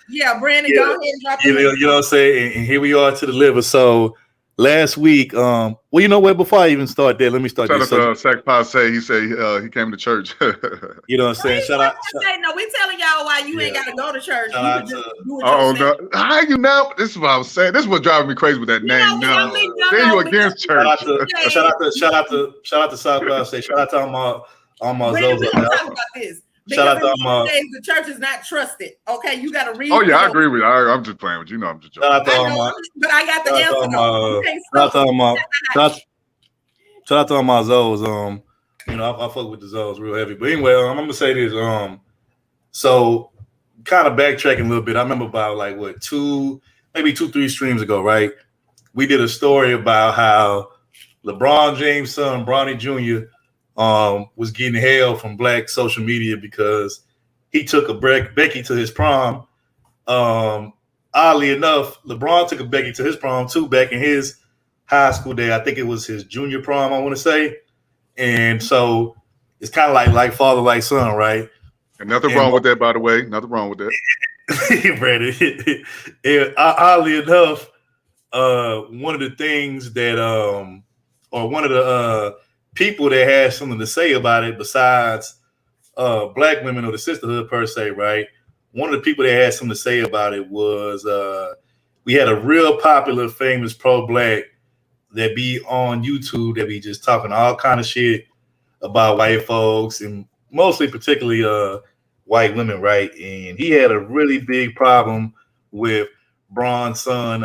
Yeah, Brandon, go ahead and drop the link. You know what I'm saying? And here we are to deliver. So last week, well, you know what? Before I even start there, let me start. Shout out to Sack Passe. He said he came to church. You know what I'm saying? Shout out. No, we telling y'all why you ain't got to go to church. You Shout can just do it Oh yourself. no! How you know? This is what I was saying. This is what driving me crazy with that name. Now, then you against church. Shout out to South Passe. Shout out to all my Brandon, we Zos. don't talk about this. Shout out to all my. The church is not trusted. Okay, you got to read. Oh yeah, I agree with you. I'm just playing with you. I'm just joking. Shout out to all my. But I got the answer. Shout out to all my. Shout out to all my Zos. You know, I fuck with the Zos real heavy. But anyway, I'm gonna say this. So kind of backtracking a little bit. I remember about like maybe 2-3 streams ago, right? We did a story about how LeBron James' son, Bronny Jr., was getting hell from black social media because he took a Becky to his prom. Oddly enough, LeBron took a Becky to his prom too back in his high school day. I think it was his junior prom, I want to say. And so it's kind of like father, like son, right? And nothing wrong with that, by the way. Nothing wrong with that. Brandon. Oddly enough, one of the things that or one of the people that had something to say about it besides black women or the sisterhood per se, right? One of the people that had something to say about it was we had a real popular, famous pro-black that be on YouTube that be just talking all kind of shit about white folks and mostly particularly white women, right? And he had a really big problem with Bron's son,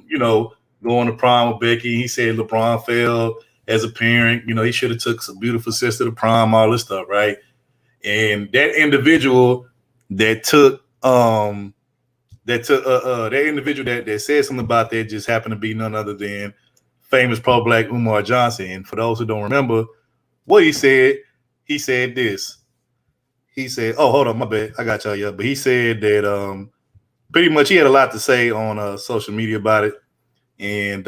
you know, going to prom with Becky. He said LeBron failed as a parent. You know, he should have took some beautiful sister to prom, all this stuff, right? And that individual that individual that said something about that just happened to be none other than famous pro-black Umar Johnson. And for those who don't remember what he said this. He said, oh, hold on, my bad. I got y'all, yeah. But he said that pretty much he had a lot to say on social media about it. And,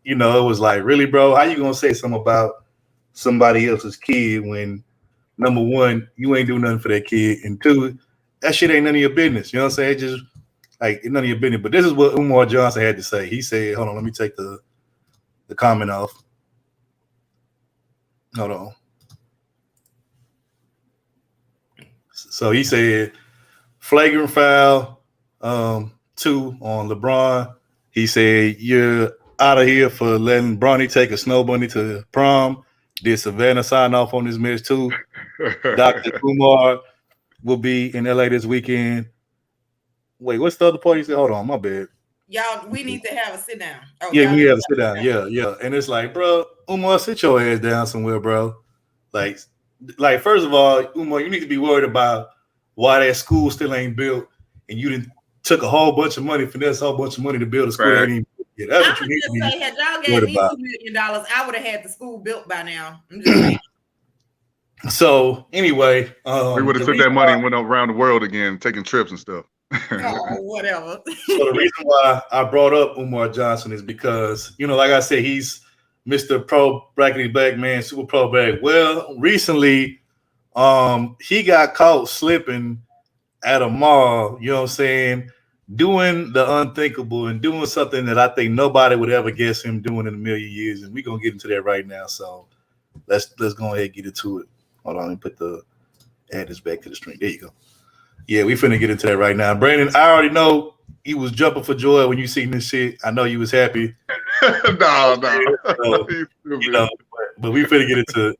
you know, it was like, really, bro, how you going to say something about somebody else's kid when, number one, you ain't doing nothing for that kid. And two, that shit ain't none of your business. You know what I'm saying? It's just like, it's none of your business. But this is what Umar Johnson had to say. He said, hold on, let me take the comment off. Hold on. So he said, flagrant foul 2 on LeBron. He said, you're out of here for letting Bronny take a snow bunny to prom. Did Savannah sign off on this mess too? Dr. Umar will be in LA this weekend. Wait, what's the other part you said? Hold on, my bad. Y'all, we need to have a sit down. Oh, Yeah, y'all we need have to to sit down. Yeah. And it's like, bro, Umar, sit your ass down somewhere, bro. Like first of all, Umar, you need to be worried about why that school still ain't built, and you didn't took a whole bunch of money, finesse a whole bunch of money to build a school that ain't even built yet. That's what you need to be say, had y'all gave worried me about. $2 million, I would have had the school built by now. I'm just saying. So anyway, we would have took that money and went around the world again, taking trips and stuff. Oh, whatever. So the reason why I brought up Umar Johnson is because, like I said, he's Mr. Pro Brackety Black Man, Super Pro Black. Well, recently, he got caught slipping at a mall, you know what I'm saying, doing the unthinkable and doing something that I think nobody would ever guess him doing in a million years. And we're gonna get into that right now. So let's go ahead and get into it. Hold on, let me add this back to the stream. There you go. Yeah, we finna get into that right now. Brandon, I already know you was jumping for joy when you seen this shit. I know you was happy. No. So, but we finna get into it.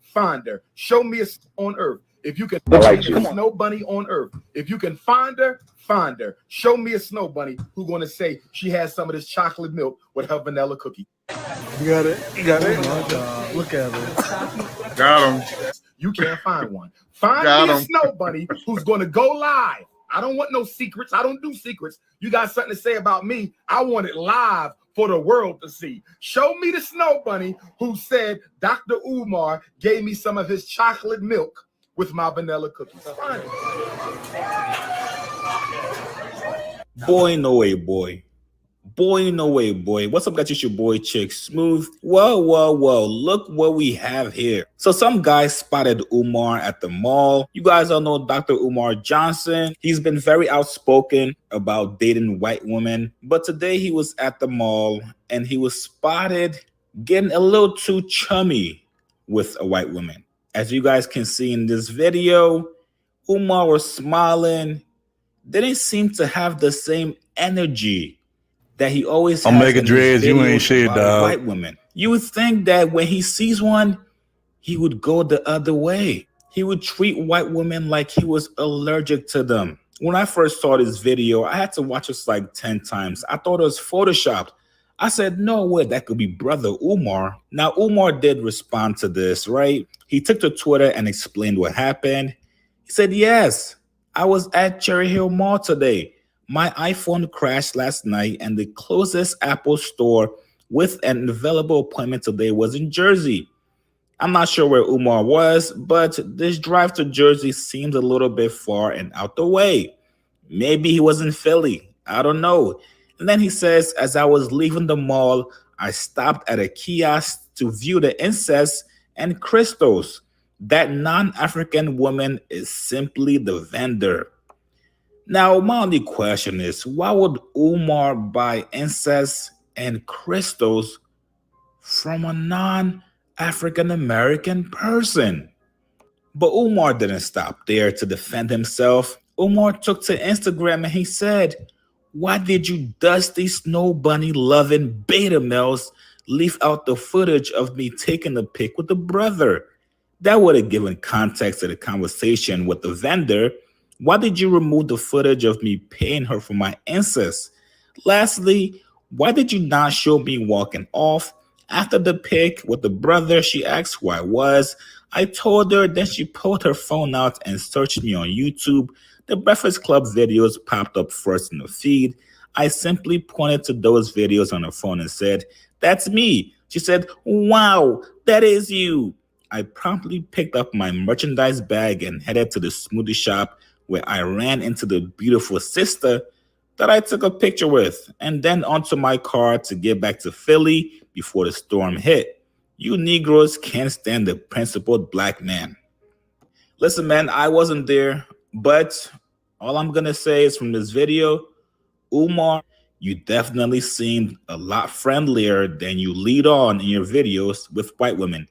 Find her. Show me on earth. If you can like find a snow bunny on earth. If you can find her, find her. Show me a snow bunny who's going to say she has some of this chocolate milk with her vanilla cookie. You got it. Oh my God. Look at it. Got him. You can't find one. Find Got me a him. snow bunny who's going to go live. I don't want no secrets. I don't do secrets. You got something to say about me. I want it live for the world to see. Show me the snow bunny who said Dr. Umar gave me some of his chocolate milk with my vanilla cookies. Find it. Boy, no way, boy. Boy, no way, boy. What's up, guys? It's your boy, Chick Smooth. Well, look what we have here. So some guy spotted Umar at the mall. You guys all know Dr. Umar Johnson. He's been very outspoken about dating white women. But today he was at the mall and he was spotted getting a little too chummy with a white woman. As you guys can see in this video, Umar was smiling. Didn't seem to have the same energy that he always has. Omega Dreads, you ain't shit, dog. White women. You would think that when he sees one, he would go the other way. He would treat white women like he was allergic to them. When I first saw this video, I had to watch this like 10 times. I thought it was photoshopped. I said, no way, that could be brother Umar. Now, Umar did respond to this, right? He took to Twitter and explained what happened. He said, yes, I was at Cherry Hill Mall today. My iPhone crashed last night and the closest Apple store with an available appointment today was in Jersey. I'm not sure where Umar was, but this drive to Jersey seems a little bit far and out the way. Maybe he was in Philly. I don't know. And then he says, as I was leaving the mall, I stopped at a kiosk to view the incest and crystals. That non-African woman is simply the vendor. Now, my only question is, why would Umar buy incest and crystals from a non-African American person? But Umar didn't stop there to defend himself. Umar took to Instagram and he said, why did you dusty snow bunny loving beta males leave out the footage of me taking a pic with the brother? That would have given context to the conversation with the vendor. Why did you remove the footage of me paying her for my incest? Lastly, why did you not show me walking off? After the pic with the brother, she asked who I was. I told her, then she pulled her phone out and searched me on YouTube. The Breakfast Club videos popped up first in the feed. I simply pointed to those videos on her phone and said, that's me. She said, wow, that is you. I promptly picked up my merchandise bag and headed to the smoothie shop where I ran into the beautiful sister that I took a picture with and then onto my car to get back to Philly before the storm hit. You Negroes can't stand the principled black man. Listen, man, I wasn't there, but all I'm going to say is from this video, Umar, you definitely seemed a lot friendlier than you lead on in your videos with white women.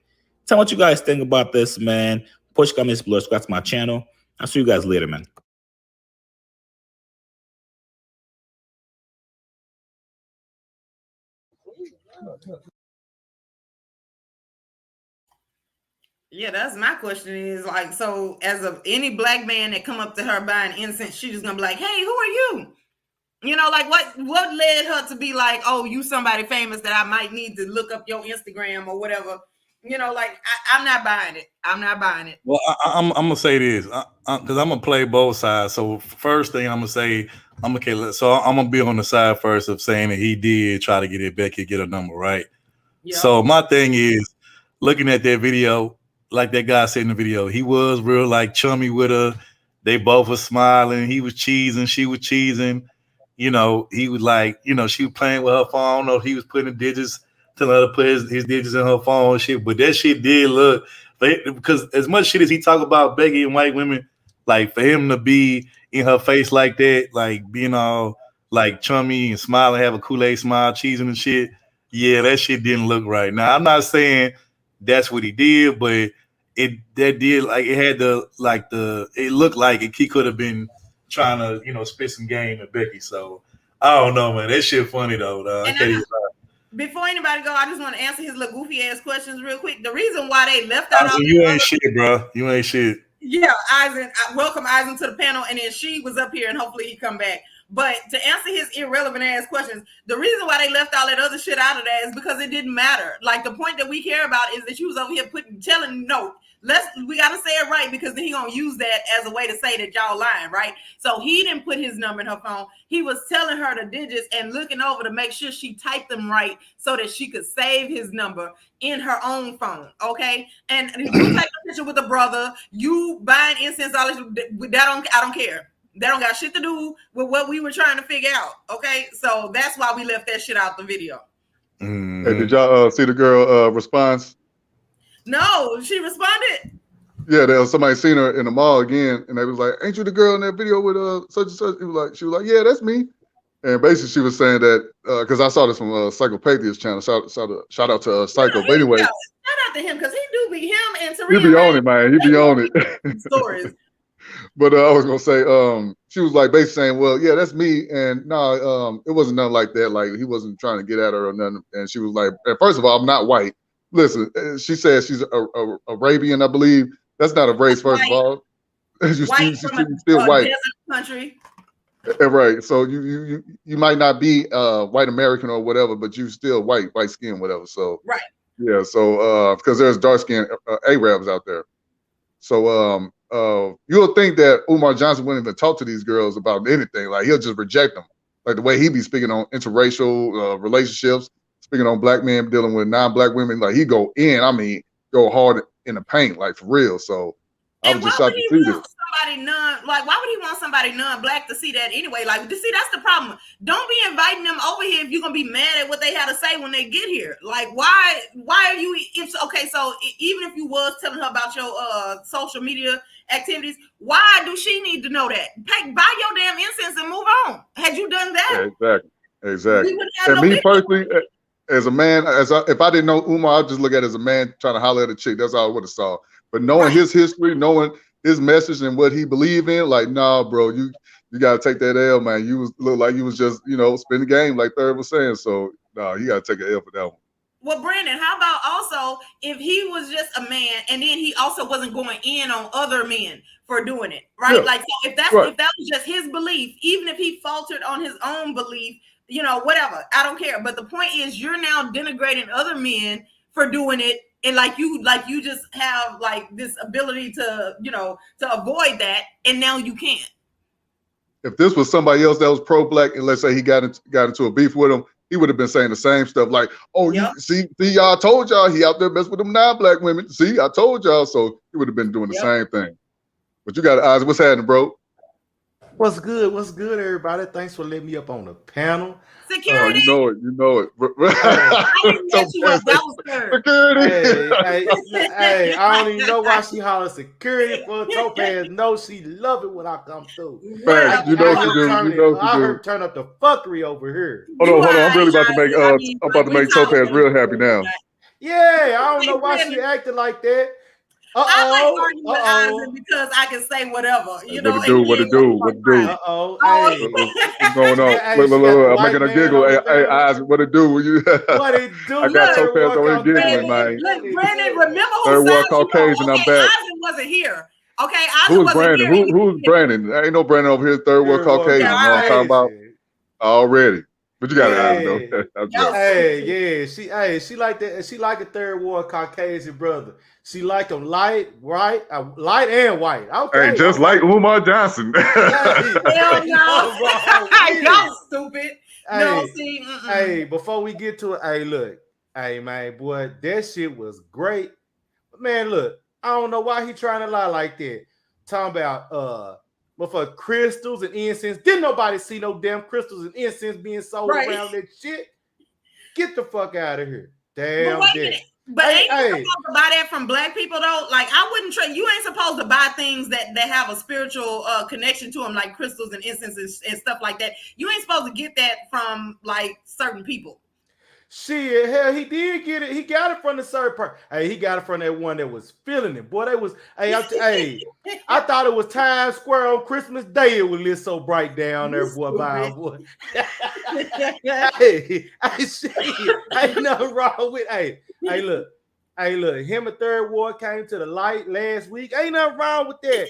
Tell me what you guys think about this, man. Push comments below, subscribe to my channel. I'll see you guys later, man. Yeah, that's my question is like, so as of any black man that come up to her buying incense, she just gonna be like, hey, who are you? You know, like what led her to be like, oh, you somebody famous that I might need to look up your Instagram or whatever. You know, like I'm not buying it. I'm not buying it. Well, I'm gonna say this because I'm gonna play both sides. So first thing I'm gonna say, I'm gonna be on the side first of saying that he did try to get it Becky get a number, right? Yep. So my thing is looking at that video, like that guy said in the video, he was real like chummy with her. They both were smiling. He was cheesing, she was cheesing. You know, he was like, you know, she was playing with her phone, or he was putting digits, telling her to put his digits in her phone and shit. But that shit did look, because as much shit as he talk about Becky and white women, like for him to be in her face like that, like being all like chummy and smiling, have a Kool-Aid smile, cheesing and shit. Yeah, that shit didn't look right. Now I'm not saying that's what he did, but it looked like he could have been trying to, you know, spit some game at Becky. So I don't know, man. That shit funny though. Before anybody go, I just want to answer his little goofy ass questions real quick. The reason why they left out Eisen, you ain't shit, bro. You ain't shit. Yeah, Eisen, welcome Eisen to the panel, and then she was up here, and hopefully he come back. But to answer his irrelevant ass questions, the reason why they left all that other shit out of that is because it didn't matter. Like the point that we care about is that she was over here telling no. We gotta say it right, because then he gonna use that as a way to say that y'all lying, right? So he didn't put his number in her phone. He was telling her the digits and looking over to make sure she typed them right so that she could save his number in her own phone. Okay, and you take a picture with a brother, you buying incense, all that. I don't care. That don't got shit to do with what we were trying to figure out. Okay, so that's why we left that shit out the video. Mm-hmm. Hey, did y'all see the girl response? No, she responded. Yeah, there was somebody seen her in the mall again, and they was like, "Ain't you the girl in that video with such and such?" She was like, "Yeah, that's me." And basically, she was saying that because I saw this from Psychopathia's channel. Shout out to Psycho. But anyway, shout out to him because he do be him and he be on it, man. He be on it. Stories. But I was gonna say, she was like basically saying, "Well, yeah, that's me," and no, it wasn't nothing like that. Like he wasn't trying to get at her or nothing. And she was like, "First of all, I'm not white." Listen, she said she's Arabian, I believe. That's not a race, first of all. She's still white. Desert country. Right. So you might not be white American or whatever, but you still white skin, whatever. So right. Yeah. So because there's dark skinned Arabs out there. So you'll think that Umar Johnson wouldn't even talk to these girls about anything. Like he'll just reject them. Like the way he be speaking on interracial relationships, speaking on black men dealing with non-black women. Like he go in. I mean, go hard in the paint, like for real. So I was just shocked to see this. Why would he want somebody non-black to see that anyway? Like, see, that's the problem. Don't be inviting them over here if you're gonna be mad at what they had to say when they get here. Like, why are you? So even if you was telling her about your social media activities, why do she need to know that? Buy your damn incense and move on. Had you done that? Yeah, exactly. And me personally, as a man, if I didn't know Umar, I'd just look at it as a man trying to holler at a chick. That's all I would have saw. But knowing his history, knowing his message and what he believed in, like, nah, bro, you gotta take that L, man. You look like you was just, spin the game, like Third was saying. So nah, you gotta take an L for that one. Well, Brandon, how about also if he was just a man and then he also wasn't going in on other men for doing it, right? Yeah. Like, so if that was just his belief, even if he faltered on his own belief, whatever, I don't care. But the point is, you're now denigrating other men for doing it. And like you just have like this ability to, to avoid that. And now you can't. If this was somebody else that was pro-black, and let's say he got into a beef with him, he would have been saying the same stuff like, "Oh, you see, y'all, I told y'all he out there messing with them non-black women. See, I told y'all." So he would have been doing the same thing. But you got eyes. What's happening, bro? What's good? What's good, everybody? Thanks for letting me up on the panel. Security. Oh, you know it. Security. Hey, I don't even know why she hollers security for Topaz. No, she love it when I come through. Facts. You know she do. I heard turn up the fuckery over here. Hold on. I'm really about to make Topaz real happy now. Yeah, I don't know why she acting like that. I like arguing with Isaac because I can say whatever, you know. What it do? What's going on? Hey, Look, I'm making a giggle. Hey, Isaac, what it do? What it do? I got Topaz on here giggling, man. Look, Brandon, remember who Third world signed you Caucasian, up? I'm Okay, back. Isaac wasn't here. Okay, Isaac Who is wasn't Brandon? here. Who's Brandon? There ain't no Brandon over here. Third world Caucasian. You know what I'm talking about? Already. But you got it, Isaac, though. She like that. She like a third world Caucasian brother. She like them light, right? Light and white. Okay. Hey, just like Umar Johnson. Hell no. Y'all stupid. No, see. Hey, before we get to it, hey, look. Hey, man, boy, that shit was great. But man, look, I don't know why he trying to lie like that. Talking about but for crystals and incense. Didn't nobody see no damn crystals and incense being sold around that shit? Get the fuck out of here. Damn. But ain't you supposed to buy that from black people though? Like I wouldn't trade. You ain't supposed to buy things that have a spiritual connection to them, like crystals and incenses and stuff like that. You ain't supposed to get that from like certain people. Shit, hell, he did get it. He got it from the third part. Hey, he got it from that one that was feeling it. Boy, that was. Hey, I thought it was Times Square on Christmas Day. It was lit so bright down there, boy. Boy. Hey, shit, ain't nothing wrong with. Hey, look. Him and Third Ward came to the light last week. Ain't nothing wrong with that.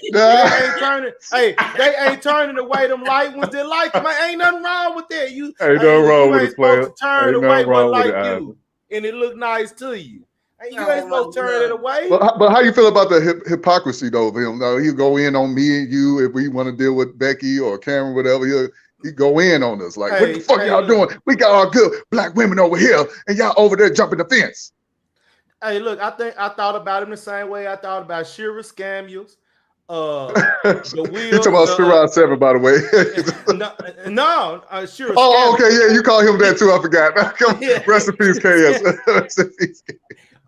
They ain't turning away them light ones that like them. Ain't nothing wrong with that. You ain't nothing wrong with it, player. Turn away one like you, and it look nice to you. You ain't supposed to turn it away. But how you feel about the hypocrisy though of him? No, he'll go in on me and you if we want to deal with Becky or Cameron, whatever. He go in on us like, what the fuck y'all doing? We got our good black women over here, and y'all over there jumping the fence. Hey, look, I thought about him the same way I thought about Shira Scamuels. The wheel. You talking about Shira 7, by the way? Shira. Oh, okay, yeah, you call him that too. I forgot. Rest in peace, KS. Rest in peace.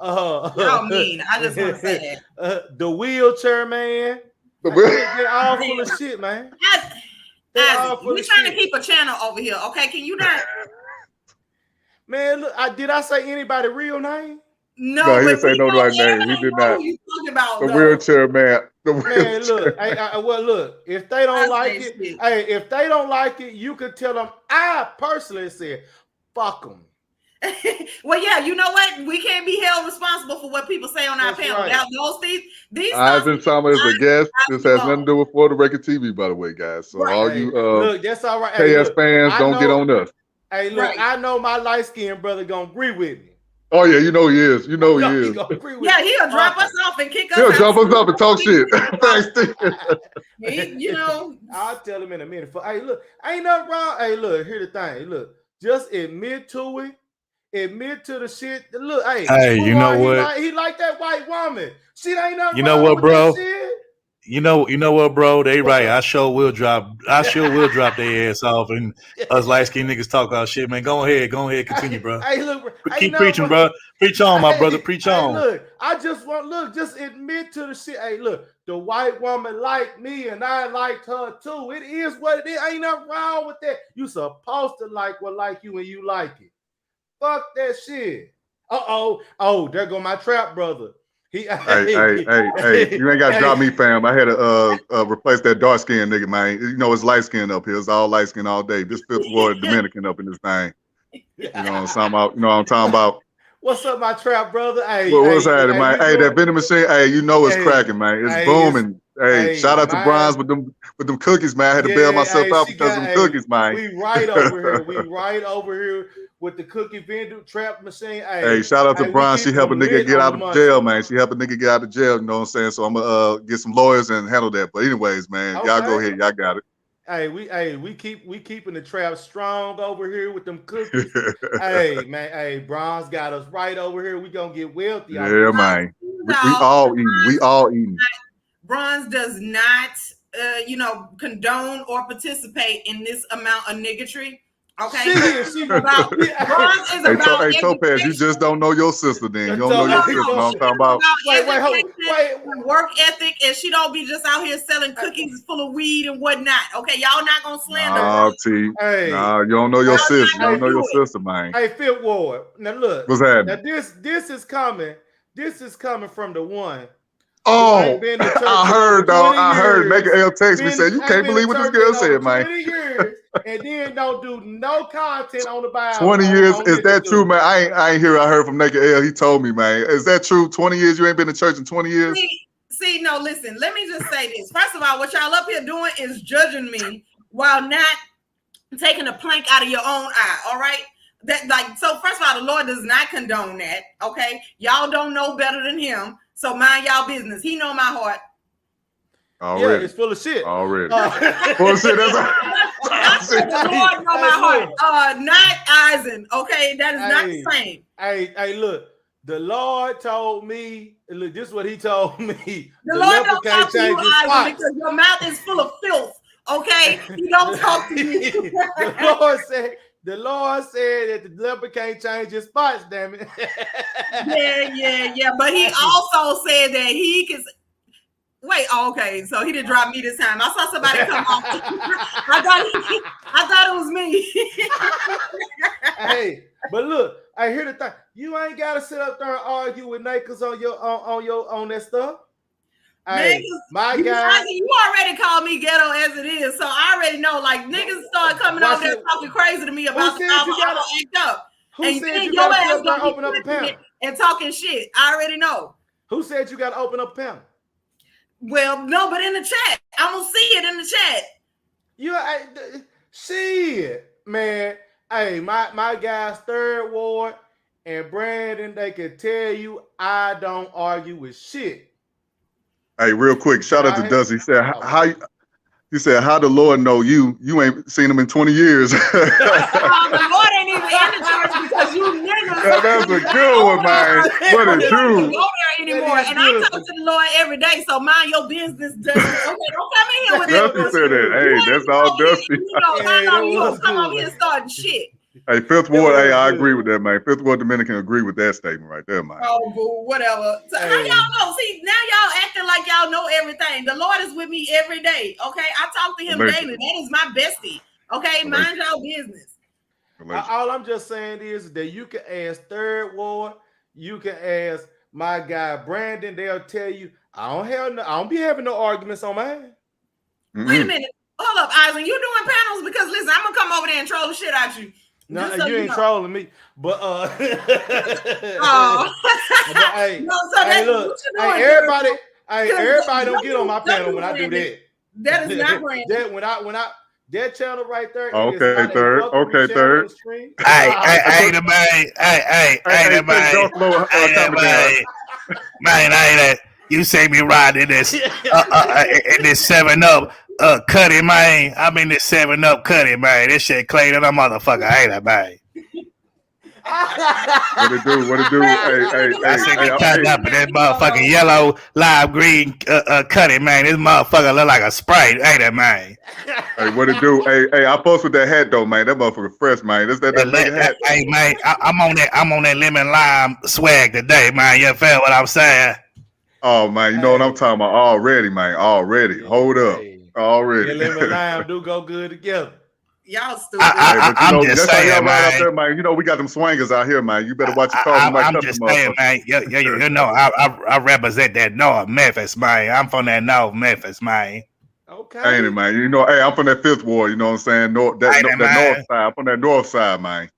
Y'all mean? I just want to say that. The wheelchair man. They're all full of shit, man. We're trying to keep a channel over here, okay? Can you not? Man, look, did I say anybody real name? No, he didn't say no right name. He did not. You talking about the wheelchair man. Man, look. Look. If they don't like it, if they don't like it, you could tell them. I personally said, "Fuck them." Well, yeah, you know what? We can't be held responsible for what people say on our panel. Right. Now, these. I've been talking as a guest. This has nothing to do with For the Record TV, by the way, guys. So all you look, that's all right. KS fans, don't get on us. Hey, look, I know my light skinned brother gonna agree with me. Oh yeah, you know he is. You know he is. Yeah, he'll drop us off and kick us He'll out. drop us off and talk shit. You know, I'll tell him in a minute. Hey, look, ain't nothing wrong. Hey, look, here's the thing. Look, just admit to it. Admit to the shit. Look, hey, you know what? He like that white woman. Shit ain't nothing. You know what, bro? You know what, bro? They right. I sure will drop their ass off, and us light skinned niggas talk about shit, man. Go ahead, continue, bro. Hey, look, keep preaching, bro. Preach on, my brother. Preach on. Look, I just want just admit to the shit. Hey, look, the white woman liked me, and I liked her too. It is what it is. Ain't nothing wrong with that. You supposed to like what like you, and you like it. Fuck that shit. Oh, there go my trap brother. Hey, you ain't got to drop me, fam. I had to replace that dark skinned nigga, man. You know, it's light skin up here. It's all light skin all day. This Fifth Ward Dominican up in this thing. You know what I'm talking about? What's up, my trap brother? Hey, what's happening, man? Hey, that vending machine, hey, you know it's cracking, man. It's booming. Hey, shout out to Bronze with them cookies, man. I had to bail myself out because of them cookies, man. We right over here with the cookie vendor trap machine. Hey, shout out to Bronze. She helped a nigga get out of jail, man. She helped a nigga get out of jail, you know what I'm saying? So I'm gonna get some lawyers and handle that. But anyways, man, y'all go ahead, y'all got it. We keeping the trap strong over here with them cookies. Hey, man, Bronze got us right over here. We gonna get wealthy. Yeah, man. We all eating. We all eating. Bronze does not, condone or participate in this amount of niggatry. Okay. Hey, Topaz, you just don't know your sister then. You don't know your sister. You know what I'm talking about? Wait. Work ethic, and she don't be just out here selling cookies full of weed and whatnot. Okay, y'all not gonna slander her. Nah, you don't know your sister. You don't know your sister, man. Hey, Fifth Ward. Now look. What's happening? Now this is coming. This is coming from the one Oh, been to church I in heard, over dog. 20 I heard. years. Make an L text me Been- saying, you ain't can't been believe to what this church girl in over said, man. 20 years, and then don't do no content on the Bible. 20 years. on Is that true, YouTube. man? I ain't hear. I heard from Naked L. He told me, man. Is that true? 20 years you ain't been to church in 20 years? See, no, listen, let me just say this. First of all, what y'all up here doing is judging me while not taking a plank out of your own eye, all right? So first of all, the Lord does not condone that, okay? Y'all don't know better than him, so mind y'all business. He know my heart. Already. Yeah, it's full of shit. Already. Full of shit. I said the Lord know my heart, not Eisen, okay? That is not the same. Hey, look. The Lord told me, look, this is what he told me. The Lord don't talk to you, Eisen, because your mouth is full of filth, okay? He don't talk to you. The Lord said that the leopard can't change his spots, damn it. Yeah. But he also said that he can. Wait, okay. So he didn't drop me this time. I saw somebody come off. I thought it was me. Hey, but look, I hear the thing. You ain't gotta sit up there and argue with Nakers on that stuff. Hey, my guy, you already called me ghetto as it is, so I already know. Like niggas start coming over there talking crazy to me about the album. I'm gonna act up. Who and said you your gotta ass sit up there and gonna open up a be panel and talking shit? I already know. Who said you gotta open up a panel? Well, no, but in the chat, I'm gonna see it in the chat. Shit, man. Hey, my guys, Third Ward and Brandon, they can tell you I don't argue with shit. Hey, real quick, shout out to Dusty. He said, how the Lord know you? You ain't seen him in 20 years. The Lord ain't even in the church because you niggas. That's a good one, man. What a dude. Go there anymore, and I talk to the Lord every day. So mind your business, Dusty. Okay, don't come in here with that. Dusty said that. Hey, that's all Dusty. You don't come over here starting shit. Hey, Fifth Ward, hey, I agree with that, man. Fifth Ward Dominican agree with that statement right there, man. Oh, boo, whatever. So how y'all know? See, now y'all acting like y'all know everything. The Lord is with me every day. Okay, I talk to him daily. That is my bestie. Okay, mind y'all business. All I'm just saying is that you can ask Third Ward, you can ask my guy Brandon. They'll tell you I don't be having no arguments on mine. Wait a minute. Hold up, Eisen. You doing panels? Because listen, I'm gonna come over there and troll the shit out you. No, so you ain't trolling me, but hey, look, everybody don't get on my panel when I do that. That is not Brandon. When I that channel right there. Okay, Third. Okay, Third. Hey, the man. You see me riding this in this 7-Up cutting, man. I'm in this 7-Up cutting, man. This shit clean and a motherfucker, ain't it, man? What it do? I see me cutting up in this motherfucking yellow, live green cutting, man. This motherfucker look like a Sprite, ain't it, man? Hey, what it do? Hey, I post with that hat though, man. That motherfucker fresh, man. That's that hat. Hey, man, I'm on that lemon lime swag today, man. You feel what I'm saying? Oh man, you know what I'm talking about already, man. Already. Hold up. Already. Yeah, lemon lime do go good together. Y'all stupid. I'm just saying, man. Out there, man. You know we got them swangers out here, man. You better watch your car. I'm just saying, man. You know, I represent that North Memphis, man. I'm from that North Memphis, man. Okay. Ain't it, man? You know, hey, I'm from that Fifth Ward. You know what I'm saying? That north side. I'm from that north side, man.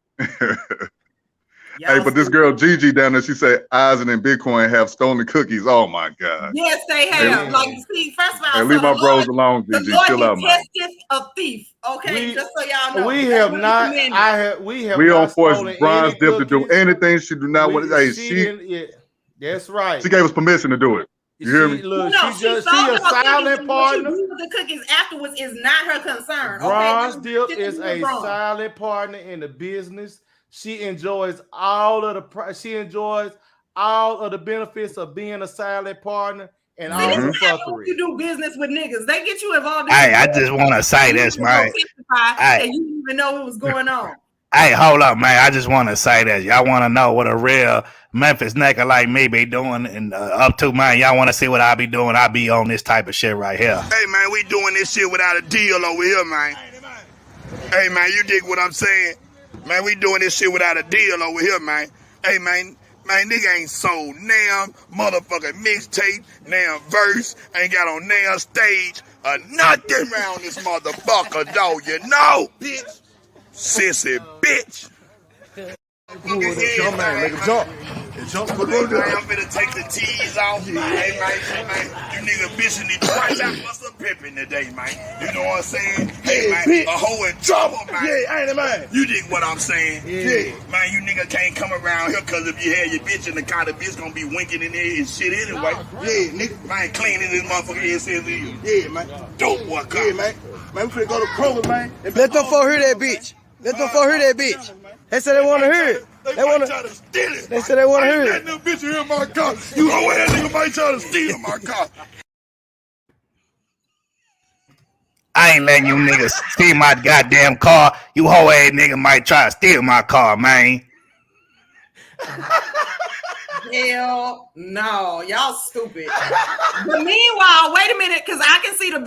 Hey, but this girl Gigi down there, she said Eisen and Bitcoin have stolen cookies. Oh my God. Yes, they have. Like, see, first of all, hey, leave my bros alone, Gigi. Chill out, man. A thief. Okay, just so y'all know. We have not. We don't force Bronze Dip to do anything she do not want. Hey, that's right. She gave us permission to do it. You hear me? Look, she a silent partner. What she do with the cookies afterwards is not her concern. Bronze Dip is a silent partner in the business. She enjoys all of the benefits of being a silent partner and all the fuckery. You do business with niggas. They get you involved. Hey, I just want to say this, man. And you didn't even know what was going on. Hey, hold up, man. I just want to say this. Y'all want to know what a real Memphis nigga like me be doing and up to, man. Y'all want to see what I be doing? I be on this type of shit right here. Hey, man, we doing this shit without a deal over here, man. Hey, man, you dig what I'm saying? Man, we doing this shit without a deal over here, man. Hey, man, Man, nigga ain't sold now motherfucking mixtape, now verse, ain't got on now stage, or nothing around this motherfucker, though, you know, bitch. Sissy bitch. Jump, man, make him jump. Jump for I'm finna take the T's off, man. Hey, man, you nigga bitching it twice out for some pimping today, man. You know what I'm saying? Hey, man, a hoe in trouble, man. Yeah, ain't it, man? You dig what I'm saying? Yeah. Man, you nigga can't come around here because if you had your bitch in the car, the bitch gonna be winking in there and shit anyway. Yeah, nigga. Man, cleaning this motherfucker head says you. Yeah, man. Dope boy, come. Yeah, man. Man, we finna go to Kroger, man. Let them folk hear that bitch. Let them folk hear that bitch. They said they want to hear it. They might try to steal it. They said they want to hear it. Them bitch hear my car. You know that nigga might try to steal my car. I ain't letting you niggas steal my goddamn car. You hoe ass nigga might try to steal my car, man. Hell no, y'all stupid. But meanwhile, wait a minute, because I can see the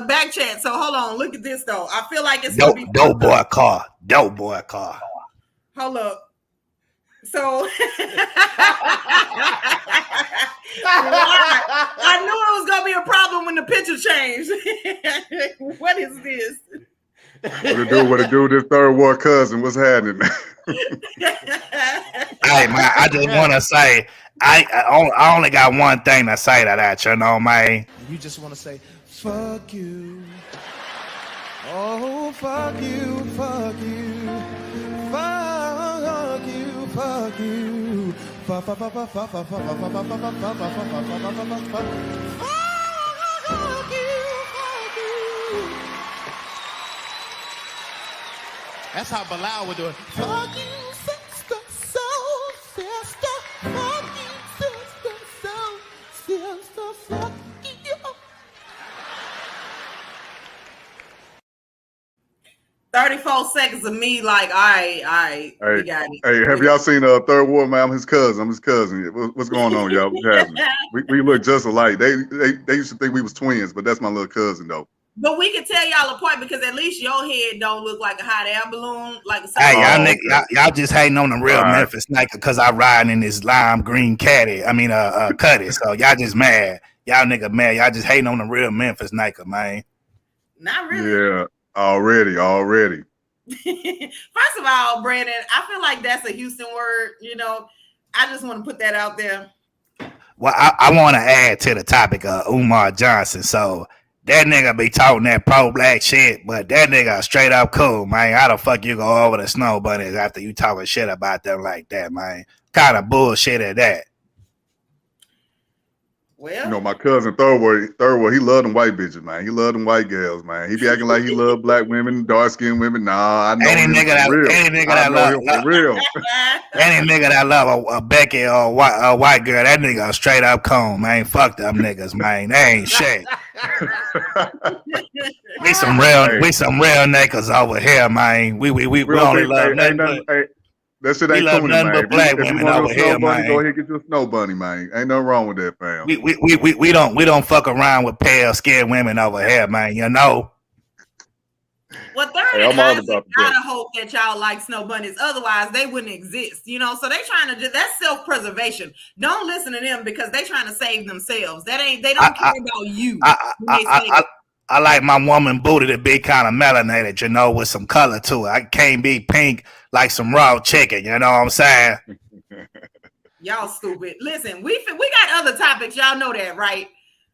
back chat. So hold on, look at this though. I feel like it's Dope boy car. Hold up. So I knew it was gonna be a problem when the picture changed. What is this? What it do? This third war cousin, what's happening, man? Hey man, I just want to say, I only got one thing to say to that, you know, man. You just want to say, fuck you. Oh, fuck you, fuck you. Fuck you, fuck you. Fuck, fuck, fuck, fuck, fuck, fuck, fuck, fuck, fuck, fuck, fuck, fuck, fuck, fuck, fuck. That's how Bilal would do it. Fuck you, sister, soul, sister. Fuck you, sister, soul, sister. Fuck you. 34 seconds of me, like, all right, we got it. Hey, have y'all seen Third War, man? I'm his cousin. What's going on, y'all? What's happening? We look just alike. They used to think we was twins, but that's my little cousin, though. But we can tell y'all apart because at least your head don't look like a hot air balloon. Like a Hey, y'all just hating on the real Memphis nigga because I riding in this lime green caddy. I mean, cutty. So y'all just mad. Y'all nigga mad. Y'all just hating on the real Memphis nigga, man. Not really. Yeah, already. First of all, Brandon, I feel like that's a Houston word. You know, I just want to put that out there. Well, I want to add to the topic of Umar Johnson. So that nigga be talking that pro-black shit, but that nigga straight up cool, man. How the fuck you go over the snow bunnies after you talking shit about them like that, man? Kind of bullshit at that. Well, you know, my cousin Third War, he love them white bitches, man. He love them white girls, man. He be acting like he love black women, dark skinned women. Nah, I know him for real. Any nigga that love a Becky or a white girl, that nigga straight up cone, man. Fuck them niggas, man. They ain't shit. we some real niggas over here, man. We only love nothing. That shit ain't love cool, nothing man. but black women over here, man. Go ahead and get you a snow bunny, man. Ain't nothing wrong with that, fam. We don't fuck around with pale skinned women over here, man. You know. Well, gotta hope that y'all like snow bunnies. Otherwise, they wouldn't exist. You know, so they trying to do that's self-preservation. Don't listen to them because they trying to save themselves. They don't care about you. I like my woman booty to be kind of melanated, you know, with some color to it. I can't be pink like some raw chicken, you know what I'm saying? Y'all stupid. Listen, we got other topics. Y'all know that, right?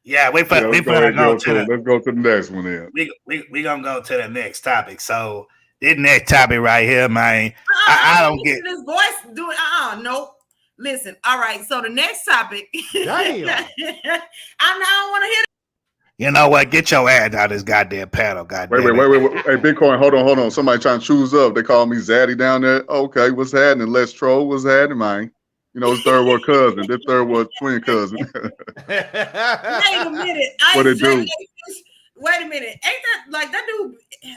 Yeah, let's go to the next one then. We gonna go to the next topic. So this next topic right here, man, I don't get this voice doing. Nope. Listen, all right. So the next topic. Damn. I don't want to hear. You know what? Get your ass out of this goddamn panel, goddamn. Wait. Hey, Bitcoin, hold on. Somebody trying to choose up. They call me Zaddy down there. Okay, what's happening? Let's troll. What's happening, man? You know, it's Third War cousin. This Third War twin cousin. Wait a minute. What it do? Wait a minute. Ain't that like that dude?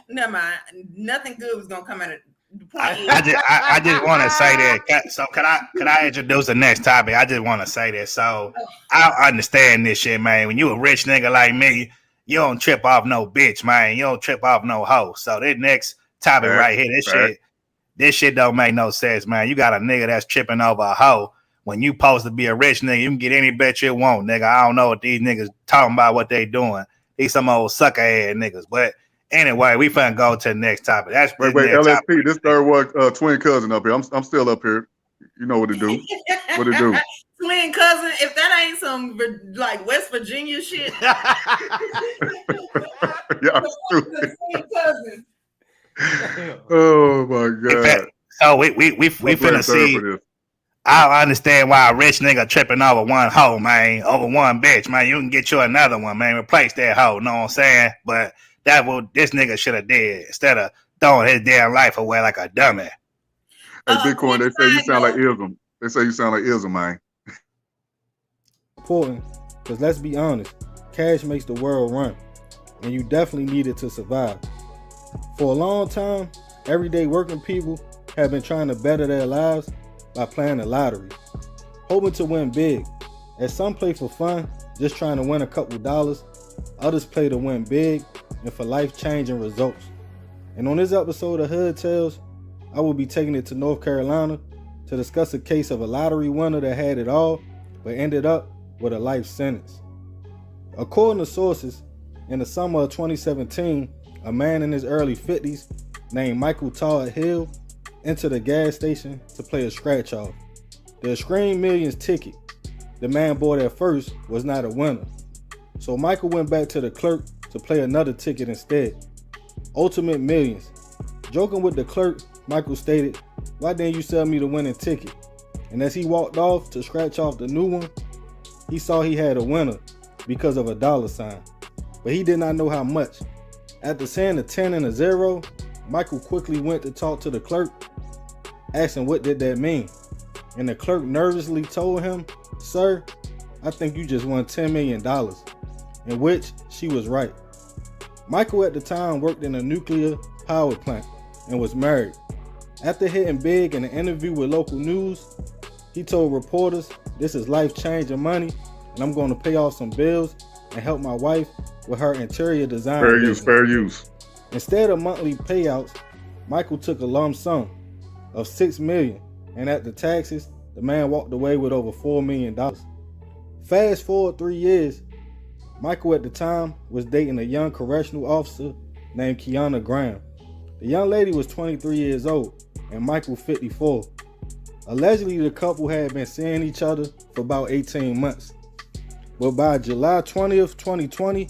Never mind. Nothing good was gonna come out of the point. I just want to say that. So can I introduce the next topic? I just want to say that. So I don't understand this shit, man. When you a rich nigga like me, you don't trip off no bitch, man. You don't trip off no hoe. So this next topic right here, this shit don't make no sense, man. You got a nigga that's tripping over a hoe when you supposed to be a rich nigga, you can get any bitch you want, nigga. I don't know what these niggas talking about, what they doing. These some old sucker ass niggas. But anyway, we finna go to the next topic. That's Wait, LSP, this third world twin cousin up here. I'm still up here. You know what to do. What to do. Twin cousin, if that ain't some like West Virginia shit. Yeah, twin cousin. Oh my god. So we finna see. I understand why a rich nigga tripping over one hoe, man, over one bitch, man. You can get you another one, man. Replace that hoe, know what I'm saying? But that's what this nigga should have did instead of throwing his damn life away like a dummy. Hey, Bitcoin, they say you sound like Ism. They say you sound like Ism, man. Important, because let's be honest, cash makes the world run, and you definitely need it to survive. For a long time, everyday working people have been trying to better their lives by playing the lottery, hoping to win big. As some play for fun, just trying to win a couple dollars, others play to win big and for life-changing results. And on this episode of Hood Tales, I will be taking it to North Carolina to discuss a case of a lottery winner that had it all, but ended up with a life sentence. According to sources, in the summer of 2017, a man in his early 50s named Michael Todd Hill entered a gas station to play a scratch off. The Extreme Millions ticket the man bought at first was not a winner, so Michael went back to the clerk to play another ticket instead, Ultimate Millions. Joking with the clerk, Michael stated, "Why didn't you sell me the winning ticket?" And as he walked off to scratch off the new one, he saw he had a winner because of a dollar sign, but he did not know how much. After seeing a 10 and a 0, Michael quickly went to talk to the clerk, asking what did that mean. And the clerk nervously told him, "Sir, I think you just won $10 million, in which she was right. Michael at the time worked in a nuclear power plant and was married. After hitting big in an interview with local news, he told reporters, "This is life-changing money, and I'm going to pay off some bills and help my wife with her interior design." Fair use. Instead of monthly payouts, Michael took a lump sum of $6 million, and at the taxes, the man walked away with over $4 million. Fast forward 3 years, Michael at the time was dating a young correctional officer named Kiana Graham. The young lady was 23 years old and Michael 54. Allegedly, the couple had been seeing each other for about 18 months. But by July 20th, 2020,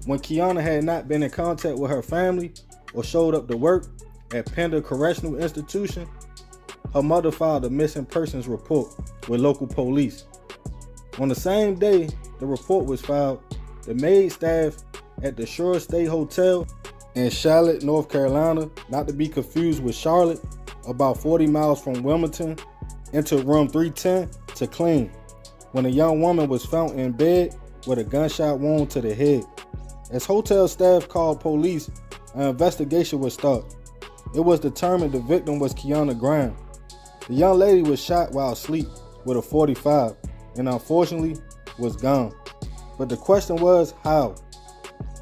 when Kiana had not been in contact with her family or showed up to work at Pender Correctional Institution, her mother filed a missing persons report with local police. On the same day the report was filed, the maid staff at the Shore State Hotel in Charlotte, North Carolina, not to be confused with Charlotte, about 40 miles from Wilmington, entered room 310 to clean when a young woman was found in bed with a gunshot wound to the head. As hotel staff called police, an investigation was started. It was determined the victim was Kiana Graham. The young lady was shot while asleep with a .45 and unfortunately was gone. But the question was how?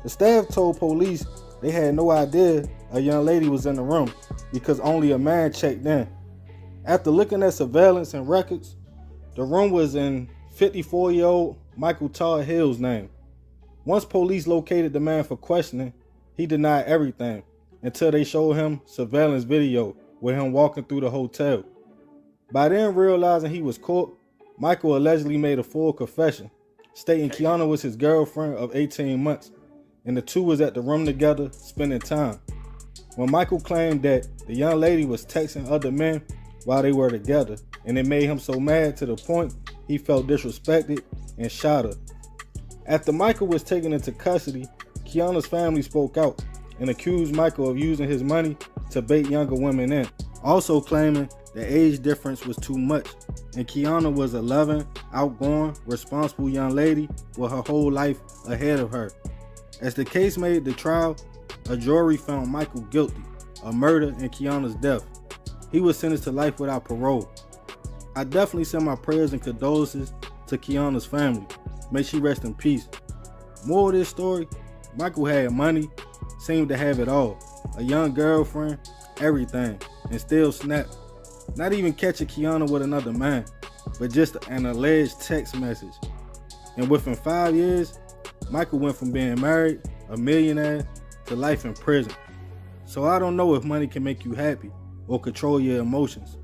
The staff told police they had no idea a young lady was in the room because only a man checked in. After looking at surveillance and records, the room was in 54-year-old Michael Todd Hill's name. Once police located the man for questioning, he denied everything until they showed him surveillance video with him walking through the hotel. By then, realizing he was caught, Michael allegedly made a full confession, stating Kiana was his girlfriend of 18 months, and the two was at the room together spending time. When Michael claimed that the young lady was texting other men while they were together, and it made him so mad to the point he felt disrespected and shot her. After Michael was taken into custody, Kiana's family spoke out and accused Michael of using his money to bait younger women in, also claiming the age difference was too much, and Kiana was 11, outgoing, responsible young lady with her whole life ahead of her. As the case made the trial, a jury found Michael guilty of murder and Kiana's death. He was sentenced to life without parole. I definitely send my prayers and condolences to Kiana's family. May she rest in peace. More of this story, Michael had money, seemed to have it all. A young girlfriend, everything, and still snapped. Not even catching Kiana with another man. but just an alleged text message. And within 5 years, Michael went from being married, a millionaire, to life in prison. So I don't know if money can make you happy or control your emotions,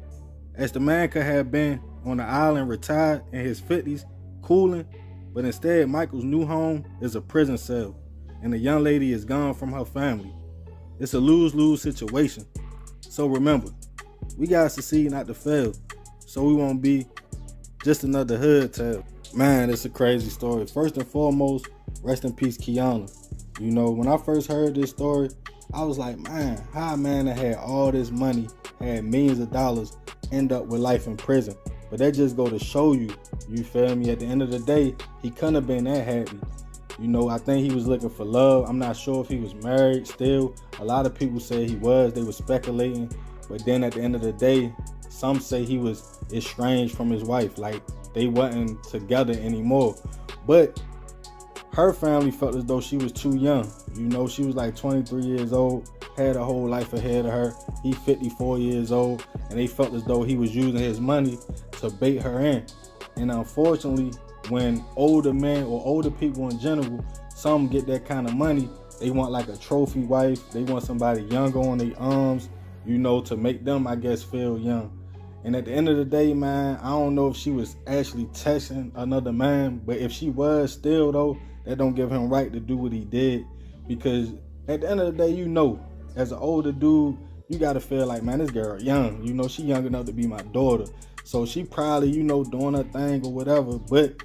as the man could have been on the island retired in his 50s, cooling, but instead Michael's new home is a prison cell, and the young lady is gone from her family. It's a lose-lose situation. So remember, we gotta succeed not to fail, so we won't be just another hood tale. Man, it's a crazy story. First and foremost, rest in peace, Kiana. You know, when I first heard this story, I was like, man, how a man that had all this money, had millions of dollars, end up with life in prison? But that just go to show you, you feel me? At the end of the day, he couldn't have been that happy. You know, I think he was looking for love. I'm not sure if he was married still. A lot of people say he was. They were speculating. But then at the end of the day, some say he was estranged from his wife. Like, they wasn't together anymore. But her family felt as though she was too young. You know, she was like 23 years old, had a whole life ahead of her. He 54 years old, and they felt as though he was using his money to bait her in. And unfortunately, when older men or older people in general, some get that kind of money, they want like a trophy wife. They want somebody younger on their arms, you know, to make them, I guess, feel young. And at the end of the day, man, I don't know if she was actually texting another man, but if she was still though, that don't give him right to do what he did. Because at the end of the day, you know, as an older dude, you gotta feel like, man, this girl young. You know, she young enough to be my daughter. So she probably, you know, doing her thing or whatever. But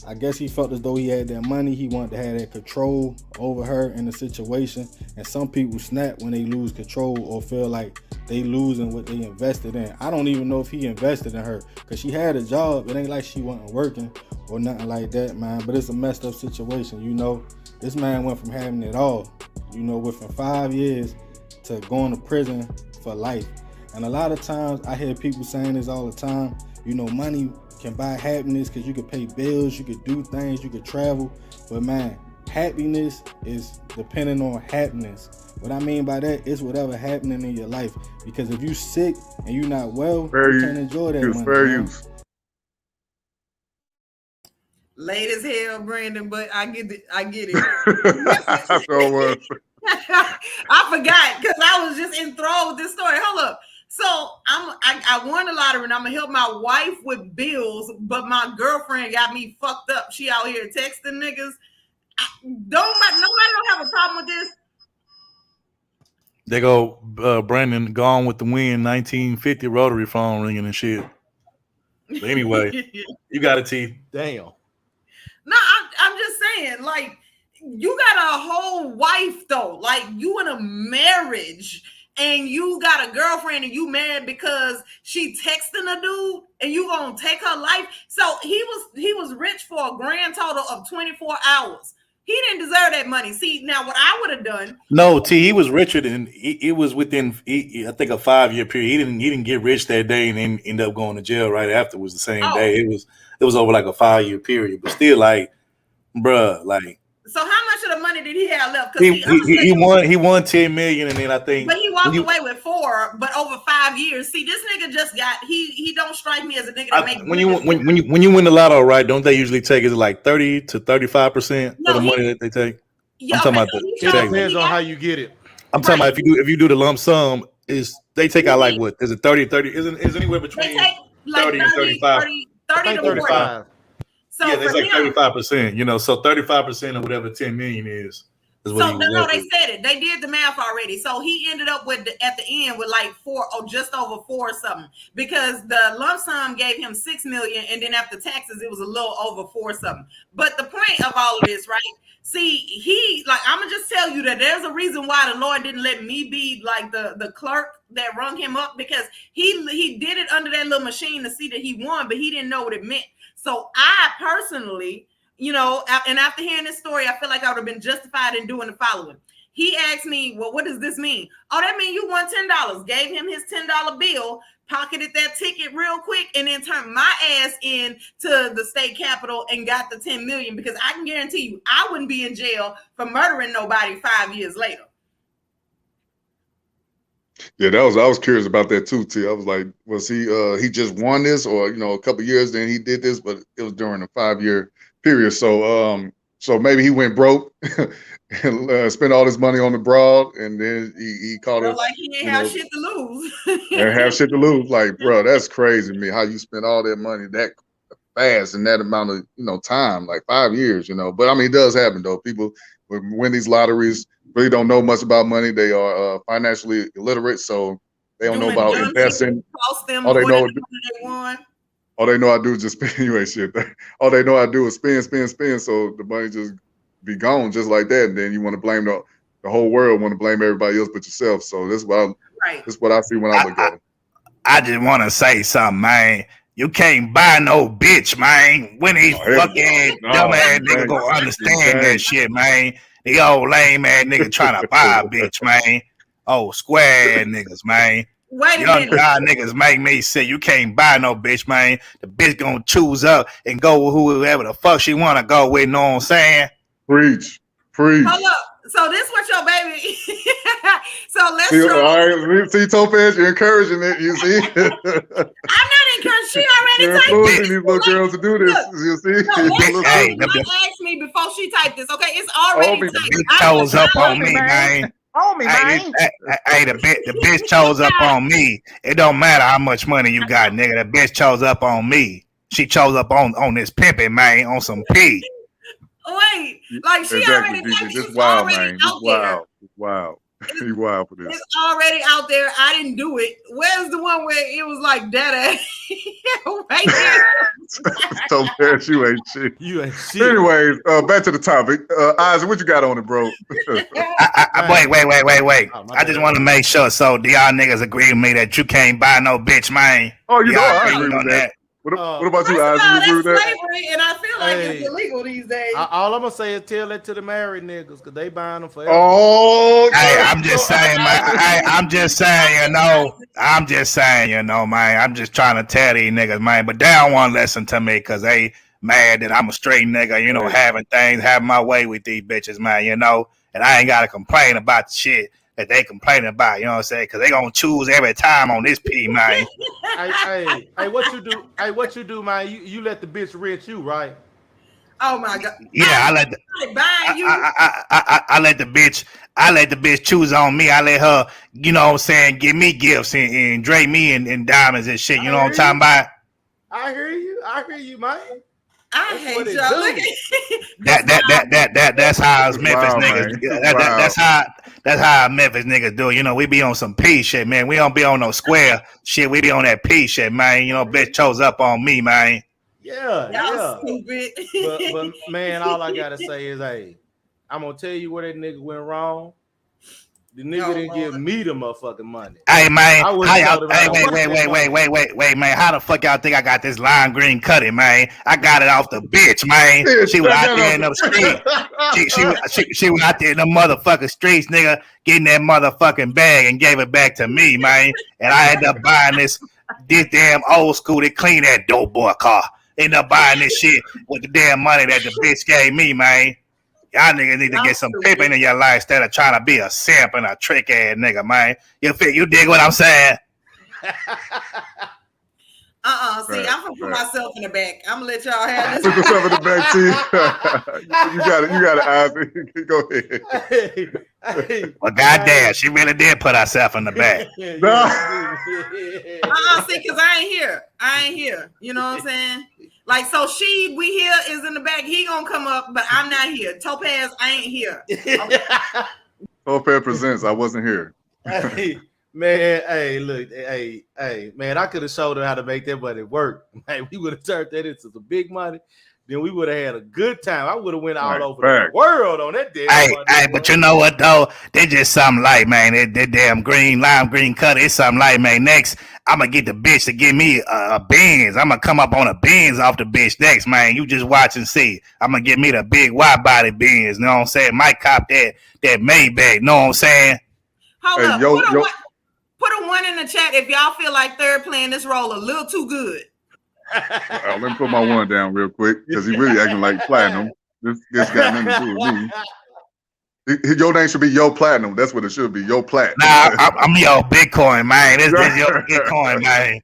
I guess he felt as though he had that money. He wanted to have that control over her in the situation. And some people snap when they lose control or feel like they losing what they invested in. I don't even know if he invested in her, because she had a job. It ain't like she wasn't working or nothing like that, man. But it's a messed up situation, you know. This man went from having it all, you know, within 5 years to going to prison for life. And a lot of times I hear people saying this all the time, you know, money can buy happiness because you could pay bills, you could do things, you could travel. But man, happiness is dependent on happiness. What I mean by that is whatever happening in your life. Because if you sick and you're not well, you can't enjoy that money. Fair use. Late as hell, Brandon, but I get it. I get it. So, I forgot because I was just enthralled with this story. Hold up. So I won the lottery and I'm gonna help my wife with bills, but my girlfriend got me fucked up. She out here texting niggas. Nobody don't have a problem with this. They go, Brandon, Gone with the Wind, 1950 rotary phone ringing and shit. But anyway, you got it, T. Damn. No, I'm just saying, like, you got a whole wife though. Like, you in a marriage and you got a girlfriend and you mad because she texting a dude and you gonna take her life. So he was rich for a grand total of 24 hours. He didn't deserve that money. See, now what I would have done. No, T, he was richer than it was within I think a 5-year period. He didn't get rich that day and then end up going to jail right afterwards the same day. It was over like a 5-year period, but still, like, bruh, like. So how much of the money did he have left? He won 10 million, and then I think. But he walked away with 4, but over 5 years. See, this nigga just got he don't strike me as a nigga that make. When you win the lotto, right? Don't they usually take it like 30 to 35% of the money that they take? Yeah, I'm talking about it depends on how you get it. I'm talking about if you do the lump sum, is they take out like what? Is it 30? Is anywhere between like 30 and 35? 30 to 35. So yeah, there's like 35%, you know, so 35% of whatever 10 million is what he was. No, they said it. They did the math already. So he ended up with at the end with like 4 or just over 4 or something, because the lump sum gave him 6 million, and then after taxes it was a little over 4 something. But the point of all of this, right? See, I'm gonna just tell you that there's a reason why the Lord didn't let me be like the clerk that rung him up, because he did it under that little machine to see that he won, but he didn't know what it meant. So I personally, you know, and after hearing this story, I feel like I would have been justified in doing the following. He asked me, well, what does this mean? Oh, that means you won $10. Gave him his $10 bill, pocketed that ticket real quick, and then turned my ass in to the state capitol and got the 10 million, because I can guarantee you I wouldn't be in jail for murdering nobody 5 years later. Yeah, I was curious about that too, T. I was like, was he just won this, or a couple years then he did this, but it was during a 5-year period. So maybe he went broke and spent all his money on the broad, and then he caught Felt us, like he ain't have shit to lose. and have shit to lose. Like, bro, that's crazy to me. How you spend all that money that fast in that amount of time, like 5 years, But I mean, it does happen though. People win these lotteries, really don't know much about money. They are financially illiterate, so they don't know about investing. Cost them All they more know, than the money they won. all they know I do is just spend. You ain't shit. All they know I do is spend. So the money just be gone just like that. And then you want to blame the whole world, want to blame everybody else but yourself. So this is what I see when I look at it. I just want to say something, man. You can't buy no bitch, man. When these fucking dumbass nigga go understand that shit, man. The old lame ass nigga trying to buy a bitch, man. Oh, square ass niggas, man. Wait a Young minute. guy niggas make me say you can't buy no bitch, man. The bitch gonna choose up and go with whoever the fuck she wanna go with, know what I'm saying? Preach. Hold up. So this what your baby. So let's See, show. all right, see, Topaz, you're encouraging it. You see, I'm not encouraging. She already you're typed influencing this. these little girls to do this. You see, No, ask me before she typed this. Okay, it's already typed. Bitch chose up on me, man. Hey, the bitch chose up on me. It don't matter how much money you got, nigga. The bitch chose up on me. She chose up on this pimping, man, on some P. Wait, like she exactly, already typed. This It's wild, already man. out there. Wow. You wild for this. It's already out there. I didn't do it. Where's the one where it was like that? Right there. Topaz, you ain't shit. You ain't shit. Anyways, back to the topic. Isaac, what you got on it, bro? Wait. I just want to make sure. So, do y'all niggas agree with me that you can't buy no bitch, man? Oh, you know Y'all I agree with that. What about you, First of Isaac? all, You agree with that's that? slavery, and I feel like it's illegal these days. All I'm gonna say is tell that to the married niggas because they buying them forever. Oh, hey, I'm just saying, man. I'm just saying, man. I'm just trying to tell these niggas, man. But they don't want to listen to me because they mad that I'm a straight nigga, having my way with these bitches, man, And I ain't got to complain about the shit that they complaining about, you know what I'm saying? Because they going to choose every time on this P, man. Hey, what you do? Hey, what you do, man? You let the bitch rent you, right? Oh my God. Yeah, I let the bitch choose on me. I let her, you know what I'm saying, give me gifts and drape me in diamonds and shit. You know what I'm talking about? I hear you, man. I hate y'all. Look That's how us Memphis niggas. Wow. That's how Memphis niggas do. We be on some P shit, man. We don't be on no square shit. We be on that P shit, man. Bitch chose up on me, man. Yeah. Stupid. But man, all I gotta say is, hey, I'm gonna tell you where that nigga went wrong. The nigga didn't give me the motherfucking money. Hey man, wait, man. How the fuck y'all think I got this lime green cutting, man? I got it off the bitch, man. She was out there in the street. She was out there in the motherfucking streets, nigga, getting that motherfucking bag and gave it back to me, man. And I ended up buying this damn old school to clean that dope boy car. Ended up buying this shit with the damn money that the bitch gave me, man. Y'all niggas need to get some pimping in your life instead of trying to be a simp and a trick ass nigga, man. You dig what I'm saying? See, I'm gonna put myself in the back. I'm gonna let y'all have this. Put yourself in the back, T. You got it, Isaac. Go ahead. Well, goddamn, she really did put herself in the back. See, because I ain't here. You know what I'm saying? Like, so we here is in the back. He gonna come up, but I'm not here. Topaz, I ain't here. Okay. Topaz presents. I wasn't here. Man, man, I could have showed her how to make that money work. Man, we would have turned that into some big money. Then we would have had a good time. I would have went all over the world on that damn money. Hey, but you know what though? They just something like, man, that damn lime green cut. It's something like, man. Next, I'm gonna get the bitch to give me a Benz. I'm gonna come up on a Benz off the bitch next, man. You just watch and see. I'm gonna get me the big wide body Benz. You know what I'm saying? Might cop that Maybach. Know what I'm saying? Hold up. Put a 1 in the chat if y'all feel like Third playing this role a little too good. Let me put my 1 down real quick because he really acting like platinum. This got nothing to do with me. Your name should be Yo Platinum. That's what it should be. Yo Platinum. Nah, I'm Yo Bitcoin, man. This Yo Bitcoin, man.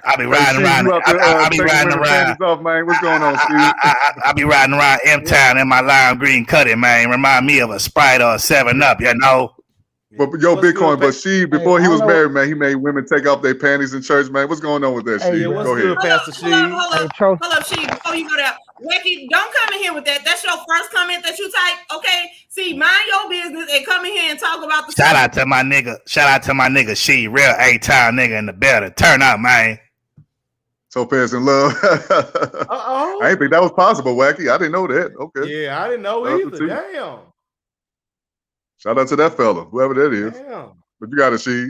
I be riding around. I be riding around. Off, man. What's going on, Steve? I be riding around M-Town in my lime green cutting, man. Remind me of a Sprite or a 7-Up, you know. But Yo Bitcoin, but she before he was married, man, he made women take off their panties in church, man. What's going on with that? Hey, what's good, Pastor She? Hold up, She. Before you go there, Wacky, don't come in here with that. That's your first comment that you type. Okay, see, mind your business and come in here and talk about the. Shout out to my nigga. She real A-Town nigga in the building. Turn up, man. So Paris in love. I didn't think that was possible, Wacky. I didn't know that. Okay. Yeah, I didn't know either. Damn. Shout out to that fella, whoever that is. Damn. But you got a She.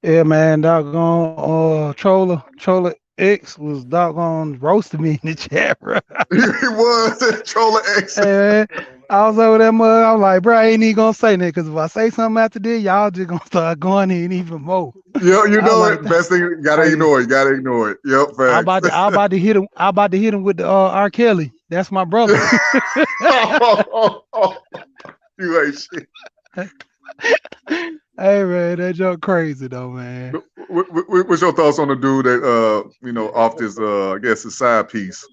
Yeah, man, doggone Troller X was doggone roasting me in the chat, bro. He was Troller X. Hey, man, I was over that mug. I was like, bro, I ain't even gonna say that because if I say something after this, y'all just gonna start going in even more. Yeah, you know it. Like, best thing, you gotta ignore it. Yep, facts. I about to hit him with the R. Kelly. That's my brother. You ain't shit. Hey man, that joke crazy though, man. What's your thoughts on the dude that off this I guess his side piece?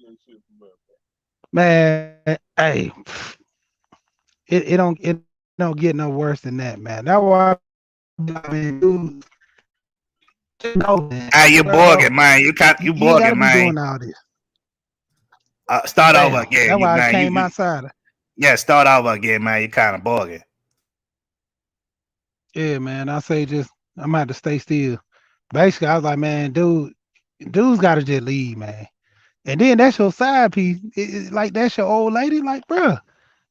Man, hey, it don't get no worse than that, man. That's why I mean, dude. Hey, you bugging, man. You bugging, man. Doing all this. Start over again. That's why I came outside. Yeah, start over again, man. You kind of bugging. Yeah, man. I say I'm gonna have to stay still. Basically, I was like, man, dude's gotta just leave, man. And then that's your side piece. Like that's your old lady. Like, bro,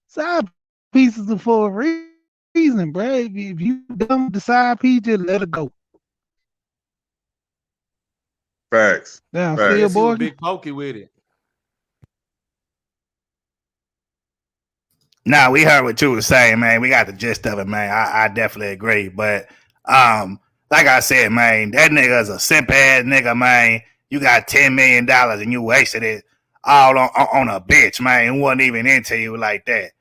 side pieces are for a reason, bro. If you done with the side piece, just let it go. Facts. Damn, still boy. Big pokey with it. Nah, we heard what you were saying, man. We got the gist of it, man. I definitely agree. But like I said, man, that nigga's a simp ass nigga, man. You got $10 million and you wasted it all on a bitch, man. Who wasn't even into you like that.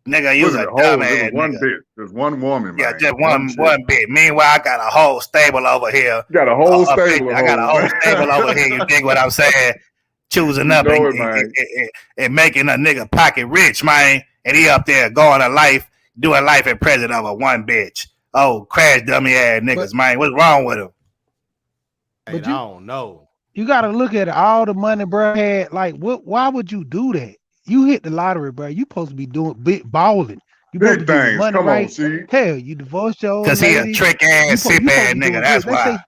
Nigga, you was a dumb ass one nigga. bitch. There's one woman, man. Yeah, just one bitch. Meanwhile, I got a whole stable over here. You got a whole stable. I got a whole stable over here. You dig what I'm saying? Choosing up and making a nigga pocket rich, man. And he up there going to life, doing life in prison over one bitch. Oh, crash dummy ass niggas, man. What's wrong with him? But I don't know. You gotta look at all the money bro had. Like, why would you do that? You hit the lottery, bro. You supposed to be doing big balling. You big things. Money, come right? on, see. Hell, you divorced your old because he a trick ass, sip ass nigga. That's why.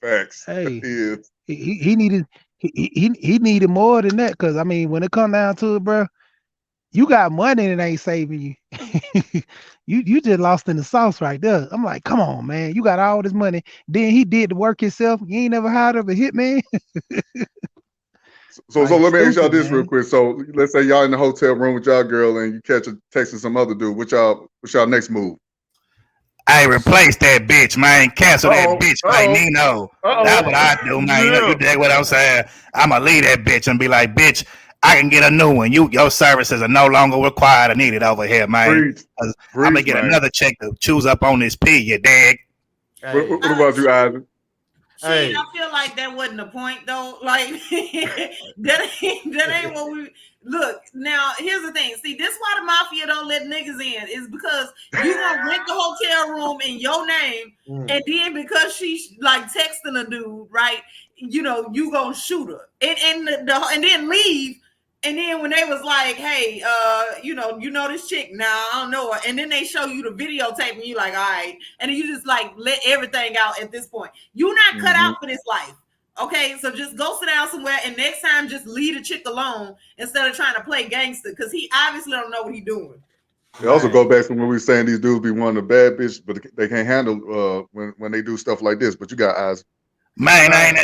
Facts. Hey, he needed more than that. Because I mean, when it come down to it, bro, you got money and it ain't saving you. you just lost in the sauce right there. I'm like, come on, man. You got all this money. Then he did the work himself. You ain't never hired of a hitman. So let me ask y'all this real quick. So let's say y'all in the hotel room with y'all girl and you catch her texting some other dude. What's y'all next move? I replace that bitch, man. Cancel that bitch, man. Nino. That's what I do, man. You dig what I'm saying? I'ma leave that bitch and be like, bitch, I can get a new one. Your services are no longer required or needed over here, man. I'm gonna get another chick to choose up on this P, you dig? Hey. What about you, Isaac? See, I feel like that wasn't the point though. Like that ain't what we look. Now here's the thing. See, this is why the mafia don't let niggas in. Is because you gonna rent the hotel room in your name, and then because she's like texting a dude, right? You know, you gonna shoot her and then leave. And then when they was like, hey, you know this chick? Nah, I don't know her. And then they show you the videotape and you like, all right. And then you just like let everything out at this point. You're not cut out for this life. Okay, so just go sit down somewhere and next time just leave the chick alone instead of trying to play gangster because he obviously don't know what he's doing. It also go back to when we were saying these dudes be wanting a bad bitch, but they can't handle when they do stuff like this. But you got eyes. Mine ain't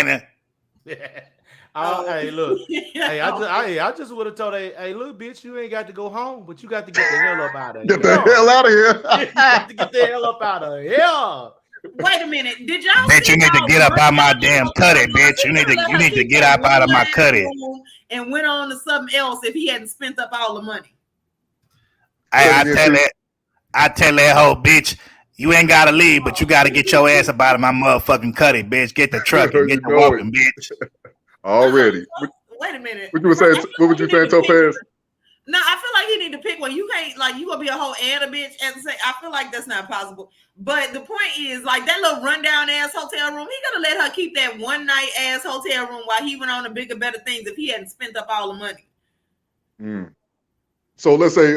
it? Hey, look. Hey, I just would have told hey, look, bitch, you ain't got to go home, but you got to get the hell up out of here. Get the hell out of here. You got to get the hell up out of here. Wait a minute. Did y'all? Bitch, you need to get up out my damn cutty, bitch. You need to get up out of my cutty. And went on to something else if he hadn't spent up all the money. I tell that whole bitch, you ain't gotta leave, but you gotta get your ass up out of my motherfucking cutty, bitch. Get the truck and get the walking, bitch. Already. Wait a minute. What would you say, Topaz? No, I feel like he need to pick one. You can't, like, you gonna be a whole and a bitch and say, I feel like that's not possible. But the point is, like, that little rundown ass hotel room, he gonna let her keep that one night ass hotel room while he went on to bigger, better things if he hadn't spent up all the money. So let's say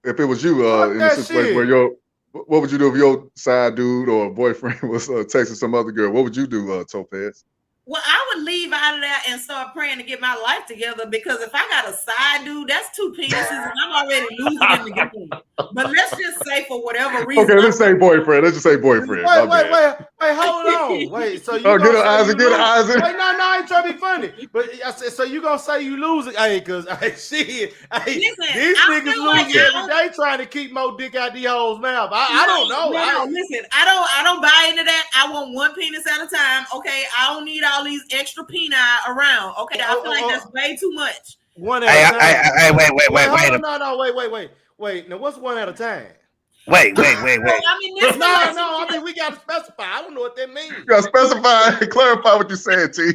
if it was you in a situation where what would you do if your side dude or boyfriend was texting some other girl? What would you do, Topaz? Well, I would leave out of that and start praying to get my life together, because if I got a side dude, that's 2 penises and I'm already losing in the game. But let's just say for whatever reason. Okay, let's say boyfriend. Let's just say boyfriend. Wait, hold on. Wait, so you get her eyes. Wait, no, I ain't trying to be funny. But I said, so you gonna say you losing? Hey, cause shit. Hey, these niggas lose every day trying to keep more dick out these hoes' mouth. I don't know. No, listen, I don't buy into that. I want 1 penis at a time. Okay, I don't need all these extra peni around. Okay, I feel like that's way too much. One at a time. Hey, wait. Wait. Now, what's one at a time? Wait. I mean, this I mean, we got to specify. I don't know what that means. You got to specify and clarify what you said, T.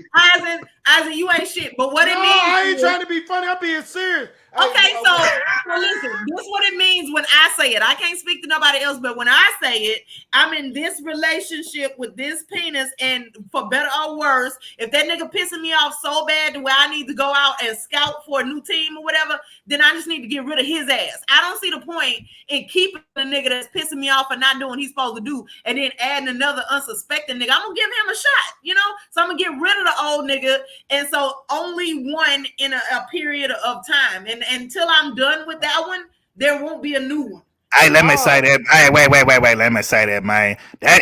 Isaac, you ain't shit. But what it means? I ain't trying to be funny. I'm being serious. Okay, so listen, this is what it means when I say it. I can't speak to nobody else, but when I say it, I'm in this relationship with this penis, and for better or worse, if that nigga pissing me off so bad to where I need to go out and scout for a new team or whatever, then I just need to get rid of his ass. I don't see the point in keeping a nigga that's pissing me off and not doing what he's supposed to do, and then adding another unsuspecting nigga. I'm gonna give him a shot, So I'm gonna get rid of the old nigga, and so only one in a period of time. And until I'm done with that one, there won't be a new one. Hey, let me say that. Hey, wait. Let me say that, man.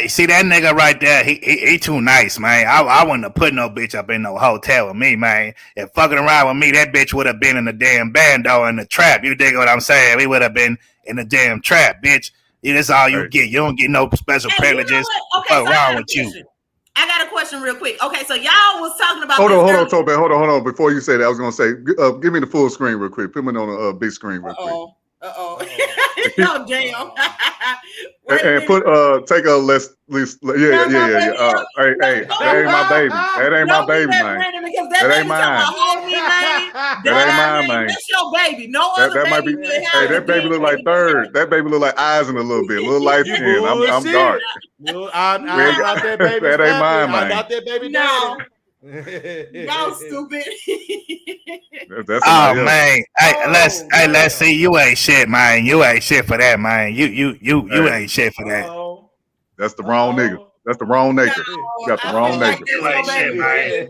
See that nigga right there? He too nice, man. I wouldn't have put no bitch up in no hotel with me, man. If fucking around with me, that bitch would have been in the damn bando in the trap. You dig what I'm saying? We would have been in the damn trap, bitch. That's all you get. You don't get no special privileges. What's wrong with you? I got a question real quick. Okay, so y'all was talking about. Hold on, Topaz. Hold on. Before you say that, I was gonna say, give me the full screen real quick. Put me on a big screen real quick. Oh damn. And put take a less yeah. Hey, that ain't my baby. That ain't my baby, man. That ain't mine. That ain't mine, man. That's your baby. No other that might be. Hey, that baby look like third. That baby look like eyes in a little bit. A little light skin. I'm dark. I'm not that baby. That ain't mine, man. I'm not that baby. No. Y'all stupid. Oh man, let's see. You ain't shit, man. You ain't shit for that, man. You ain't shit for that. That's the wrong nigga. That's the wrong nigga. You got the wrong nigga. You ain't shit, man.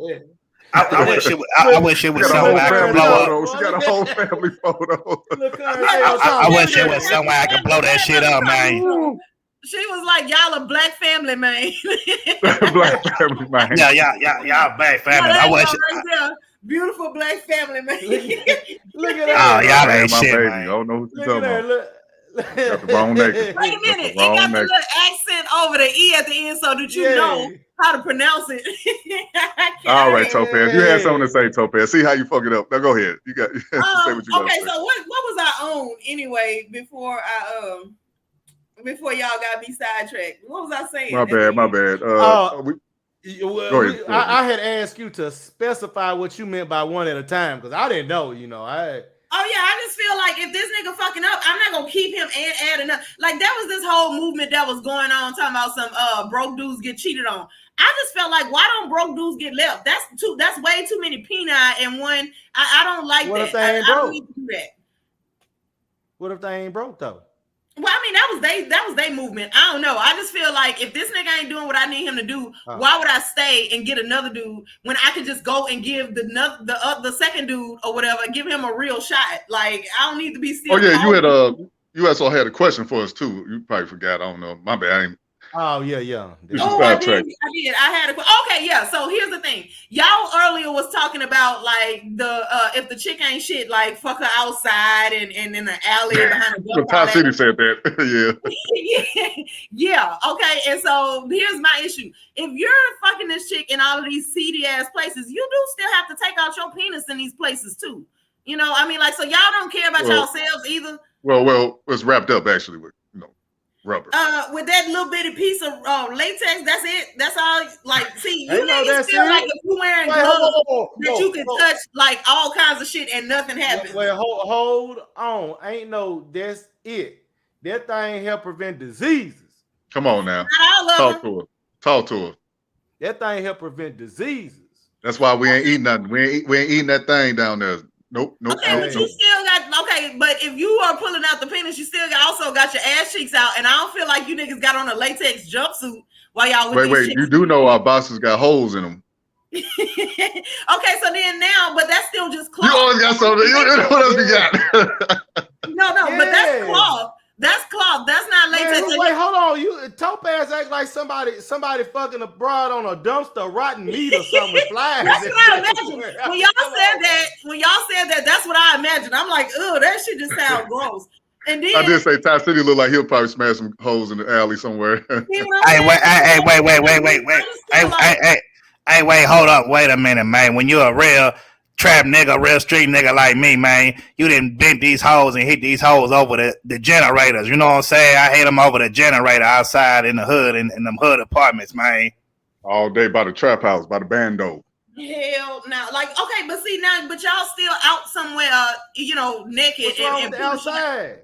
I wish it was somewhere I could blow up. She got a whole family photo. I wish it was somewhere I could blow that shit up, man. She was like, y'all a black family, man. Black family, man. Yeah, y'all black family. I wish. Beautiful black family, man. Look at that. Oh, y'all ain't my shit, baby. man. I don't know what you're talking about. Got the wrong nigga. Wait a minute. It got the little accent over the E at the end, so that you know how to pronounce it. All right, Topaz. You had something to say, Topaz. See how you fuck it up. Now go ahead. You got to say what you got to say. Okay, so what was I on anyway before y'all got me sidetracked? What was I saying? My bad. Go ahead. I had asked you to specify what you meant by one at a time, because I didn't know, Oh yeah, I just feel like if this nigga fucking up, I'm not gonna keep him and add another. Like, there was this whole movement that was going on talking about some broke dudes get cheated on. I just felt like, why don't broke dudes get left? That's way too many peni in one. I don't like what that. If they ain't broke? I don't need to do that. What if they ain't broke though? Well, I mean, that was their movement. I don't know. I just feel like if this nigga ain't doing what I need him to do, why would I stay and get another dude when I could just go and give the second dude or whatever, give him a real shot? Like, I don't need to be still. Oh yeah, you also had a question for us too. You probably forgot. I don't know. My bad. Oh yeah. I did. I had a question. Okay, yeah. So here's the thing. Y'all earlier was talking about like the if the chick ain't shit, like fuck her outside and in the alley behind the door. Top City said that. Yeah. Okay. And so here's my issue. If you're fucking this chick in all of these seedy ass places, you do still have to take out your penis in these places too. I mean, like, so y'all don't care about yourselves either. Well, it's wrapped up actually with rubber. With that little bitty piece of latex, that's it. That's all. Like, see, you Ain't no niggas that's feel it. like if you wearing Wait, gloves whoa, you can touch like all kinds of shit and nothing happens. Well, hold on. Ain't no that's it. That thing help prevent diseases. Come on now. Talk to her. That thing help prevent diseases. That's why we ain't eating nothing. We ain't eating that thing down there. Nope. Okay, but you still got but if you are pulling out the penis, you still also got your ass cheeks out, and I don't feel like you niggas got on a latex jumpsuit while y'all with Wait, you do know our boxes got holes in them. Okay, so then now, but that's still just cloth. You always got something. What else you got? No, but that's cloth. That's cloth. That's not latex. Man, wait, hold on. You Topaz act like somebody fucking a broad on a dumpster, rotten meat or something with flies. That's what I imagine. When y'all said that, that's what I imagined. I'm like, oh, that shit just sounds gross. And then I did say Ty City look like he'll probably smash some holes in the alley somewhere. Hey, wait, hold up. Wait a minute, man. When you're a real trap nigga, real street nigga like me, man, you didn't bend these hoes and hit these hoes over the generators. You know what I'm saying? I hit them over the generator outside in the hood, in them hood apartments, man. All day by the trap house, by the bando. Hell no. Like, okay, but see now, but y'all still out somewhere, naked. What's wrong with the outside?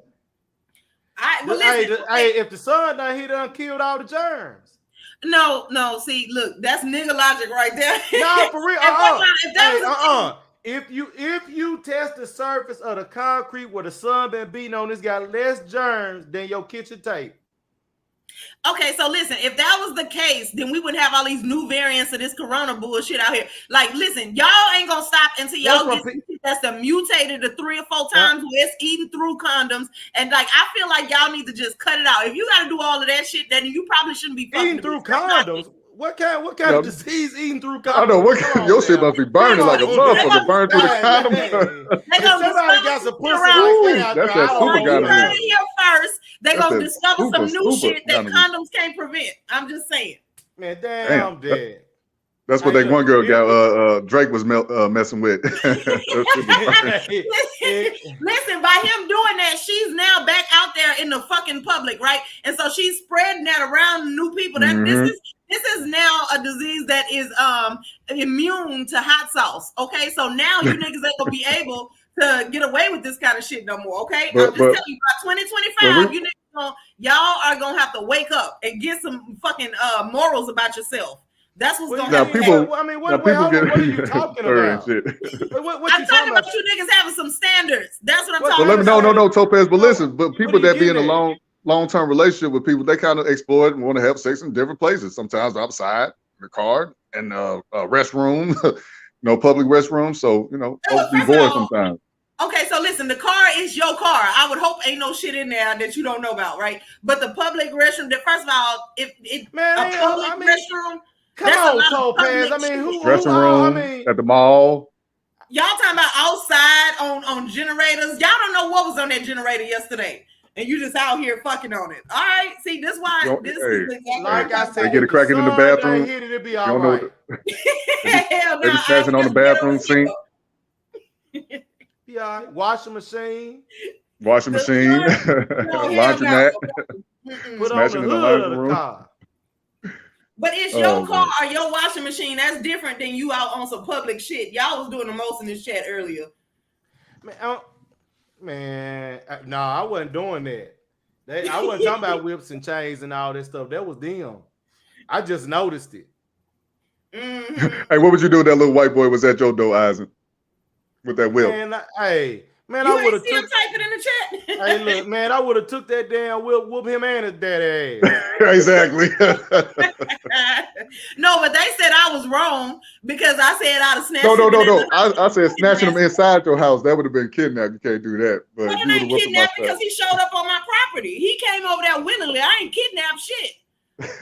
Listen, if the sun done, he done killed all the germs. No. See, look, that's nigga logic right there. No, for real. If you test the surface of the concrete where the sun been beating on, it's got less germs than your kitchen tape. Okay, so listen, if that was the case, then we wouldn't have all these new variants of this corona bullshit out here. Like, listen, y'all ain't gonna stop until y'all get that's mutated to 3 or 4 times where it's eating through condoms. And like, I feel like y'all need to just cut it out. If you gotta do all of that shit, then you probably shouldn't be eating through condoms. What kind of disease eating through condoms? I know your shit must be burning like a motherfucker. Burn through the condom. Somebody got some pussy like that out there. That's that super you heard it here first. They gonna discover some new shit that condoms can't prevent. I'm just saying. Man, damn, I'm dead. That's what that one girl got. Drake was messing with. Listen, by him doing that, she's now back out there in the fucking public, right? And so she's spreading that around new people. That this is now a disease that is immune to hot sauce. Okay, so now you niggas ain't gonna be able to get away with this kind of shit no more. Okay, I'm just telling you, by 2025, you niggas y'all are gonna have to wake up and get some fucking morals about yourself. That's what's going to happen. What are you talking about? I'm talking about you niggas having some standards. That's what I'm talking about. No, Topaz. But listen, people that be in a long-term relationship with people, they kind of explore it and want to have sex in different places. Sometimes outside, in the car, and restroom, public restroom. So folks be bored sometimes. Okay, so listen, the car is your car. I would hope ain't no shit in there that you don't know about, right? But the public restroom, first of all, restroom. Come on, Topaz. Dressing room at the mall. Y'all talking about outside on generators. Y'all don't know what was on that generator yesterday. And you just out here fucking on it. All right. See, this why this is exactly like I said. They get a cracking in the bathroom. It'll be all right. They be smashing on the bathroom sink. Be all right. Washing machine. Laundromat. Smashing in the laundry room. But it's your car or your washing machine. That's different than you out on some public shit. Y'all was doing the most in this chat earlier. No, I wasn't doing that. I wasn't talking about whips and chains and all that stuff. That was them. I just noticed it. Hey, what would you do if that little white boy was at your door, Eisen? With that whip? Man, you I would have see him typing in the chat. Hey, look, man, I would have took that damn whip, whoop him and his daddy ass. Exactly. No, but they said I was wrong because I said I'd have snatched No. I said snatching him inside your house. That would have been kidnapped. You can't do that. But I ain't kidnapped because he showed up on my property. He came over there willingly. I ain't kidnapped shit.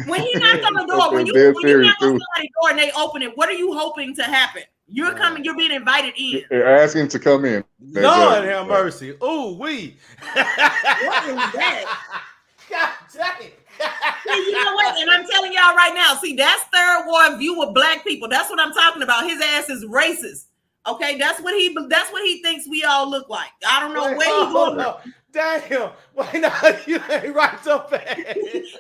When he knocked on the door, when you knock on somebody's door and they open it, what are you hoping to happen? You're coming. You're being invited in. They're asking to come in. Lord have mercy. Ooh, we. What is that? God damn it. You know what? And I'm telling y'all right now. See, that's third world view of black people. That's what I'm talking about. His ass is racist. Okay, that's what he thinks we all look like. I don't know where he hold going. on. Damn. Why not? You ain't right so fast.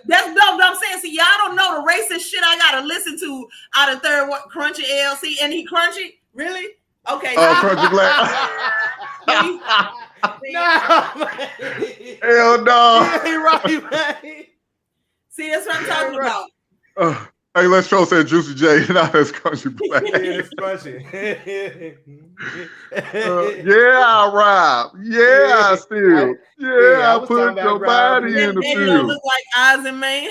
That's no, I'm saying. See, y'all don't know the racist shit I gotta listen to out of third crunchy LC, and he crunchy, really? Okay. Crunchy Black. Hell no. He ain't right, man. See, that's what I'm talking about. Hey, let's show said Juicy J. Now that's Crunchy Black. Yeah, it's crunchy. Yeah, I rap. Yeah, I steal. I put your body in the It don't field. look like Oz and Man.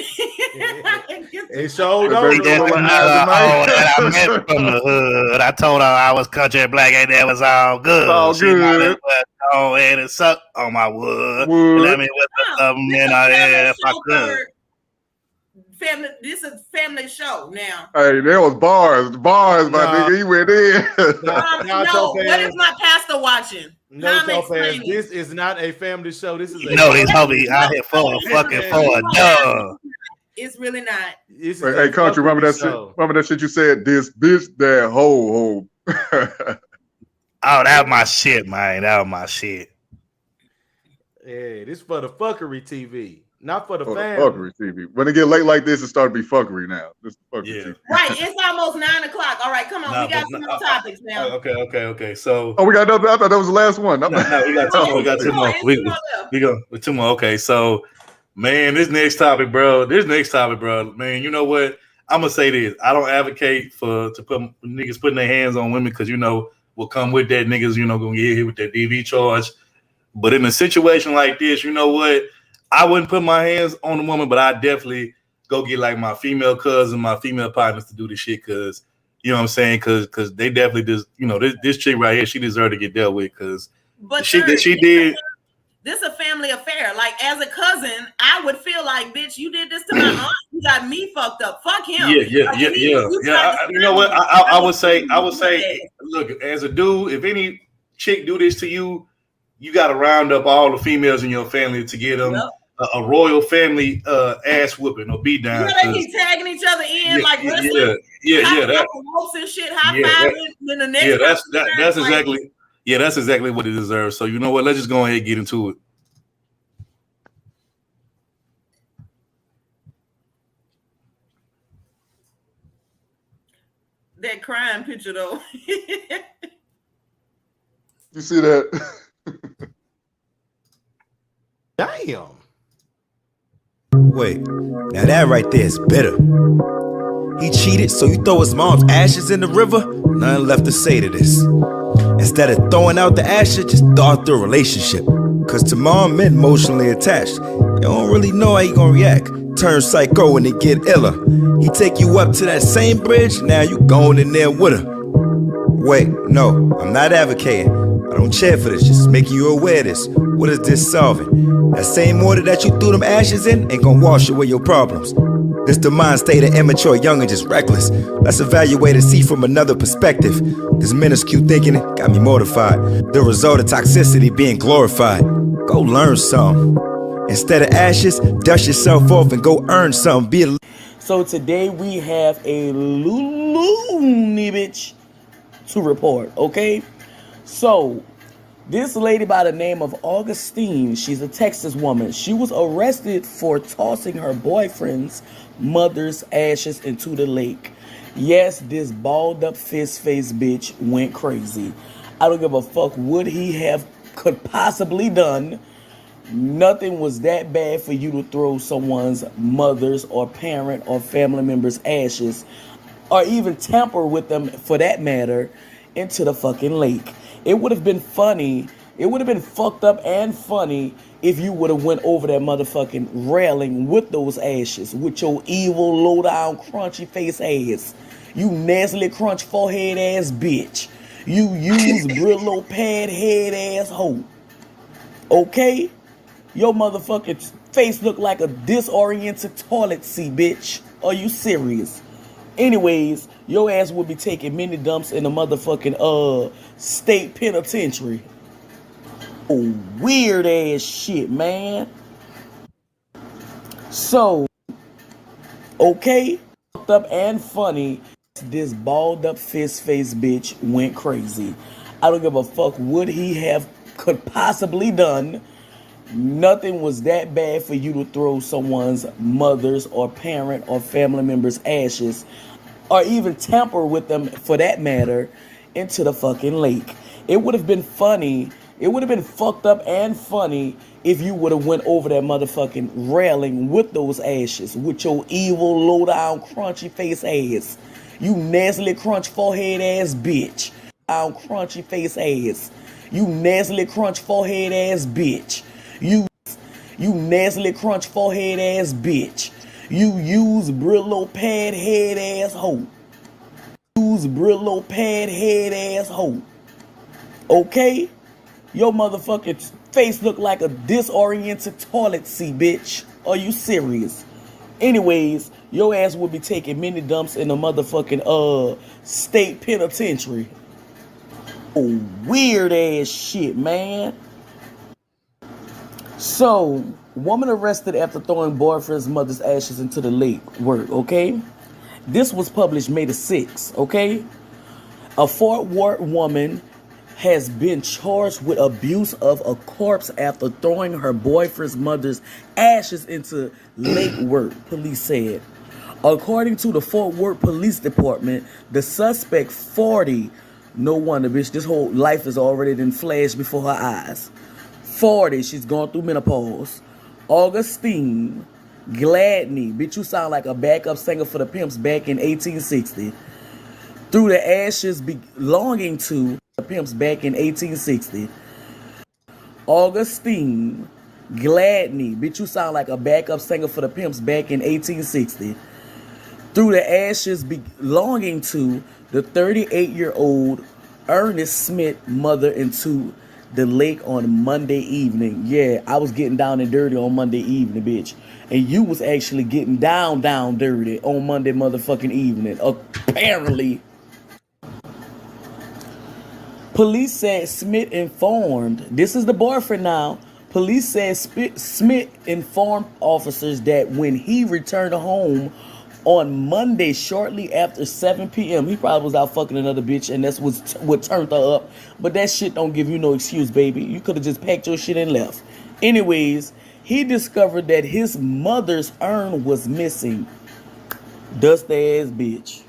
It sure don't Baby, look don't look like like that I Oz met and from the hood. I told her I was country black and that was all good. It's all She might good. as well go ahead and suck on my wood. And let me whip something in her head if I could. Family, this is family show now. Hey, there was bars, my nigga. He went in. No, what is my pastor watching? No, Topaz, this is not a family show. This is a these homies out here for a dub. It's really not. Hey, country, remember that shit? Remember that shit you said? This bitch, that hoe. Oh, that was my shit, man. That was my shit. Yeah, this for the fuckery TV. Not for the For the family. fuckery TV. When it get late like this, it start to be fuckery now. This is fuckery TV. Right, it's almost 9 o'clock. All right, come on, we got some more topics now. Okay. So, we got another. I thought that was the last one. No, we got two more. We got two more. We go with two more. Okay, so, man, this next topic, bro. Man, you know what? I'm gonna say this. I don't advocate to put niggas putting their hands on women because will come with that. Niggas, gonna get hit with that DV charge. But in a situation like this, you know what? I wouldn't put my hands on a woman, but I definitely go get like my female cousin, my female partners to do this shit because, you know what I'm saying? Because they definitely just, this chick right here, she deserved to get dealt with because the shit that she did. This is a family affair. Like, as a cousin, I would feel like, bitch, you did this to my aunt. You got me fucked up. Fuck him. Yeah. You know what? I would say, look, as a dude, if any chick do this to you, you got to round up all the females in your family to get them a royal family ass whooping or beat down. They keep tagging each other in like wrestling. That ropes and shit, high fiving. Then the next that's exactly. Yeah, that's exactly what it deserves. So you know what? Let's just go ahead and get into it. That crying picture though. You see that? Damn. Wait, now that right there is bitter. He cheated, so you throw his mom's ashes in the river? Nothing left to say to this. Instead of throwing out the ashes, just throw out the relationship. Cause to mom men emotionally attached. You don't really know how he gonna react. Turn psycho when it get iller. He take you up to that same bridge, now you going in there with her. Wait, no, I'm not advocating. I don't cheer for this, just making you aware of this. What is this solving? That same water that you threw them ashes in ain't gonna wash away your problems. This the mind state of immature, young, and just reckless. Let's evaluate and see from another perspective. This minuscule thinking got me mortified. The result of toxicity being glorified. Go learn some. Instead of ashes, dust yourself off and go earn some. So today we have a loony bitch to report, okay? So, this lady by the name of Augustine, she's a Texas woman. She was arrested for tossing her boyfriend's mother's ashes into the lake. Yes, this balled up fist-faced bitch went crazy. I don't give a fuck what he could possibly done. Nothing was that bad for you to throw someone's mother's or parent or family member's ashes, or even tamper with them for that matter, into the fucking lake. It would have been funny. It would have been fucked up and funny if you would have went over that motherfucking railing with those ashes, with your evil, low-down, crunchy face ass. You nasty crunch forehead ass bitch. You use Brillo pad head ass hoe. Okay? Your motherfucking face look like a disoriented toilet seat, bitch. Are you serious? Anyways, your ass will be taking mini dumps in the motherfucking state penitentiary. Oh, weird ass shit, man. So, okay, fucked up and funny. this balled up fist face bitch went crazy. I don't give a fuck what he could possibly done. Nothing was that bad for you to throw someone's mother's or parent or family member's ashes, or even tamper with them for that matter, into the fucking lake. It would have been funny. It would have been fucked up and funny if you would have went over that motherfucking railing with those ashes, with your evil, low-down, crunchy face ass. You nasty crunch forehead ass bitch. Down crunchy face ass. You nasty crunch forehead ass bitch. You nasty crunch forehead ass bitch. You use Brillo pad head ass hoe. Use Brillo pad head ass hoe. Okay? Your motherfucking face look like a disoriented toilet seat, bitch. Are you serious? Anyways, your ass will be taking many dumps in a motherfucking state penitentiary. Oh, weird ass shit, man. So, woman arrested after throwing boyfriend's mother's ashes into the lake. Work, okay? This was published May the 6th, okay? A Fort Worth woman has been charged with abuse of a corpse after throwing her boyfriend's mother's ashes into Lake Worth, police said. According to the Fort Worth Police Department, the suspect, 40, no wonder, bitch, this whole life is already been flashed before her eyes. 40, she's going through menopause. Augustine Gladney, bitch, you sound like a backup singer for the Pimps back in 1860. Through the ashes belonging to the Pimps back in 1860. Augustine Gladney, bitch, you sound like a backup singer for the Pimps back in 1860. Through the ashes belonging to the 38-year-old Ernest Smith mother into the lake on Monday evening. Yeah, I was getting down and dirty on Monday evening, bitch. And you was actually getting down dirty on Monday motherfucking evening. Apparently. Police said Smith informed, this is the boyfriend now. Police said Smith informed officers that when he returned home on Monday shortly after 7 p.m., he probably was out fucking another bitch, and that's what turned her up. But that shit don't give you no excuse, baby. You could have just packed your shit and left. Anyways, he discovered that his mother's urn was missing. Dusty ass bitch.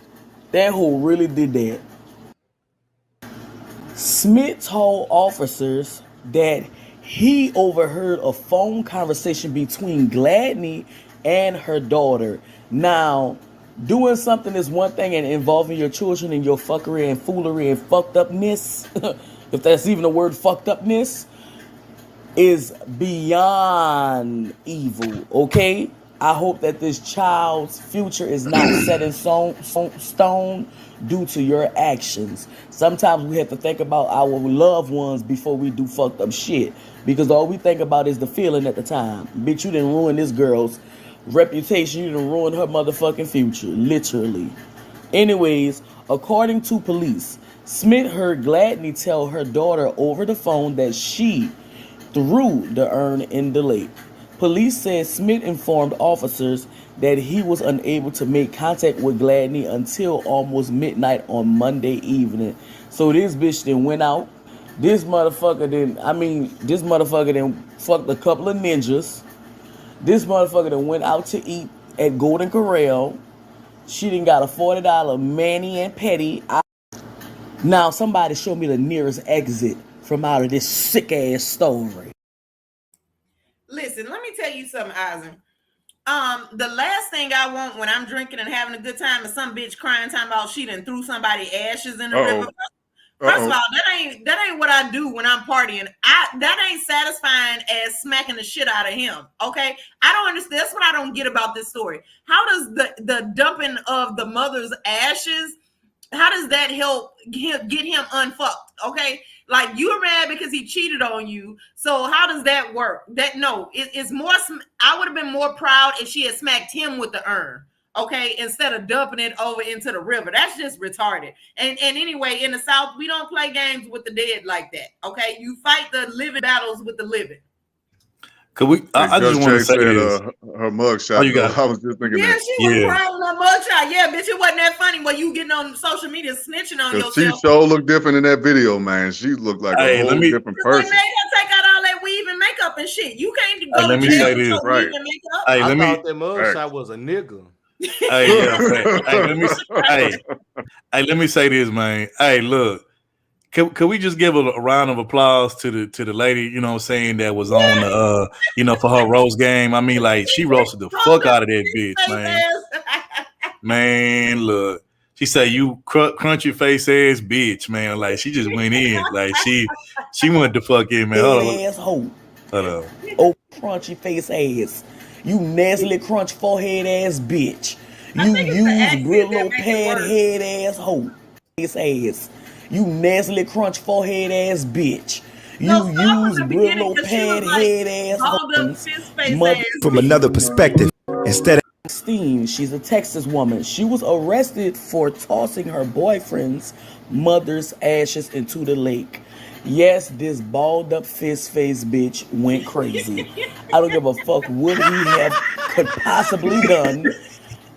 That hoe really did that. Smith told officers that he overheard a phone conversation between Gladney and her daughter. Now, doing something is one thing, and involving your children in your fuckery and foolery and fucked upness, if that's even a word, fucked upness, is beyond evil, okay? I hope that this child's future is not set in stone due to your actions. Sometimes we have to think about our loved ones before we do fucked up shit, because all we think about is the feeling at the time. Bitch, you didn't ruin this girl's reputation. You didn't ruin her motherfucking future, literally. Anyways, according to police, Smith heard Gladney tell her daughter over the phone that she threw the urn in the lake. Police said Smith informed officers that he was unable to make contact with Gladney until almost midnight on Monday evening. So this bitch then went out. This motherfucker then fucked a couple of ninjas. This motherfucker then went out to eat at Golden Corral. She done got a $40 mani and petty. Now somebody show me the nearest exit from out of this sick ass story. Listen, let me tell you something, Eisen. The last thing I want when I'm drinking and having a good time is some bitch crying, talking about she done threw somebody ashes in the river. First of all, that ain't what I do when I'm partying. That ain't satisfying as smacking the shit out of him. Okay, I don't understand. That's what I don't get about this story. How does the dumping of the mother's ashes? How does that help get him unfucked? Okay, like you're mad because he cheated on you. So how does that work? It's more. I would have been more proud if she had smacked him with the urn. Okay, instead of dumping it over into the river. That's just retarded. And anyway, in the South, we don't play games with the dead like that. Okay, you fight the living battles with the living. Could we? I Gus just want to J say said this. her mugshot. Oh, you got it. I was just thinking Yeah, that. she was crying on that mugshot. Yeah, bitch, it wasn't that funny when you getting on social media snitching on Because she yourself. sure looked different in that video, man. She looked like a Hey, whole different They person. made her take out all that weave and makeup and shit. You can't Hey, go let to me jail say with this. your Right. weave and makeup. Hey, I let me. thought that mugshot was a nigga. Hey, yeah, fact. Hey, let me. Hey, let me say this, man. Hey, look. Could we just give a round of applause to the lady, you know what I'm saying, that was on the you know, for her roast game? I mean, like, she roasted the fuck out of that bitch, man. Man, look. She said, "You crunchy face ass bitch, man." Like, she just went in. Like, she went the fuck in, man. Hold on. Asshole. Hold on. Oh, crunchy face ass. You nasally crunch forehead ass bitch. You use Brillo pad head asshole. Face ass. You nasally crunch forehead ass bitch. You use Brillo pad head asshole. From another perspective, instead of She's a Texas woman. She was arrested for tossing her boyfriend's mother's ashes into the lake. Yes, this balled up fist face bitch went crazy. I don't give a fuck what he could possibly done.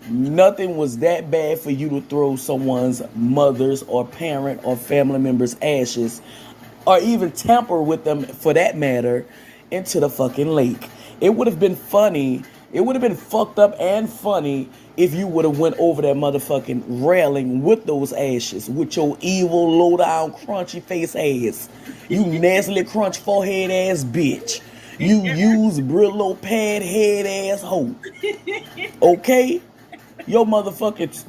Nothing was that bad for you to throw someone's mother's or parent or family member's ashes, or even tamper with them for that matter, into the fucking lake. It would have been funny. It would have been fucked up and funny if you would have went over that motherfucking railing with those ashes, with your evil, low-down, crunchy face ass. You nasally crunch forehead ass bitch. You use Brillo pad head ass hoe. Okay? Your motherfucking...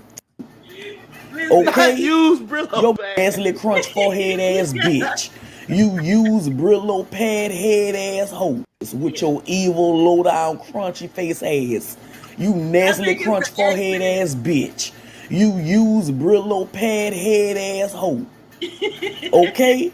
Okay? Use Brillo Your pad. nasally crunch forehead ass bitch. You use Brillo pad head ass hoe with your evil, low-down, crunchy face ass. You nasally crunch forehead ass bitch. You use Brillo pad head ass hoe. Okay?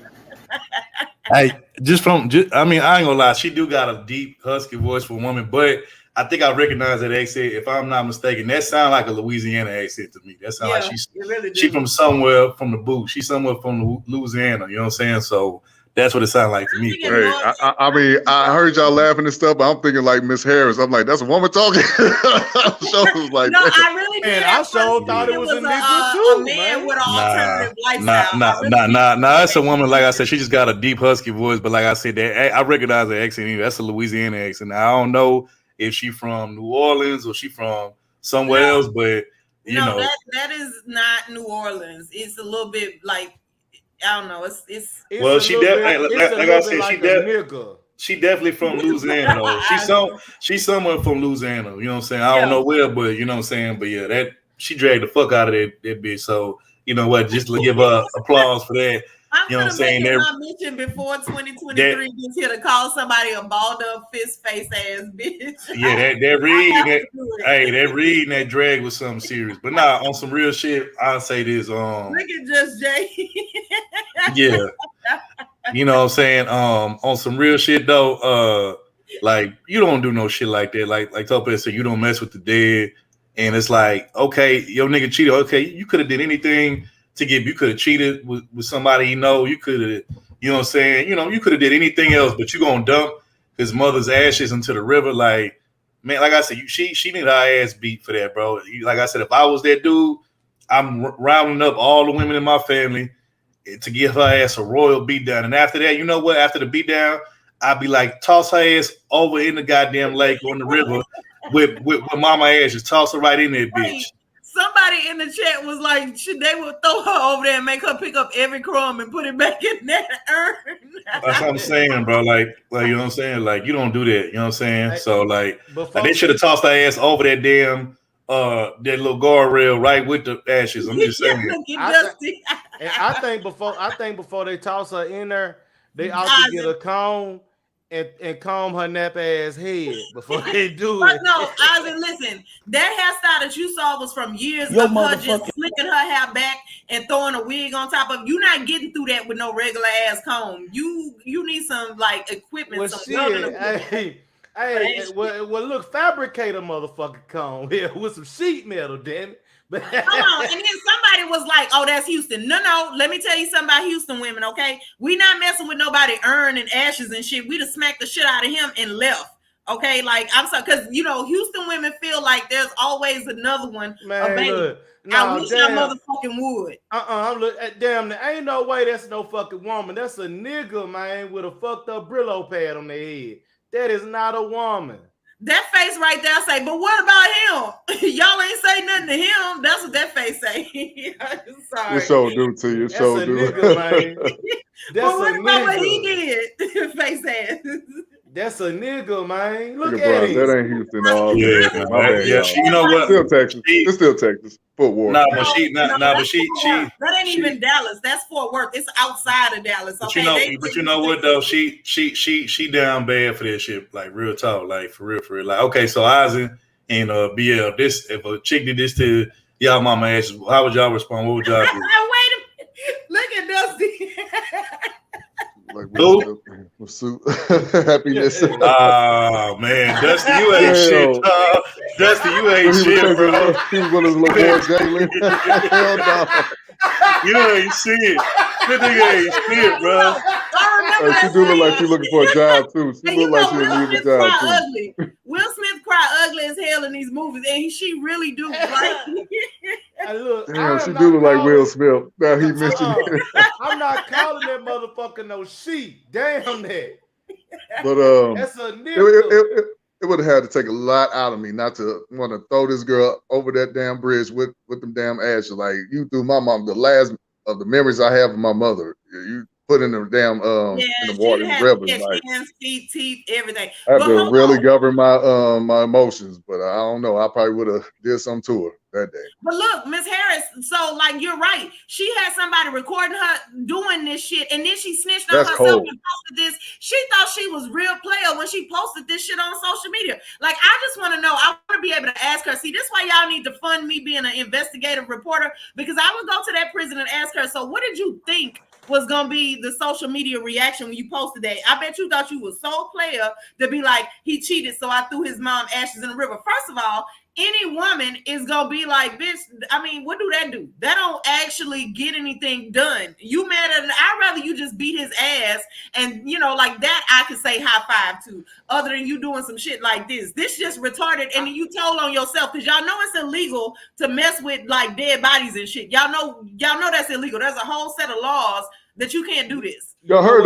Hey, I mean, I ain't gonna lie, she do got a deep, husky voice for a woman, but I think I recognize that accent. If I'm not mistaken, that sounds like a Louisiana accent to me. That sounds like she from somewhere from the boot. She's somewhere from Louisiana. You know what I'm saying? So that's what it sounds like to me. Hey, I mean, I heard y'all laughing and stuff, but I'm thinking like Miss Harris. I'm like, that's a woman talking. Was like, No, I really did. And I sure thought it was a nigga a too, man with an Nah, alternative lifestyle. nah. That's a woman. Like I said, she just got a deep husky voice. But like I said, that I recognize the accent. That's a Louisiana accent. Now, I don't know if she from New Orleans or she from somewhere else, but you know, that is not New Orleans. It's a little bit like, I don't know. It's well, she definitely like I said, nigga. She definitely from Louisiana though. She's somewhere from Louisiana. You know what I'm saying? I don't know where, but you know what I'm saying. But yeah, that she dragged the fuck out of that bitch. So you know what? Just to give her applause for that. You know what I'm saying? I mentioned before 2023 gets here to call somebody a balled up fist face ass bitch. Yeah, that reading that drag was something serious. But nah, on some real shit, I'll say this. Look at Just Jay. Yeah. You know what I'm saying? On some real shit though, like you don't do no shit like that. Like Tope said, you don't mess with the dead. And it's like, okay, your nigga cheated. Okay, you could have did anything to get, you could have cheated with somebody, you could have, you know what I'm saying? You could have did anything else, but you gonna dump his mother's ashes into the river. Like, man, like I said, she need her ass beat for that, bro. Like I said, if I was that dude, I'm rounding up all the women in my family to give her ass a royal beatdown. And after that, you know what? After the beatdown, I'd be like, toss her ass over in the goddamn lake or in the river with mama ashes. Toss her right in there, bitch. Somebody in the chat was like, they would throw her over there and make her pick up every crumb and put it back in that urn. That's what I'm saying, bro. Like you know what I'm saying? Like, you don't do that. You know what I'm saying? So like they should have tossed her ass over that damn that little guardrail right with the ashes. I'm just saying. I think before they toss her in there, they ought to get a comb and comb her nap ass head before they do it. But no, Ozzy, listen, that hairstyle that you saw was from years of her just flicking her hair back and throwing a wig on top of. You're not getting through that with no regular ass comb. You need some like equipment. Well, shit, well, look, fabricate a motherfucking comb here with some sheet metal, damn it. Come on, and then somebody was like, "Oh, that's Houston." No, let me tell you something about Houston women. Okay, we not messing with nobody urn and ashes and shit. We just smacked the shit out of him and left. Okay, like I'm sorry, because Houston women feel like there's always another one. Man, look, I wish I motherfucking would. I'm look damn. There ain't no way that's no fucking woman. That's a nigga, man, with a fucked up Brillo pad on their head. That is not a woman. That face right there say, but what about him? Y'all ain't say nothing to him. That's what that face say. I'm sorry. It so do to you. That's a nigga, man. That's but what a about nigga. what he did? Face ass. That's a nigga, man. Look Look at at it. That ain't Houston. Yeah, My bad, yeah. y'all. You know what? Still Texas. It's still Texas. Fort Worth. Nah, but she, that ain't even Dallas. That's Fort Worth. It's outside of Dallas. But Okay. you know what though? She down bad for that shit. Like real talk. Like for real. Like okay, so Ozzy and BL. This if a chick did this to y'all mama asses, how would y'all respond? What would y'all do? Wait a minute. Look at Dusty. Like suit. Happiness. Oh man, Dusty, you ain't shit. Dusty, you ain't shit, bro. He was one of those little boys jangling. Hell no. You ain't shit. That nigga ain't shit, bro. She do look like she looking for a job too. She look like she Will need a Smith job cry too. ugly. Will Smith cry ugly as hell in these movies, and she really do. Right? Damn, she do look like Will Smith. Now he mentioned it. I'm not calling that motherfucker no she. Damn that. But That's a nigga. it would have had to take a lot out of me not to want to throw this girl over that damn bridge with them damn ashes. Like you threw my mom. The last of the memories I have of my mother, you put in the damn in the water in the rivers. Like hands, feet, teeth, everything. I have to really govern my my emotions. But I don't know. I probably would have did something to her that day. But look, Miss Harris, so like you're right. She had somebody recording her doing this shit, and then she snitched on herself and posted this. She thought she was real player when she posted this shit on social media. Like, I just want to know, I want to be able to ask her. See, this is why y'all need to fund me being an investigative reporter, because I would go to that prison and ask her, so what did you think was gonna be the social media reaction when you posted that? I bet you thought you was so player to be like, he cheated, so I threw his mom ashes in the river. First of all, any woman is gonna be like, bitch, I mean, what do that do? That don't actually get anything done. You mad at it? I'd rather you just beat his ass, and like that I could say high five to, other than you doing some shit like this. This just retarded, and you told on yourself, because y'all know it's illegal to mess with like dead bodies and shit. Y'all know that's illegal. There's a whole set of laws that you can't do this. Y'all heard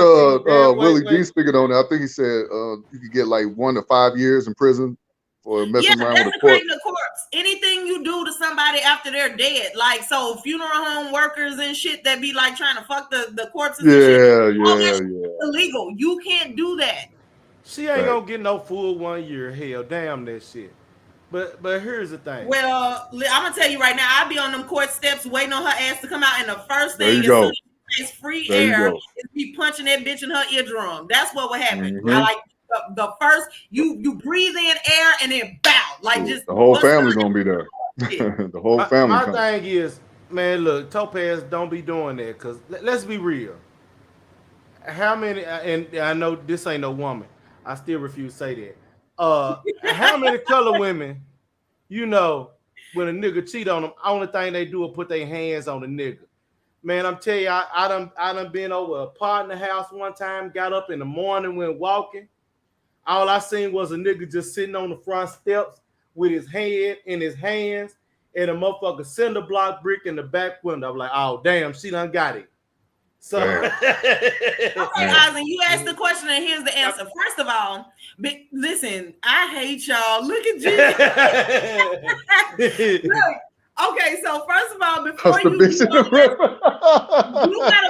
Willie D speaking on it. I think he said you could get like 1 to 5 years in prison for messing around with a corpse. Anything you do to somebody after they're dead, like so funeral home workers and shit that be like trying to fuck the corpses. Yeah. Illegal. You can't do that. She ain't gonna get no full 1 year. Hell, damn that shit. But here's the thing. Well, I'm gonna tell you right now, I'll be on them court steps waiting on her ass to come out, and the first There thing you go. is free There you air go. is be punching that bitch in her eardrum. That's what would happen. Mhm. I like the first you breathe in air and then bow, like just The whole family gonna be there. The whole family. My thing is, man, look, Topaz, don't be doing that, because let's be real. How many, and I know this ain't no woman, I still refuse to say that. How many color women, when a nigga cheat on them, only thing they do is put their hands on the nigga. Man, I'm telling you, I done been over a partner house one time, got up in the morning, went walking. All I seen was a nigga just sitting on the front steps with his head in his hands and a motherfucker cinder block brick in the back window. I'm like, oh, damn, she done got it. So, okay, Ozen, you asked the question and here's the answer. First of all, listen, I hate y'all. Look at you. Look, okay, so first of all, before you gotta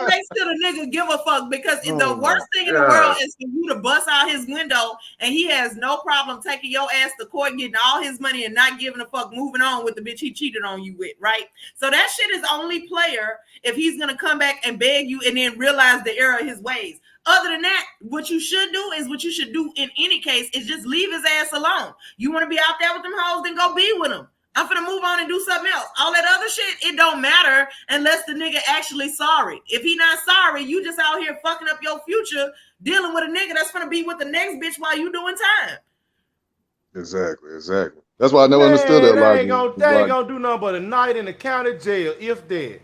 make sure the nigga give a fuck, because the worst thing in the world is for you to bust out his window and he has no problem taking your ass to court, getting all his money and not giving a fuck, moving on with the bitch he cheated on you with, right? So that shit is only player if he's gonna come back and beg you and then realize the error of his ways. Other than that, what you should do is what you should do in any case is just leave his ass alone. You want to be out there with them hoes, then go be with them. I'm finna move on and do something else. All that other shit, it don't matter unless the nigga actually sorry. If he not sorry, you just out here fucking up your future, dealing with a nigga that's finna be with the next bitch while you doing time. Exactly. That's why I never understood that they logic. ain't gonna do nothing but a night in the county jail, if that.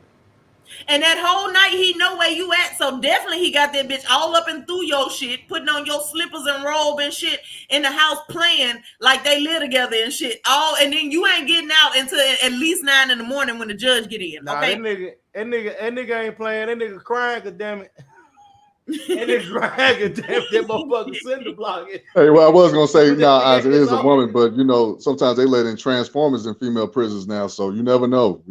And that whole night, he know where you at. So definitely he got that bitch all up and through your shit, putting on your slippers and robe and shit in the house, playing like they live together and shit. And then you ain't getting out until at least 9 in the morning when the judge get in. Nah, okay. That nigga ain't playing. That nigga crying, cause damn it. That nigga crying, cause damn that motherfucker cinder block it. Hey, well, I was gonna say, Isaac, it is a woman, but you know, sometimes they let in transformers in female prisons now, so you never know.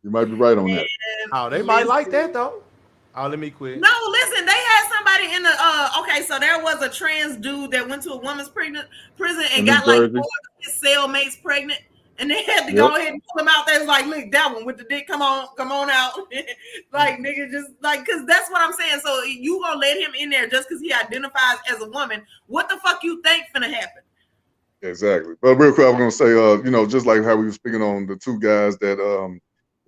You might be right on that. Oh, they might like that though. Oh, let me quit. No, listen, they had somebody in the okay, so there was a trans dude that went to a woman's prison and got like 4 of his cellmates pregnant, and they had to go ahead and pull him out. They was like, look, that one with the dick, come on out. Like, nigga, just like, cause that's what I'm saying. So you gonna let him in there just because he identifies as a woman? What the fuck you think finna happen? Exactly. But real quick, I was gonna say, you know, just like how we were speaking on the two guys that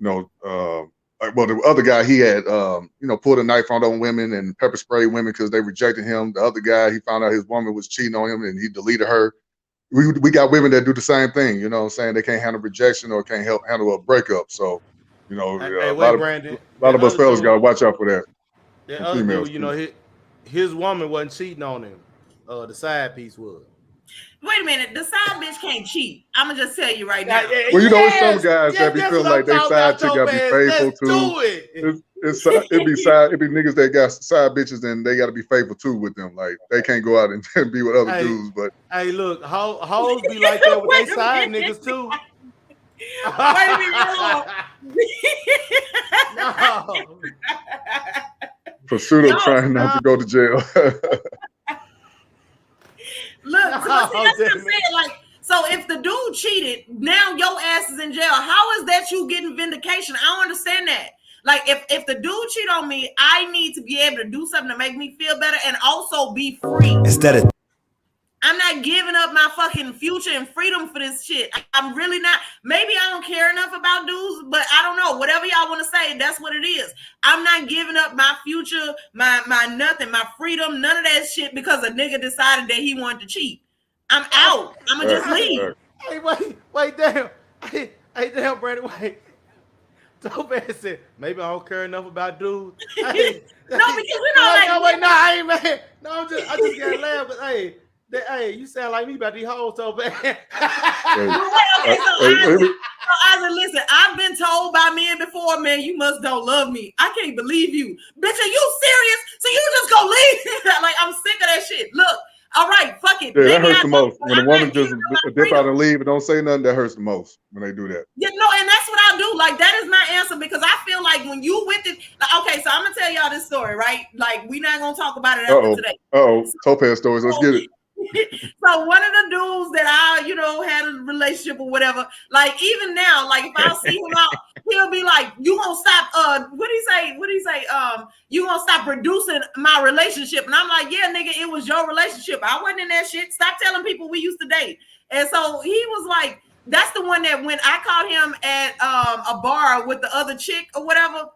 well, the other guy, he had, pulled a knife on women and pepper sprayed women because they rejected him. The other guy, he found out his woman was cheating on him and he deleted her. We got women that do the same thing, you know what I'm saying? They can't handle rejection or can't handle a breakup. So, you know, a lot of us fellas got to watch out for that. That other dude, you know, his woman wasn't cheating on him. The side piece was. Wait a minute, the side bitch can't cheat. I'm gonna just tell you right now. Well, you know, it's some guys that be feeling like they side chick gotta be faithful too. It be niggas that got side bitches and they gotta be faithful too with them. Like they can't go out and be with other dudes. But hey, look, hoes be like that with they side niggas too. Wait a minute, no. Pursuit of trying not to go to jail. Look, see, that's what I'm saying. Like, so if the dude cheated, now your ass is in jail. How is that you getting vindication? I don't understand that. Like, if the dude cheat on me, I need to be able to do something to make me feel better and also be free. Instead of I'm not giving up my fucking future and freedom for this shit. I'm really not. Maybe I don't care enough about dudes, but I don't know. Whatever y'all want to say, that's what it is. I'm not giving up my future, my nothing, my freedom, none of that shit because a nigga decided that he wanted to cheat. I'm out. I'm gonna just leave. Hey, wait, damn. Hey, damn, Brandon, wait. Topaz said, maybe I don't care enough about dudes. Hey, no, because we know, like, no, wait, no, I ain't mad. No, I just gotta laugh, but hey, you sound like me about these hoes so bad. Okay, so Isaac, listen, I've been told by men before, man, you must don't love me. I can't believe you. Bitch, are you serious? So you just go leave? Like, I'm sick of that shit. Look, all right, fuck it. Yeah, that hurts the most. When a woman just dip out and leave and don't say nothing, that hurts the most when they do that. Yeah, no, and that's what I do. Like, that is my answer because I feel like when you with it, like, okay, so I'm gonna tell y'all this story, right? Like, we're not gonna talk about it after today. Topaz stories. Let's get it. So one of the dudes that I, had a relationship or whatever, like even now, like if I see him out, he'll be like, you gonna stop, what do you say? You gonna stop reducing my relationship. And I'm like, yeah, nigga, it was your relationship. I wasn't in that shit. Stop telling people we used to date. And so he was like, that's the one that when I caught him at a bar with the other chick or whatever,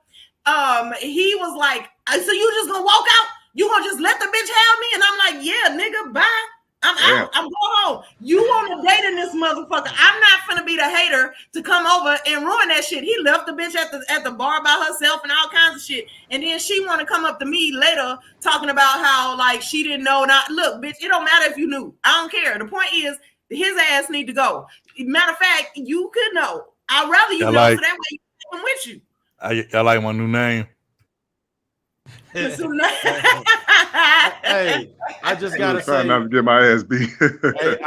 he was like, so you just gonna walk out? You gonna just let the bitch have me? And I'm like, yeah, nigga, bye. I'm out. I'm going home. You want to date in this motherfucker. I'm not finna be the hater to come over and ruin that shit. He left the bitch at the bar by herself and all kinds of shit. And then she want to come up to me later talking about how like she didn't know. Not look, bitch, it don't matter if you knew. I don't care. The point is his ass need to go. Matter of fact, you could know. I'd rather you know so that way you take him with you. I like my new name. Hey, I just gotta say, trying not to get my ass beat. Hey,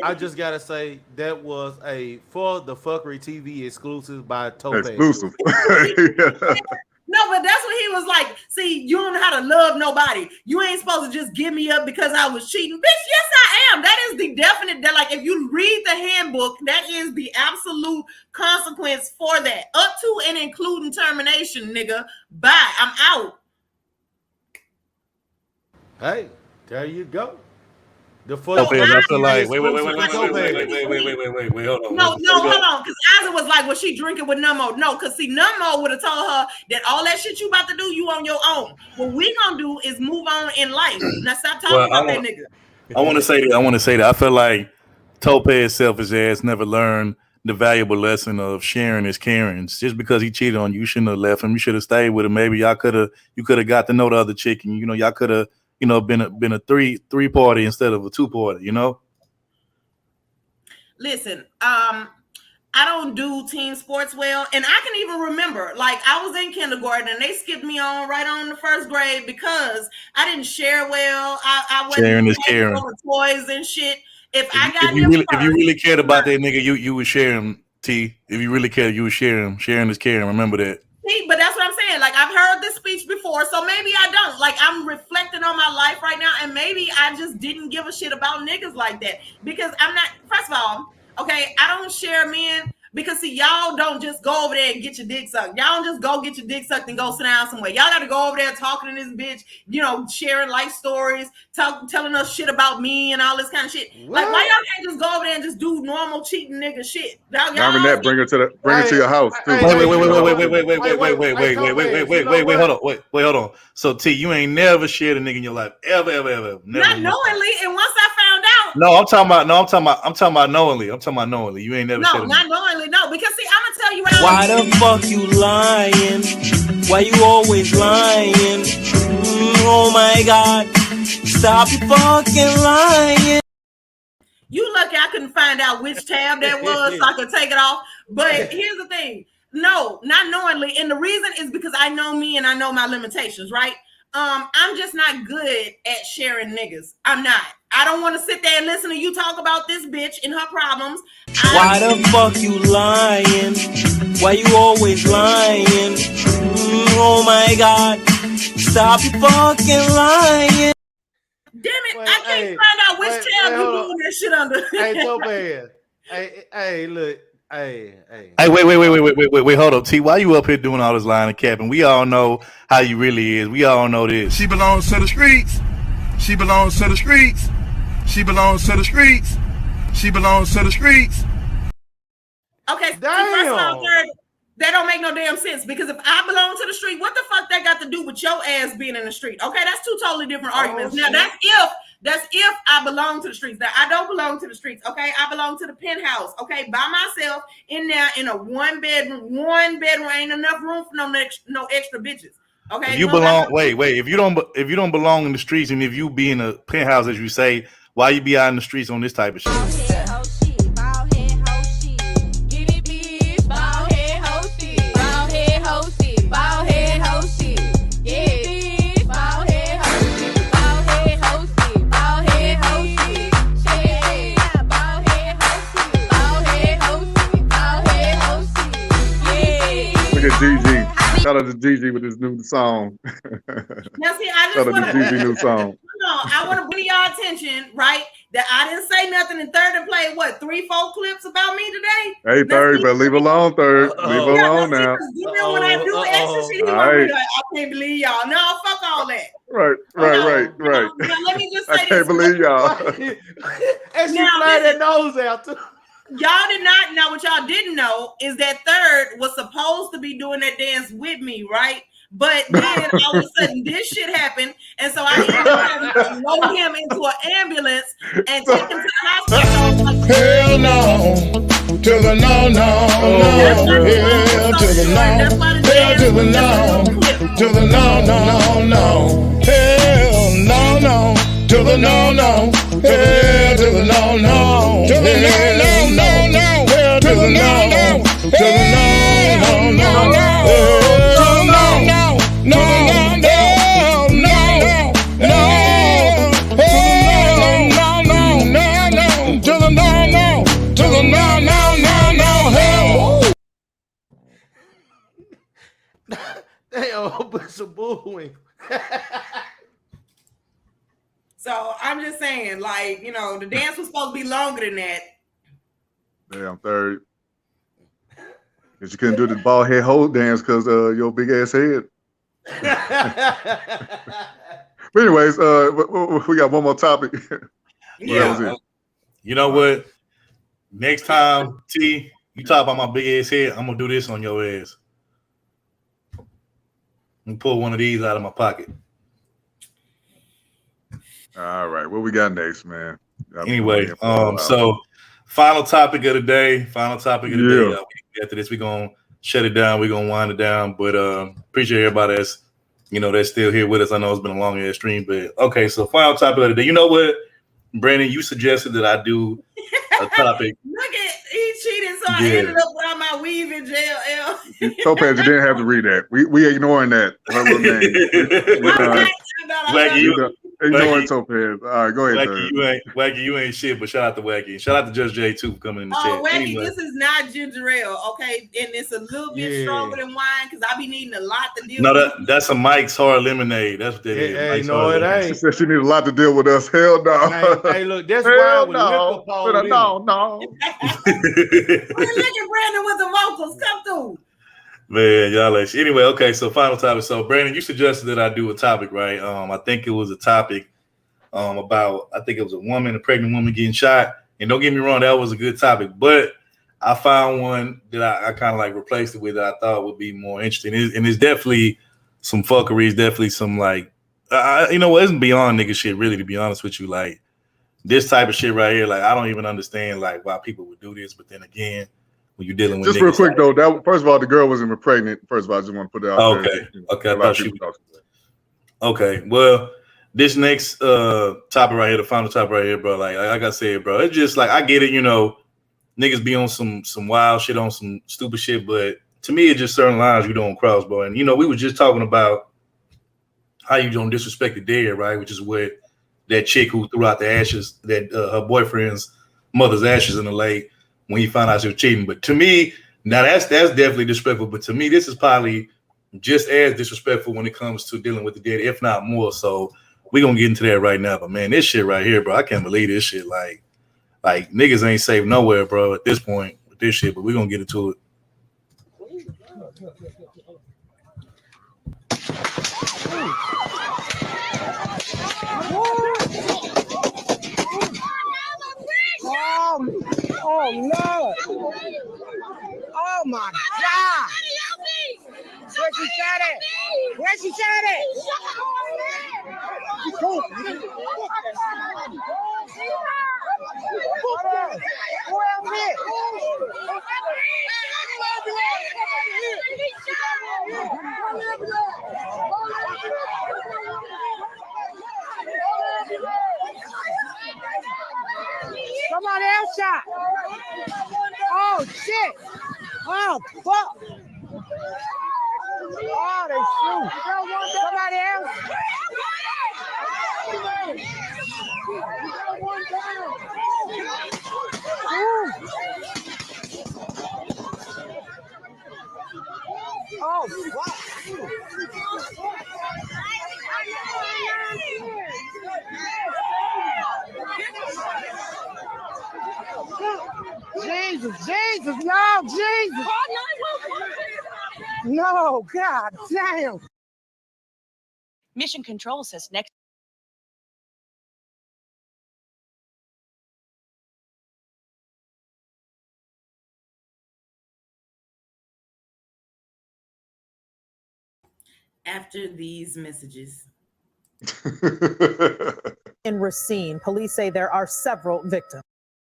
I just gotta say that was a For the Fuckery TV exclusive by Topaz. Exclusive. No, but that's what he was like. See, you don't know how to love nobody. You ain't supposed to just give me up because I was cheating. Bitch, yes, I am. That is the definite, that like if you read the handbook, that is the absolute consequence for that. Up to and including termination, nigga. Bye. I'm out. Hey, there you go. The I feel like wait, hold on. No, hold on, because Isaac was like, "Was she drinking with Nummo?" No, because see, Nummo would have told her that all that shit you about to do, you on your own. What we gonna do is move on in life. Now stop talking about that nigga. I want to say that. I feel like Topaz selfish ass never learned the valuable lesson of sharing is caring. Just because he cheated on you, you shouldn't have left him. You should have stayed with him. Maybe you could have got to know the other chick, and y'all could have been a three party instead of a 2-party. Listen, I don't do team sports well, and I can even remember, like, I was in kindergarten and they skipped me on right on the first grade because I didn't share well. I wasn't sharing is caring. over toys and shit. If you really cared about that nigga, you would share him. T. If you really cared, you would share him. Sharing is caring. Remember that. See, but that's what I'm saying. Like, I've heard this speech before, so maybe I don't. Like, I'm reflecting on my life right now, and maybe I just didn't give a shit about niggas like that because I'm not. First of all. Okay, I don't share men because, see, y'all don't just go over there and get your dick sucked. Y'all don't just go get your dick sucked and go sit down somewhere. Y'all got to go over there talking to this bitch, sharing life stories, telling us shit about me and all this kind of shit. What? Like, why y'all can't just go over there and just do normal cheating nigga shit? Not even that, bring it to your house too. Wait, hold on. So T, you ain't never shared a nigga in your life, ever. Never. Not knowingly, and once I found out. No, I'm talking about knowingly. You ain't never shared a nigga. No, not knowingly, no. Because see, I'm gonna tell you why the fuck you lying? Why you always lying? Oh my God, stop you fucking lying. You lucky I couldn't find out which tab that was so I could take it off. But here's the thing. No, not knowingly. And the reason is because I know me and I know my limitations, right? I'm just not good at sharing niggas. I'm not. I don't want to sit there and listen to you talk about this bitch and her problems. Why the fuck you lying? Why you always lying? Oh my God, stop you fucking lying. Damn it, I can't find out which tab you doing that shit under. Hey, Topaz. Hey, look. Hey, wait, hold up. T, why you up here doing all this line of capping? We all know how you really is. We all know this. She belongs to the streets. She belongs to the streets. She belongs to the streets. She belongs to the streets. Okay, first of all, third, that don't make no damn sense because if I belong to the street, what the fuck that got to do with your ass being in the street? Okay, that's two totally different arguments. Now that's if I belong to the streets. Now I don't belong to the streets. Okay, I belong to the penthouse. Okay, by myself in there in a one bedroom. Ain't enough room for no extra bitches. Okay, if you belong. Wait. If you don't belong in the streets, and if you be in a penthouse, as you say, why you be out in the streets on this type of shit? GG. Shout out to GG with his new song. Now, see, I just want to GG new song. I want to bring y'all attention, right? That I didn't say nothing, and Third and played 3-4 clips about me today. Hey, Third, but leave alone, Third. Leave alone now. When I do extra shit, I can't believe y'all. No, fuck all that. Right. Now, let me just say I can't believe y'all. And she played that nose out too. Y'all did not know. What y'all didn't know is that Third was supposed to be doing that dance with me, right? But then all of a sudden this shit happened, and so I had to load him into an ambulance and take him to the hospital. Hell no, to the no, hell to the no, hell to the no, to the no, hell no, to the no, hell to the no, to the no, hell to the no, to the no. Damn, but some booing. So I'm just saying, like, the dance was supposed to be longer than that. Damn, Third. Because you couldn't do the ball head hold dance because your big ass head. But anyways, we got one more topic. Yeah. You know what? Next time, T, you talk about my big ass head, I'm gonna do this on your ass. And pull one of these out of my pocket. All right, what we got next, man? Anyway, so Final topic of the day. After this, we're gonna shut it down. We're gonna wind it down. But appreciate everybody that's that's still here with us. I know it's been a long ass stream, but okay. So final topic of the day. You know what, Brandon? You suggested that I do a topic. Look at he cheated, so I ended up without my weave in jail. Topaz, you didn't have to read that. We ignoring that. Her little name. Ignoring Topaz. All right, go ahead. Wacky, you ain't shit, but shout out to Wacky. Shout out to Just J too for coming in the chat. Wacky, anyway. This is not ginger ale, okay? And it's a little bit stronger than wine because I be needing a lot to deal with. That's a Mike's Hard Lemonade. That's what that is. Hey, no, it ain't. She said she need a lot to deal with us. Hell no. Hey, look, that's why with liquor pole. No. We're looking Brandon with the vocals. Come through. Man, y'all like shit. Anyway, okay, so final topic. So Brandon, you suggested that I do a topic, right? I think it was a topic about, I think it was a pregnant woman getting shot. And don't get me wrong, that was a good topic, but I found one that I kind of like replaced it with that I thought would be more interesting. And it's definitely some fuckery. It's definitely some like, it's beyond nigga shit, really, to be honest with you. Like this type of shit right here, like I don't even understand like why people would do this. But then again, when you're dealing with just real quick though, that first of all, the girl wasn't even pregnant. First of all, I just want to put it out there. Okay. I thought she was. Okay. Well, this next topic right here, the final topic right here, bro. Like I said, bro, it's just like I get it, niggas be on some wild shit, on some stupid shit, but to me, it's just certain lines you don't cross, bro. And we were just talking about how you don't disrespect the dead, right? Which is what that chick who threw out the ashes, that her boyfriend's mother's ashes in the lake when he found out she was cheating. But to me, now that's definitely disrespectful. But to me, this is probably just as disrespectful when it comes to dealing with the dead, if not more. So we're gonna get into that right now. But man, this shit right here, bro, I can't believe this shit. Like niggas ain't safe nowhere, bro, at this point with this shit. But we're gonna get into it. Oh no! Oh my God! Where she shot at? Where she shot at? Somebody else shot. Oh shit! Oh fuck! Oh, they shoot. Somebody else. Oh fuck! Jesus, no, Jesus. No, God damn. Mission Control says next. After these messages. In Racine, police say there are several victims.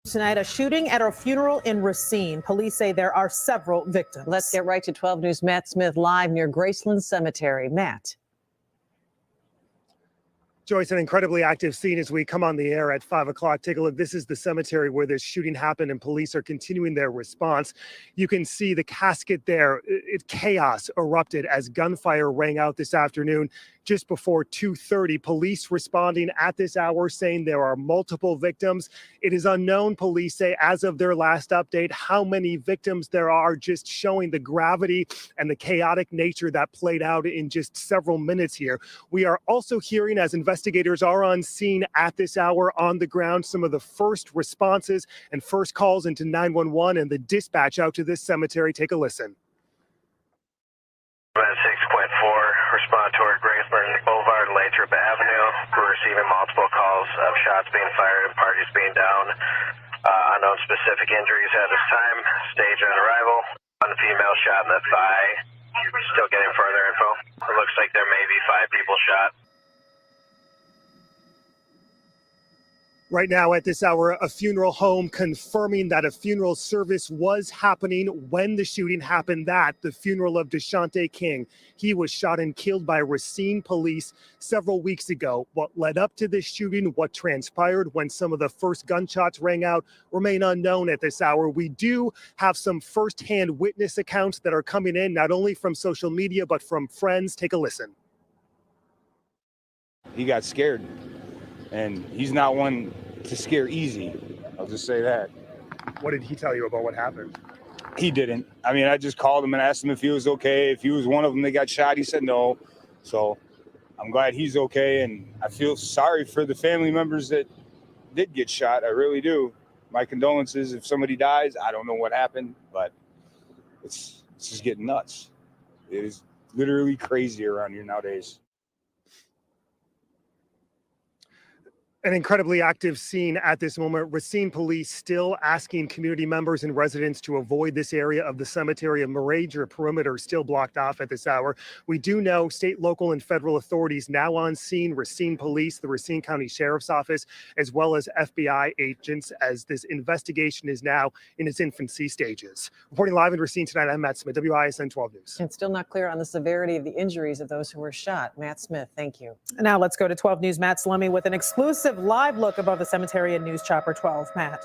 Tonight, a shooting at a funeral in Racine. Police say there are several victims. Let's get right to 12 News' Matt Smith live near Graceland Cemetery. Matt. Joyce, an incredibly active scene as we come on the air at 5 o'clock. Take a look. This is the cemetery where this shooting happened, and police are continuing their response. You can see the casket there. Chaos erupted as gunfire rang out this afternoon just before 2:30. Police responding at this hour saying there are multiple victims. It is unknown, police say, as of their last update, how many victims there are, just showing the gravity and the chaotic nature that played out in just several minutes here. We are also hearing, as investigators are on scene at this hour on the ground, some of the first responses and first calls into 911 and the dispatch out to this cemetery. Take a listen. 6.4, respond toward Graceland Boulevard and Lathrop Avenue. We're receiving multiple calls of shots being fired and parties being down. Unknown specific injuries at this time. Stage on arrival. One female shot in the thigh. Still getting further info. It looks like there may be 5 people shot. Right now at this hour, a funeral home confirming that a funeral service was happening when the shooting happened, that the funeral of Deshante King. He was shot and killed by Racine police several weeks ago. What led up to this shooting, what transpired when some of the first gunshots rang out, remain unknown at this hour. We do have some firsthand witness accounts that are coming in, not only from social media, but from friends. Take a listen. He got scared. And he's not one to scare easy. I'll just say that. What did he tell you about what happened? He didn't. I mean, I just called him and asked him if he was okay. If he was one of them that got shot, he said no. So I'm glad he's okay. And I feel sorry for the family members that did get shot. I really do. My condolences. If somebody dies, I don't know what happened, but it's just getting nuts. It is literally crazy around here nowadays. An incredibly active scene at this moment. Racine police still asking community members and residents to avoid this area of the cemetery. A major perimeter still blocked off at this hour. We do know state, local, and federal authorities now on scene. Racine Police, the Racine County Sheriff's Office, as well as FBI agents, as this investigation is now in its infancy stages. Reporting live in Racine tonight, I'm Matt Smith, WISN 12 News. It's still not clear on the severity of the injuries of those who were shot. Matt Smith, thank you. Now let's go to 12 News' Matt Salemi with an exclusive live look above the cemetery in News Chopper 12. Matt.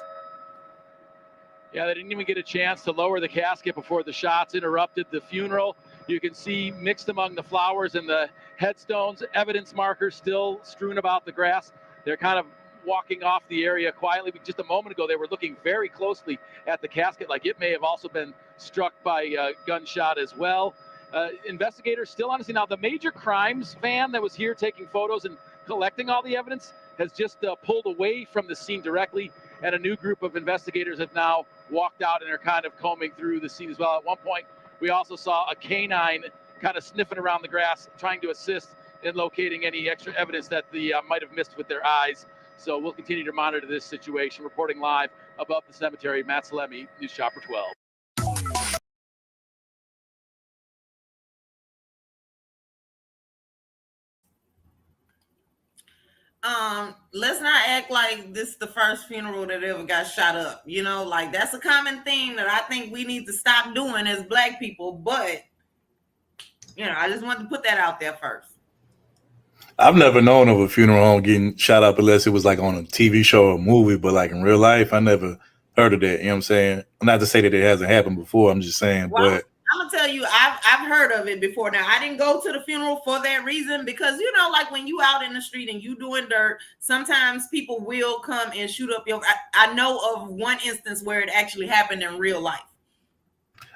Yeah, they didn't even get a chance to lower the casket before the shots interrupted the funeral. You can see mixed among the flowers and the headstones, evidence markers still strewn about the grass. They're kind of walking off the area quietly. Just a moment ago, they were looking very closely at the casket, like it may have also been struck by a gunshot as well. Investigators still on the scene. Now, the major crimes van that was here taking photos and collecting all the evidence has just pulled away from the scene directly, and a new group of investigators have now walked out and are kind of combing through the scene as well. At one point, we also saw a canine kind of sniffing around the grass, trying to assist in locating any extra evidence that they might have missed with their eyes. So we'll continue to monitor this situation. Reporting live above the cemetery, Matt Salemi, News Chopper 12. Let's not act like this is the first funeral that ever got shot up. You know, like that's a common thing that I think we need to stop doing as Black people. But, you know, I just wanted to put that out there first. I've never known of a funeral home getting shot up unless it was like on a TV show or a movie, but like in real life, I never heard of that. You know what I'm saying? Not to say that it hasn't happened before. I'm just saying, Well, but I'm gonna tell you, I've heard of it before. Now, I didn't go to the funeral for that reason because, you know, like when you out in the street and you doing dirt, sometimes people will come and shoot up your. I know of one instance where it actually happened in real life.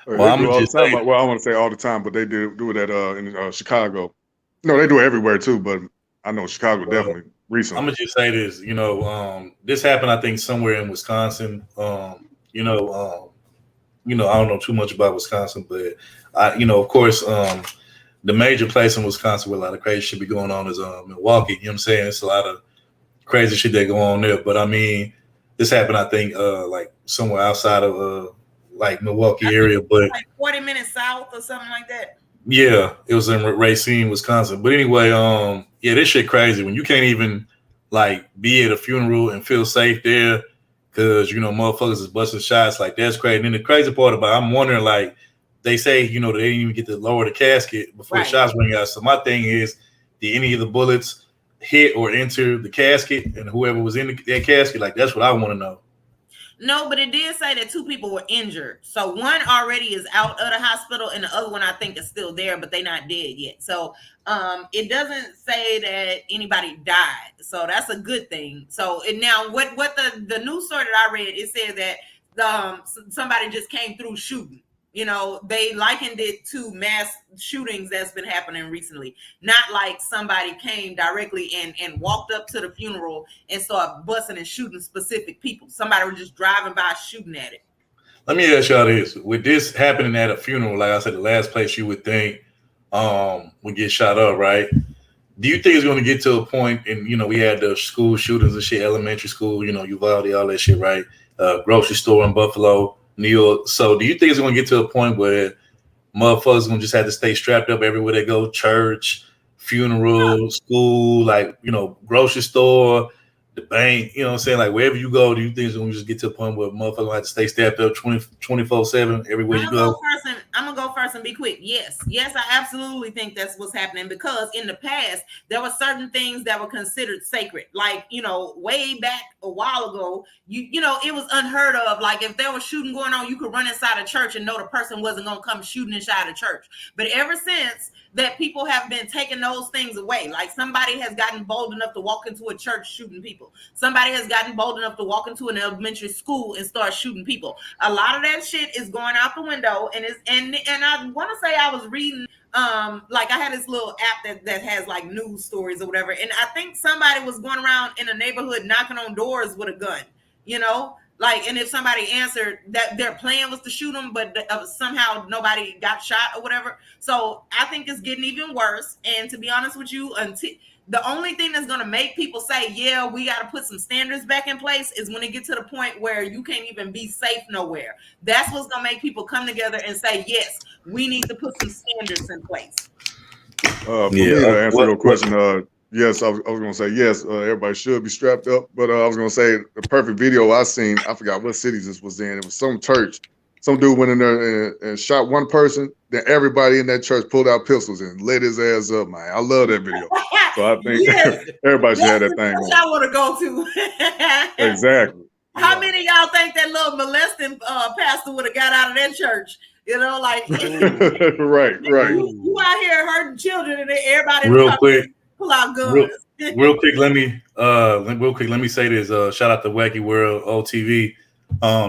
Well, I want to say all the time, but they do it at in Chicago. No, they do it everywhere too, but I know Chicago definitely recently. I'm gonna just say this. You know, this happened, I think, somewhere in Wisconsin. You know, I don't know too much about Wisconsin, but of course, the major place in Wisconsin where a lot of crazy shit be going on is Milwaukee. You know what I'm saying? It's a lot of crazy shit that go on there. But I mean, this happened, I think, like somewhere outside of like Milwaukee area, but like 40 minutes south or something like that. Yeah, it was in Racine, Wisconsin. But anyway, yeah, this shit crazy when you can't even like be at a funeral and feel safe there because motherfuckers is busting shots. Like that's crazy. And then the crazy part about it, I'm wondering, like they say, they didn't even get to lower the casket before the shots ring out. So my thing is, did any of the bullets hit or enter the casket? And whoever was in that casket, like that's what I want to know. No, but it did say that 2 people were injured. So one already is out of the hospital and the other one I think is still there, but they're not dead yet. So it doesn't say that anybody died. So that's a good thing. So now what the news story that I read, it said that somebody just came through shooting. They likened it to mass shootings that's been happening recently. Not like somebody came directly and walked up to the funeral and started busting and shooting specific people. Somebody was just driving by shooting at it. Let me ask y'all this. With this happening at a funeral, like I said, the last place you would think would get shot up, right? Do you think it's going to get to a point, and, we had the school shootings and shit, elementary school, Uvalde, all that shit, right? Grocery store in Buffalo, New York. So do you think it's going to get to a point where motherfuckers going to just have to stay strapped up everywhere they go? Church, funeral, school, like, grocery store. the bank, you know what I'm saying? Like wherever you go, do you think it's gonna just get to a point where motherfuckers have to stay staffed up 24/7 everywhere you go? I'm gonna go first and be quick. Yes, I absolutely think that's what's happening, because in the past there were certain things that were considered sacred. Like, way back a while ago, it was unheard of. Like if there was shooting going on, you could run inside a church and know the person wasn't gonna come shooting inside a church. But ever since that, people have been taking those things away. Like somebody has gotten bold enough to walk into a church shooting people. Somebody has gotten bold enough to walk into an elementary school and start shooting people. A lot of that shit is going out the window, and I want to say I was reading, like I had this little app that has like news stories or whatever, and I think somebody was going around in a neighborhood knocking on doors with a gun, Like, and if somebody answered, that their plan was to shoot them, but somehow nobody got shot or whatever. So I think it's getting even worse. And to be honest with you, the only thing that's going to make people say, yeah, we got to put some standards back in place is when it gets to the point where you can't even be safe nowhere. That's what's going to make people come together and say, yes, we need to put some standards in place. For me to answer your question, yes, I was going to say yes. Everybody should be strapped up, but I was going to say the perfect video I seen. I forgot what cities this was in. It was some church. Some dude went in there and shot one person. Then everybody in that church pulled out pistols and lit his ass up. Man, I love that video. So I think everybody should have that thing on. I want to go to. Exactly. How many of y'all think that little molesting pastor would have got out of that church? Like right. You out here hurting children, and everybody real quick. Pull out guns. Real quick, let me say this. Shout out to Wacky World OTV.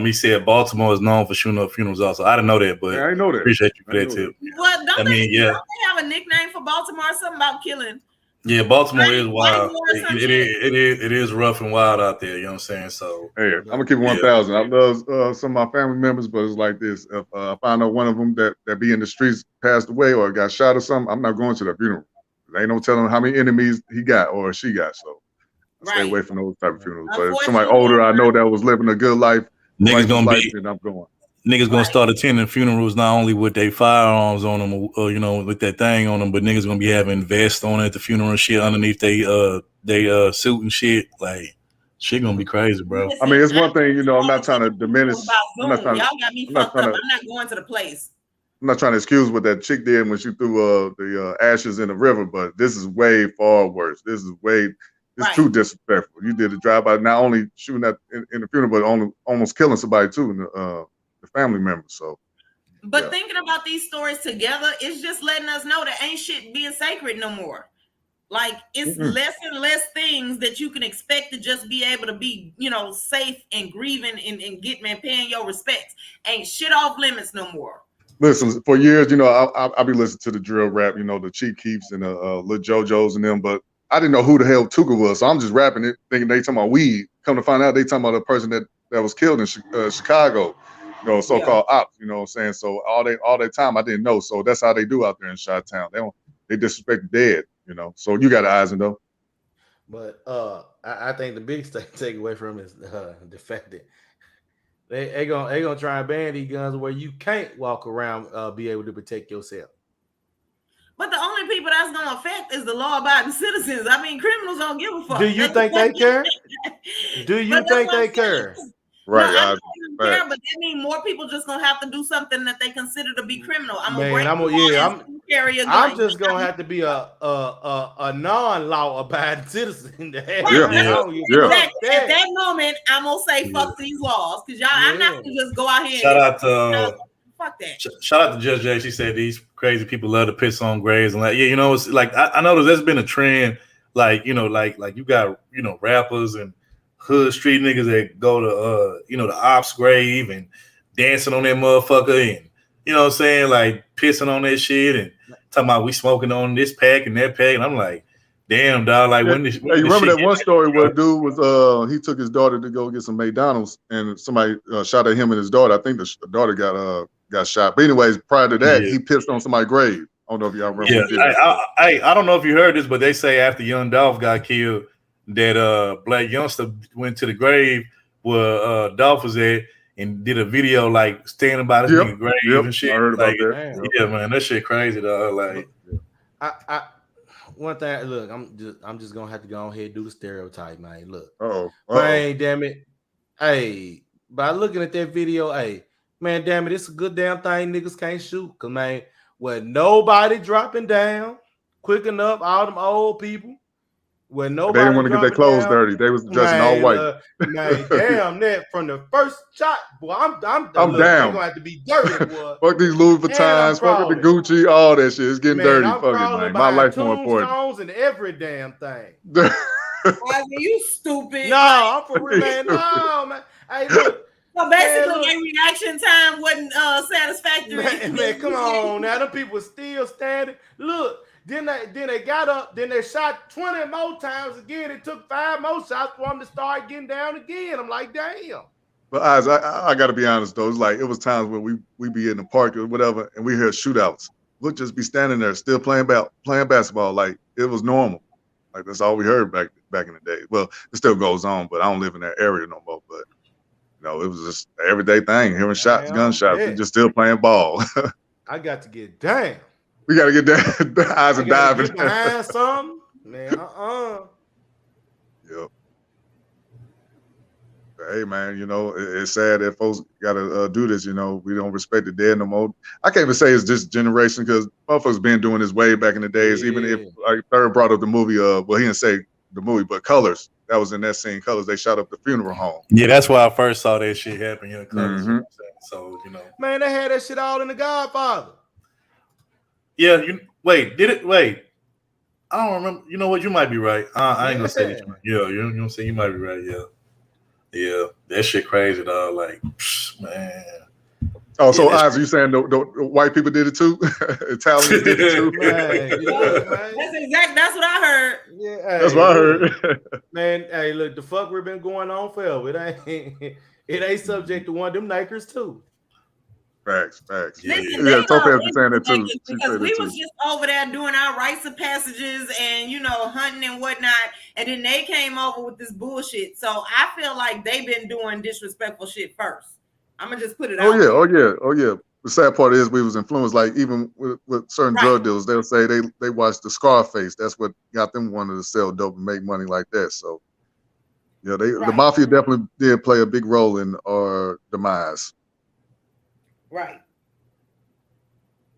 He said Baltimore is known for shooting up funerals also. I didn't know that, but I know that. Appreciate you for that too. Well, don't they have a nickname for Baltimore? Something about killing. Yeah, Baltimore is wild. It is rough and wild out there. You know what I'm saying? So hey, I'm gonna keep it 1,000. I love some of my family members, but it's like this: if I know one of them that be in the streets passed away or got shot or something, I'm not going to the funeral. They ain't no telling how many enemies he got or she got. So I stay away from those type of funerals. But if somebody older I know that was living a good life, niggas gonna be. Then I'm going. Niggas gonna start attending funerals not only with their firearms on them, or with that thing on them, but niggas gonna be having vests on at the funeral and shit underneath they suit and shit. Like shit gonna be crazy, bro. I mean, it's one thing, I'm not trying to diminish. Y'all got me fucked up. I'm not going to the place. I'm not trying to excuse what that chick did when she threw the ashes in the river, but this is way far worse. It's too disrespectful. You did a drive-by, not only shooting at in the funeral, but almost killing somebody too, and the family members. So, but thinking about these stories together, it's just letting us know that ain't shit being sacred no more. Like it's less and less things that you can expect to just be able to be, safe and grieving and paying your respects. Ain't shit off limits no more. Listen, for years, I be listening to the drill rap, the Chief Keefs and the Lil JoJo's and them, but I didn't know who the hell Tuka was, so I'm just rapping it, thinking they talking about weed. Come to find out, they talking about a person that was killed in Chicago, so-called ops. You know what I'm saying? So all that time I didn't know. So that's how they do out there in Chi-Town. They disrespect the dead. So you got eyes and though. But I think the biggest takeaway from is the fact that they gonna try and ban these guns where you can't walk around be able to protect yourself. But the only people that's going to affect is the law-abiding citizens. I mean, criminals don't give a fuck. Do you think they care? Do you think they care? Right. No, I don't care, but that means more people just going to have to do something that they consider to be criminal. I'm just going to have to be a non-law abiding citizen. Exactly. At that moment, I'm going to say fuck these laws because I'm not going to just go out here fuck that. Shout out to Judge J. She said these crazy people love to piss on graves and it's like I know there's been a trend, like you got rappers and hood street niggas that go to the ops grave and dancing on that motherfucker and you know what I'm saying, like pissing on that shit and talking about we smoking on this pack and that pack and I'm like, damn dog, like when you remember that one story where a dude was he took his daughter to go get some McDonald's and somebody shot at him and his daughter. I think the daughter got shot. But anyways, prior to that, he pissed on somebody's grave. I don't know if y'all remember. Yeah, I don't know if you heard this, but they say after Young Dolph got killed, that black youngster went to the grave where Dolph was at and did a video like standing by the grave and shit. I heard about that. Yeah, man, that shit crazy, dog. Like, one thing. Look, I'm just gonna have to go ahead and do the stereotype, man. Look, Oh, man, damn it. Hey, by looking at that video, hey, man, damn it, it's a good damn thing niggas can't shoot. Cause man, with nobody dropping down quick enough, all them old people. When they didn't nobody want to get their dropping clothes down, dirty. They was dressing all white. man, damn that from the first shot, boy. I'm look, down. They gonna have to be dirty, boy. Fuck these Louis Vuittons, fuck with the Gucci, all that shit. It's getting dirty. I'm Fuck it, crawling man. My behind life more important. tombstones and every damn thing. You stupid. No, I'm for real, man. No, man. Hey, look. So basically, their reaction time wasn't satisfactory. Man, come on now. Them people still standing. Look, then they got up, then they shot 20 more times again. It took 5 more shots for them to start getting down again. I'm like, damn. But I got to be honest though. It's like it was times when we be in the park or whatever, and we hear shootouts. We'll just be standing there still playing basketball like it was normal. Like that's all we heard back in the day. Well, it still goes on, but I don't live in that area no more. But you know, it was just an everyday thing. Hearing shots, gunshots, and just still playing ball. I got to get down. We got to get down. The eyes are diving. Get behind something, man. Yep. Hey man, you know it's sad that folks gotta do this. You know we don't respect the dead no more. I can't even say it's this generation because motherfuckers been doing this way back in the days. Even if like Third brought up the movie, well he didn't say the movie, but Colors. That was in that scene. Colors. They shot up the funeral home. Yeah, that's why I first saw that shit happen. You know, Colors, Mm-hmm. So you know, man, they had that shit all in The Godfather. Yeah, wait. I don't remember. You know what? You might be right. I ain't gonna say that. Yeah, you know what I'm saying? You might be right. Yeah, that shit crazy, dog. Like, man. Oh, so Oz, are you saying the white people did it too? Italians did it too? That's what I heard. Yeah, that's what I heard. Man, hey, look, the fuck we've been going on forever. It ain't subject to one of them nakers too. Facts. Listen, Yeah, Topaz was saying that too. Because we was just over there doing our rites of passages and hunting and whatnot, and then they came over with this bullshit. So I feel like they've been doing disrespectful shit first. I'm gonna just put it out. Oh yeah. The sad part is we was influenced. Like even with certain drug dealers, they'll say they watched the Scarface. That's what got them wanting to sell dope and make money like that. So yeah, the mafia definitely did play a big role in our demise. Right.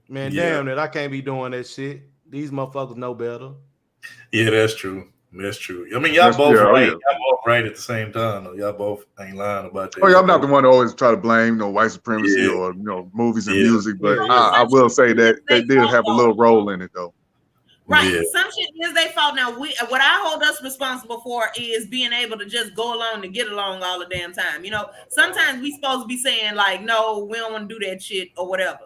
Man, damn it. I can't be doing that shit. These motherfuckers know better. Yeah, that's true. That's true. I mean, y'all both right. Y'all both right at the same time. Though. Y'all both ain't lying about that. Oh yeah, I'm not the one to always try to blame white supremacy or movies and music, but I will say that they did have a little role in it though. Right. Yeah. Some shit is their fault. Now, what I hold us responsible for is being able to just go along and get along all the damn time. Sometimes we supposed to be saying like, no, we don't want to do that shit or whatever.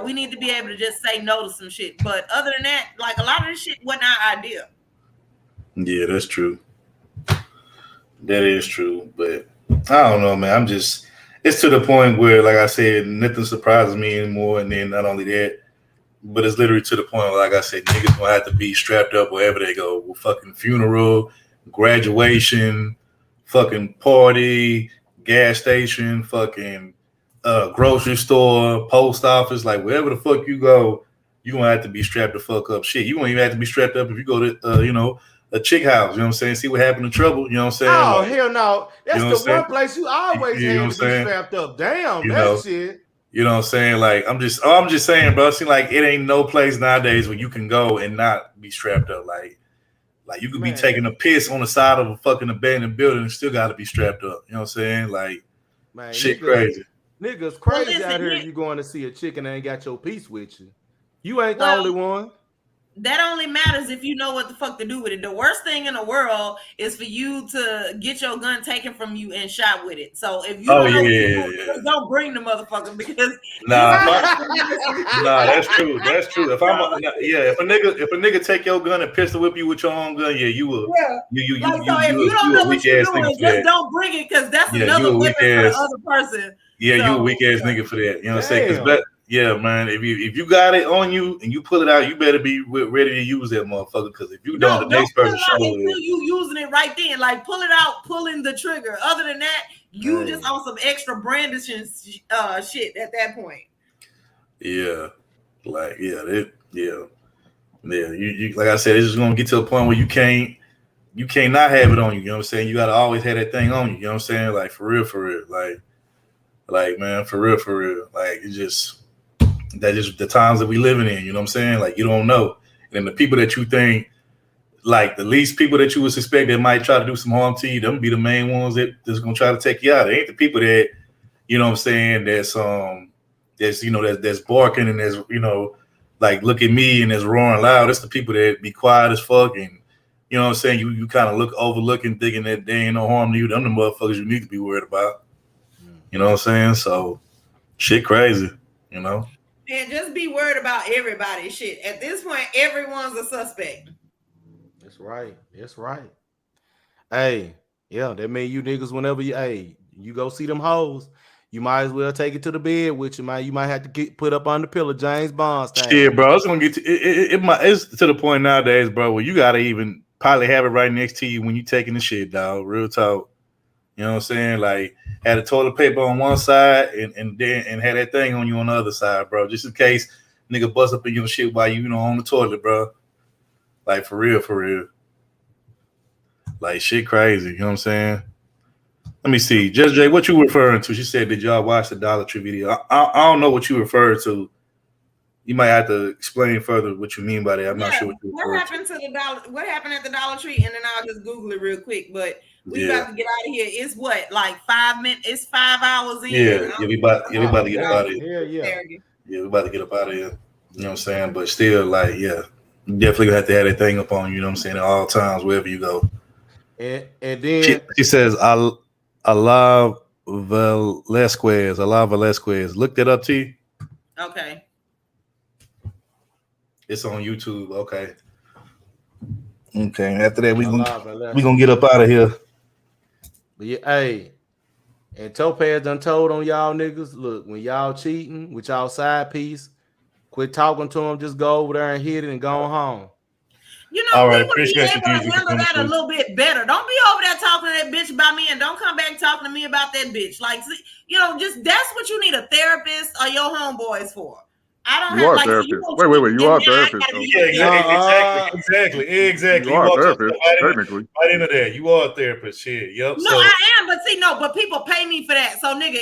We need to be able to just say no to some shit. But other than that, like a lot of this shit wasn't our idea. Yeah, that's true. That is true. But I don't know, man. It's to the point where, like I said, nothing surprises me anymore. And then not only that, but it's literally to the point where, like I said, niggas gonna have to be strapped up wherever they go. Fucking funeral, graduation, fucking party, gas station, fucking grocery store, post office, like wherever the fuck you go, you gonna have to be strapped the fuck up. Shit, you won't even have to be strapped up if you go to a chick house. You know what I'm saying? See what happened to trouble. You know what I'm saying? Oh hell no! That's the one place you always had to be strapped up. Damn, that shit. You know what I'm saying? Like I'm just saying, bro. It seems like it ain't no place nowadays where you can go and not be strapped up. Like you could be taking a piss on the side of a fucking abandoned building and still got to be strapped up. You know what I'm saying? Like, shit, crazy. Niggas crazy out here. You going to see a chick and ain't got your piece with you. You ain't the only one. That only matters if you know what the fuck to do with it. The worst thing in the world is for you to get your gun taken from you and shot with it. So if you don't bring the motherfucker because that's true. That's true. If a nigga take your gun and pistol whip you with your own gun, you will. Yeah. If you don't know what you're doing, just don't bring it because that's another weapon for the other person. Yeah, you a weak ass nigga for that. You know what I'm saying? Yeah, man. If you got it on you and you pull it out, you better be ready to use that motherfucker. Because if you don't, the next person show it. Until you using it right then, like pull it out, pulling the trigger. Other than that, you just on some extra brandishing shit at that point. Yeah, Yeah, you like I said, it's just gonna get to a point where you can't not have it on you. You know what I'm saying? You gotta always have that thing on you. You know what I'm saying? Like for real, like man, for real. Like it's just that just the times that we living in. You know what I'm saying? Like you don't know, and the people that you think like the least people that you would suspect that might try to do some harm to you, them be the main ones that's gonna try to take you out. It ain't the people that you know what I'm saying that's that's barking and that's like look at me and that's roaring loud. It's the people that be quiet as fuck and you know what I'm saying. You kind of overlooking, thinking that there ain't no harm to you. Them the motherfuckers you need to be worried about. You know what I'm saying? So shit crazy. You know. And just be worried about everybody. Shit. At this point, everyone's a suspect. That's right. Hey, yeah, that mean you niggas whenever you go see them hoes. You might as well take it to the bed with you. You might have to get put up on the pillow, James Bond style. Yeah, bro. It's gonna get to it's to the point nowadays, bro, where you gotta even probably have it right next to you when you taking the shit, dog. Real talk. You know what I'm saying? Like had the toilet paper on one side and had that thing on you on the other side, bro. Just in case nigga bust up in your shit while you on the toilet, bro. Like for real. Like shit crazy. You know what I'm saying? Let me see. Just Jay, what you referring to? She said, did y'all watch the Dollar Tree video? I don't know what you referred to. You might have to explain further what you mean by that. I'm not sure what you referred to. What happened at the Dollar Tree? And then I'll just Google it real quick. But we about to get out of here. It's what, like 5 minutes? It's 5 hours in. Yeah, we about to get up out of here. Yeah, we about to get up out of here. You know what I'm saying? But still, like, yeah, you definitely gonna have to have that thing up on you. You know what I'm saying? At all times, wherever you go. And then she says, Allah Velasquez. Look that up, T. Okay. It's on YouTube. Okay. After that, we gonna get up out of here. But yeah, hey, and Topaz done told on y'all niggas. Look, when y'all cheating with y'all side piece, quit talking to them. Just go over there and hit it and go home. You know, we would be able to handle that a little bit better. Don't be over there talking to that bitch about me and don't come back talking to me about that bitch. Like, you know, just that's what you need a therapist or your homeboys for. I don't have like therapist. Wait. You are a therapist. Exactly. You are a therapist, technically. Right into that. You are a therapist. Shit. Yep. No, I am, but people pay me for that. So nigga,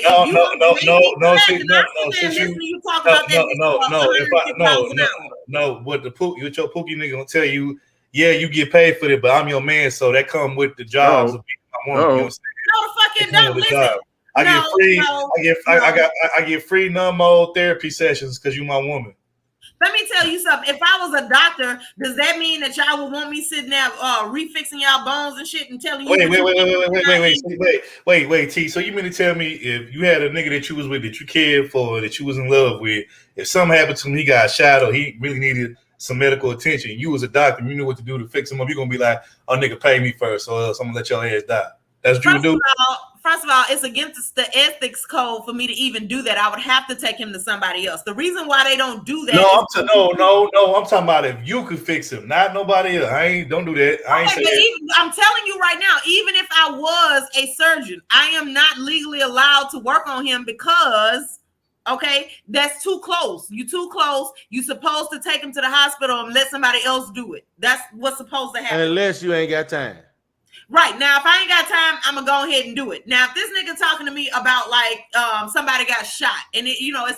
what the your pookie nigga gonna tell you, yeah, you get paid for it, but I'm your man, so that come with the jobs of being my woman. You know what I'm saying? No, the fucking don't listen. I get free no therapy sessions because you my woman. Let me tell you something. If I was a doctor, does that mean that y'all would want me sitting there refixing y'all bones and shit and telling you? Wait, T. So you mean to tell me if you had a nigga that you was with, that you cared for, that you was in love with, if something happened to him, he got shot or he really needed some medical attention, you was a doctor, you knew what to do to fix him up, you're gonna be like, oh nigga, pay me first, or else I'm gonna let your ass die. That's what you would do. First of all, it's against the ethics code for me to even do that. I would have to take him to somebody else. The reason why they don't do that. I'm talking about if you could fix him, not nobody else. Don't do that. I'm telling you right now, even if I was a surgeon, I am not legally allowed to work on him because, okay, that's too close. You too close. You supposed to take him to the hospital and let somebody else do it. That's what's supposed to happen. Unless you ain't got time. Right. Now, if I ain't got time, I'm gonna go ahead and do it. Now, if this nigga talking to me about like somebody got shot and you going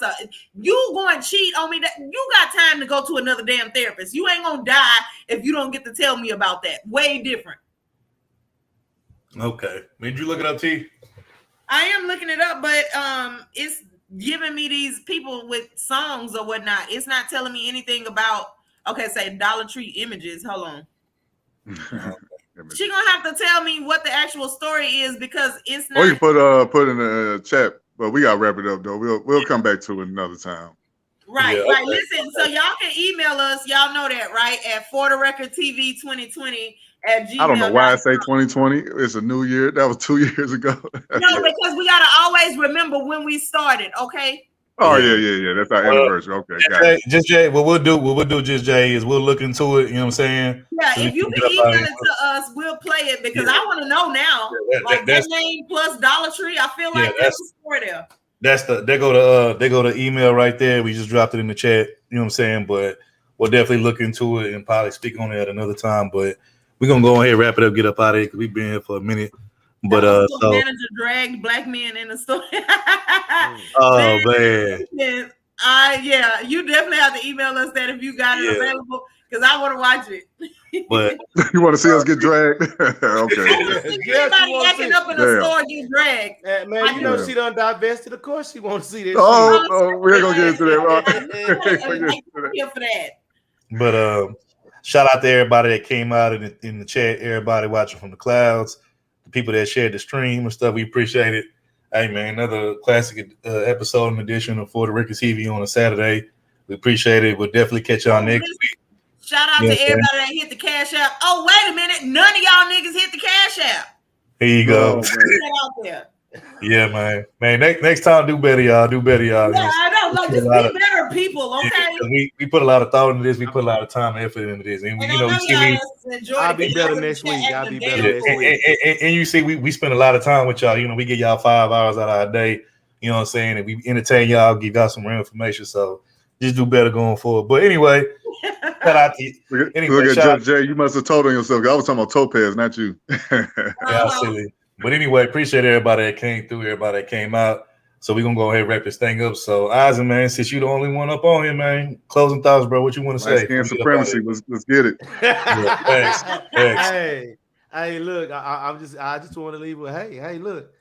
to cheat on me, that you got time to go to another damn therapist. You ain't gonna die if you don't get to tell me about that. Way different. Okay. Did you look it up, T? I am looking it up, but it's giving me these people with songs or whatnot. It's not telling me anything about say Dollar Tree images. Hold on. She gonna have to tell me what the actual story is because it's not. Or you put in the chat, but we gotta wrap it up though. We'll come back to it another time. Right, yeah, right. Okay. Listen, so y'all can email us. Y'all know that, right? At fortherecordtv2020 @gmail.com. I don't know why I say 2020. It's a new year. That was 2 years ago. No, because we gotta always remember when we started. Okay. Oh yeah. That's our anniversary. Okay, got it. Just Jay, what we'll do, just Jay, is we'll look into it. You know what I'm saying? Yeah, if you can email it to us, we'll play it because I want to know now. That name plus Dollar Tree, I feel like that's the story there. They go to email right there. We just dropped it in the chat. You know what I'm saying? But we'll definitely look into it and probably speak on it at another time. But we're gonna go ahead and wrap it up, get up out of here because we've been here for a minute. But so manager dragged black men in the store. oh man. Yeah, you definitely have to email us that if you got it available because I want to watch it. But you want to see us get dragged? Okay. Everybody acting up in the store get dragged. Man, you know she done divested. Of course, she won't see this. Oh, we ain't gonna get into that. Here for that. But shout out to everybody that came out in the chat, everybody watching from the clouds, the people that shared the stream and stuff. We appreciate it. Hey man, another classic episode and edition of For the Record TV on a Saturday. We appreciate it. We'll definitely catch y'all next week. Shout out to everybody that hit the cash app. Oh, wait a minute. None of y'all niggas hit the cash app. Here you go. Get out there. Yeah, man. Next time, do better, y'all. Do better, y'all. Yeah, I know. Like, just be better people, okay? Yeah, we put a lot of thought into this. We put a lot of time and effort into this. And you know, I'll be better next week. I'll be better next week. And you see, we spend a lot of time with y'all. You know, we give y'all 5 hours out of our day. You know what I'm saying? And we entertain y'all, give y'all some real information. So just do better going forward. But anyway, shout out to you. Anyway, look at Judge Jay. You must have told on yourself. I was talking about Topaz, not you. Yeah, silly. But anyway, appreciate everybody that came through, everybody that came out. So we're gonna go ahead and wrap this thing up. So Isaac, man, since you're the only one up on here, man, closing thoughts, bro. What you want to say? Skin supremacy. Let's get it. Thanks. Hey, look, I just want to leave with hey, look.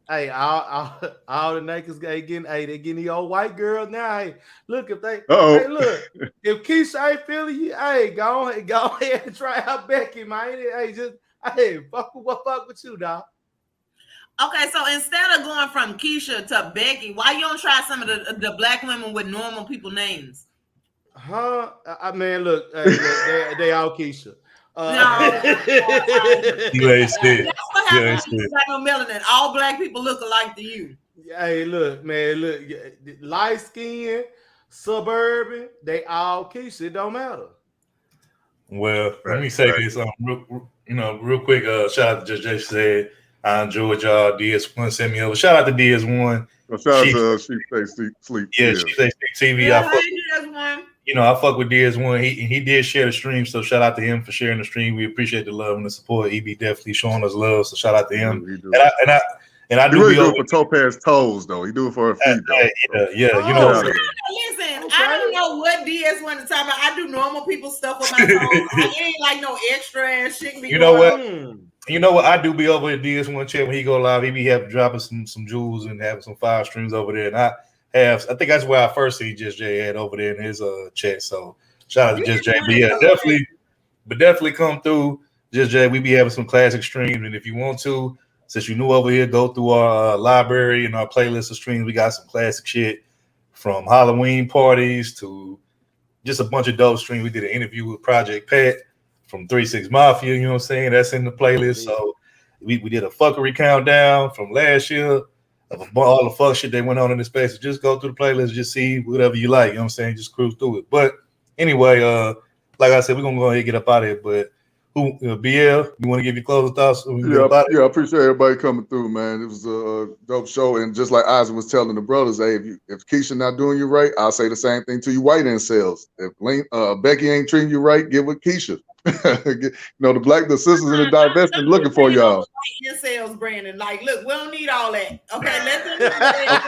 Hey, all the niggas they getting the old white girls now. Hey, look, if they hey, look, if Keisha ain't feeling you, hey, go ahead and try out Becky, man. Hey, fuck with you, dog. Okay, so instead of going from Keisha to Becky, why you don't try some of the black women with normal people names? Huh? I mean, look, they all Keisha. No. You ain't shit. That's what happens when you got no melanin. All black people look alike to you. Hey, look, man, look, light skin, suburban, they all Keisha. It don't matter. Well, let me say this, real quick. Shout out to Judge Jay said, I enjoyed y'all. DS1 sent me over. Shout out to DS1. Well, shout out to She Stay Sleep. Yeah, She Stay Sleep TV. I fuck with DS1. He did share the stream, so shout out to him for sharing the stream. We appreciate the love and the support. He be definitely showing us love, so shout out to him. And I do really do it for Topaz toes, though. He do it for her feet, though. Yeah. You know. Listen, I don't know what DS1 is talking about. I do normal people stuff with my toes. I ain't like no extra ass shit. You know what? You know what? I do be over at DS1 chat when he go live. He be having dropping some jewels and having some fire streams over there. And I think that's where I first see Just Jay had over there in his chat. So shout out to Just Jay. But yeah, definitely come through Just Jay. We be having some classic streams, and if you want to, since you're new over here, go through our library and our playlist of streams. We got some classic shit from Halloween parties to just a bunch of dope streams. We did an interview with Project Pat from 3-6 Mafia, you know what I'm saying? That's in the playlist. So we did a fuckery countdown from last year of all the fuck shit that went on in the space. So just go through the playlist, just see whatever you like, you know what I'm saying? Just cruise through it. But anyway, like I said, we're gonna go ahead and get up out of here. But BL, you want to give your closing thoughts? Yeah, I appreciate everybody coming through, man. It was a dope show, and just like Isaac was telling the brothers, hey, if Keisha not doing you right, I'll say the same thing to you white incels. If Becky ain't treating you right, get with Keisha. The sisters in the divestment looking for y'all. Incels, Brandon. Like, look, we don't need all that. Okay,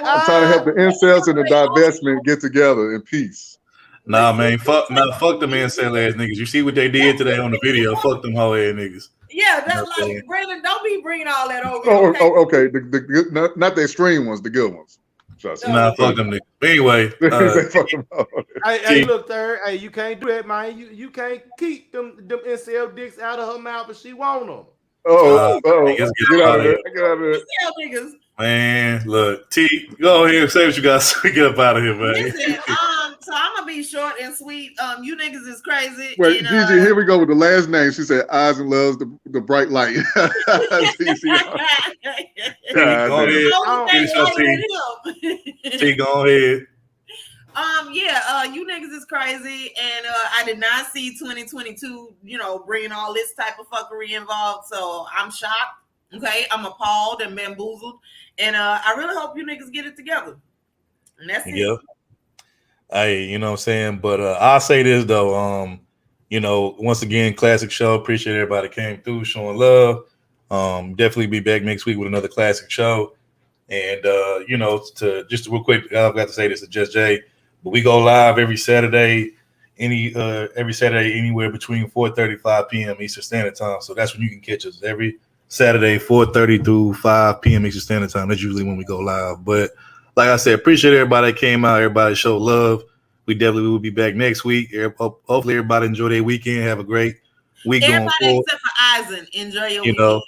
I'm trying to help the incels and the divestment get together in peace. Nah, man, fuck them incel ass niggas. You see what they did today on the video? Fuck them hoe ass niggas. Yeah, that's like, Brandon, don't be bringing all that over. Okay. The not the extreme ones, the good ones. Nah, fuck them niggas. Anyway, hey, look there. Hey, you can't do that, man. You can't keep them incel dicks out of her mouth if she want them. Get out of here. Get out of here. Niggas. Man, look, T, go ahead and say what you got so we get up out of here, man. Listen, so I'm gonna be short and sweet. You niggas is crazy. Wait, Gigi, here we go with the last name. She said Isaac loves the bright light. T, go ahead. You niggas is crazy, and I did not see 2022, bringing all this type of fuckery involved. So I'm shocked. Okay, I'm appalled and bamboozled, and I really hope you niggas get it together. And that's it. Yeah. Hey, you know what I'm saying? But I'll say this though, you know, once again, classic show. Appreciate everybody that came through, showing love. Definitely be back next week with another classic show. And you know, just real quick, I've got to say this to Just Jay, but we go live every Saturday, anywhere between 4:30 5 p.m. Eastern Standard Time. So that's when you can catch us every Saturday, 4:30 through 5 p.m. Eastern Standard Time. That's usually when we go live. But like I said, appreciate everybody that came out, everybody showed love. We definitely will be back next week. Hopefully everybody enjoy their weekend. Have a great week Everybody going forward. except for Eisen, enjoy your You weekend. know,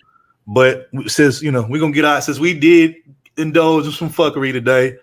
but since, you know, we're going to get out, since we did indulge in some fuckery today,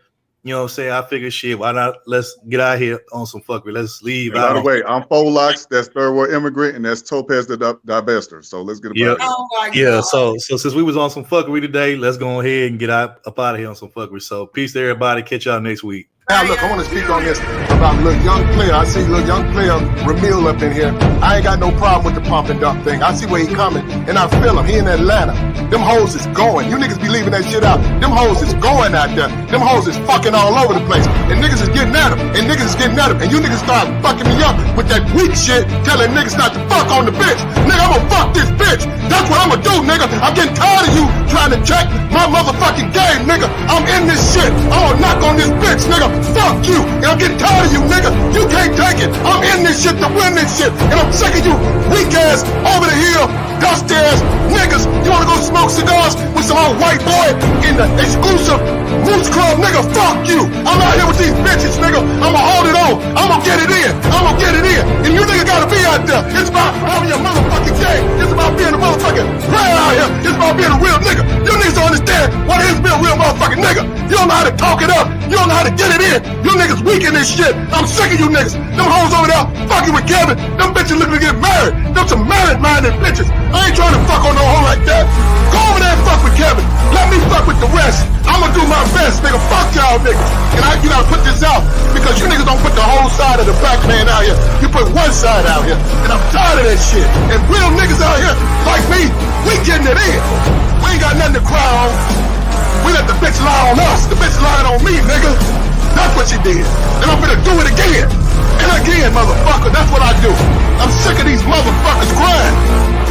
you know what I'm saying? I figured, shit, why not? Let's get out here on some fuckery. Let's leave. By the way, I'm Folux, that's Third World Immigrant, and that's Topaz the Divester. So let's get about it. Oh my Yeah, God. so since we was on some fuckery today, let's go ahead and get up out of here on some fuckery. So peace to everybody. Catch y'all next week. Now look, I want to speak on this about little young player. I see little young player Ramil up in here. I ain't got no problem with the pump and dump thing. I see where he coming, and I feel him. He in Atlanta. Them hoes is going. You niggas be leaving that shit out. Them hoes is going out there. Them hoes is fucking all over the place. And niggas is getting at him. And niggas is getting at him. And you niggas start fucking me up with that weak shit, telling niggas not to fuck on the bitch. Nigga, I'm gonna fuck this bitch. That's what I'm gonna do, nigga. I'm getting tired of you trying to check my motherfucking game, nigga. I'm in this shit. I'm gonna knock on this bitch, nigga. Fuck you. And I'm getting tired of you, nigga. You can't take it. I'm in this shit to win this shit. And I'm sick of you weak ass, over the hill, dust ass niggas. You wanna go smoke cigars with some old white boy in the exclusive Moose Club, nigga? Fuck you. I'm out here with these bitches, nigga. I'ma hold it on. I'ma get it in. I'ma get it in. And you nigga gotta be out there. It's about having your motherfucking game. It's about being a motherfucking player out here. It's about being a real nigga. You niggas don't understand what it is to be a real motherfucking nigga. You don't know how to talk it up. You don't know how to get it in. You niggas weak in this shit. I'm sick of you niggas. Them hoes over there fucking with Kevin. Them bitches looking to get married. Them some married-minded bitches. I ain't trying to fuck on no hoe like that. Go over there and fuck with Kevin. Let me fuck with the rest. I'ma do my best, nigga. Fuck y'all niggas. And you gotta put this out because you niggas don't put the whole side of the black man out here. You put one side out here. And I'm tired of that shit. And real niggas out here like me, we getting it in. We ain't got nothing to cry on. We let the bitch lie on us. The bitch lied on me, nigga. That's what you did. And I'm gonna do it again. And again, motherfucker. That's what I do. I'm sick of these motherfuckers crying.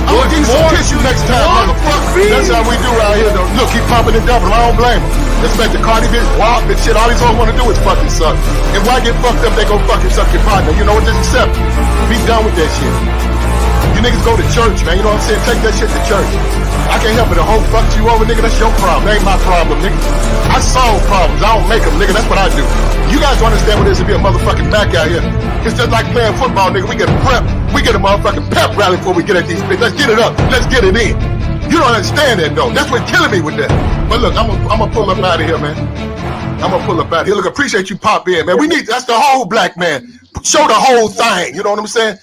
I'm gonna give you some tissue next time, motherfucker. That's how we do out here, though. Look, keep pumping and dumping. I don't blame them. Respect the Cardi bitch, wild bitch shit. All these hoes wanna do is fucking suck. And why get fucked up? They gon' fucking suck your partner. You know what? Just accept it. Be done with that shit. You niggas go to church, man. You know what I'm saying? Take that shit to church. I can't help it. The hoe fucks you over, nigga. That's your problem. That ain't my problem, nigga. I solve problems. I don't make them, nigga. That's what I do. You guys don't understand what it is to be a motherfucking back out here. It's just like playing football, nigga. We get a prep. We get a motherfucking pep rally before we get at these bitches. Let's get it up. Let's get it in. You don't understand that, though. That's what's killing me with that. But look, I'm gonna pull up out of here, man. I'm gonna pull up out of here. Look, appreciate you pop in, man. We need, that's the whole black man. Show the whole thing. You know what I'm saying?